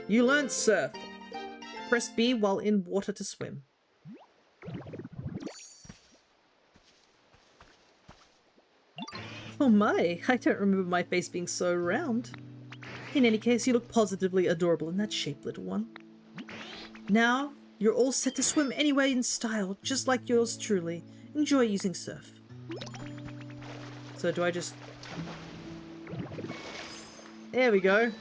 You learned surf. Press B while in water to swim. Oh my, I don't remember my face being so round. In any case, you look positively adorable in that shape, little one. Now, you're all set to swim anyway in style, just like yours truly. Enjoy using surf. So do I just... There we go.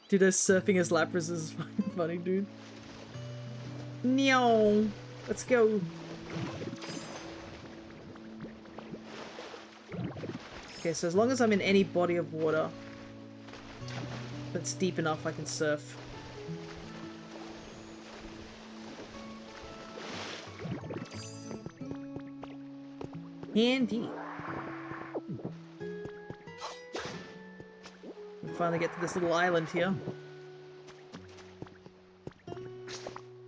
Dude, those surfing as Lapras is fucking funny, dude. Meow. Let's go. Okay, so as long as I'm in any body of water that's deep enough, I can surf. Handy. We finally get to this little island here.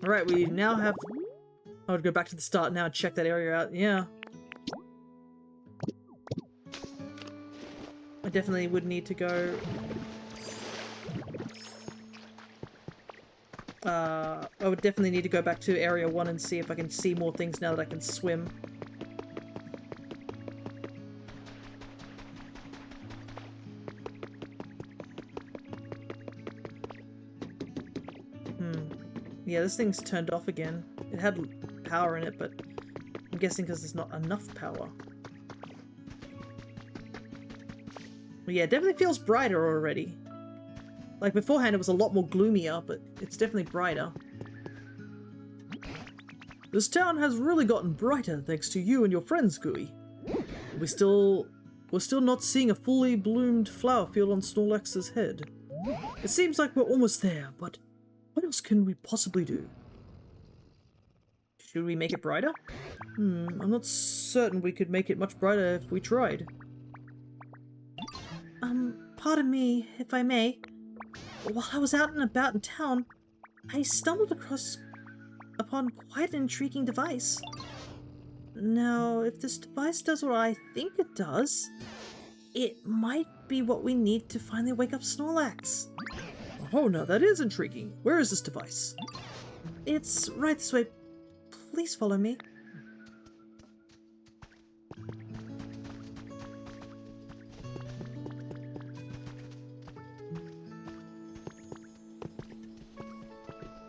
Alright, we now have... I would go back to the start now and check that area out. Yeah. I definitely would need to go... I would definitely need to go back to Area 1 and see if I can see more things now that I can swim. Yeah, this thing's turned off again. It had power in it, but I'm guessing because there's not enough power. But yeah, it definitely feels brighter already. Like beforehand it was a lot more gloomier, but it's definitely brighter. This town has really gotten brighter thanks to you and your friends, Gooey. We're still not seeing a fully bloomed flower field on Snorlax's head. It seems like we're almost there, but what else can we possibly do? Should we make it brighter? I'm not certain we could make it much brighter if we tried. Pardon me, if I may. While I was out and about in town, I stumbled upon quite an intriguing device. Now, if this device does what I think it does, it might be what we need to finally wake up Snorlax. Oh, now that is intriguing. Where is this device? It's right this way. Please follow me.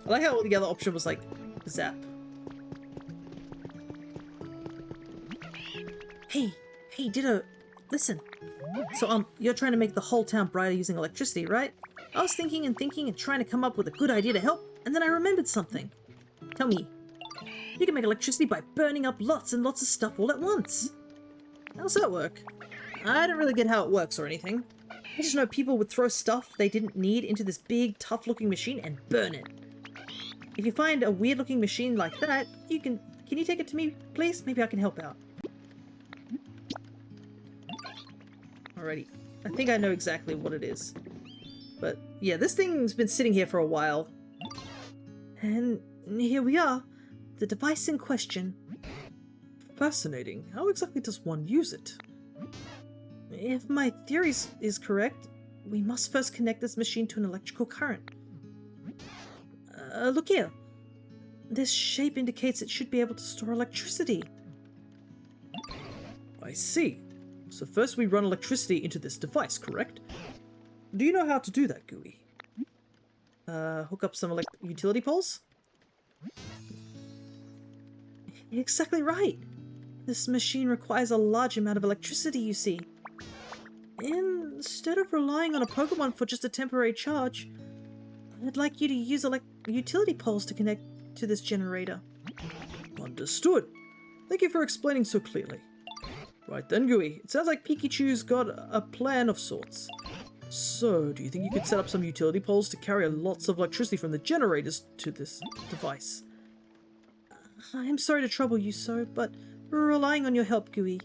I like how the other option was like, zap. Hey, Ditto, listen. So, you're trying to make the whole town brighter using electricity, right? I was thinking and trying to come up with a good idea to help, and then I remembered something. Tell me, you can make electricity by burning up lots and lots of stuff all at once. How does that work? I don't really get how it works or anything. I just know people would throw stuff they didn't need into this big, tough-looking machine and burn it. If you find a weird-looking machine like that, can you take it to me, please? Maybe I can help out. Alrighty. I think I know exactly what it is. But yeah, this thing's been sitting here for a while. And here we are. The device in question. Fascinating. How exactly does one use it? If my theory is correct, we must first connect this machine to an electrical current. Look here. This shape indicates it should be able to store electricity. I see. So first we run electricity into this device, correct? Do you know how to do that, Gooey? Hook up some utility poles? Exactly right. This machine requires a large amount of electricity, you see. Instead of relying on a Pokemon for just a temporary charge, I'd like you to use utility poles to connect to this generator. Understood. Thank you for explaining so clearly. Right then, Gooey. It sounds like Pikachu's got a plan of sorts. So, do you think you could set up some utility poles to carry lots of electricity from the generators to this device? I'm sorry to trouble you, sir, but relying on your help, Gooey.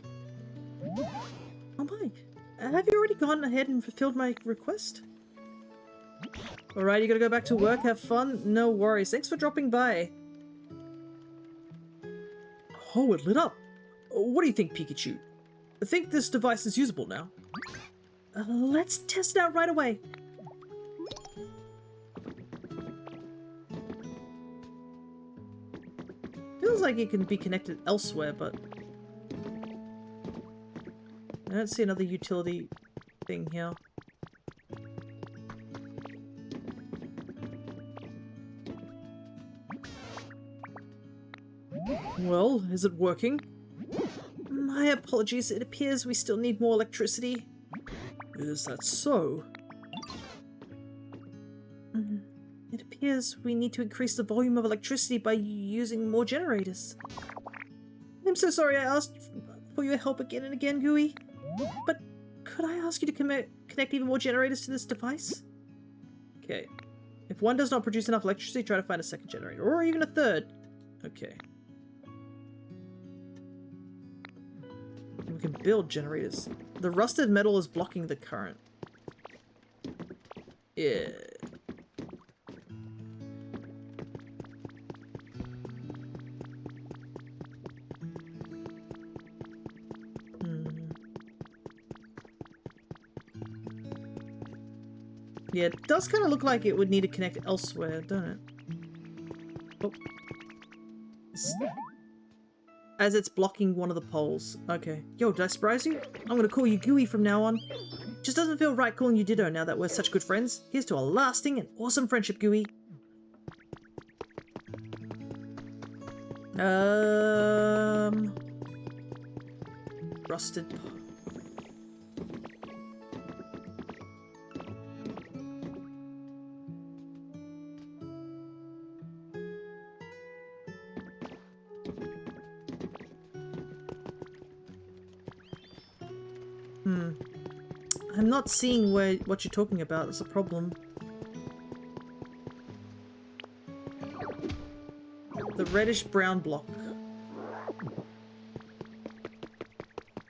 Oh my. Have you already gone ahead and fulfilled my request? Alright, you gotta go back to work, have fun? No worries. Thanks for dropping by. Oh, it lit up. What do you think, Pikachu? I think this device is usable now. Let's test it out right away. Feels like it can be connected elsewhere, but I don't see another utility thing here. Well, is it working? My apologies, it appears we still need more electricity. Is that so? It appears we need to increase the volume of electricity by using more generators. I'm so sorry I asked for your help again and again, Gooey. But could I ask you to connect even more generators to this device? Okay. If one does not produce enough electricity, try to find a second generator, or even a third. Okay. We can build generators. The rusted metal is blocking the current. Yeah. Yeah, it does kind of look like it would need to connect elsewhere, don't it? Oh. As it's blocking one of the poles. Okay. Yo, did I surprise you? I'm gonna call you Gooey from now on. Just doesn't feel right calling you Ditto now that we're such good friends. Here's to a lasting and awesome friendship, Gooey. Rusted. I'm not seeing what you're talking about. That's a problem. The reddish-brown block.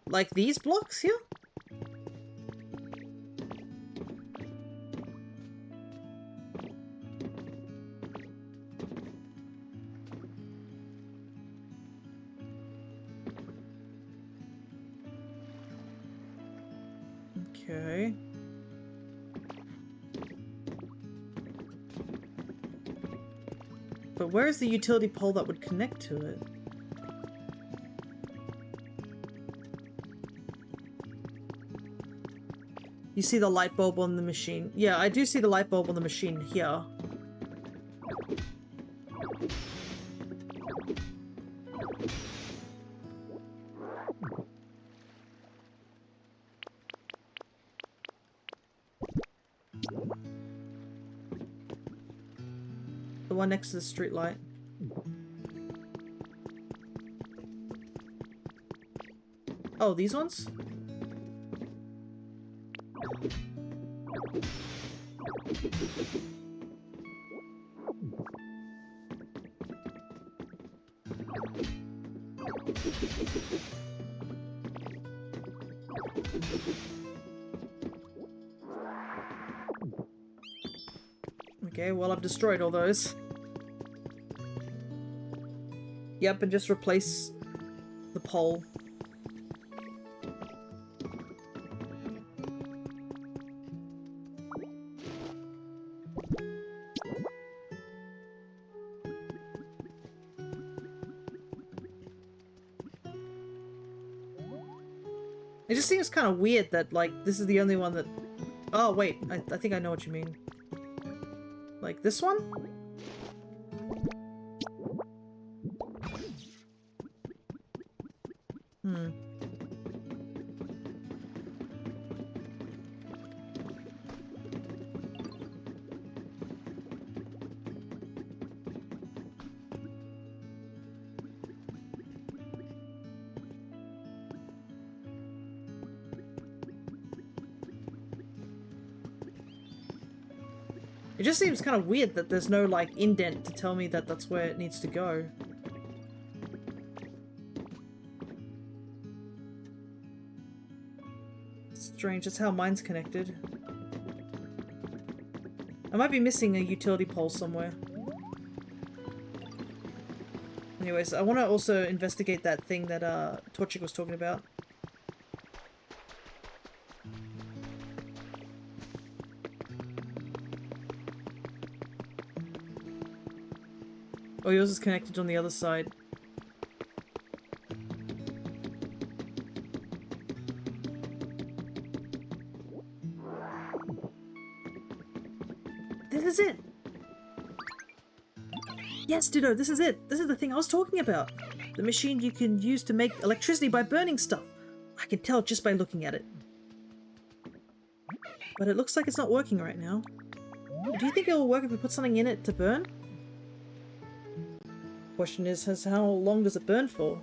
Like these blocks here? Okay. But where is the utility pole that would connect to it? You see the light bulb on the machine? Yeah, I do see the light bulb on the machine here. The one next to the street light. Oh, these ones? Okay, well, I've destroyed all those. Yep, and just replace the pole. It just seems kind of weird that, like, this is the only one that... Oh, wait. I think I know what you mean. Like, this one? It just seems kind of weird that there's no, like, indent to tell me that that's where it needs to go. strange. That's how mine's connected. I might be missing a utility pole somewhere. Anyways, I want to also investigate that thing that Torchic was talking about. Oh, yours is connected on the other side. This is it! Yes, Ditto, this is it! This is the thing I was talking about! The machine you can use to make electricity by burning stuff! I can tell just by looking at it. But it looks like it's not working right now. Do you think it will work if we put something in it to burn? Question is, how long does it burn for?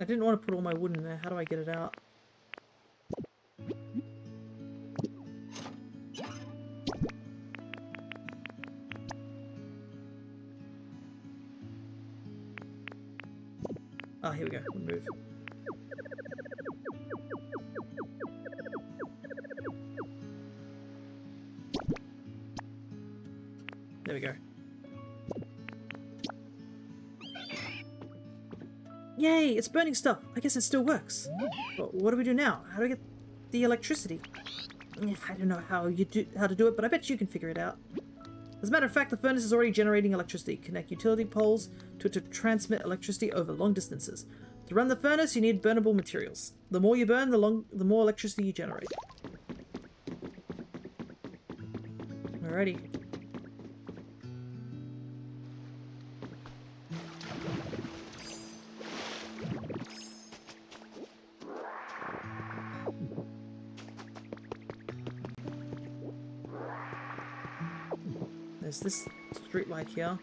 I didn't want to put all my wood in there. How do I get it out? Ah, here we go. Remove. There we go. Yay! It's burning stuff! I guess it still works. But what do we do now? How do we get the electricity? I don't know how to do it, but I bet you can figure it out. As a matter of fact, the furnace is already generating electricity. Connect utility poles to transmit electricity over long distances. To run the furnace, you need burnable materials. The more you burn, the more electricity you generate. Alrighty. There's this street light here.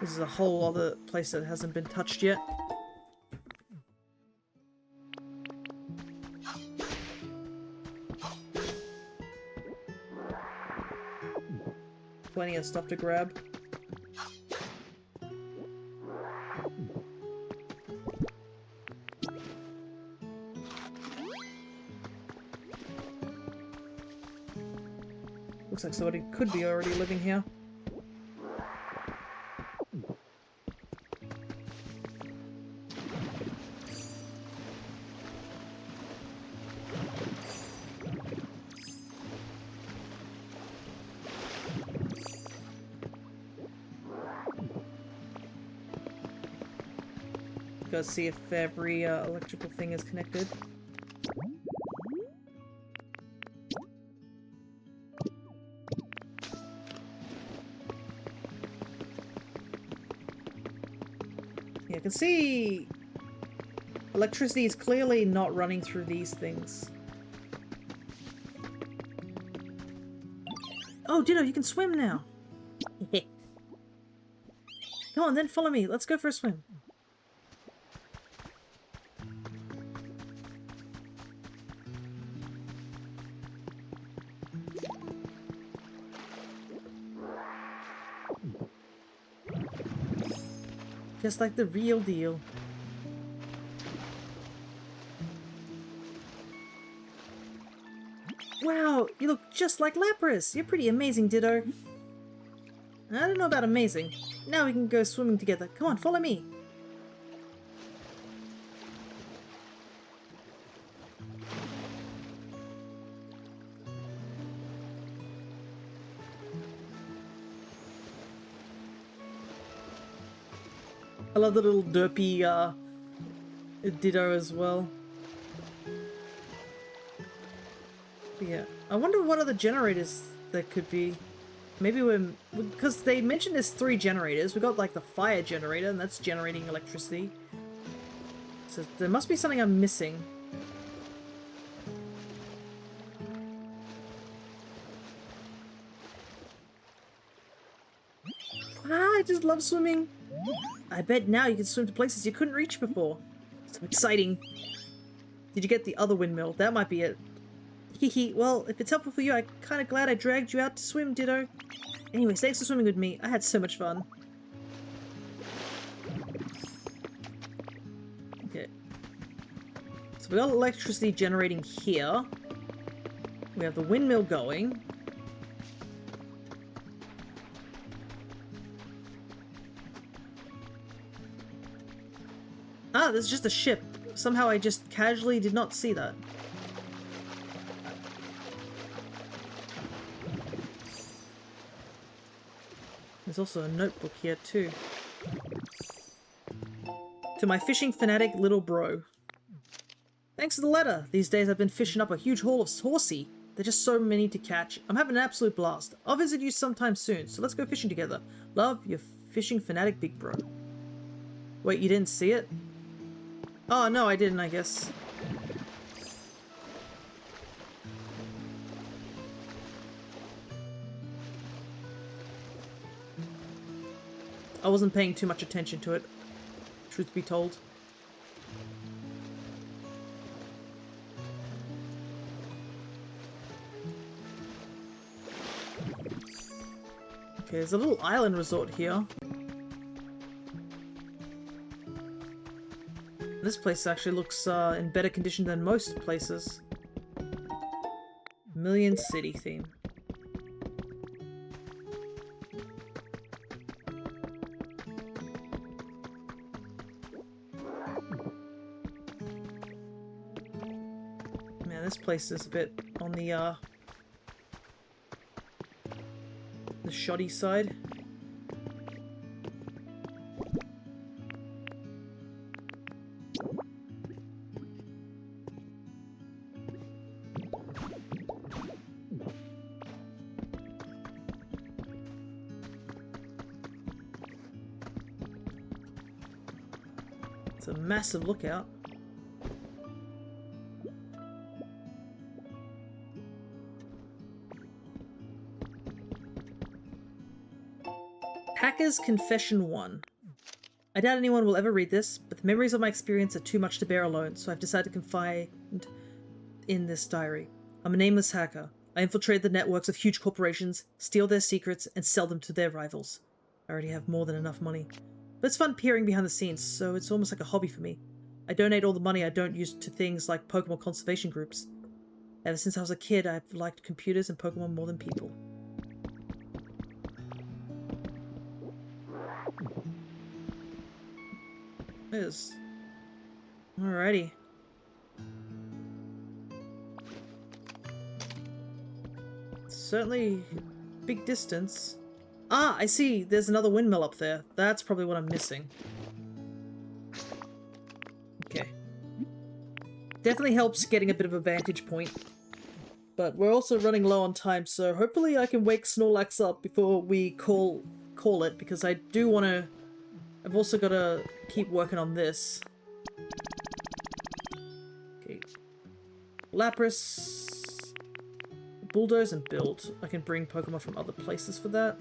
This is a whole other place that hasn't been touched yet. Plenty of stuff to grab. Looks like somebody could be already living here. Go see if every electrical thing is connected. Yeah, I can see electricity is clearly not running through these things. Oh, Ditto, you can swim now! Come on, then follow me. Let's go for a swim. Just like the real deal. Wow, you look just like Lapras! You're pretty amazing, Ditto. I don't know about amazing. Now we can go swimming together. Come on, follow me. I love the little derpy Ditto as well. But yeah, I wonder what other generators there could be. Maybe because they mentioned there's 3 generators. We got like the fire generator, and that's generating electricity. So there must be something I'm missing. Ah, I just love swimming. I bet now you can swim to places you couldn't reach before. So exciting. Did you get the other windmill? That might be it. Hehe, well, if it's helpful for you, I'm kind of glad I dragged you out to swim, Ditto. Anyways, thanks for swimming with me. I had so much fun. Okay. So we got electricity generating here. We have the windmill going. Ah, there's just a ship. Somehow I just casually did not see that. There's also a notebook here too. To my fishing fanatic little bro. Thanks for the letter. These days I've been fishing up a huge haul of horsey. There's just so many to catch. I'm having an absolute blast. I'll visit you sometime soon, so let's go fishing together. Love, your fishing fanatic big bro. Wait, you didn't see it? Oh, no, I didn't, I guess. I wasn't paying too much attention to it, truth be told. Okay, there's a little island resort here. This place actually looks in better condition than most places. Million City theme. Man, this place is a bit on the shoddy side. It's a massive lookout. Hacker's Confession 1. I doubt anyone will ever read this, but the memories of my experience are too much to bear alone, so I've decided to confide in this diary. I'm a nameless hacker. I infiltrate the networks of huge corporations, steal their secrets, and sell them to their rivals. I already have more than enough money. But it's fun peering behind the scenes, so it's almost like a hobby for me. I donate all the money I don't use to things like Pokemon conservation groups. Ever since I was a kid, I've liked computers and Pokemon more than people. Is. Alrighty. Certainly big distance. Ah, I see. There's another windmill up there. That's probably what I'm missing. Okay. Definitely helps getting a bit of a vantage point. But we're also running low on time, so hopefully I can wake Snorlax up before we call it, because I do want to... I've also got to keep working on this. Okay. Lapras... Bulldoze and build. I can bring Pokemon from other places for that.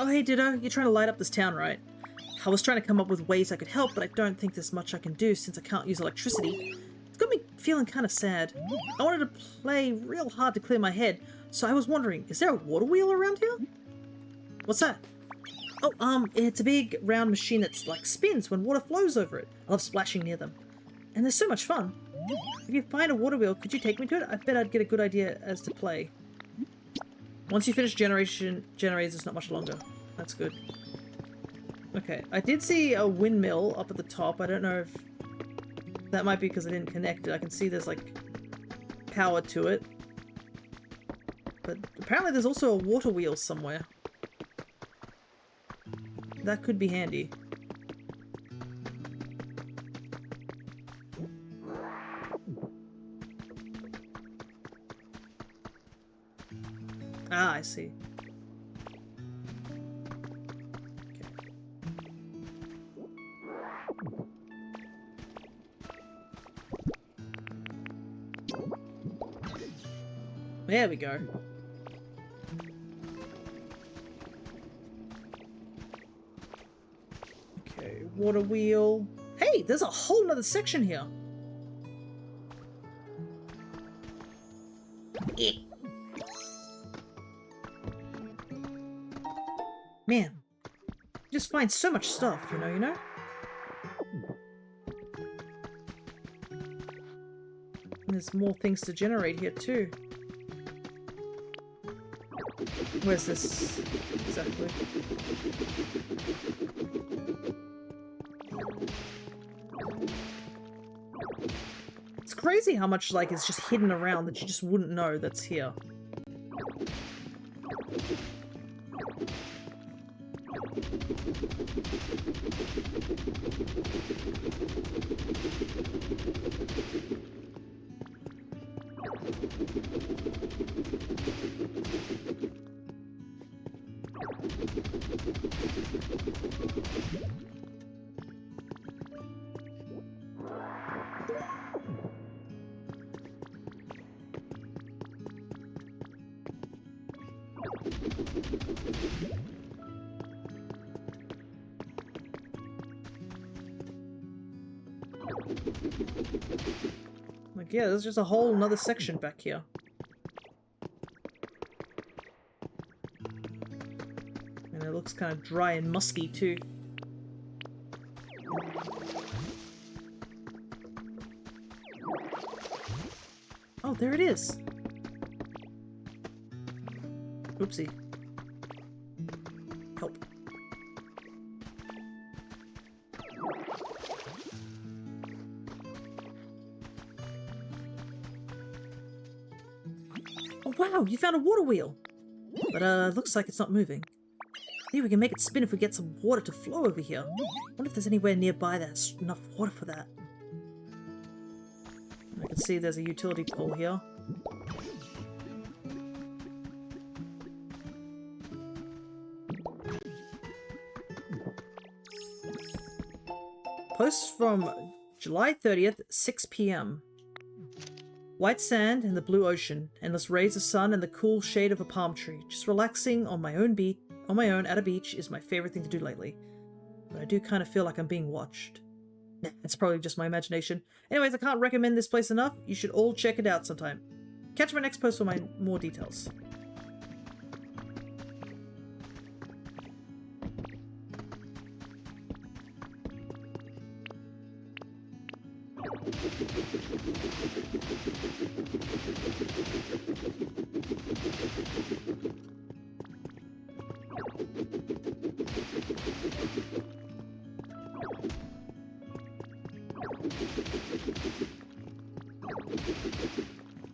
Oh hey Ditto, you're trying to light up this town, right? I was trying to come up with ways I could help, but I don't think there's much I can do since I can't use electricity. It's got me feeling kind of sad. I wanted to play real hard to clear my head, so I was wondering, is there a water wheel around here? What's that? Oh, it's a big round machine that's like spins when water flows over it. I love splashing near them. And they're so much fun. If you find a water wheel, could you take me to it? I bet I'd get a good idea as to play. Once you finish generators, it's not much longer. That's good. Okay, I did see a windmill up at the top. I don't know if... That might be because I didn't connect it. I can see there's like power to it. But apparently there's also a water wheel somewhere. That could be handy. Ah, I see. There we go. Okay, water wheel. Hey, there's a whole nother section here. Eh. Man, you just find so much stuff, you know? And there's more things to generate here too. Where's this exactly? It's crazy how much like is just hidden around that you just wouldn't know that's here. Like, yeah, there's just a whole nother section back here. And it looks kind of dry and musky too. Oh, there it is. Oopsie. Help. Oh wow, you found a water wheel! But looks like it's not moving. Maybe we can make it spin if we get some water to flow over here. Wonder if there's anywhere nearby that's enough water for that. I can see there's a utility pole here. Post from July 30th, 6 p.m. White sand in the blue ocean, endless rays of sun and the cool shade of a palm tree. Just relaxing on my own at a beach is my favorite thing to do lately. But I do kind of feel like I'm being watched. Nah, it's probably just my imagination. Anyways, I can't recommend this place enough. You should all check it out sometime. Catch my next post for more details.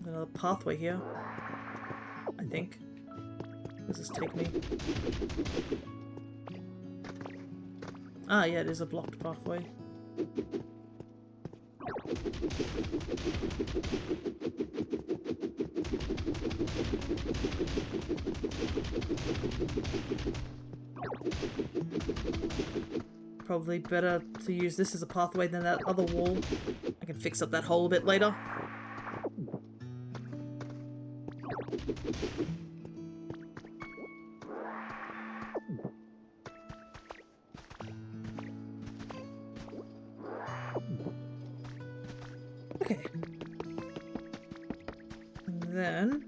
Another pathway here, I think. Where does this take me? Ah, yeah, it is a blocked pathway. Probably better to use this as a pathway than that other wall. I can fix up that hole a bit later. Okay. And then...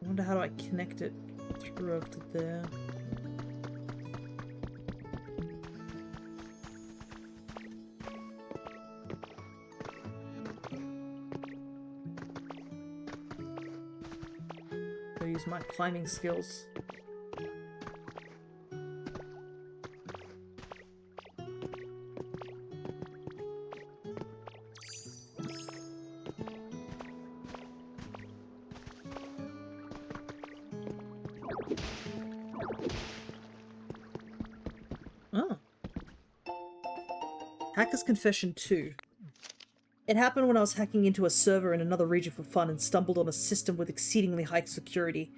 I wonder how do I connect it through up to there. I'll use my climbing skills. Oh. Hacker's Confession 2. It happened when I was hacking into a server in another region for fun and stumbled on a system with exceedingly high security.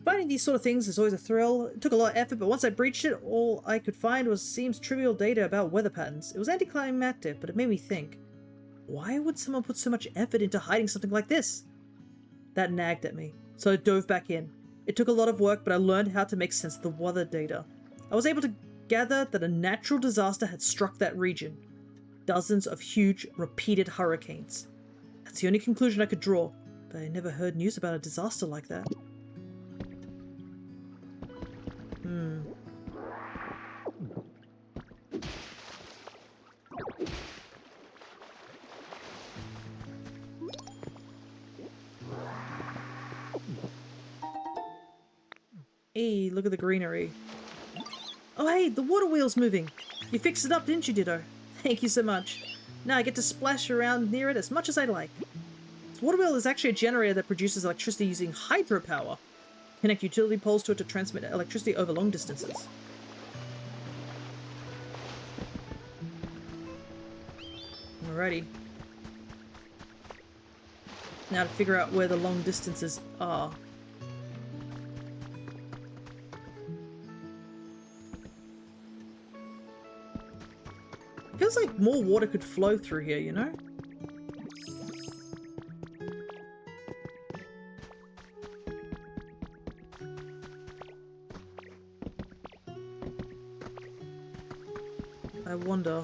Finding these sort of things is always a thrill. It took a lot of effort, but once I breached it, all I could find seems trivial data about weather patterns. It was anticlimactic, but it made me think, why would someone put so much effort into hiding something like this? That nagged at me, so I dove back in. It took a lot of work, but I learned how to make sense of the weather data. I was able to gather that a natural disaster had struck that region. Dozens of huge, repeated hurricanes. That's the only conclusion I could draw, but I never heard news about a disaster like that. Hey, look at the greenery. Oh hey, the water wheel's moving. You fixed it up, didn't you, Ditto? Thank you so much. Now I get to splash around near it as much as I like. This water wheel is actually a generator that produces electricity using hydropower. Connect utility poles to it to transmit electricity over long distances. Alrighty. Now to figure out where the long distances are. Feels like more water could flow through here, you know? I wonder.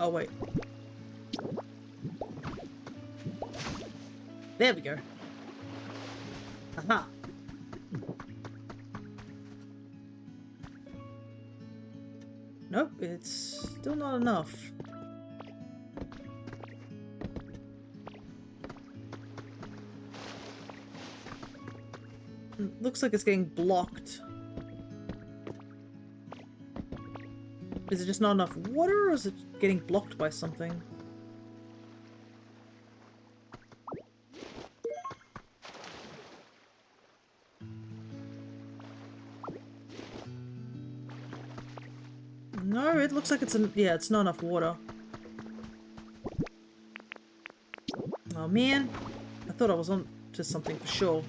Oh, wait. There we go. Aha. Nope, it's still not enough. Looks like it's getting blocked. Is it just not enough water, or is it getting blocked by something? No, it looks like it's yeah, it's not enough water. Oh man, I thought I was on to something for sure.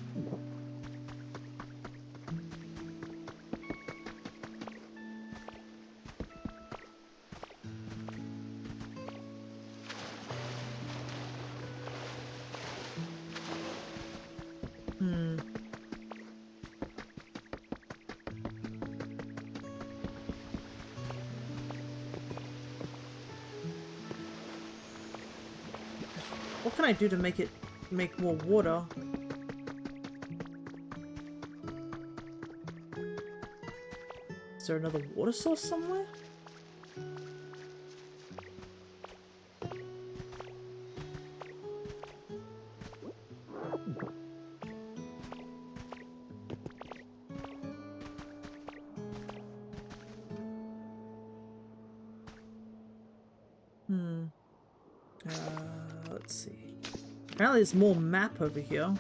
What can I do to make more water? Is there another water source somewhere? Let's see. Apparently there's more map over here.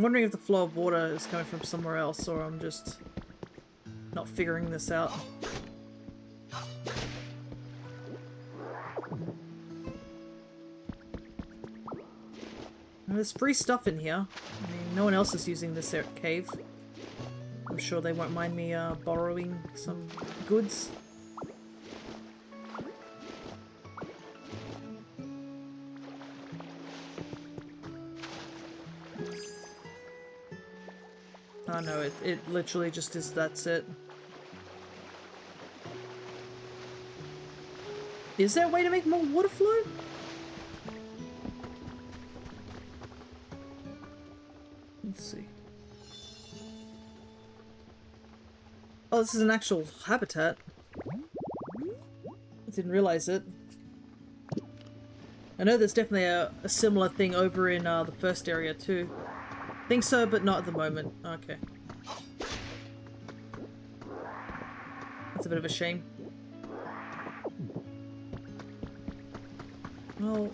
I'm wondering if the flow of water is coming from somewhere else, or I'm just not figuring this out. There's free stuff in here. I mean, no one else is using this cave. I'm sure they won't mind me borrowing some goods. Oh no, it literally just is, that's it. Is there a way to make more water flow? Let's see. Oh, this is an actual habitat. I didn't realize it. I know there's definitely a similar thing over in the first area too. Think so, but not at the moment. Okay. That's a bit of a shame. Well,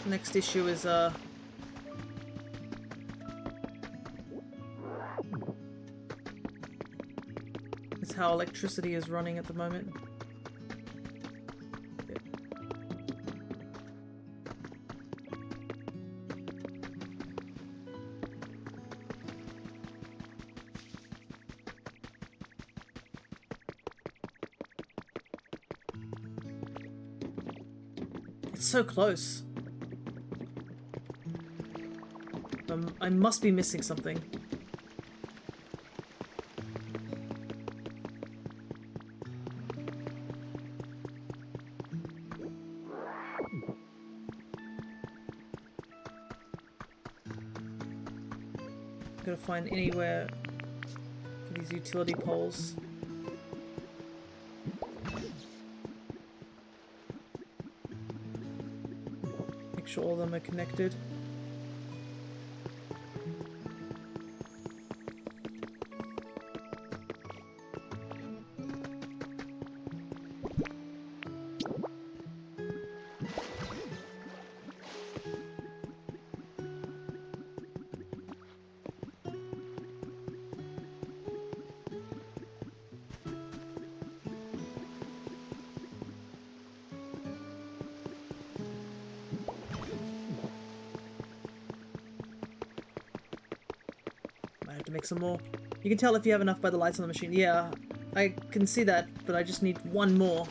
next issue is how electricity is running at the moment. It's so close. I must be missing something. Gotta find anywhere for these utility poles. Make sure all of them are connected. I have to make some more. You can tell if you have enough by the lights on the machine. Yeah, I can see that, but I just need one more.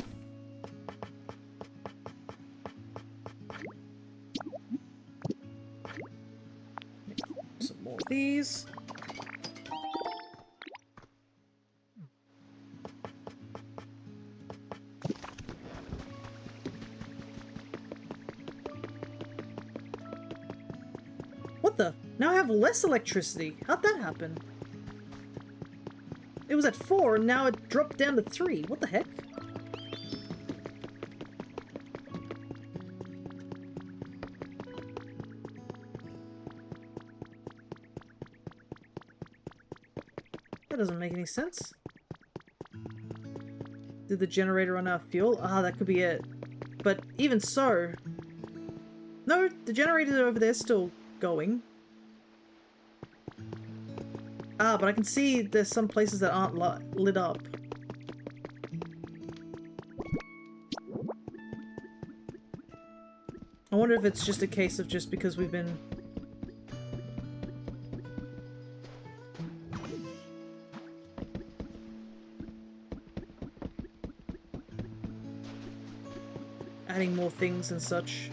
Some more of these. What the? Now I have less electricity. How'd that happen? It was at 4 and now it dropped down to 3. What the heck? That doesn't make any sense. Did the generator run out of fuel? Ah, that could be it. But even so... No, the generator over there is still going. Ah, but I can see there's some places that aren't lit up. I wonder if it's just a case of just because we've been... adding more things and such.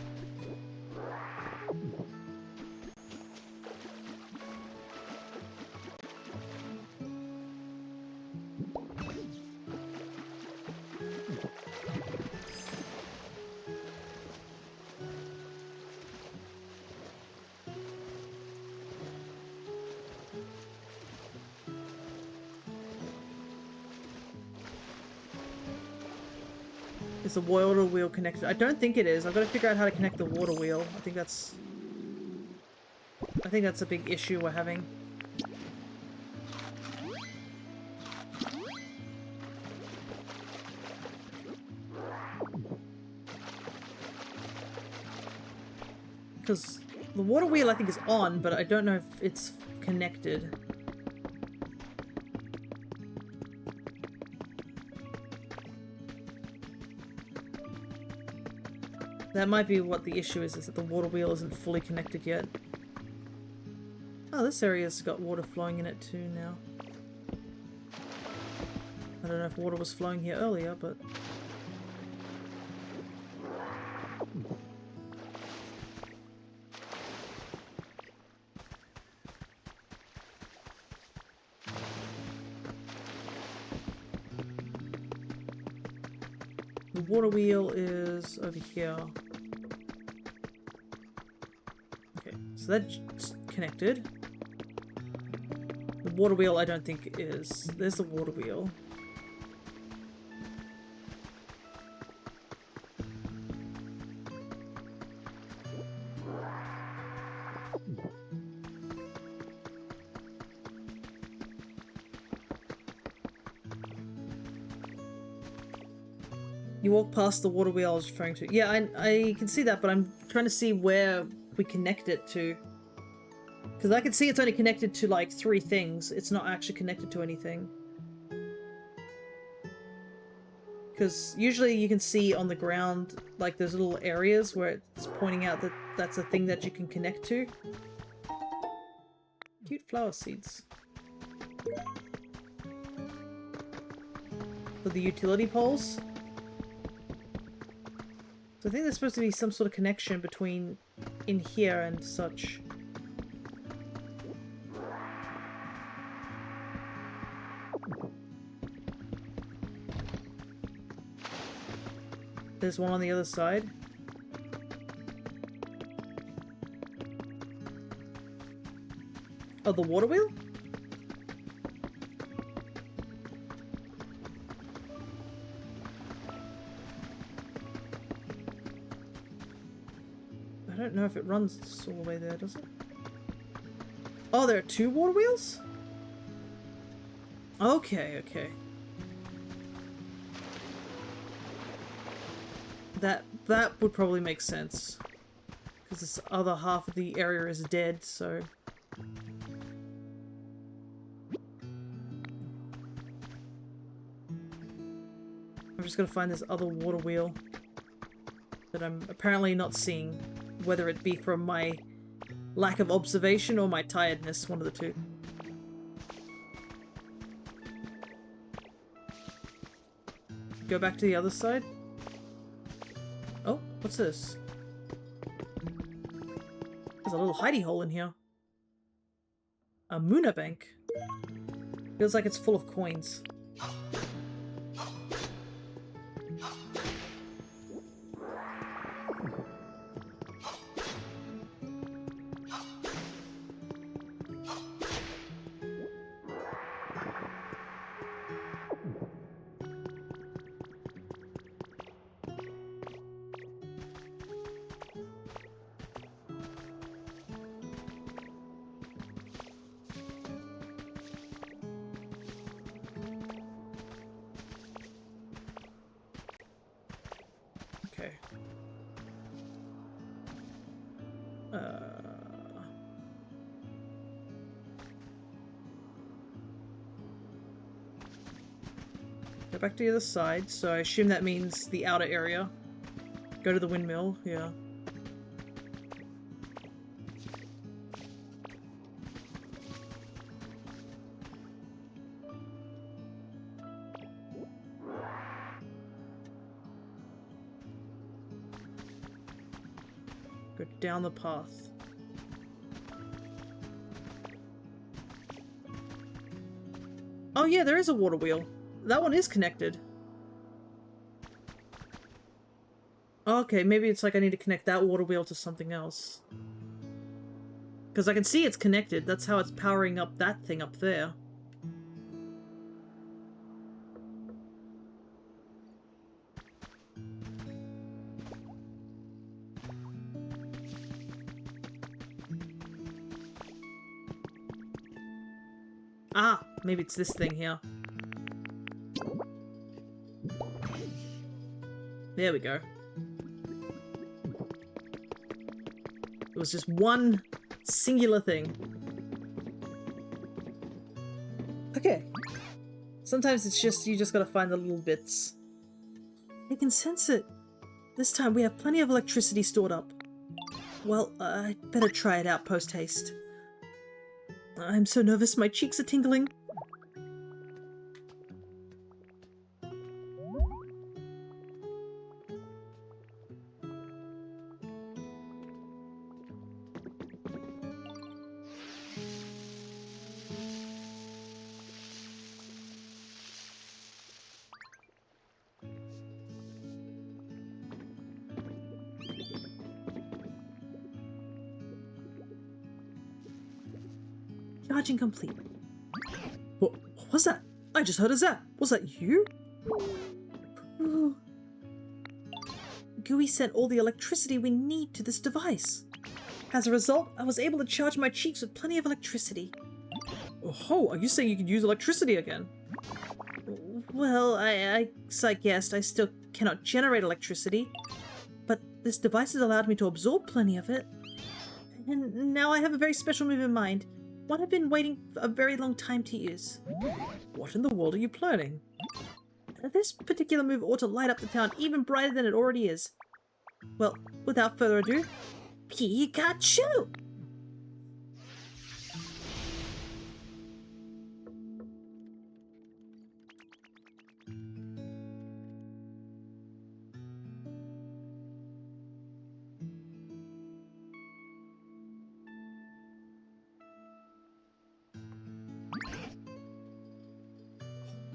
Is the water wheel connected? I don't think it is. I've got to figure out how to connect the water wheel. I think that's a big issue we're having. Because The water wheel I think is on, but I don't know if it's connected. That might be what the issue is that the water wheel isn't fully connected yet. Oh, this area's got water flowing in it too now. I don't know if water was flowing here earlier, but... The water wheel is over here. Okay, so that's connected. The water wheel I don't think is. There's the water wheel. You walk past the water wheel I was referring to. Yeah, I can see that, but I'm trying to see where we connect it to. Because I can see it's only connected to like 3 things. It's not actually connected to anything. Because usually you can see on the ground, like there's little areas where it's pointing out that that's a thing that you can connect to. Cute flower seeds. For the utility poles. So I think there's supposed to be some sort of connection between in here and such. There's one on the other side. Oh, the water wheel? I don't know if it runs all the way there, does it? Oh, there are 2 water wheels? Okay, okay. That would probably make sense. Because this other half of the area is dead, so... I'm just gonna find this other water wheel that I'm apparently not seeing. Whether it be from my lack of observation or my tiredness, one of the two. Go back to the other side. Oh, what's this? There's a little hidey hole in here. A Muna bank. Feels like it's full of coins. Okay. Go back to the other side, so I assume that means the outer area. Go to the windmill, yeah. Go down the path. Oh yeah, there is a water wheel. That one is connected. Okay, maybe it's like I need to connect that water wheel to something else. Because I can see it's connected. That's how it's powering up that thing up there. Ah, maybe it's this thing here. There we go. It was just one singular thing. Okay. Sometimes it's just, you just gotta find the little bits. I can sense it. This time we have plenty of electricity stored up. Well, I'd better try it out post-haste. I'm so nervous, my cheeks are tingling. Charging complete. What was that? I just heard a zap. Was that you? Ooh. GUI sent all the electricity we need to this device. As a result, I was able to charge my cheeks with plenty of electricity. Oh, are you saying you could use electricity again? Well, I guessed I still cannot generate electricity, but this device has allowed me to absorb plenty of it. And now I have a very special move in mind. One I've been waiting for a very long time to use. What in the world are you planning? This particular move ought to light up the town even brighter than it already is. Well, without further ado, Pikachu!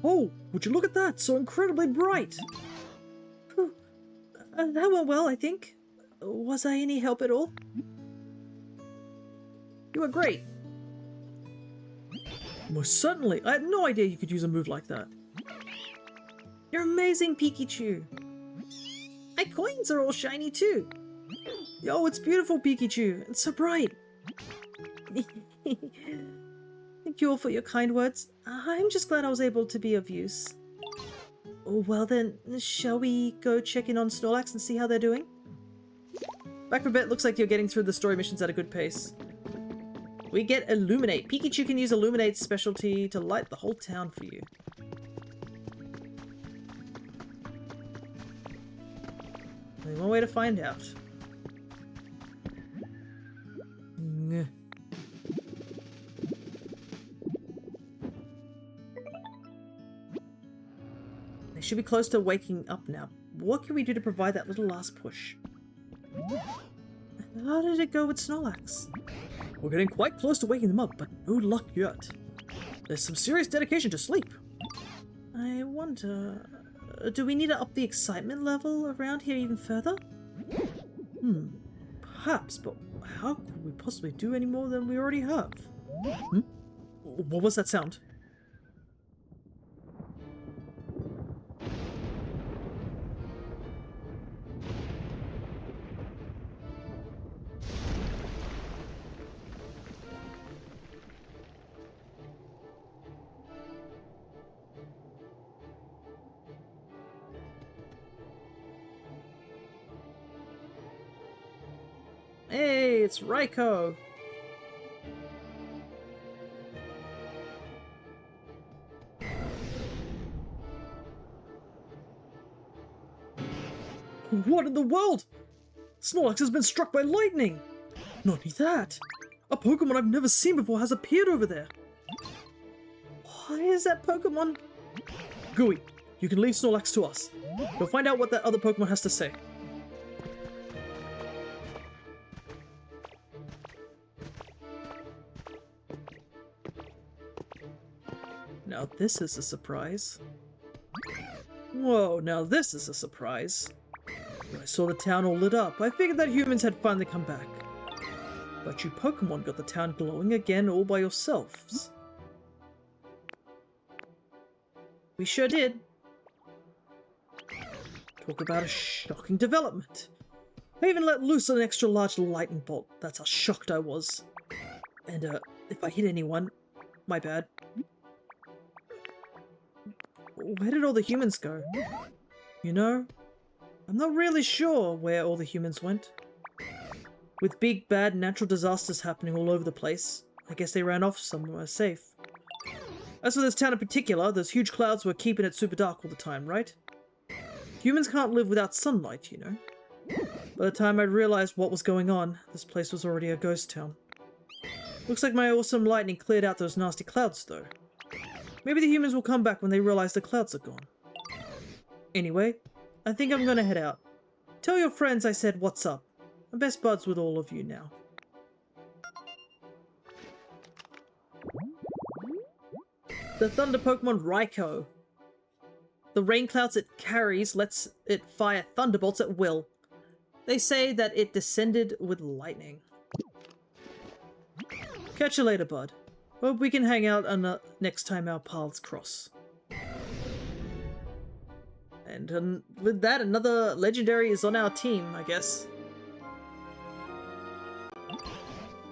Oh, would you look at that? So incredibly bright! Whew. That went well, I think. Was I any help at all? You were great. Most certainly. I had no idea you could use a move like that. You're amazing, Pikachu. My coins are all shiny too. Yo, it's beautiful, Pikachu. It's so bright. Thank you all for your kind words. I'm just glad I was able to be of use. Well then, shall we go check in on Snorlax and see how they're doing? Back for a bit, looks like you're getting through the story missions at a good pace. We get Illuminate. Pikachu can use Illuminate's specialty to light the whole town for you. Only one way to find out. Ngh. They should be close to waking up now. What can we do to provide that little last push? How did it go with Snorlax? We're getting quite close to waking them up, but no luck yet. There's some serious dedication to sleep. I wonder... do we need to up the excitement level around here even further? Perhaps, but how could we possibly do any more than we already have? What was that sound? Hey, it's Raikou! What in the world? Snorlax has been struck by lightning! Not only that, a Pokemon I've never seen before has appeared over there. Why is that Pokemon? Gooey, you can leave Snorlax to us. We'll find out what that other Pokemon has to say. Now this is a surprise. Whoa, now this is a surprise. When I saw the town all lit up, I figured that humans had finally come back. But you Pokemon got the town glowing again all by yourselves. We sure did. Talk about a shocking development. I even let loose an extra large lightning bolt. That's how shocked I was. And if I hit anyone, my bad. Where did all the humans go? You know, I'm not really sure where all the humans went. With big, bad natural disasters happening all over the place, I guess they ran off somewhere safe. As for this town in particular, those huge clouds were keeping it super dark all the time, right? Humans can't live without sunlight, you know. By the time I'd realized what was going on, this place was already a ghost town. Looks like my awesome lightning cleared out those nasty clouds, though. Maybe the humans will come back when they realize the clouds are gone. Anyway, I think I'm gonna head out. Tell your friends I said what's up. I'm best buds with all of you now. The Thunder Pokemon Raikou. The rain clouds it carries lets it fire thunderbolts at will. They say that it descended with lightning. Catch you later, bud. Hope we can hang out next time our paths cross. And with that, another legendary is on our team, I guess.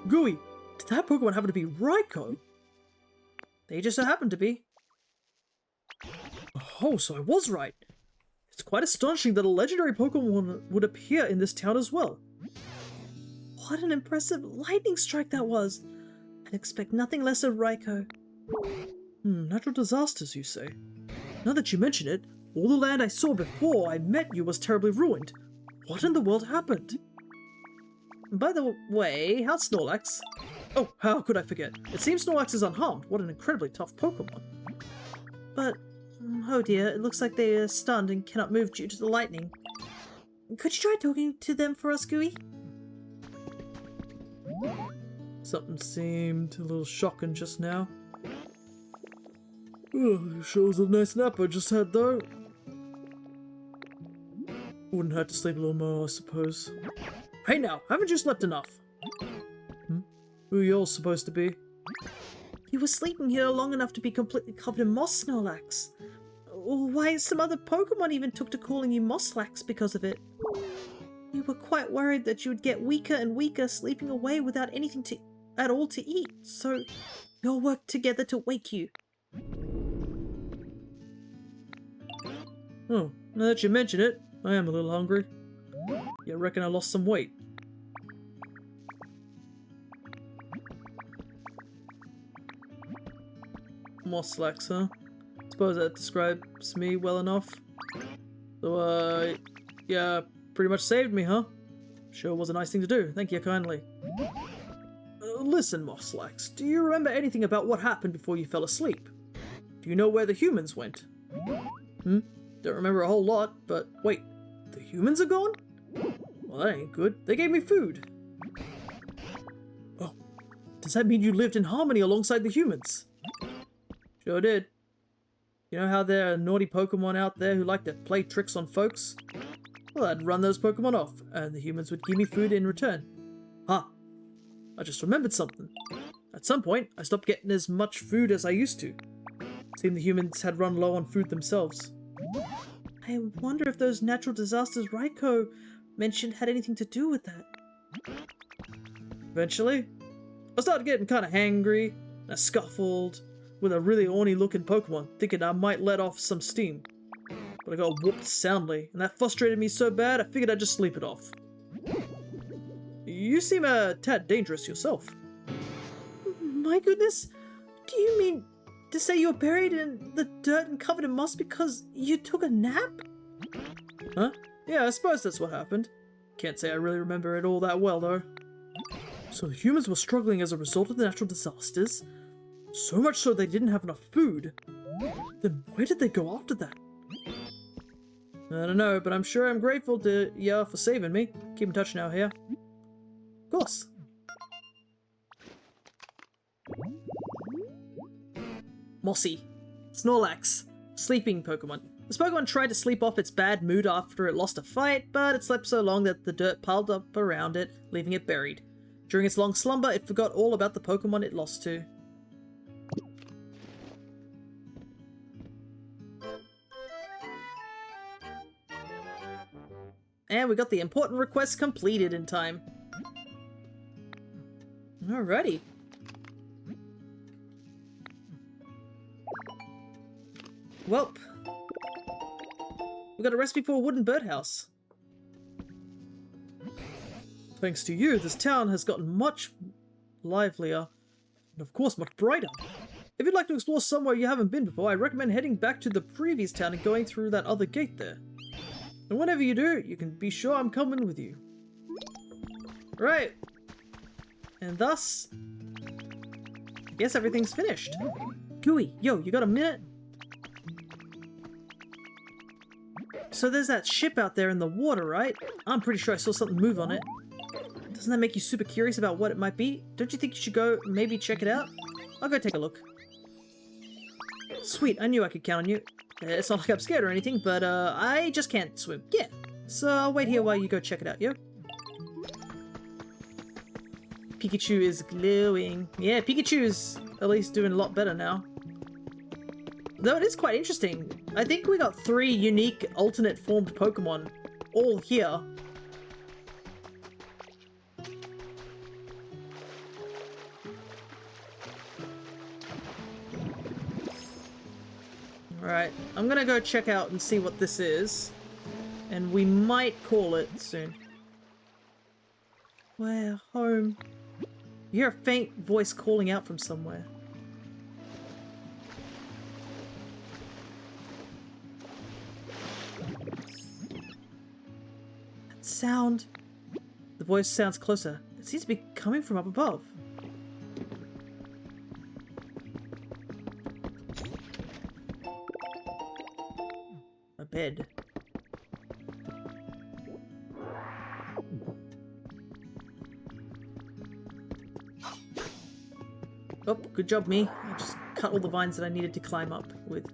Gooey, did that Pokemon happen to be Raikou? They just so happened to be. Oh, so I was right. It's quite astonishing that a legendary Pokemon would appear in this town as well. What an impressive lightning strike that was. I'd expect nothing less of Raikou. Natural disasters, you say? Now that you mention it, all the land I saw before I met you was terribly ruined. What in the world happened? By the way, how's Snorlax? Oh, how could I forget? It seems Snorlax is unharmed. What an incredibly tough Pokemon. But, oh dear, it looks like they are stunned and cannot move due to the lightning. Could you try talking to them for us, Gooey? Something seemed a little shocking just now. Oh, sure was a nice nap I just had, though. Wouldn't hurt to sleep a little more, I suppose. Hey now, haven't you slept enough? Who are you all supposed to be? You were sleeping here long enough to be completely covered in moss, Snorlax. Why, some other Pokemon even took to calling you Mosslax because of it. We were quite worried that you would get weaker and weaker, sleeping away without anything at all to eat, so we all worked together to wake you. Oh, now that you mention it, I am a little hungry. Yeah, I reckon I lost some weight. Mosslax, huh? Suppose that describes me well enough. So, yeah, pretty much saved me, huh? Sure was a nice thing to do. Thank you kindly. Listen, Mosslax, do you remember anything about what happened before you fell asleep? Do you know where the humans went? Don't remember a whole lot, but wait, the humans are gone? Well, that ain't good. They gave me food. Oh, does that mean you lived in harmony alongside the humans? Sure did. You know how there are naughty Pokemon out there who like to play tricks on folks? Well, I'd run those Pokemon off, and the humans would give me food in return. Huh. I just remembered something. At some point, I stopped getting as much food as I used to. Seemed the humans had run low on food themselves. I wonder if those natural disasters Raikou mentioned had anything to do with that. Eventually, I started getting kind of hangry, and I scuffled with a really orny looking Pokemon, thinking I might let off some steam. But I got whooped soundly, and that frustrated me so bad I figured I'd just sleep it off. You seem a tad dangerous yourself. My goodness, do you mean to say you were buried in the dirt and covered in moss because you took a nap? Huh? Yeah, I suppose that's what happened. Can't say I really remember it all that well, though. So the humans were struggling as a result of the natural disasters? So much so they didn't have enough food. Then where did they go after that? I don't know, but I'm sure I'm grateful to ya for saving me. Keep in touch now here. Of course. Mossy. Snorlax. Sleeping Pokemon. This Pokemon tried to sleep off its bad mood after it lost a fight, but it slept so long that the dirt piled up around it, leaving it buried. During its long slumber, it forgot all about the Pokemon it lost to. And we got the important request completed in time. Alrighty. Welp. We got a recipe for a wooden birdhouse. Thanks to you, this town has gotten much livelier, and of course much brighter. If you'd like to explore somewhere you haven't been before, I recommend heading back to the previous town and going through that other gate there. And whenever you do, you can be sure I'm coming with you. Right. And thus, I guess everything's finished. Gooey, yo, you got a minute? So there's that ship out there in the water, right? I'm pretty sure I saw something move on it. Doesn't that make you super curious about what it might be? Don't you think you should go maybe check it out? I'll go take a look. Sweet, I knew I could count on you. It's not like I'm scared or anything, but I just can't swim. Yeah, so I'll wait here while you go check it out, yo. Pikachu is glowing. Yeah, Pikachu is at least doing a lot better now. Though it is quite interesting. I think we got 3 unique alternate formed Pokemon all here. Alright, I'm gonna go check out and see what this is. And we might call it soon. We're home. You hear a faint voice calling out from somewhere. That sound. The voice sounds closer. It seems to be coming from up above. A bed. Oh, good job, me. I just cut all the vines that I needed to climb up with.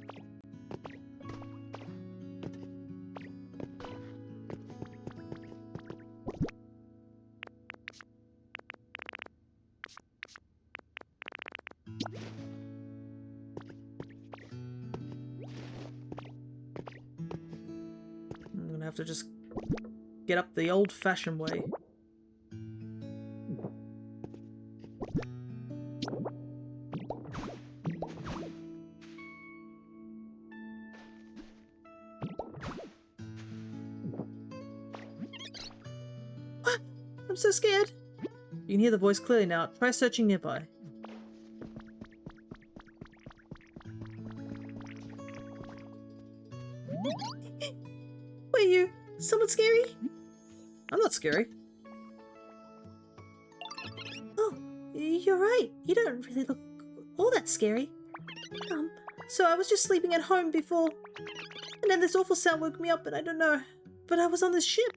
I'm gonna have to just get up the old-fashioned way. I'm so scared. You can hear the voice clearly now. Try searching nearby. Were you someone scary? I'm not scary. Oh, you're right. You don't really look all that scary. So I was just sleeping at home before, and then this awful sound woke me up, and I don't know. But I was on this ship.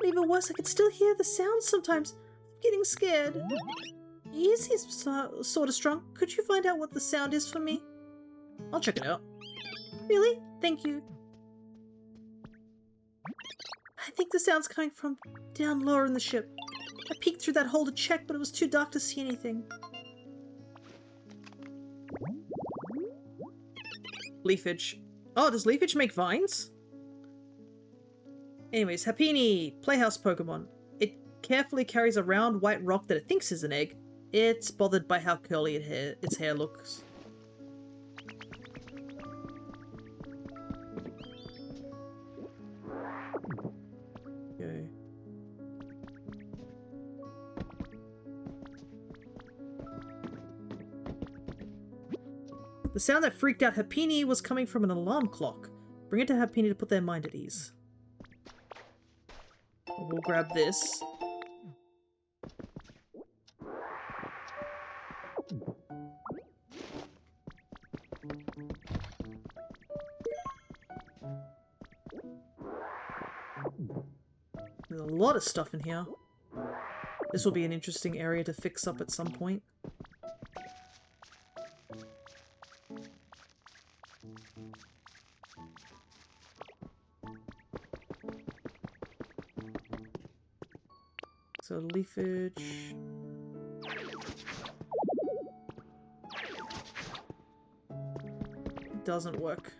Even worse, I could still hear the sounds sometimes. I'm getting scared. You seem sort of strong. Could you find out what the sound is for me? I'll check it out. Really? Thank you. I think the sound's coming from down lower in the ship. I peeked through that hole to check, but it was too dark to see anything. Leafage. Oh, does Leafage make vines? Anyways, Happiny, Playhouse Pokemon. It carefully carries a round white rock that it thinks is an egg. It's bothered by how curly its hair looks. Okay. The sound that freaked out Happiny was coming from an alarm clock. Bring it to Happiny to put their mind at ease. We'll grab this. There's a lot of stuff in here. This will be an interesting area to fix up at some point. So leafage. Doesn't work.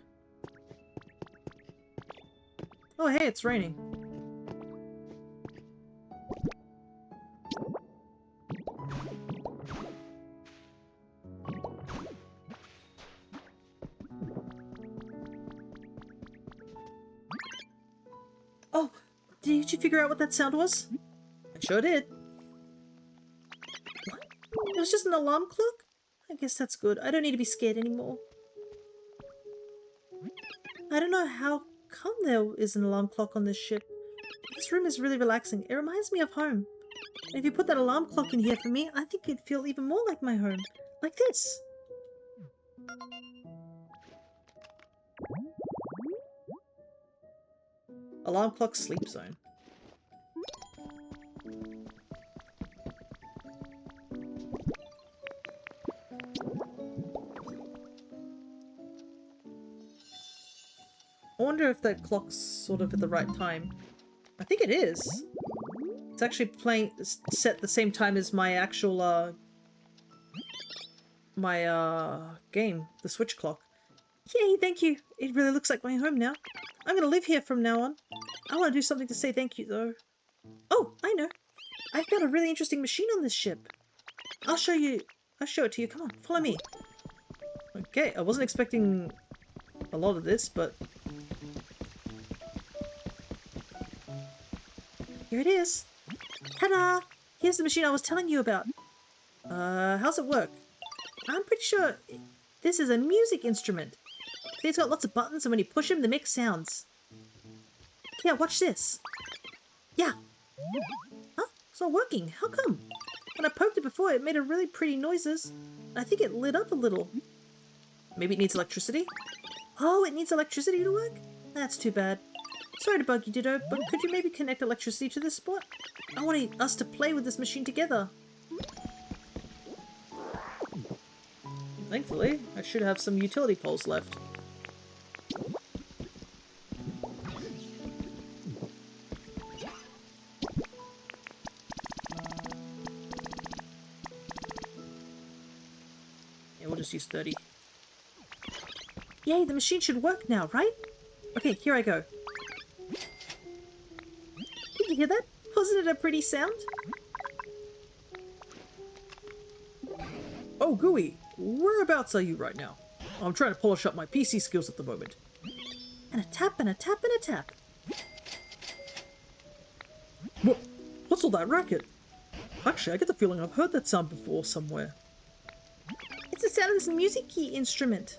Oh hey, it's raining. Oh, did you figure out what that sound was? I It sure did. What? It was just an alarm clock? I guess that's good. I don't need to be scared anymore. I don't know how come there is an alarm clock on this ship. This room is really relaxing. It reminds me of home. And if you put that alarm clock in here for me, I think it'd feel even more like my home. Like this. Alarm clock sleep zone. I wonder if that clock's sort of at the right time. I think it is. It's actually playing set the same time as my actual game, the Switch clock. Yay, thank you. It really looks like my home now. I'm gonna live here from now on. I want to do something to say thank you though. Oh, I know. I found a really interesting machine on this ship. I'll show it to you. Come on, follow me. Okay, I wasn't expecting a lot of this, but here it is. Ta-da! Here's the machine I was telling you about. How's it work? I'm pretty sure this is a music instrument. See, it's got lots of buttons, and when you push them, they make sounds. Yeah, watch this. Yeah. Huh? It's not working. How come? When I poked it before, it made a really pretty noises. I think it lit up a little. Maybe it needs electricity? Oh, it needs electricity to work? That's too bad. Sorry to bug you, Ditto, but could you maybe connect electricity to this spot? I want us to play with this machine together. Thankfully, I should have some utility poles left. Yeah, we'll just use 30. Yay, the machine should work now, right? Okay, here I go. Did you hear that? Wasn't it a pretty sound? Oh, Gooey, whereabouts are you right now? I'm trying to polish up my PC skills at the moment. And a tap and a tap and a tap. What's all that racket? Actually, I get the feeling I've heard that sound before somewhere. It's the sound of this music key instrument.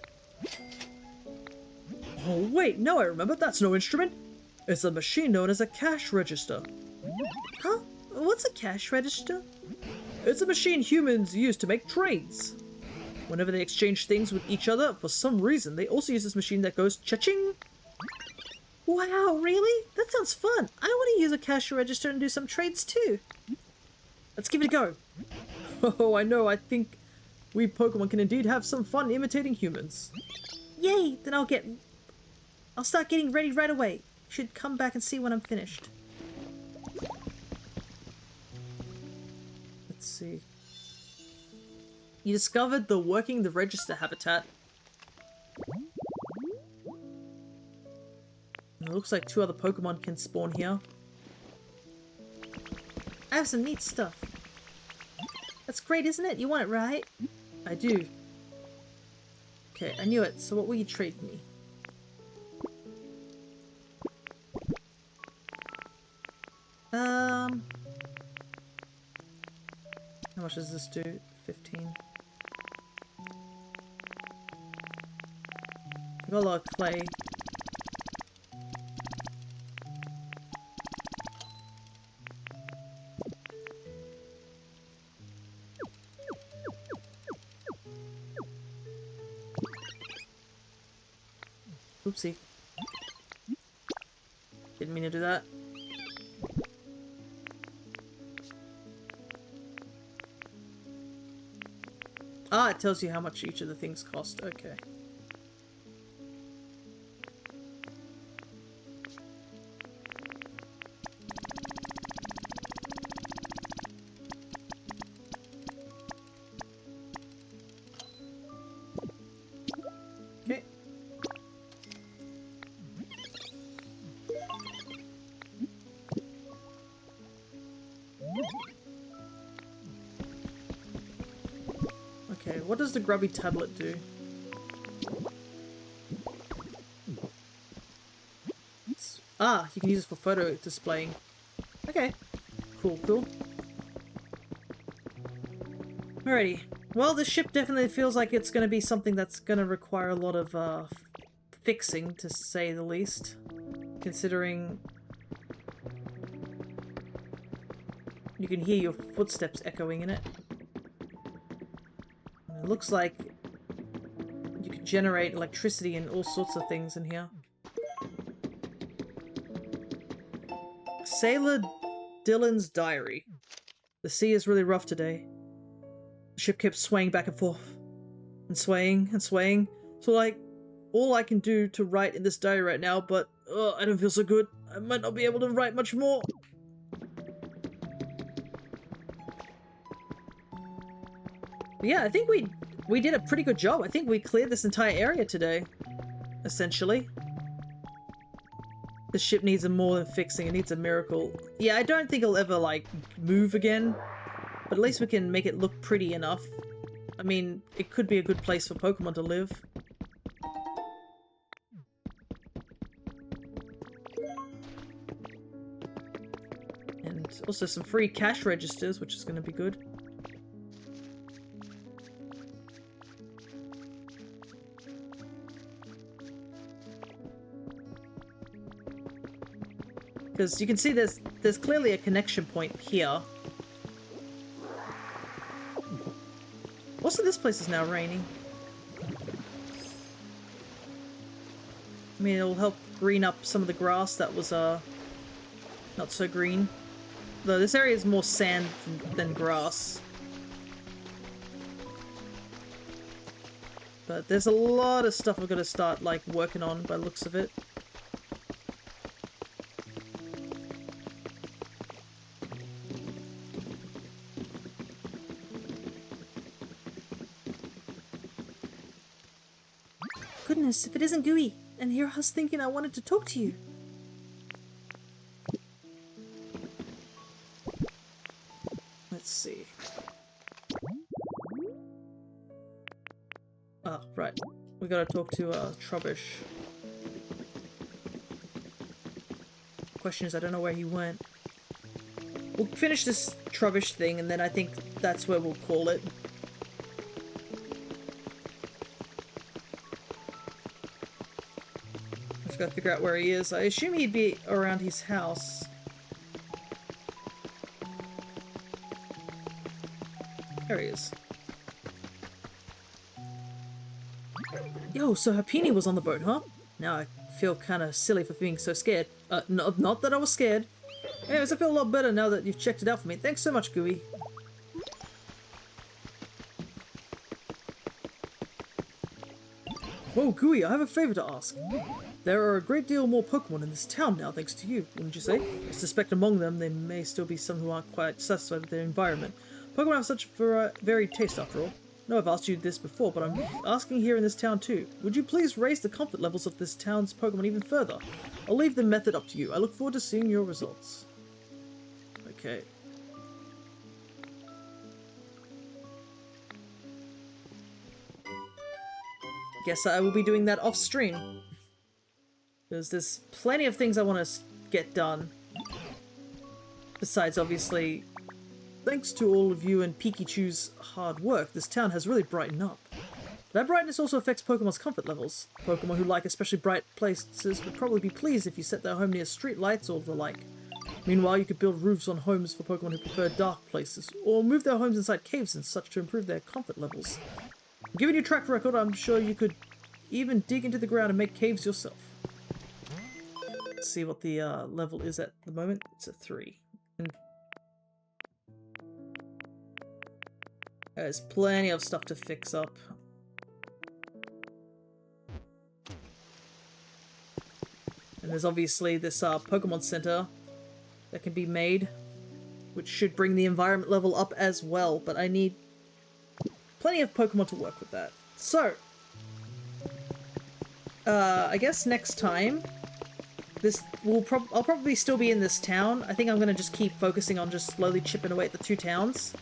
Oh wait, now I remember, that's no instrument. It's a machine known as a cash register. Huh? What's a cash register? It's a machine humans use to make trades. Whenever they exchange things with each other, for some reason, they also use this machine that goes cha-ching. Wow, really? That sounds fun. I want to use a cash register and do some trades too. Let's give it a go. Oh, I know, I think we Pokemon can indeed have some fun imitating humans. Yay, then I'll start getting ready right away. Should come back and see when I'm finished. Let's see. You discovered the working the register habitat. It looks like 2 other Pokemon can spawn here. I have some neat stuff. That's great, isn't it? You want it, right? I do. Okay, I knew it. So what will you trade me? How much does this do? 15. I got a lot of clay. Oopsie. Didn't mean to do that. Ah, it tells you how much each of the things cost. Okay. Okay. Okay, what does the grubby tablet do? You can use it for photo displaying. Okay, Cool, cool. Alrighty. Well, this ship definitely feels like it's going to be something that's going to require a lot of fixing, to say the least. Considering you can hear your footsteps echoing in it. It looks like you could generate electricity and all sorts of things in here. Sailor Dylan's diary. The sea is really rough today. The ship kept swaying back and forth. And swaying and swaying. So like, all I can do to write in this diary right now, but I don't feel so good. I might not be able to write much more. But yeah, I think we did a pretty good job. I think we cleared this entire area today, essentially. The ship needs a more than fixing. It needs a miracle. Yeah, I don't think it'll ever, like, move again. But at least we can make it look pretty enough. I mean, it could be a good place for Pokemon to live. And also some free cash registers, which is going to be good. Because you can see there's clearly a connection point here. Also, this place is now raining. I mean, it'll help green up some of the grass that was not so green. Though this area is more sand than grass. But there's a lot of stuff we're gonna start, like, working on by the looks of it. Goodness, if it isn't Gooey, and here I was thinking I wanted to talk to you. Let's see. Oh, right. We gotta talk to Trubbish. Question is, I don't know where he went. We'll finish this Trubbish thing, and then I think that's where we'll call it. Just gotta figure out where he is. I assume he'd be around his house. There he is. Yo, so Harpini was on the boat, huh? Now I feel kind of silly for being so scared. Not that I was scared. Anyways, I feel a lot better now that you've checked it out for me. Thanks so much, Gooey. Whoa, Gooey, I have a favor to ask. There are a great deal more Pokemon in this town now, thanks to you, wouldn't you say? I suspect among them, there may still be some who aren't quite satisfied with their environment. Pokemon have such varied taste, after all. I know I've asked you this before, but I'm asking here in this town too. Would you please raise the comfort levels of this town's Pokemon even further? I'll leave the method up to you. I look forward to seeing your results. Okay. Guess I will be doing that off stream. Because there's plenty of things I want to get done. Besides, obviously, thanks to all of you and Pikachu's hard work, this town has really brightened up. That brightness also affects Pokemon's comfort levels. Pokemon who like especially bright places would probably be pleased if you set their home near street lights or the like. Meanwhile, you could build roofs on homes for Pokemon who prefer dark places, or move their homes inside caves and such to improve their comfort levels. Given your track record, I'm sure you could even dig into the ground and make caves yourself. Let's see what the level is at the moment. It's a 3. And there's plenty of stuff to fix up. And there's obviously this Pokemon Center that can be made, which should bring the environment level up as well, but I need plenty of Pokemon to work with that. So, I guess next time, I'll probably still be in this town. I think I'm gonna just keep focusing on just slowly chipping away at the 2 towns.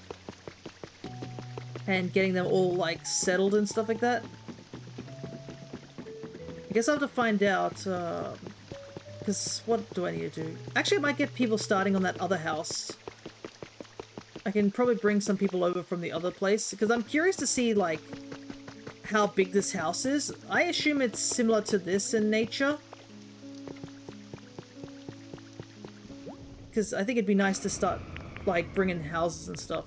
And getting them all, like, settled and stuff like that. I guess I'll have to find out, because what do I need to do? Actually, I might get people starting on that other house I can probably bring some people over from the other place, because I'm curious to see, like, how big this house is. I assume it's similar to this in nature. Because I think it'd be nice to start, like, bringing houses and stuff.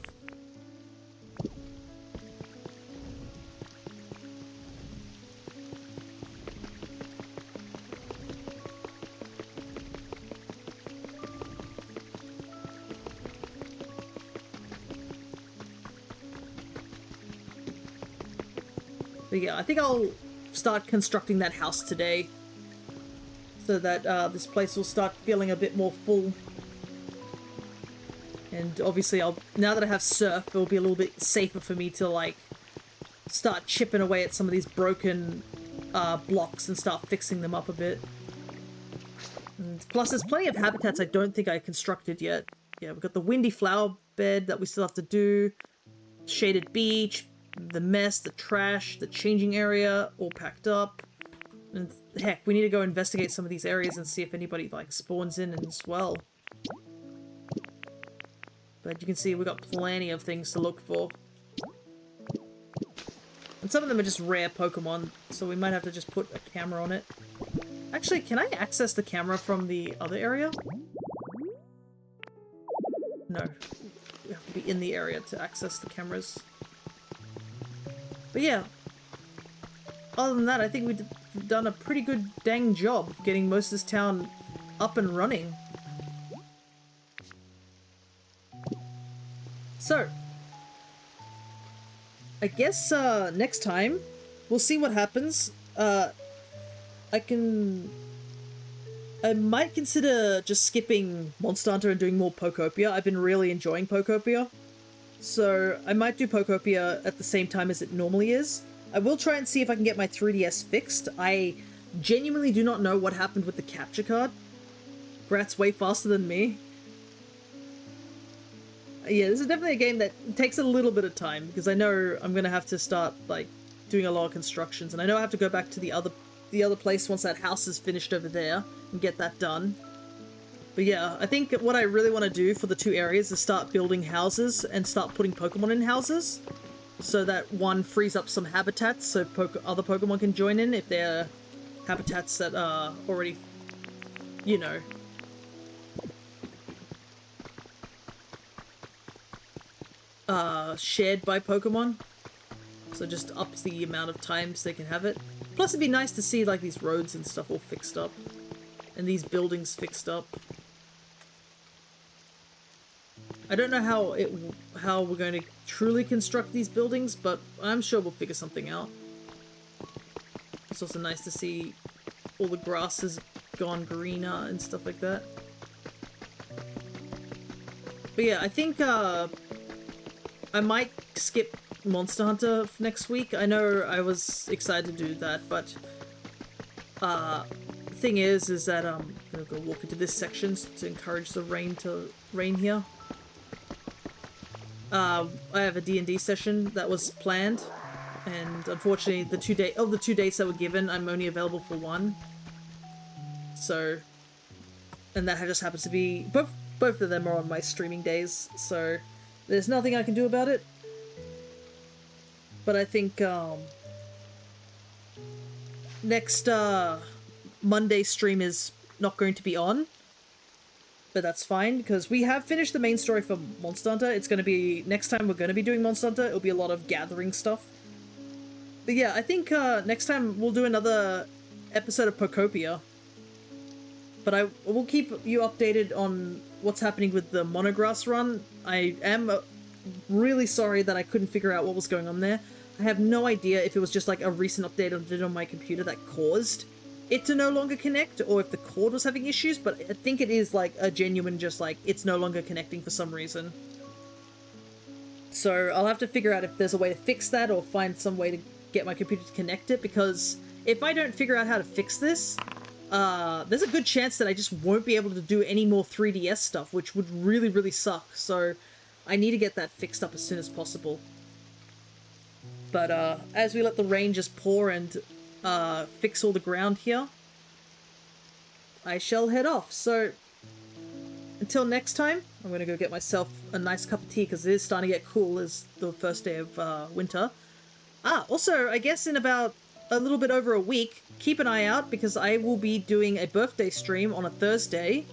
But yeah, I think I'll start constructing that house today, so that this place will start feeling a bit more full. And obviously now that I have surf, it'll be a little bit safer for me to, like, start chipping away at some of these broken blocks and start fixing them up a bit. And plus, there's plenty of habitats I don't think I constructed yet. Yeah, we've got the windy flower bed that we still have to do, shaded beach, the mess, the trash, the changing area, all packed up. And heck, we need to go investigate some of these areas and see if anybody, like, spawns in as well. But you can see we've got plenty of things to look for. And some of them are just rare Pokemon, so we might have to just put a camera on it. Actually, can I access the camera from the other area? No. We have to be in the area to access the cameras. But yeah, other than that, I think we've done a pretty good dang job getting most of this town up and running. So, I guess next time we'll see what happens. I might consider just skipping Monster Hunter and doing more Pokopia. I've been really enjoying Pokopia. So I might do Pokopia at the same time as it normally is. I will try and see if I can get my 3DS fixed. I genuinely do not know what happened with the capture card. Brat's way faster than me. Yeah, this is definitely a game that takes a little bit of time, because I know I'm gonna have to start, like, doing a lot of constructions, and I know I have to go back to the other place once that house is finished over there and get that done. But yeah, I think what I really want to do for the two areas is start building houses and start putting Pokemon in houses, so that one frees up some habitats so other Pokemon can join in if they're habitats that are already, you know, shared by Pokemon. So just ups the amount of times they can have it. Plus it'd be nice to see, like, these roads and stuff all fixed up. And these buildings fixed up. I don't know how we're going to truly construct these buildings, but I'm sure we'll figure something out. It's also nice to see all the grass has gone greener and stuff like that. But yeah, I think I might skip Monster Hunter next week. I know I was excited to do that, but thing is that I'm gonna go walk into this section to encourage the rain to rain here. I have a D&D session that was planned, and unfortunately the two dates that were given, I'm only available for one. So, and that just happens to be both of them are on my streaming days, so there's nothing I can do about it. But I think next Monday stream is not going to be on. But that's fine, because we have finished the main story for Monster Hunter. It's going to be, next time we're going to be doing Monster Hunter, it'll be a lot of gathering stuff. But yeah, I think next time we'll do another episode of Pokopia. But I will keep you updated on what's happening with the Monograss run. I am really sorry that I couldn't figure out what was going on there. I have no idea if it was just like a recent update I did on my computer that caused it to no longer connect, or if the cord was having issues, but I think it is like a genuine just like it's no longer connecting for some reason. So I'll have to figure out if there's a way to fix that, or find some way to get my computer to connect it, because if I don't figure out how to fix this, there's a good chance that I just won't be able to do any more 3DS stuff, which would really, really suck. So I need to get that fixed up as soon as possible. But as we let the rain just pour and fix all the ground here, I shall head off. So until next time, I'm gonna go get myself a nice cup of tea because it is starting to get cool as the first day of winter. Also, I guess in about a little bit over a week, keep an eye out because I will be doing a birthday stream on a Thursday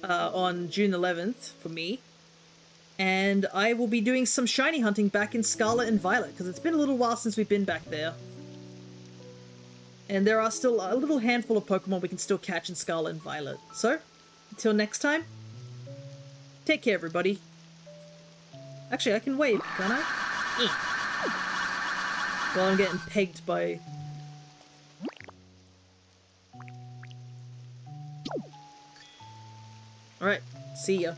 on June 11th for me. And I will be doing some shiny hunting back in Scarlet and Violet because it's been a little while since we've been back there. And there are still a little handful of Pokemon we can still catch in Scarlet and Violet. So, until next time, take care, everybody. Actually, I can wave, can't I? Well, I'm getting pegged by... Alright, see ya.